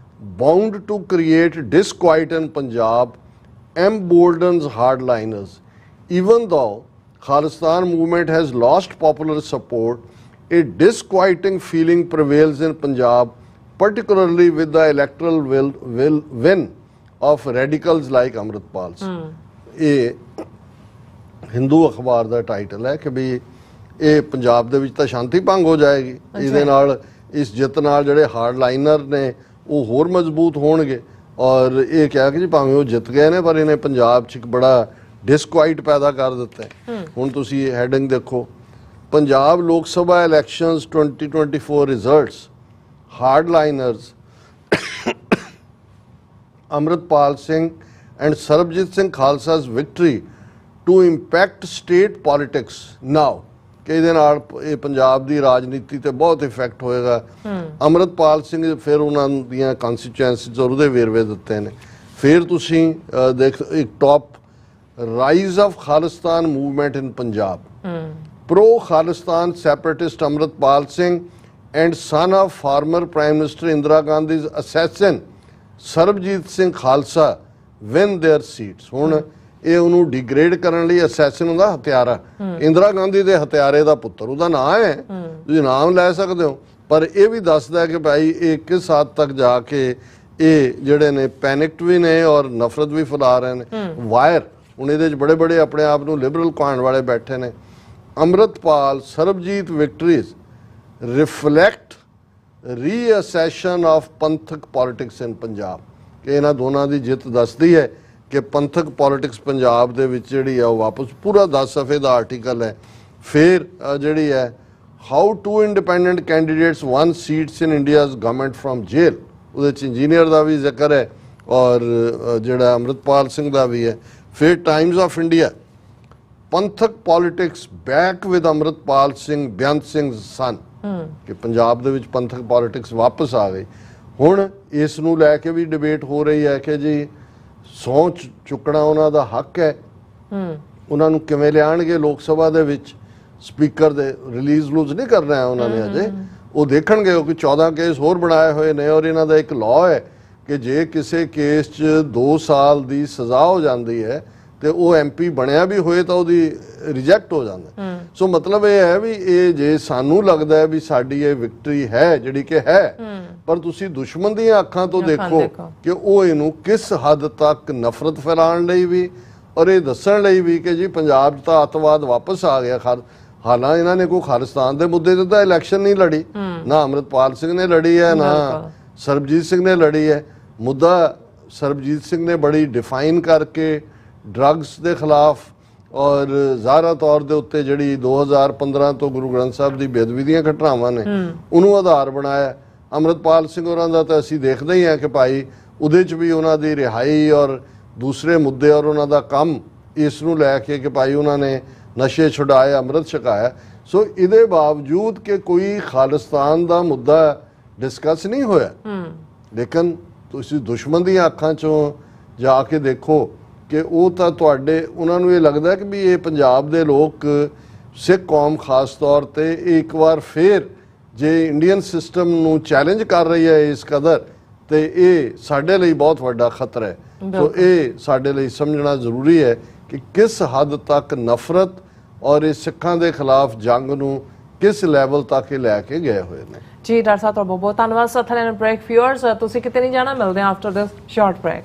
Speaker 2: bound to create disquiet in Punjab emboldens hardliners. Even though Khalistan movement has lost popular support, a disquieting feeling prevails in Punjab, particularly with the electoral win of radicals like Amritpal Singh. ਇਹ ਹਿੰਦੂ ਅਖਬਾਰ ਦਾ title ਹੈ ਕਿ ਵੀ ਇਹ ਪੰਜਾਬ ਦੇ ਵਿੱਚ ਤਾਂ ਸ਼ਾਂਤੀ ਭੰਗ ਹੋ ਜਾਏਗੀ, ਇਹਦੇ ਨਾਲ ਇਸ ਜਿੱਤ ਨਾਲ ਜਿਹੜੇ ਹਾਰਡਲਾਈਨਰ ਨੇ ਉਹ ਹੋਰ ਮਜ਼ਬੂਤ ਹੋਣਗੇ। ਔਰ ਇਹ ਕਿਹਾ ਕਿ ਜੀ ਭਾਵੇਂ ਉਹ ਜਿੱਤ ਗਏ ਨੇ ਪਰ ਇਹਨੇ ਪੰਜਾਬ 'ਚ ਇੱਕ ਬੜਾ ਡਿਸਕੁਆਇਟ ਪੈਦਾ ਕਰ ਦਿੱਤਾ ਹੈ। ਹੁਣ ਤੁਸੀਂ ਹੈਡਿੰਗ ਦੇਖੋ, Punjab Lok Sabha elections 2024 results, hardliners Amritpal Singh and Sarbjit Singh Khalsa's victory to impact state politics now. ਕਿ ਇਹਦੇ ਨਾਲ ਇਹ ਪੰਜਾਬ ਦੀ ਰਾਜਨੀਤੀ ਤੇ ਬਹੁਤ ਇਫੈਕਟ ਹੋਏਗਾ। ਅੰਮ੍ਰਿਤਪਾਲ ਸਿੰਘ ਫਿਰ ਉਹਨਾਂ ਦੀਆਂ ਕਨਸਟੀਚੁਐਂਸੀਜ਼ ਔਰ ਉਹਦੇ ਵੇਰਵੇ ਦਿੱਤੇ ਨੇ। ਫਿਰ ਤੁਸੀਂ ਦੇਖ ਇੱਕ top rise of Khalistan movement in Punjab, pro Khalistan separatist Amritpal Singh and son of former prime minister Indira Gandhi's assassin Sarabjeet Singh Khalsa win their seats. ਹੁਣ ਇਹ ਉਹਨੂੰ ਡਿਗਰੇਡ ਕਰਨ ਲਈ ਅਸੈਸਨ ਹੁੰਦਾ ਹਥਿਆਰਾ, ਇੰਦਰਾ ਗਾਂਧੀ ਦੇ ਹਥਿਆਰੇ ਦਾ ਪੁੱਤਰ ਉਹਦਾ ਨਾਂ ਹੈ, ਤੁਸੀਂ ਨਾਮ ਲੈ ਸਕਦੇ ਹੋ। ਪਰ ਇਹ ਵੀ ਦੱਸਦਾ ਕਿ ਭਾਈ ਇਹ ਕਿਸ ਹੱਦ ਤੱਕ ਜਾ ਕੇ ਇਹ ਜਿਹੜੇ ਨੇ ਪੈਨਿਕਡ ਵੀ ਨੇ ਔਰ ਨਫ਼ਰਤ ਵੀ ਫੈਲਾ ਰਹੇ ਨੇ। ਵਾਇਰ ਹੁਣ ਇਹਦੇ 'ਚ ਬੜੇ ਬੜੇ ਆਪਣੇ ਆਪ ਨੂੰ ਲਿਬਰਲ ਕਹਾਉਣ ਵਾਲੇ ਬੈਠੇ ਨੇ। ਅੰਮ੍ਰਿਤਪਾਲ ਸਰਬਜੀਤ ਵਿਕਟਰੀਜ਼ ਰਿਫਲੈਕਟ ਰੀਅਸੈਸ਼ਨ ਆਫ ਪੰਥਕ ਪੋਲਿਟਿਕਸ ਇਨ ਪੰਜਾਬ, ਕਿ ਇਹਨਾਂ ਦੋਨਾਂ ਦੀ ਜਿੱਤ ਦੱਸਦੀ ਹੈ ਕਿ ਪੰਥਕ ਪੋਲਿਟਿਕਸ ਪੰਜਾਬ ਦੇ ਵਿੱਚ ਜਿਹੜੀ ਹੈ ਉਹ ਵਾਪਸ, ਪੂਰਾ 10 ਸਫ਼ੇ ਦਾ ਆਰਟੀਕਲ ਹੈ। ਫਿਰ ਜਿਹੜੀ ਹੈ how to independent candidates won seats in India's government from jail, ਉਹਦੇ 'ਚ ਇੰਜੀਨੀਅਰ ਦਾ ਵੀ ਜ਼ਿਕਰ ਹੈ ਔਰ ਜਿਹੜਾ ਅੰਮ੍ਰਿਤਪਾਲ ਸਿੰਘ ਦਾ ਵੀ ਹੈ। ਫਿਰ Times of India, Panthic politics back with Amritpal Singh Beant Singh son, ਕਿ ਪੰਜਾਬ ਦੇ ਵਿੱਚ ਪੰਥਕ ਪੋਲਿਟਿਕਸ ਵਾਪਸ ਆ ਗਈ। ਹੁਣ ਇਸ ਨੂੰ ਲੈ ਕੇ ਵੀ ਡਿਬੇਟ ਹੋ ਰਹੀ ਹੈ ਕਿ ਜੀ ਸਹੁੰ ਚੁੱਕਣਾ ਉਹਨਾਂ ਦਾ ਹੱਕ ਹੈ, ਉਹਨਾਂ ਨੂੰ ਕਿਵੇਂ ਲਿਆਣਗੇ ਲੋਕ ਸਭਾ ਦੇ ਵਿੱਚ। ਸਪੀਕਰ ਦੇ ਰਿਲੀਜ਼ ਲੂਜ਼ ਨਹੀਂ ਕਰਨਾ ਹੈ ਉਹਨਾਂ ਨੇ ਅਜੇ, ਉਹ ਦੇਖਣਗੇ ਕਿ 14 ਕੇਸ ਹੋਰ ਬਣਾਏ ਹੋਏ ਨੇ ਔਰ ਇਹਨਾਂ ਦਾ ਇੱਕ ਲਾਅ ਹੈ ਕਿ ਜੇ ਕਿਸੇ ਕੇਸ 'ਚ 2 ਸਾਲ ਦੀ ਸਜ਼ਾ ਹੋ ਜਾਂਦੀ ਹੈ ਤੇ ਉਹ ਐਮਪੀ ਬਣਿਆ ਵੀ ਹੋਏ ਤਾਂ ਉਹਦੀ ਰਿਜੈਕਟ ਹੋ ਜਾਂਦਾ। ਸੋ ਮਤਲਬ ਇਹ ਹੈ ਵੀ ਇਹ ਜੇ ਸਾਨੂੰ ਲੱਗਦਾ ਹੈ ਵੀ ਸਾਡੀ ਇਹ ਵਿਕਟਰੀ ਹੈ ਜਿਹੜੀ ਕਿ ਹੈ, ਪਰ ਤੁਸੀਂ ਦੁਸ਼ਮਣ ਦੀਆਂ ਅੱਖਾਂ ਤੋਂ ਦੇਖੋ ਕਿ ਉਹ ਇਹਨੂੰ ਕਿਸ ਹੱਦ ਤੱਕ ਨਫ਼ਰਤ ਫੈਲਾਉਣ ਲਈ ਵੀ ਔਰ ਇਹ ਦੱਸਣ ਲਈ ਵੀ ਕਿ ਜੀ ਪੰਜਾਬ 'ਚ ਤਾਂ ਅੱਤਵਾਦ ਵਾਪਸ ਆ ਗਿਆ। ਹਾਲਾਂ ਇਹਨਾਂ ਨੇ ਕੋਈ ਖਾਲਿਸਤਾਨ ਦੇ ਮੁੱਦੇ ਤੇ ਤਾਂ ਇਲੈਕਸ਼ਨ ਨਹੀਂ ਲੜੀ, ਨਾ ਅੰਮ੍ਰਿਤਪਾਲ ਸਿੰਘ ਨੇ ਲੜੀ ਹੈ ਨਾ ਸਰਬਜੀਤ ਸਿੰਘ ਨੇ ਲੜੀ ਹੈ। ਮੁੱਦਾ ਸਰਬਜੀਤ ਸਿੰਘ ਨੇ ਬੜੀ ਡਿਫਾਈਨ ਕਰਕੇ ਡਰੱਗਸ ਦੇ ਖਿਲਾਫ ਔਰ ਜ਼ਾਹਰਾ ਤੌਰ ਦੇ ਉੱਤੇ ਜਿਹੜੀ 2015 ਤੋਂ ਗੁਰੂ ਗ੍ਰੰਥ ਸਾਹਿਬ ਦੀ ਬੇਅਦਬੀ ਦੀਆਂ ਘਟਨਾਵਾਂ ਨੇ ਉਹਨੂੰ ਆਧਾਰ ਬਣਾਇਆ। ਅੰਮ੍ਰਿਤਪਾਲ ਸਿੰਘ ਹੋਰਾਂ ਦਾ ਤਾਂ ਅਸੀਂ ਦੇਖਦੇ ਹੀ ਹਾਂ ਕਿ ਭਾਈ ਉਹਦੇ 'ਚ ਵੀ ਉਹਨਾਂ ਦੀ ਰਿਹਾਈ ਔਰ ਦੂਸਰੇ ਮੁੱਦੇ ਔਰ ਉਹਨਾਂ ਦਾ ਕੰਮ ਇਸ ਨੂੰ ਲੈ ਕੇ ਕਿ ਭਾਈ ਉਹਨਾਂ ਨੇ ਨਸ਼ੇ ਛੁਡਾਏ, ਅੰਮ੍ਰਿਤ ਛਕਾਇਆ। ਸੋ ਇਹਦੇ ਬਾਵਜੂਦ ਕਿ ਕੋਈ ਖਾਲਿਸਤਾਨ ਦਾ ਮੁੱਦਾ ਡਿਸਕਸ ਨਹੀਂ ਹੋਇਆ, ਲੇਕਿਨ ਤੁਸੀਂ ਦੁਸ਼ਮਣ ਦੀਆਂ ਅੱਖਾਂ 'ਚੋਂ ਜਾ ਕੇ ਦੇਖੋ ਕਿ ਉਹ ਤਾਂ ਤੁਹਾਡੇ ਉਹਨਾਂ ਨੂੰ ਇਹ ਲੱਗਦਾ ਕਿ ਵੀ ਇਹ ਪੰਜਾਬ ਦੇ ਲੋਕ ਸਿੱਖ ਕੌਮ ਖਾਸ ਤੌਰ ਤੇ ਇੱਕ ਵਾਰ ਫੇਰ ਜੇ ਇੰਡੀਅਨ ਸਿਸਟਮ ਨੂੰ ਚੈਲੰਜ ਕਰ ਰਹੀ ਹੈ ਇਸ ਕਦਰ, ਤੇ ਇਹ ਸਾਡੇ ਲਈ ਬਹੁਤ ਵੱਡਾ ਖਤਰਾ ਹੈ। ਸੋ ਇਹ ਸਾਡੇ ਲਈ ਸਮਝਣਾ ਜ਼ਰੂਰੀ ਹੈ ਕਿ ਕਿਸ ਹੱਦ ਤੱਕ ਨਫ਼ਰਤ ਔਰ ਇਹ ਸਿੱਖਾਂ ਦੇ ਖਿਲਾਫ ਜੰਗ ਨੂੰ ਕਿਸ ਲੈਵਲ ਤੱਕ ਇਹ ਲੈ ਕੇ ਗਏ ਹੋਏ ਨੇ।
Speaker 1: ਜੀ ਡਾਕਟਰ ਸਾਹਿਬ, ਬਹੁਤ ਬਹੁਤ ਧੰਨਵਾਦ। ਸਥਾਨਕ ਬ੍ਰੇਕ ਵਿਊਅਰਸ, ਤੁਸੀਂ ਕਿਤੇ ਨਹੀਂ ਜਾਣਾ, ਮਿਲਦੇ ਹਾਂ ਆਫਟਰ ਦਿਸ ਸ਼ਾਰਟ ਬ੍ਰੇਕ।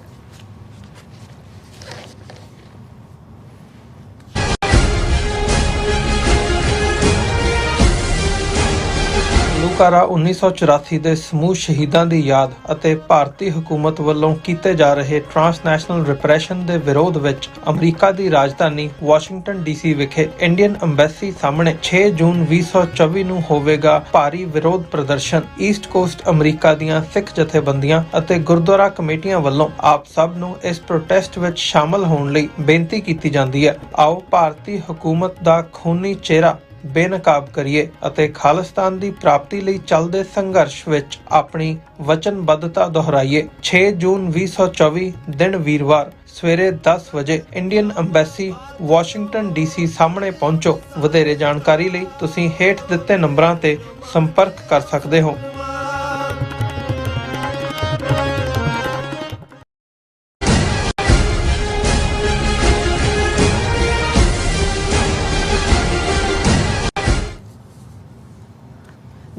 Speaker 3: ਘੁਲੂਘਾਰਾ 1984 ਦੇ ਸਮੂਹ ਸ਼ਹੀਦਾਂ ਦੀ ਯਾਦ ਅਤੇ ਭਾਰਤੀ ਹਕੂਮਤ ਵੱਲੋਂ ਕੀਤੇ ਜਾ ਰਹੇ ਟ੍ਰਾਂਸਨੈਸ਼ਨਲ ਰਿਪਰੈਸ਼ਨ ਦੇ ਵਿਰੋਧ ਵਿੱਚ ਅਮਰੀਕਾ ਦੀ ਰਾਜਧਾਨੀ ਵਾਸ਼ਿੰਗਟਨ ਡੀਸੀ ਵਿਖੇ ਇੰਡੀਅਨ ਅੰਬੈਸੀ ਸਾਹਮਣੇ 6 ਜੂਨ 2024 ਨੂੰ ਹੋਵੇਗਾ ਭਾਰੀ ਵਿਰੋਧ ਪ੍ਰਦਰਸ਼ਨ। ਈਸਟ ਕੋਸਟ ਅਮਰੀਕਾ ਦੀਆਂ ਸਿੱਖ ਜਥੇਬੰਦੀਆਂ ਅਤੇ ਗੁਰਦੁਆਰਾ ਕਮੇਟੀਆਂ ਵੱਲੋਂ ਆਪ ਸਭ ਨੂੰ ਇਸ ਪ੍ਰੋਟੈਸਟ ਵਿੱਚ ਸ਼ਾਮਲ ਹੋਣ ਲਈ ਬੇਨਤੀ ਕੀਤੀ ਜਾਂਦੀ ਹੈ। ਆਓ ਭਾਰਤੀ ਹਕੂਮਤ ਦਾ ਖੂਨੀ ਚਿਹਰਾ ਬੇਨਕਾਬ ਕਰੀਏ ਅਤੇ ਖਾਲਿਸਤਾਨ ਦੀ ਪ੍ਰਾਪਤੀ ਲਈ ਚੱਲਦੇ ਸੰਘਰਸ਼ ਵਿੱਚ ਆਪਣੀ ਵਚਨਬੱਧਤਾ ਦੁਹਰਾਈਏ। 6 ਜੂਨ 2024 ਦਿਨ ਵੀਰਵਾਰ ਸਵੇਰੇ 10 ਵਜੇ ਇੰਡੀਅਨ ਅੰਬੈਸੀ ਵਾਸ਼ਿੰਗਟਨ DC ਸਾਹਮਣੇ ਪਹੁੰਚੋ। ਵਧੇਰੇ ਜਾਣਕਾਰੀ ਲਈ ਤੁਸੀਂ ਹੇਠ ਦਿੱਤੇ ਨੰਬਰਾਂ ਤੇ ਸੰਪਰਕ ਕਰ ਸਕਦੇ ਹੋ।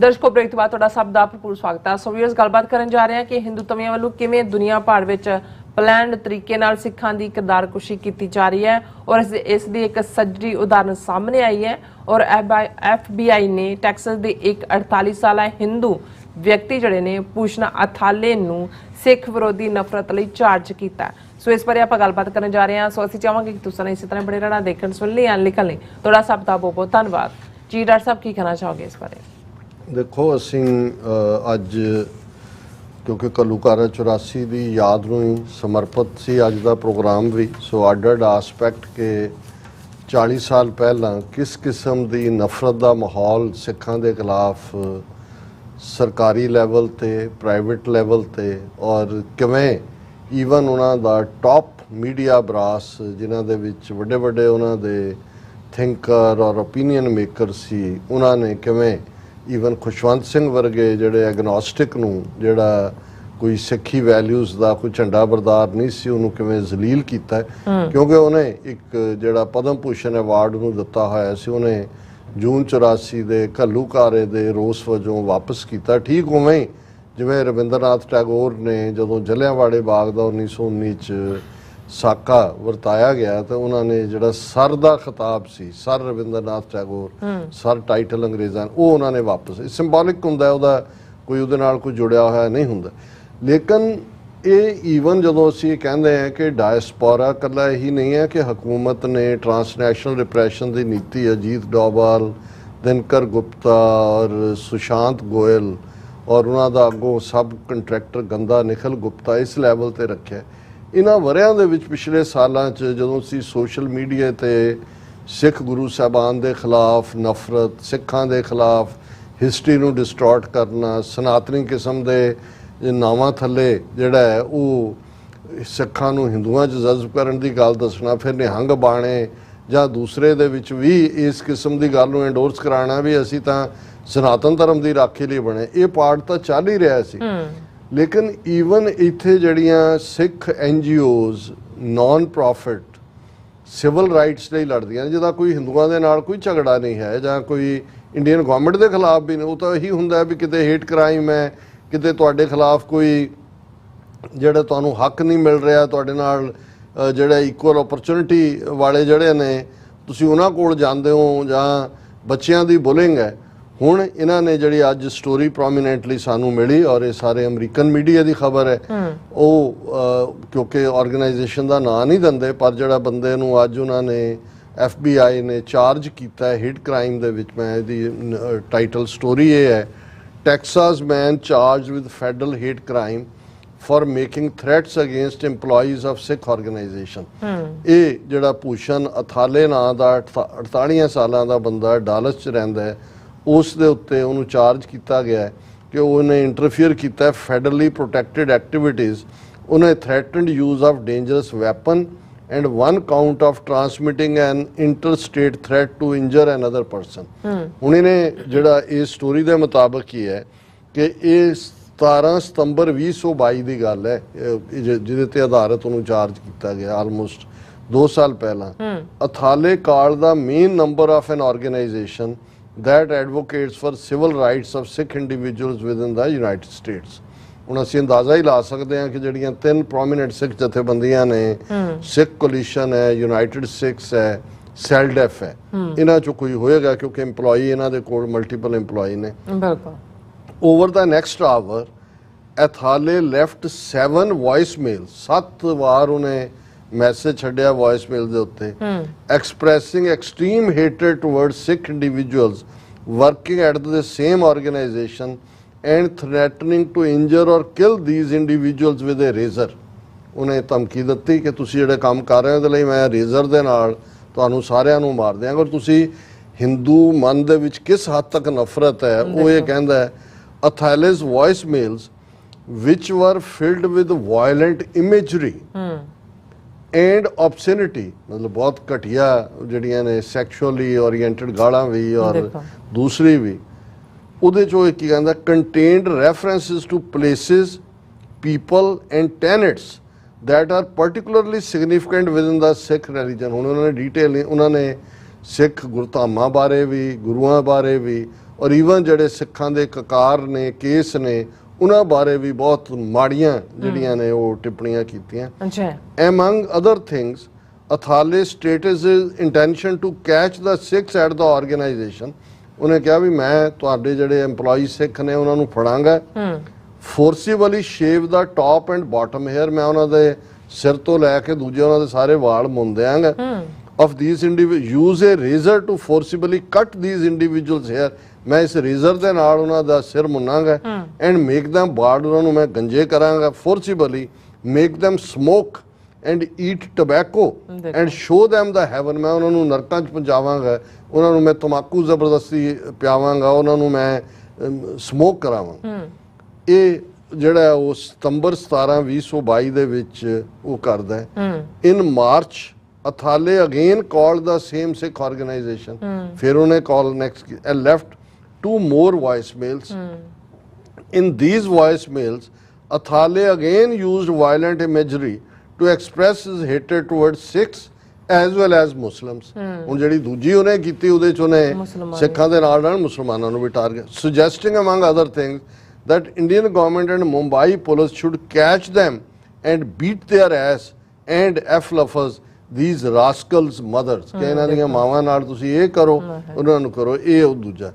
Speaker 1: ਦਰਸ਼ਕੋ, ਬ੍ਰੇਕ ਤੋਂ ਬਾਅਦ ਤੁਹਾਡਾ ਸਭ ਦਾ ਭਰਪੂਰ ਸਵਾਗਤ ਹੈ। ਸੋ ਵੀਅਰਸ, ਗੱਲਬਾਤ ਕਰਨ ਜਾ ਰਹੇ ਹਾਂ ਕਿ ਹਿੰਦੂਤਵੀਆਂ ਵੱਲੋਂ ਕਿਵੇਂ ਦੁਨੀਆ ਭਰ ਵਿੱਚ ਪਲਾਨਡ ਤਰੀਕੇ ਨਾਲ ਸਿੱਖਾਂ ਦੀ ਕਿਰਦਾਰਕੁਸ਼ੀ ਕੀਤੀ ਜਾ ਰਹੀ ਹੈ ਔਰ ਇਸ ਦੀ ਇੱਕ ਸੱਜਰੀ ਉਦਾਹਰਨ ਸਾਹਮਣੇ ਆਈ ਹੈ। ਔਰ FBI ਨੇ ਟੈਕਸਸ ਦੇ ਇੱਕ 48 ਸਾਲਾ ਹਿੰਦੂ ਵਿਅਕਤੀ ਜਿਹੜੇ ਨੇ ਭੂਸ਼ਣ ਅਥਾਲੇ ਨੂੰ ਸਿੱਖ ਵਿਰੋਧੀ ਨਫ਼ਰਤ ਲਈ ਚਾਰਜ ਕੀਤਾ। ਸੋ ਇਸ ਬਾਰੇ ਆਪਾਂ ਗੱਲਬਾਤ ਕਰਨ ਜਾ ਰਹੇ ਹਾਂ। ਸੋ ਅਸੀਂ ਚਾਹਾਂਗੇ ਕਿ ਤੁਸੀਂ ਇਸੇ ਤਰ੍ਹਾਂ ਬੜੇ ਰਹਿਣਾ, ਦੇਖਣ ਸੁਣਨ ਲਈ ਐਂਡ ਲਿਖਣ ਲਈ। ਤੁਹਾਡਾ ਸਭ ਦਾ ਬਹੁਤ ਬਹੁਤ ਧੰਨਵਾਦ ਜੀ। ਡਾਕਟਰ ਸਾਹਿਬ, ਕੀ ਕਹਿਣਾ ਚਾਹੋਗੇ ਇਸ ਬਾਰੇ?
Speaker 2: ਦੇਖੋ, ਅਸੀਂ ਅੱਜ ਕਿਉਂਕਿ ਘੱਲੂਘਾਰਾ 84 ਦੀ ਯਾਦ ਨੂੰ ਹੀ ਸਮਰਪਿਤ ਸੀ ਅੱਜ ਦਾ ਪ੍ਰੋਗਰਾਮ ਵੀ। ਸੋ ਅੱਡ ਆਸਪੈਕਟ ਕਿ 40 ਸਾਲ ਪਹਿਲਾਂ ਕਿਸ ਕਿਸਮ ਦੀ ਨਫ਼ਰਤ ਦਾ ਮਾਹੌਲ ਸਿੱਖਾਂ ਦੇ ਖਿਲਾਫ ਸਰਕਾਰੀ ਲੈਵਲ ਤੇ, ਪ੍ਰਾਈਵੇਟ ਲੈਵਲ ਤੇ, ਔਰ ਕਿਵੇਂ ਈਵਨ ਉਹਨਾਂ ਦਾ ਟੌਪ ਮੀਡੀਆ ਬਰਾਸ ਜਿਨ੍ਹਾਂ ਦੇ ਵਿੱਚ ਵੱਡੇ ਵੱਡੇ ਉਹਨਾਂ ਦੇ ਥਿੰਕਰ ਔਰ ਓਪੀਨੀਅਨ ਮੇਕਰ ਸੀ, ਉਹਨਾਂ ਨੇ ਕਿਵੇਂ ਈਵਨ ਖੁਸ਼ਵੰਤ ਸਿੰਘ ਵਰਗੇ ਜਿਹੜੇ ਐਗਨੋਸਟਿਕ ਨੂੰ, ਜਿਹੜਾ ਕੋਈ ਸਿੱਖੀ ਵੈਲਿਊਜ਼ ਦਾ ਕੋਈ ਝੰਡਾ ਬਰਦਾਰ ਨਹੀਂ ਸੀ, ਉਹਨੂੰ ਕਿਵੇਂ ਜ਼ਲੀਲ ਕੀਤਾ। ਕਿਉਂਕਿ ਉਹਨੇ ਇੱਕ ਜਿਹੜਾ ਪਦਮ ਭੂਸ਼ਣ ਅਵਾਰਡ ਨੂੰ ਦਿੱਤਾ ਹੋਇਆ ਸੀ, ਉਹਨੇ ਜੂਨ 84 ਦੇ ਘੱਲੂਘਾਰੇ ਦੇ ਰੋਸ ਵਜੋਂ ਵਾਪਸ ਕੀਤਾ। ਠੀਕ ਉਵੇਂ ਹੀ ਜਿਵੇਂ ਰਵਿੰਦਰਨਾਥ ਟੈਗੋਰ ਨੇ ਜਦੋਂ ਜਲਿਆਂਵਾਲੇ ਬਾਗ ਦਾ 1919 'ਚ ਸਾਕਾ ਵਰਤਾਇਆ ਗਿਆ ਤਾਂ ਉਹਨਾਂ ਨੇ ਜਿਹੜਾ ਸਰ ਦਾ ਖਿਤਾਬ ਸੀ, sir Rabindranath Tagore, sir title ਅੰਗਰੇਜ਼ਾਂ, ਉਹ ਉਹਨਾਂ ਨੇ ਵਾਪਸ, ਸਿੰਬੋਲਿਕ ਹੁੰਦਾ, ਉਹਦਾ ਕੋਈ ਉਹਦੇ ਨਾਲ ਕੋਈ ਜੁੜਿਆ ਹੋਇਆ ਨਹੀਂ ਹੁੰਦਾ। ਲੇਕਿਨ ਇਹ ਈਵਨ ਜਦੋਂ ਅਸੀਂ ਕਹਿੰਦੇ ਹਾਂ ਕਿ ਡਾਇਸਪੋਰਾ ਇਕੱਲਾ ਇਹੀ ਨਹੀਂ ਹੈ ਕਿ ਹਕੂਮਤ ਨੇ ਟਰਾਂਸਨੈਸ਼ਨਲ ਰਿਪਰੈਸ਼ਨ ਦੀ ਨੀਤੀ ਅਜੀਤ ਡੋਭਾਲ, ਦਿਨਕਰ ਗੁਪਤਾ ਔਰ ਸੁਸ਼ਾਂਤ ਗੋਇਲ ਔਰ ਉਹਨਾਂ ਦਾ ਅੱਗੋਂ ਸਬ ਕੰਟਰੈਕਟਰ ਗੰਦਾ ਨਿਖਲ ਗੁਪਤਾ ਇਸ ਲੈਵਲ ਤੇ ਰੱਖਿਆ। ਇਹਨਾਂ ਵਰਿਆਂ ਦੇ ਵਿੱਚ ਪਿਛਲੇ ਸਾਲਾਂ 'ਚ ਜਦੋਂ ਅਸੀਂ ਸੋਸ਼ਲ ਮੀਡੀਆ ਤੇ ਸਿੱਖ ਗੁਰੂ ਸਾਹਿਬਾਨ ਦੇ ਖਿਲਾਫ ਨਫ਼ਰਤ, ਸਿੱਖਾਂ ਦੇ ਖਿਲਾਫ ਹਿਸਟਰੀ ਨੂੰ ਡਿਸਟੋਰਟ ਕਰਨਾ, ਸਨਾਤਨੀ ਕਿਸਮ ਦੇ ਨਾਵਾਂ ਥੱਲੇ ਜਿਹੜਾ ਹੈ ਉਹ ਸਿੱਖਾਂ ਨੂੰ ਹਿੰਦੂਆਂ 'ਚ ਜਜ਼ਬ ਕਰਨ ਦੀ ਗੱਲ ਦੱਸਣਾ, ਫਿਰ ਨਿਹੰਗ ਬਾਣੇ ਜਾਂ ਦੂਸਰੇ ਦੇ ਵਿੱਚ ਵੀ ਇਸ ਕਿਸਮ ਦੀ ਗੱਲ ਨੂੰ ਐਂਡੋਰਸ ਕਰਾਉਣਾ ਵੀ ਅਸੀਂ ਤਾਂ ਸਨਾਤਨ ਧਰਮ ਦੀ ਰਾਖੀ ਲਈ ਬਣੇ, ਇਹ ਪਾਰਟ ਤਾਂ ਚੱਲ ਹੀ ਰਿਹਾ ਸੀ। ਲੇਕਿਨ ਈਵਨ ਇੱਥੇ ਜਿਹੜੀਆਂ Sikh NGOs non profit civil rights ਲਈ ਲੜਦੀਆਂ ਨੇ, ਜਿਹਦਾ ਕੋਈ ਹਿੰਦੂਆਂ ਦੇ ਨਾਲ ਕੋਈ ਝਗੜਾ ਨਹੀਂ ਹੈ ਜਾਂ ਕੋਈ ਇੰਡੀਅਨ ਗਵਰਨਮੈਂਟ ਦੇ ਖਿਲਾਫ ਵੀ ਨਹੀਂ, ਉਹ ਤਾਂ ਇਹੀ ਹੁੰਦਾ ਵੀ ਕਿਤੇ ਹੇਟ ਕ੍ਰਾਈਮ ਹੈ, ਕਿਤੇ ਤੁਹਾਡੇ ਖਿਲਾਫ ਕੋਈ ਜਿਹੜਾ ਤੁਹਾਨੂੰ ਹੱਕ ਨਹੀਂ ਮਿਲ ਰਿਹਾ, ਤੁਹਾਡੇ ਨਾਲ ਜਿਹੜਾ ਇਕੁਅਲ ਓਪਰਚੁਨਿਟੀ ਵਾਲੇ ਜਿਹੜੇ ਨੇ ਤੁਸੀਂ ਉਹਨਾਂ ਕੋਲ ਜਾਂਦੇ ਹੋ, ਜਾਂ ਬੱਚਿਆਂ ਦੀ ਬੁਲਿੰਗ ਹੈ। ਹੁਣ ਇਹਨਾਂ ਨੇ ਜਿਹੜੀ ਅੱਜ ਸਟੋਰੀ ਪ੍ਰੋਮੀਨੈਂਟਲੀ ਸਾਨੂੰ ਮਿਲੀ ਔਰ ਇਹ ਸਾਰੇ ਅਮਰੀਕਨ ਮੀਡੀਆ ਦੀ ਖਬਰ ਹੈ, ਉਹ ਕਿਉਂਕਿ ਆਰਗੇਨਾਈਜੇਸ਼ਨ ਦਾ ਨਾਂ ਨਹੀਂ ਦਿੰਦੇ, ਪਰ ਜਿਹੜਾ ਬੰਦੇ ਨੂੰ ਅੱਜ ਉਹਨਾਂ ਨੇ FBI ਨੇ ਚਾਰਜ ਕੀਤਾ ਹੈ ਹਿਟ ਕ੍ਰਾਈਮ ਦੇ ਵਿੱਚ, ਮੈਂ ਇਹਦੀ ਟਾਈਟਲ ਸਟੋਰੀ ਇਹ ਹੈ, Texas man charge with federal hit crime for making threats against EMPLOYEES of Sikh organisation. ਇਹ ਜਿਹੜਾ ਭੂਸ਼ਣ ਅਥਾਲੇ ਨਾਂ ਦਾ 48 ਸਾਲਾਂ ਦਾ ਬੰਦਾ ਡਾਲਸ 'ਚ ਰਹਿੰਦਾ ਹੈ, ਉਸ ਦੇ ਉੱਤੇ ਉਹਨੂੰ ਚਾਰਜ ਕੀਤਾ ਗਿਆ ਕਿ ਉਹਨੇ ਇੰਟਰਫੀਅਰ ਕੀਤਾ ਫੈਡਰਲੀ ਪ੍ਰੋਟੈਕਟਿਡ ਐਕਟੀਵਿਟੀਜ਼, ਉਹਨੇ threatened use of dangerous weapon and 1 count of transmitting an interstate threat to injure another person. ਹੁਣ ਇਹਨੇ ਜਿਹੜਾ ਇਸ ਸਟੋਰੀ ਦੇ ਮੁਤਾਬਕ ਹੀ ਹੈ ਕਿ ਇਹ 17 ਸਤੰਬਰ 2022 ਦੀ ਗੱਲ ਹੈ ਜਿਹਦੇ ਤੇ ਆਧਾਰਿਤ ਉਹਨੂੰ ਚਾਰਜ ਕੀਤਾ ਗਿਆ, ਆਲਮੋਸਟ 2 ਸਾਲ ਪਹਿਲਾਂ। ਅਥਾਲੇ ਕਾਲ ਦਾ main number of an organisation that advocates for civil rights of Sikh individuals within the United States। ਹੁਣ ਅਸੀਂ ਅੰਦਾਜ਼ਾ ਹੀ ਲਾ ਸਕਦੇ ਹਾਂ ਕਿ ਜਿਹੜੀਆਂ 3 ਪ੍ਰੋਮੀਨੈਂਟ ਸਿੱਖ ਜਥੇਬੰਦੀਆਂ ਨੇ, ਸਿੱਖ ਕੋਲੀਸ਼ਨ ਹੈ, ਯੂਨਾਈਟਿਡ ਸਿੱਖਸ ਹੈ, ਸੈਲਡੈਫ ਹੈ, ਇਹਨਾਂ 'ਚੋਂ ਕੋਈ ਹੋਏਗਾ ਕਿਉਂਕਿ EMPLOYEE ਇਹਨਾਂ ਦੇ ਕੋਲ ਮਲਟੀਪਲ EMPLOYEE ਨੇ। Over the next hour Athale left 7 voicemail, 7 ਵਾਰ ਉਹਨੇ ਮੈਸੇਜ ਛੱਡਿਆ ਵੌਇਸਮੇਲ ਦੇ ਉੱਤੇ, expressing extreme hatred toward Sikh individuals working at the same organisation and threatening to injure or kill these individuals with a razor. ਉਹਨੇ ਧਮਕੀ ਦਿੱਤੀ ਕਿ ਤੁਸੀਂ ਜਿਹੜੇ ਕੰਮ ਕਰ ਰਹੇ ਹੋ ਉਹਦੇ ਲਈ ਮੈਂ ਰੇਜ਼ਰ ਦੇ ਨਾਲ ਤੁਹਾਨੂੰ ਸਾਰਿਆਂ ਨੂੰ ਮਾਰ ਦਿਆਂਗਾ, ਔਰ ਤੁਸੀਂ ਹਿੰਦੂ ਮਨ ਦੇ ਵਿੱਚ ਕਿਸ ਹੱਦ ਤੱਕ ਨਫ਼ਰਤ ਹੈ ਉਹ ਇਹ ਕਹਿੰਦਾ ਹੈ ਅਥੈਲੇ's voicemails which were filled with violent imagery and obscenity, मतलब बहुत घटिया ਜਿਹੜੀਆਂ ਨੇ ਸੈਕਸ਼ੂਅਲੀ ਓਰੀਐਂਟਡ ਗਾਲਾਂ ਵੀ ਔਰ ਦੂਸਰੀ ਵੀ ਉਹਦੇ ਚੋਂ ਇੱਕ ਕੀ ਕਹਿੰਦਾ contained references to places, people and tenets that are particularly significant within the Sikh religion। ਹੁਣ ਉਹਨਾਂ ਨੇ ਡੀਟੇਲ ਨਹੀਂ, ਉਹਨਾਂ ਨੇ ਸਿੱਖ ਗੁਰਧਾਮਾਂ ਬਾਰੇ ਵੀ ਗੁਰੂਆਂ ਬਾਰੇ ਵੀ ਔਰ ਈਵਨ ਜਿਹੜੇ ਸਿੱਖਾਂ ਦੇ ਕਕਾਰ ਨੇ ਕੇਸ ਨੇ ਉਹਨਾਂ ਬਾਰੇ ਵੀ ਬਹੁਤ ਮਾੜੀਆਂ ਜਿਹੜੀਆਂ ਨੇ ਉਹ ਟਿੱਪਣੀਆਂ ਕੀਤੀਆਂ। Among other things, Athale stated his intention to catch the Sikhs at the organization। ਉਹਨੇ ਕਿਹਾ ਵੀ ਮੈਂ ਤੁਹਾਡੇ ਜਿਹੜੇ EMPLOYEE ਸਿੱਖ ਨੇ ਉਹਨਾਂ ਨੂੰ ਫੜਾਂਗਾ, forcibly shave the top and bottom hair, ਮੈਂ ਉਹਨਾਂ ਦੇ ਸਿਰ ਤੋਂ ਲੈ ਕੇ ਦੂਜੇ ਉਹਨਾਂ ਦੇ ਸਾਰੇ ਵਾਲ ਮੁੰਨ ਦਿਆਂਗਾ। Of these individuals, use a razor to forcibly cut these individuals' hair, ਮੈਂ ਇਸ ਰੇਜ਼ਰ ਦੇ ਨਾਲ ਉਹਨਾਂ ਦਾ ਸਿਰ ਮੁੰਨਾਂਗਾ। ਐਂਡ ਮੇਕ them bald, ਉਹਨਾਂ ਨੂੰ ਮੈਂ ਗੰਜੇ ਕਰਾਂਗਾ। forcibly make them smoke and eat tobacco and show them the heaven, ਮੈਂ ਉਹਨਾਂ ਨੂੰ ਨਰਕਾਂ 'ਚ ਪਹੁੰਚਾਵਾਂਗਾ, ਉਹਨਾਂ ਨੂੰ ਮੈਂ ਤੰਬਾਕੂ ਜ਼ਬਰਦਸਤੀ ਪਿਆਵਾਂਗਾ, ਉਹਨਾਂ ਨੂੰ ਮੈਂ ਸਮੋਕ ਕਰਾਵਾਂ। ਇਹ ਜਿਹੜਾ ਉਹ ਸਤੰਬਰ 17 2022 ਦੇ ਵਿੱਚ ਉਹ ਕਰਦਾ ਹੈ। ਇਨ March Athale again called the same Sikh organization, ਫਿਰ ਉਹਨੇ call next and left 2 more voicemails। In these voicemails Athale again used violent imagery to express his hatred towards Sikhs as well as Muslims। ਹੁਣ ਜਿਹੜੀ ਦੂਜੀ ਉਹਨੇ ਕੀਤੀ ਉਹਦੇ 'ਚ ਉਹਨੇ ਸਿੱਖਾਂ ਦੇ ਨਾਲ ਨਾਲ ਮੁਸਲਮਾਨਾਂ ਨੂੰ ਵੀ target, suggesting among other things that Indian government and Mumbai police should catch them and beat their ass and f-lafaz these rascals mothers, ਕਿ ਇਹਨਾਂ ਦੀਆਂ ਮਾਵਾਂ ਨਾਲ ਤੁਸੀਂ ਇਹ ਕਰੋ ਉਹਨਾਂ ਨੂੰ ਕਰੋ। ਇਹ ਉਹ ਦੂਜਾ।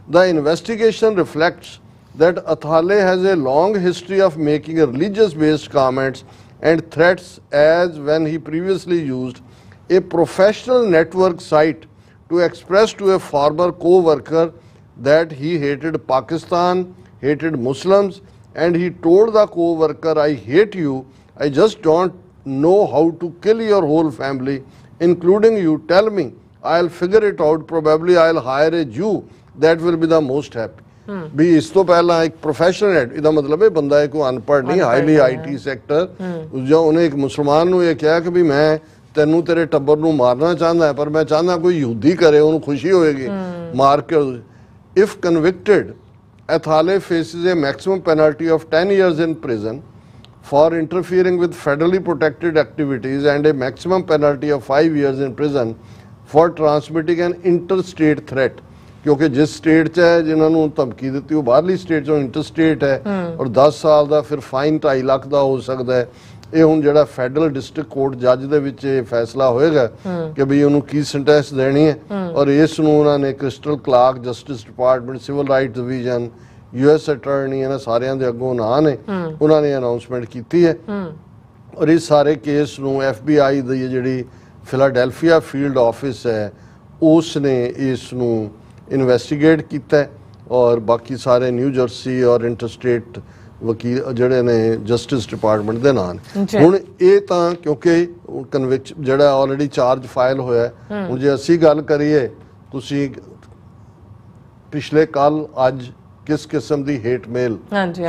Speaker 2: The investigation reflects that Athale has a long history of making religious based comments and threats, as when he previously used a professional network site to express to a former co-worker that he hated Pakistan, hated Muslims, and he told the co-worker, I hate you, I just don't know how to kill your whole family including you, tell me, I'll figure it out, probably I'll hire a Jew, that will be the most happy। ਵੀ ਇਸ ਤੋਂ ਪਹਿਲਾਂ ਇੱਕ professional ਹੈ, ਇਹਦਾ ਮਤਲਬ ਇਹ ਬੰਦਾ ਹੈ ਕੋਈ ਅਨਪੜ੍ਹ ਨਹੀਂ, ਹਾਈਲੀ IT ਸੈਕਟਰ, ਜੋ ਉਹਨੇ ਇੱਕ ਮੁਸਲਮਾਨ ਨੂੰ ਇਹ ਕਿਹਾ ਕਿ ਵੀ ਮੈਂ ਤੈਨੂੰ ਤੇਰੇ ਟੱਬਰ ਨੂੰ ਮਾਰਨਾ ਚਾਹੁੰਦਾ ਹੈ, ਪਰ ਮੈਂ ਚਾਹੁੰਦਾ ਕੋਈ ਯਹੂਦੀ ਕਰੇ, ਉਹਨੂੰ ਖੁਸ਼ੀ ਹੋਏਗੀ ਮਾਰ ਕੇ। If convicted, Athale faces a maximum penalty of 10 years in prison for interfering with federally protected activities and a maximum penalty of 5 years in prison for transmitting an interstate threat। ਕਿਉਂਕਿ ਜਿਸ ਸਟੇਟ 'ਚ ਹੈ ਜਿਨ੍ਹਾਂ ਨੂੰ ਧਮਕੀ ਦਿੱਤੀ ਉਹ ਬਾਹਰਲੀ ਸਟੇਟ 'ਚੋਂ ਇੰਟਰਸਟੇਟ ਹੈ ਔਰ 10 ਸਾਲ ਦਾ ਫਿਰ ਫਾਈਨ 2.5 ਲੱਖ ਦਾ ਹੋ ਸਕਦਾ ਹੈ। ਇਹ ਹੁਣ ਜਿਹੜਾ ਫੈਡਰਲ ਡਿਸਟ੍ਰਿਕਟ ਕੋਰਟ ਜੱਜ ਦੇ ਵਿੱਚ ਇਹ ਫੈਸਲਾ ਹੋਏਗਾ ਕਿ ਵੀ ਉਹਨੂੰ ਕੀ ਸੈਂਟੈਂਸ ਦੇਣੀ ਹੈ। ਔਰ ਇਸ ਨੂੰ ਉਹਨਾਂ ਨੇ crystal Clark, justice department, civil right division, US attorney, ਇਹਨਾਂ ਸਾਰਿਆਂ ਦੇ ਅੱਗੋਂ ਨਾਂ ਨੇ, ਉਹਨਾਂ ਨੇ ਅਨਾਉਂਸਮੈਂਟ ਕੀਤੀ ਹੈ। ਔਰ ਇਸ ਸਾਰੇ ਕੇਸ ਨੂੰ FBI ਦੀ ਜਿਹੜੀ ਫਿਲਾਡੈਲਫੀਆ ਫੀਲਡ ਆਫਿਸ ਹੈ ਉਸ ਨੇ ਇਸ ਨੂੰ ਇਨਵੈਸਟੀਗੇਟ ਕੀਤਾ ਔਰ ਬਾਕੀ ਸਾਰੇ ਨਿਊ ਜਰਸੀ ਔਰ ਇੰਟਰਸਟੇਟ ਵਕੀਲ ਜਿਹੜੇ ਨੇ ਜਸਟਿਸ ਡਿਪਾਰਟਮੈਂਟ ਦੇ ਨਾਂ ਨੇ। ਹੁਣ ਇਹ ਤਾਂ ਕਿਉਂਕਿ ਕਨਵਿਕਟ ਜਿਹੜਾ ਆਲਰੇਡੀ ਚਾਰਜ ਫਾਈਲ ਹੋਇਆ, ਹੁਣ ਜੇ ਅਸੀਂ ਗੱਲ ਕਰੀਏ ਤੁਸੀਂ ਪਿਛਲੇ ਕੱਲ ਅੱਜ ਕਿਸ ਕਿਸਮ ਦੀ ਹੇਟ ਮੇਲ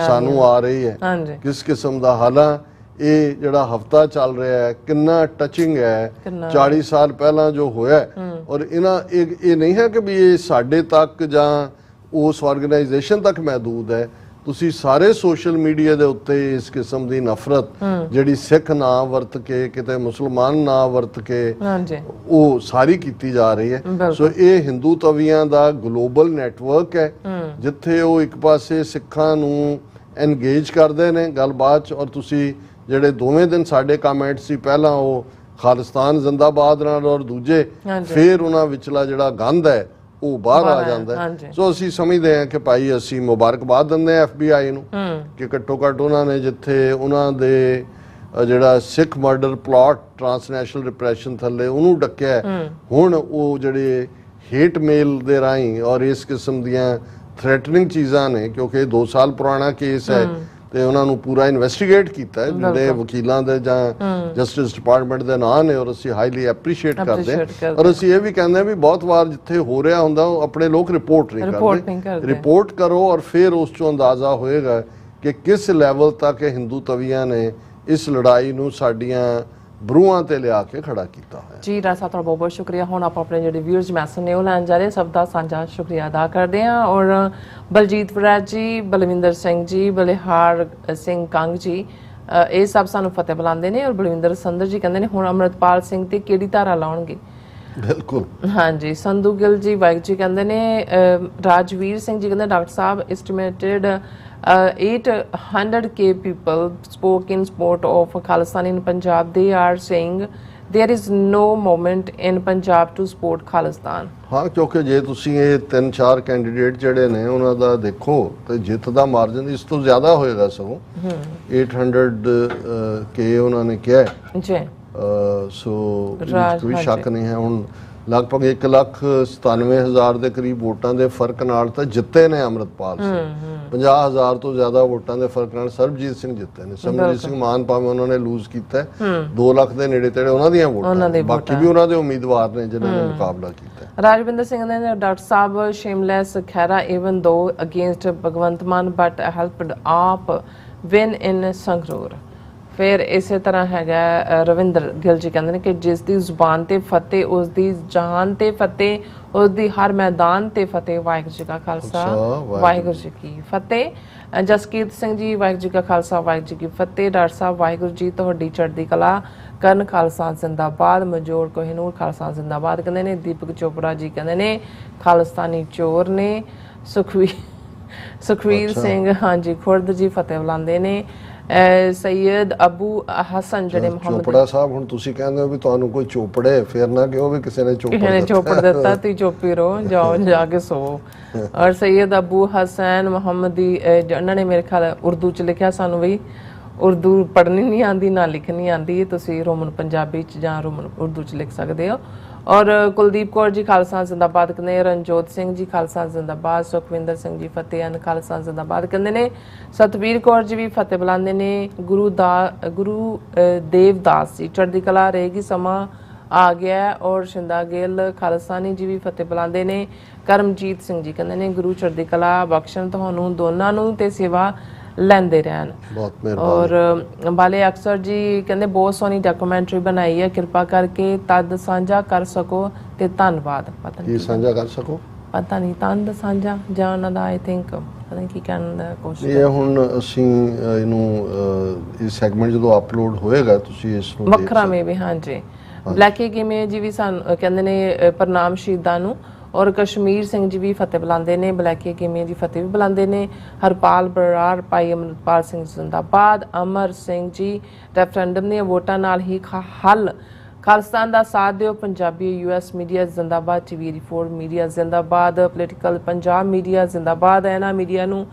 Speaker 2: ਸਾਨੂੰ ਆ ਰਹੀ ਹੈ, ਕਿਸ ਕਿਸਮ ਦਾ, ਹਾਲਾਂ ਇਹ ਜਿਹੜਾ ਹਫਤਾ ਚੱਲ ਰਿਹਾ ਹੈ ਕਿੰਨਾ ਟਚਿੰਗ ਹੈ 40 ਸਾਲ ਪਹਿਲਾਂ ਜੋ ਹੋਇਆ। ਔਰ ਇਹ ਨਹੀਂ ਹੈ ਕਿ ਵੀ ਇਹ ਸਾਡੇ ਤੱਕ ਜਾਂ ਉਸ ਆਰਗੇਨਾਈਜੇਸ਼ਨ ਤੱਕ ਮਹਿਦੂਦ ਹੈ, ਤੁਸੀਂ ਸਾਰੇ ਸੋਸ਼ਲ ਮੀਡੀਆ ਦੇ ਉੱਤੇ ਇਸ ਕਿਸਮ ਦੀ ਨਫ਼ਰਤ ਜਿਹੜੀ ਸਿੱਖ ਨਾਂ ਵਰਤ ਕੇ ਕਿਤੇ ਮੁਸਲਮਾਨ ਨਾਂ ਵਰਤ ਕੇ ਉਹ ਸਾਰੀ ਕੀਤੀ ਜਾ ਰਹੀ ਹੈ। ਸੋ ਇਹ ਹਿੰਦੂ ਤਵੀਆਂ ਦਾ ਗਲੋਬਲ ਨੈਟਵਰਕ ਹੈ ਜਿੱਥੇ ਉਹ ਇੱਕ ਪਾਸੇ ਸਿੱਖਾਂ ਨੂੰ ਐਨਗੇਜ ਕਰਦੇ ਨੇ ਗੱਲਬਾਤ 'ਚ, ਔਰ ਤੁਸੀਂ ਜਿਹੜੇ ਦੋਵੇਂ ਦਿਨ ਸਾਡੇ ਕਮੈਂਟ ਸੀ ਪਹਿਲਾਂ ਉਹ ਖਾਲਿਸਤਾਨ ਜ਼ਿੰਦਾਬਾਦ ਨਾਲ ਔਰ ਦੂਜੇ ਫਿਰ ਉਹਨਾਂ ਵਿਚਲਾ ਜਿਹੜਾ ਗੰਦ ਹੈ ਉਹ ਬਾਹਰ ਆ ਜਾਂਦਾ ਹੈ। ਸੋ ਅਸੀਂ ਸਮਝਦੇ ਹਾਂ ਕਿ ਭਾਈ ਅਸੀਂ ਮੁਬਾਰਕਬਾਦ ਦਿੰਦੇ ਹਾਂ FBI ਨੂੰ ਕਿ ਘੱਟੋ ਘੱਟ ਉਹਨਾਂ ਨੇ ਜਿੱਥੇ ਉਹਨਾਂ ਦੇ ਜਿਹੜਾ ਸਿੱਖ ਮਰਡਰ ਪਲਾਟ ਟ੍ਰਾਂਸਨੈਸ਼ਨਲ ਰਿਪਰੈਸ਼ਨ ਥੱਲੇ ਉਹਨੂੰ ਡੱਕਿਆ, ਹੁਣ ਉਹ ਜਿਹੜੇ ਹੇਟ ਮੇਲ ਦੇ ਰਾਹੀਂ ਔਰ ਇਸ ਕਿਸਮ ਦੀਆਂ ਥ੍ਰੈਟਨਿੰਗ ਚੀਜ਼ਾਂ ਨੇ, ਕਿਉਂਕਿ 2 ਸਾਲ ਪੁਰਾਣਾ ਕੇਸ ਹੈ ਤੇ ਉਹਨਾਂ ਨੂੰ ਪੂਰਾ ਇਨਵੈਸਟੀਗੇਟ ਕੀਤਾ ਜਿਹੜੇ ਵਕੀਲਾਂ ਦੇ ਜਾਂ ਜਸਟਿਸ ਡਿਪਾਰਟਮੈਂਟ ਦੇ ਨਾਂ ਨੇ, ਔਰ ਅਸੀਂ ਹਾਈਲੀ ਐਪਰੀਸ਼ੀਏਟ ਕਰਦੇ ਹਾਂ। ਔਰ ਅਸੀਂ ਇਹ ਵੀ ਕਹਿੰਦੇ ਹਾਂ ਵੀ ਬਹੁਤ ਵਾਰ ਜਿੱਥੇ ਹੋ ਰਿਹਾ ਹੁੰਦਾ ਉਹ ਆਪਣੇ ਲੋਕ ਰਿਪੋਰਟ ਨਹੀਂ ਕਰਦੇ। ਰਿਪੋਰਟ ਕਰੋ ਔਰ ਫਿਰ ਉਸ ਚੋਂ ਅੰਦਾਜ਼ਾ ਹੋਏਗਾ ਕਿ ਕਿਸ ਲੈਵਲ ਤੱਕ ਇਹ ਹਿੰਦੂ ਤਵੀਆਂ ਨੇ ਇਸ ਲੜਾਈ ਨੂੰ ਸਾਡੀਆਂ ਬਰੂਹਾਂ ਤੇ ਲਿਆ ਕੇ ਖੜਾ ਕੀਤਾ ਹੋਇਆ।
Speaker 1: ਜੀ ਰਾਜ ਸਾਹਿਬ, ਤੁਹਾਡਾ ਬਹੁਤ ਬਹੁਤ ਸ਼ੁਕਰੀਆ। ਹੁਣ ਆਪਾਂ ਆਪਣੇ ਜਿਹੜੇ ਵਿਊਅਰਸ ਮੈਸੇਜ ਨੇ ਉਹ ਲੈਣ ਜਾ ਰਹੇ, ਸਭ ਦਾ ਸਾਂਝਾ ਸ਼ੁਕਰੀਆ ਅਦਾ ਕਰਦੇ ਹਾਂ। ਔਰ ਬਲਜੀਤ ਵਰਾਜ ਜੀ, ਬਲਵਿੰਦਰ ਸਿੰਘ ਜੀ, ਬਲਿਹਾਰ ਸਿੰਘ ਕੰਗ ਜੀ, ਇਹ ਸਭ ਸਾਨੂੰ ਫਤਿਹ ਬੁਲਾਉਂਦੇ ਨੇ। ਔਰ ਬਲਵਿੰਦਰ ਸੰਦਰ ਜੀ ਕਹਿੰਦੇ ਨੇ ਹੁਣ ਅੰਮ੍ਰਿਤਪਾਲ ਸਿੰਘ ਤੇ ਕਿਹੜੀ ਧਾਰਾ ਲਾਉਣਗੇ?
Speaker 2: ਬਿਲਕੁਲ, ਹਾਂਜੀ।
Speaker 1: ਸੰਧੂ ਗਿੱਲ ਜੀ ਵਾਹਿਗੁਰੂ ਜੀ ਕਹਿੰਦੇ ਨੇ। ਰਾਜਵੀਰ ਸਿੰਘ ਜੀ ਕਹਿੰਦੇ doctor Sahib estimated 800k people spoke in support of Khalistan in Punjab. They are saying there is no movement in Punjab to support Khalistan.
Speaker 2: ਹਾਂ, ਕਿਉਂਕਿ ਜੇ ਤੁਸੀਂ ਇਹ 3-4 ਕੈਂਡੀਡੇਟ ਜਿਹੜੇ ਨੇ ਉਹਨਾਂ ਦਾ ਦੇਖੋ ਤੇ ਜਿੱਤ ਦਾ ਮਾਰਜਨ ਇਸ ਤੋਂ ਜ਼ਿਆਦਾ ਹੋਏਗਾ। ਸਗੋਂ 800k ਉਹਨਾਂ ਨੇ ਕਿਹਾ
Speaker 1: ਜੀ।
Speaker 2: ਸੋ ਕੋਈ ਸ਼ੱਕ ਨਹੀਂ ਹੈ। ਹੁਣ ਲਗਭਗ 1,97,000 ਦੇ ਕਰੀਬ ਵੋਟਾਂ ਦੇ ਫਰਕ ਨਾਲ ਤਾਂ ਜਿੱਤੇ ਨੇ ਅੰਮ੍ਰਿਤਪਾਲ ਸਿੰਘ। 50,000 ਤੋਂ ਜ਼ਿਆਦਾ ਵੋਟਾਂ ਦੇ ਫਰਕ ਨਾਲ ਸਰਬਜੀਤ ਸਿੰਘ ਜਿੱਤੇ ਨੇ। ਸਿਮਰਜੀਤ ਸਿੰਘ ਮਾਨ ਭਾਵੇਂ ਉਹਨਾਂ ਨੇ ਲੂਜ਼ ਕੀਤਾ, 2 ਲੱਖ ਦੇ ਨੇੜੇ ਤੇੜੇ ਉਹਨਾਂ ਦੀਆਂ ਵੋਟਾਂ, ਬਾਕੀ ਵੀ ਉਹਨਾਂ ਦੇ ਉਮੀਦਵਾਰ ਨੇ ਜਿਨ੍ਹਾਂ ਨੇ ਮੁਕਾਬਲਾ ਕੀਤਾ।
Speaker 1: ਰਾਜਵਿੰਦਰ ਸਿੰਘ ਨੇ ਡਾਕਟਰ ਸਾਹਿਬ shameless Khaira even though against Bhagwant Mann but helped AAP win in Sangrur. ਫਿਰ ਇਸੇ ਤਰ੍ਹਾਂ ਹੈਗਾ ਰਵਿੰਦਰ ਗਿੱਲ ਜੀ ਕਹਿੰਦੇ ਨੇ ਕਿ ਜਿਸ ਦੀ ਜ਼ੁਬਾਨ ਤੇ ਫਤਿਹ ਉਸ ਦੀ ਜਹਾਨ ਤੇ ਫਤਿਹ, ਉਸ ਦੀ ਹਰ ਮੈਦਾਨ ਤੇ ਫਤਿਹ। ਵਾਹਿਗੁਰੂ ਜੀ ਕਾ ਖਾਲਸਾ, ਵਾਹਿਗੁਰੂ ਜੀ ਕੀ ਫਤਿਹ। ਜਸਕੀਰਤ ਸਿੰਘ ਜੀ ਵਾਹਿਗੁਰੂ ਜੀ ਕਾ ਖਾਲਸਾ, ਵਾਹਿਗੁਰੂ ਜੀ ਕੀ ਫਤਿਹ। ਡਾਕਟਰ ਸਾਹਿਬ ਵਾਹਿਗੁਰੂ ਜੀ ਤੁਹਾਡੀ ਚੜ੍ਹਦੀ ਕਲਾ ਕਰਨ। ਖਾਲਸਾ ਜ਼ਿੰਦਾਬਾਦ। ਮਜੋਰ ਕੋਹਿਨੂਰ ਖਾਲਸਾ ਜ਼ਿੰਦਾਬਾਦ ਕਹਿੰਦੇ ਨੇ। ਦੀਪਕ ਚੋਪੜਾ ਜੀ ਕਹਿੰਦੇ ਨੇ ਖਾਲਿਸਤਾਨੀ ਚੋਰ ਨੇ। ਸੁਖਵੀਰ ਸਿੰਘ ਹਾਂਜੀ ਖੁਰਦ ਜੀ ਫਤਿਹ ਬੁਲਾਉਂਦੇ ਨੇ। ਸੈਯਦ ਅਬੂ ਹਸਨ ਜਿਹੜੇ ਮੁਹੰਮਦ
Speaker 2: ਚੋਪੜਾ ਸਾਹਿਬ, ਹੁਣ ਤੁਸੀਂ ਕਹਿੰਦੇ ਹੋ ਵੀ ਤੁਹਾਨੂੰ ਕੋਈ ਚੋਪੜੇ, ਫਿਰ ਨਾ ਕਿ ਉਹ ਵੀ ਕਿਸੇ ਨੇ ਚੋਪੜ
Speaker 1: ਦਿੱਤਾ ਤੁਸੀਂ ਚੋਪੀ ਰਹੋ, ਜਾਓ ਜਾ ਕੇ ਸੋਵੋ। ਔਰ ਸੈਯਦ ਅਬੂ ਹਸਨ ਮੁਹੰਮਦੀ ਉਹਨਾਂ ਨੇ ਮੇਰੇ ਖਿਆਲ ਉਰਦੂ ਚ ਲਿਖਿਆ, ਸਾਨੂੰ ਵੀ ਉਰਦੂ ਪੜ੍ਹਨੀ ਨਹੀਂ ਆਉਂਦੀ ਨਾ ਲਿਖਣੀ ਆਉਂਦੀ, ਤੁਸੀਂ ਰੋਮਨ ਪੰਜਾਬੀ ਚ ਜਾਂ ਰੋਮਨ ਉਰਦੂ ਚ ਲਿਖ ਸਕਦੇ ਹੋ। ਔਰ ਕੁਲਦੀਪ ਕੌਰ ਜੀ ਖਾਲਸਾ ਜ਼ਿੰਦਾਬਾਦ ਕਹਿੰਦੇ। ਰਣਜੋਤ ਸਿੰਘ ਜੀ ਖਾਲਸਾ ਜ਼ਿੰਦਾਬਾਦ। ਸੁਖਵਿੰਦਰ ਸਿੰਘ ਜੀ ਫਤਿਹ ਹਨ ਖਾਲਸਾ ਜ਼ਿੰਦਾਬਾਦ ਕਹਿੰਦੇ ਨੇ। ਸਤਵੀਰ ਕੌਰ ਜੀ ਵੀ ਫਤਿਹ ਬੁਲਾਉਂਦੇ ਨੇ। ਗੁਰੂ ਦੇਵਦਾਸ ਜੀ ਚੜ੍ਹਦੀ ਕਲਾ ਰਹੇਗੀ, ਸਮਾਂ ਆ ਗਿਆ। ਔਰ ਸ਼ਿੰਦਾ ਗਿੱਲ ਖਾਲਸਾਨੀ ਜੀ ਵੀ ਫਤਿਹ ਬੁਲਾਉਂਦੇ ਨੇ। ਕਰਮਜੀਤ ਸਿੰਘ ਜੀ ਕਹਿੰਦੇ ਨੇ ਗੁਰੂ ਚੜ੍ਹਦੀ ਕਲਾ ਬਖਸ਼ਣ ਤੁਹਾਨੂੰ ਦੋਨਾਂ ਨੂੰ ਤੇ ਸੇਵਾ ਲੈਂਦੇ ਰਹਿਣ।
Speaker 2: ਬਹੁਤ ਮਿਹਰਬਾਨੀ।
Speaker 1: ਔਰ ਬਾਲੇ ਅਕਸਰ ਜੀ ਕਹਿੰਦੇ ਬਹੁਤ ਸੋਹਣੀ ਡਾਕੂਮੈਂਟਰੀ ਬਣਾਈ ਹੈ, ਕਿਰਪਾ ਕਰਕੇ ਤਦ ਸਾਂਝਾ ਕਰ ਸਕੋ ਤੇ ਧੰਨਵਾਦ। ਪਤਾ ਨਹੀਂ
Speaker 2: ਸਾਂਝਾ ਕਰ ਸਕੋ,
Speaker 1: ਪਤਾ ਨਹੀਂ ਤਦ ਸਾਂਝਾ ਜਾਂ ਉਹਨਾਂ ਦਾ ਆਈ ਥਿੰਕ ਪਤਾ ਨਹੀਂ ਕੀ ਕਹਿਣ ਦਾ ਕੋਸ਼ਿਸ਼।
Speaker 2: ਇਹ ਹੁਣ ਅਸੀਂ ਇਹਨੂੰ ਇਹ ਸੈਗਮੈਂਟ ਜਦੋਂ ਅਪਲੋਡ ਹੋਏਗਾ ਤੁਸੀਂ ਇਸ ਨੂੰ
Speaker 1: ਵੱਖਰਾ ਮੇਵੇ। ਹਾਂਜੀ, ਬਲੈਕੀ ਕਿਵੇਂ ਜੀ ਵੀ ਸਾਨੂੰ ਕਹਿੰਦੇ ਨੇ ਪ੍ਰਣਾਮ ਸ਼ਹੀਦਾਂ ਨੂੰ। ਔਰ ਕਸ਼ਮੀਰ ਸਿੰਘ ਜੀ ਵੀ ਫਤਿਹ ਬੁਲਾਉਂਦੇ ਨੇ। ਬਲੈਕੀ ਕਿਵੇਂ ਜੀ ਫਤਿਹ ਵੀ ਬੁਲਾਉਂਦੇ ਨੇ। ਹਰਪਾਲ ਬਰਾੜ ਭਾਈ ਅਮਰਿਤਪਾਲ ਸਿੰਘ ਜ਼ਿੰਦਾਬਾਦ। ਅਮਰ ਸਿੰਘ ਜੀ ਰੈਫਰੈਂਡਮ ਦੀਆਂ ਵੋਟਾਂ ਨਾਲ ਹੀ ਹੱਲ, ਖਾਲਿਸਤਾਨ ਦਾ ਸਾਥ ਦਿਓ। ਪੰਜਾਬੀ US ਮੀਡੀਆ ਜ਼ਿੰਦਾਬਾਦ। TV ਰਿਪੋਰਟ ਮੀਡੀਆ ਜ਼ਿੰਦਾਬਾਦ। ਪੋਲੀਟੀਕਲ ਪੰਜਾਬ ਮੀਡੀਆ ਜ਼ਿੰਦਾਬਾਦ। ਇਹਨਾਂ ਮੀਡੀਆ ਨੂੰ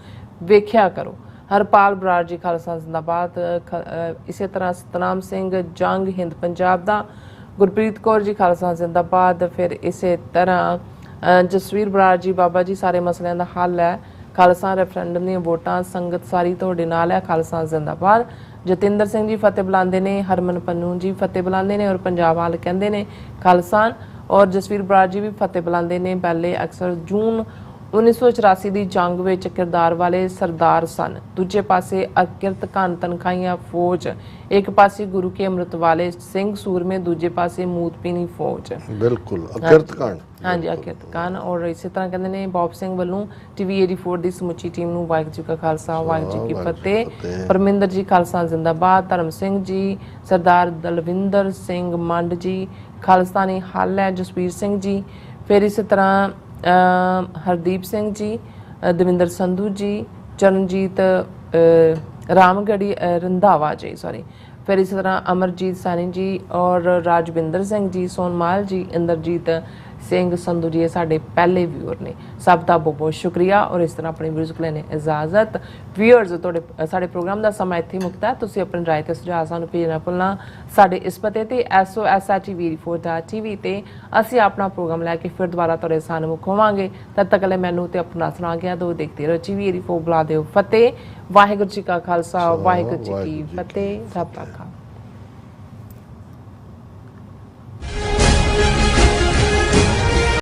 Speaker 1: ਵੇਖਿਆ ਕਰੋ। ਹਰਪਾਲ ਬਰਾੜ ਜੀ ਖਾਲਸਾ ਜ਼ਿੰਦਾਬਾਦ। ਇਸੇ ਤਰ੍ਹਾਂ ਸਤਨਾਮ ਸਿੰਘ ਜੰਗ ਹਿੰਦ ਪੰਜਾਬ ਦਾ। ਗੁਰਪ੍ਰੀਤ ਕੌਰ ਜੀ ਖਾਲਸਾ ਜ਼ਿੰਦਾਬਾਦ। ਫਿਰ ਇਸੇ ਤਰ੍ਹਾਂ ਜਸਵੀਰ ਬਰਾੜ ਜੀ ਬਾਬਾ ਜੀ ਸਾਰੇ ਮਸਲਿਆਂ ਦਾ ਹੱਲ ਹੈ, ਖਾਲਸਾ ਰੈਫਰੈਂਡਮ ਦੀਆਂ ਵੋਟਾਂ ਸੰਗਤ ਸਾਰੀ ਤੁਹਾਡੇ ਨਾਲ ਹੈ, ਖਾਲਸਾ ਜ਼ਿੰਦਾਬਾਦ। ਜਤਿੰਦਰ ਸਿੰਘ ਜੀ ਫਤਿਹ ਬੁਲਾਉਂਦੇ ਨੇ। ਹਰਮਨ ਪੰਨੂ ਜੀ ਫਤਿਹ ਬੁਲਾਉਂਦੇ ਨੇ। ਔਰ ਪੰਜਾਬ ਹਾਲ ਕਹਿੰਦੇ ਨੇ ਖਾਲਸਾ। ਔਰ ਜਸਵੀਰ ਬਰਾੜ ਜੀ ਵੀ ਫਤਿਹ ਬੁਲਾਉਂਦੇ ਨੇ। ਪਹਿਲੇ ਅਕਸਰ ਜੂਨ 1984 ਦੀ ਜੰਗ ਵਿੱਚ ਕਿਰਦਾਰ ਵਾਲੇ ਸਰਦਾਰ ਸਨ। ਦੂਜੇ ਪਾਸੇ ਅਕਿਰਤ ਘਨ ਤਨਖਾਹੀਆਂ ਫੌਜ, ਇੱਕ ਪਾਸੇ ਗੁਰੂ ਕੇ ਅੰਮ੍ਰਿਤ ਵਾਲੇ ਸਿੰਘ ਸੂਰਮੇ, ਦੂਜੇ ਪਾਸੇ ਮੂਤਪੀਨੀ ਫੌਜ।
Speaker 2: ਬਿਲਕੁਲ ਅਕਿਰਤ ਘਨ।
Speaker 1: ਹਾਂਜੀ, ਅਕਿਰਤ ਘਨ। ਔਰ ਇਸੇ ਤਰ੍ਹਾਂ ਕਹਿੰਦੇ ਨੇ ਬੌਬ ਸਿੰਘ ਵੱਲੋਂ TV 84 ਦੀ ਸਮੁੱਚੀ ਟੀਮ ਨੂੰ ਵਾਹਿਗੁਰੂ ਜੀ ਕਾ ਖਾਲਸਾ, ਵਾਹਿਗੁਰੂ ਜੀ ਕੀ ਫਤਿਹ। ਪਰਮਿੰਦਰ ਜੀ ਖਾਲਸਾ ਜ਼ਿੰਦਾਬਾਦ। ਧਰਮ ਸਿੰਘ ਜੀ, ਸਰਦਾਰ ਦਲਵਿੰਦਰ ਸਿੰਘ ਮੰਡ ਜੀ ਖਾਲਸਤਾਨੀ ਹੱਲ ਹੈ। ਜਸਵੀਰ ਸਿੰਘ ਜੀ। ਫਿਰ ਇਸੇ ਤਰ੍ਹਾਂ ਹਰਦੀਪ ਸਿੰਘ ਜੀ, ਦਵਿੰਦਰ ਸੰਧੂ ਜੀ, ਚਰਨਜੀਤ ਰਾਮਗੜੀ ਰੰਧਾਵਾ ਜੀ ਸੌਰੀ। ਫਿਰ ਇਸੇ ਤਰ੍ਹਾਂ ਅਮਰਜੀਤ ਸਾਨੀ ਜੀ ਔਰ ਰਾਜਵਿੰਦਰ ਸਿੰਘ ਜੀ, ਸੋਨਮਾਲ ਜੀ, ਇੰਦਰਜੀਤ ਸਿੰਘ ਸੰਧੂ ਜੀ ਇਹ ਸਾਡੇ ਪਹਿਲੇ ਵਿਊਅਰ ਨੇ। ਸਭ ਦਾ ਬਹੁਤ ਬਹੁਤ ਸ਼ੁਕਰੀਆ ਔਰ ਇਸ ਤਰ੍ਹਾਂ ਆਪਣੇ ਵਿਊਅਰਸ ਕੋਲ ਲੈਣੇ ਇਜਾਜ਼ਤ। ਵਿਊਅਰਸ ਤੁਹਾਡੇ ਸਾਡੇ ਪ੍ਰੋਗਰਾਮ ਦਾ ਸਮਾਂ ਇੱਥੇ ਮੁੱਕਦਾ ਹੈ। ਤੁਸੀਂ ਆਪਣੀ ਰਾਏ ਤੇ ਸੁਝਾਅ ਸਾਨੂੰ ਭੇਜਣਾ ਭੁੱਲਣਾ ਸਾਡੇ ਇਸ ਪਤੇ ਤੇ SOSITV ਤੇ ਅਸੀਂ ਆਪਣਾ ਪ੍ਰੋਗਰਾਮ ਲੈ ਕੇ ਫਿਰ ਦੁਬਾਰਾ ਤੁਹਾਡੇ ਸਾਹਮਣੇ ਹੋਵਾਂਗੇ। ਤਦ ਤੱਕ ਲਈ ਮੈਨੂੰ ਤੇ ਆਪਣਾ ਸੁਣਾ ਗਿਆ ਦੋ ਦੇਖਦੇ ਰਹੋ TV 84 ਬੁਲਾ ਦਿਓ ਫਤਿਹ। ਵਾਹਿਗੁਰੂ ਜੀ ਕਾ ਖਾਲਸਾ ਵਾਹਿਗੁਰੂ ਜੀ ਕੀ ਫਤਿਹ। ਰੱਬ ਰਾਖਾ।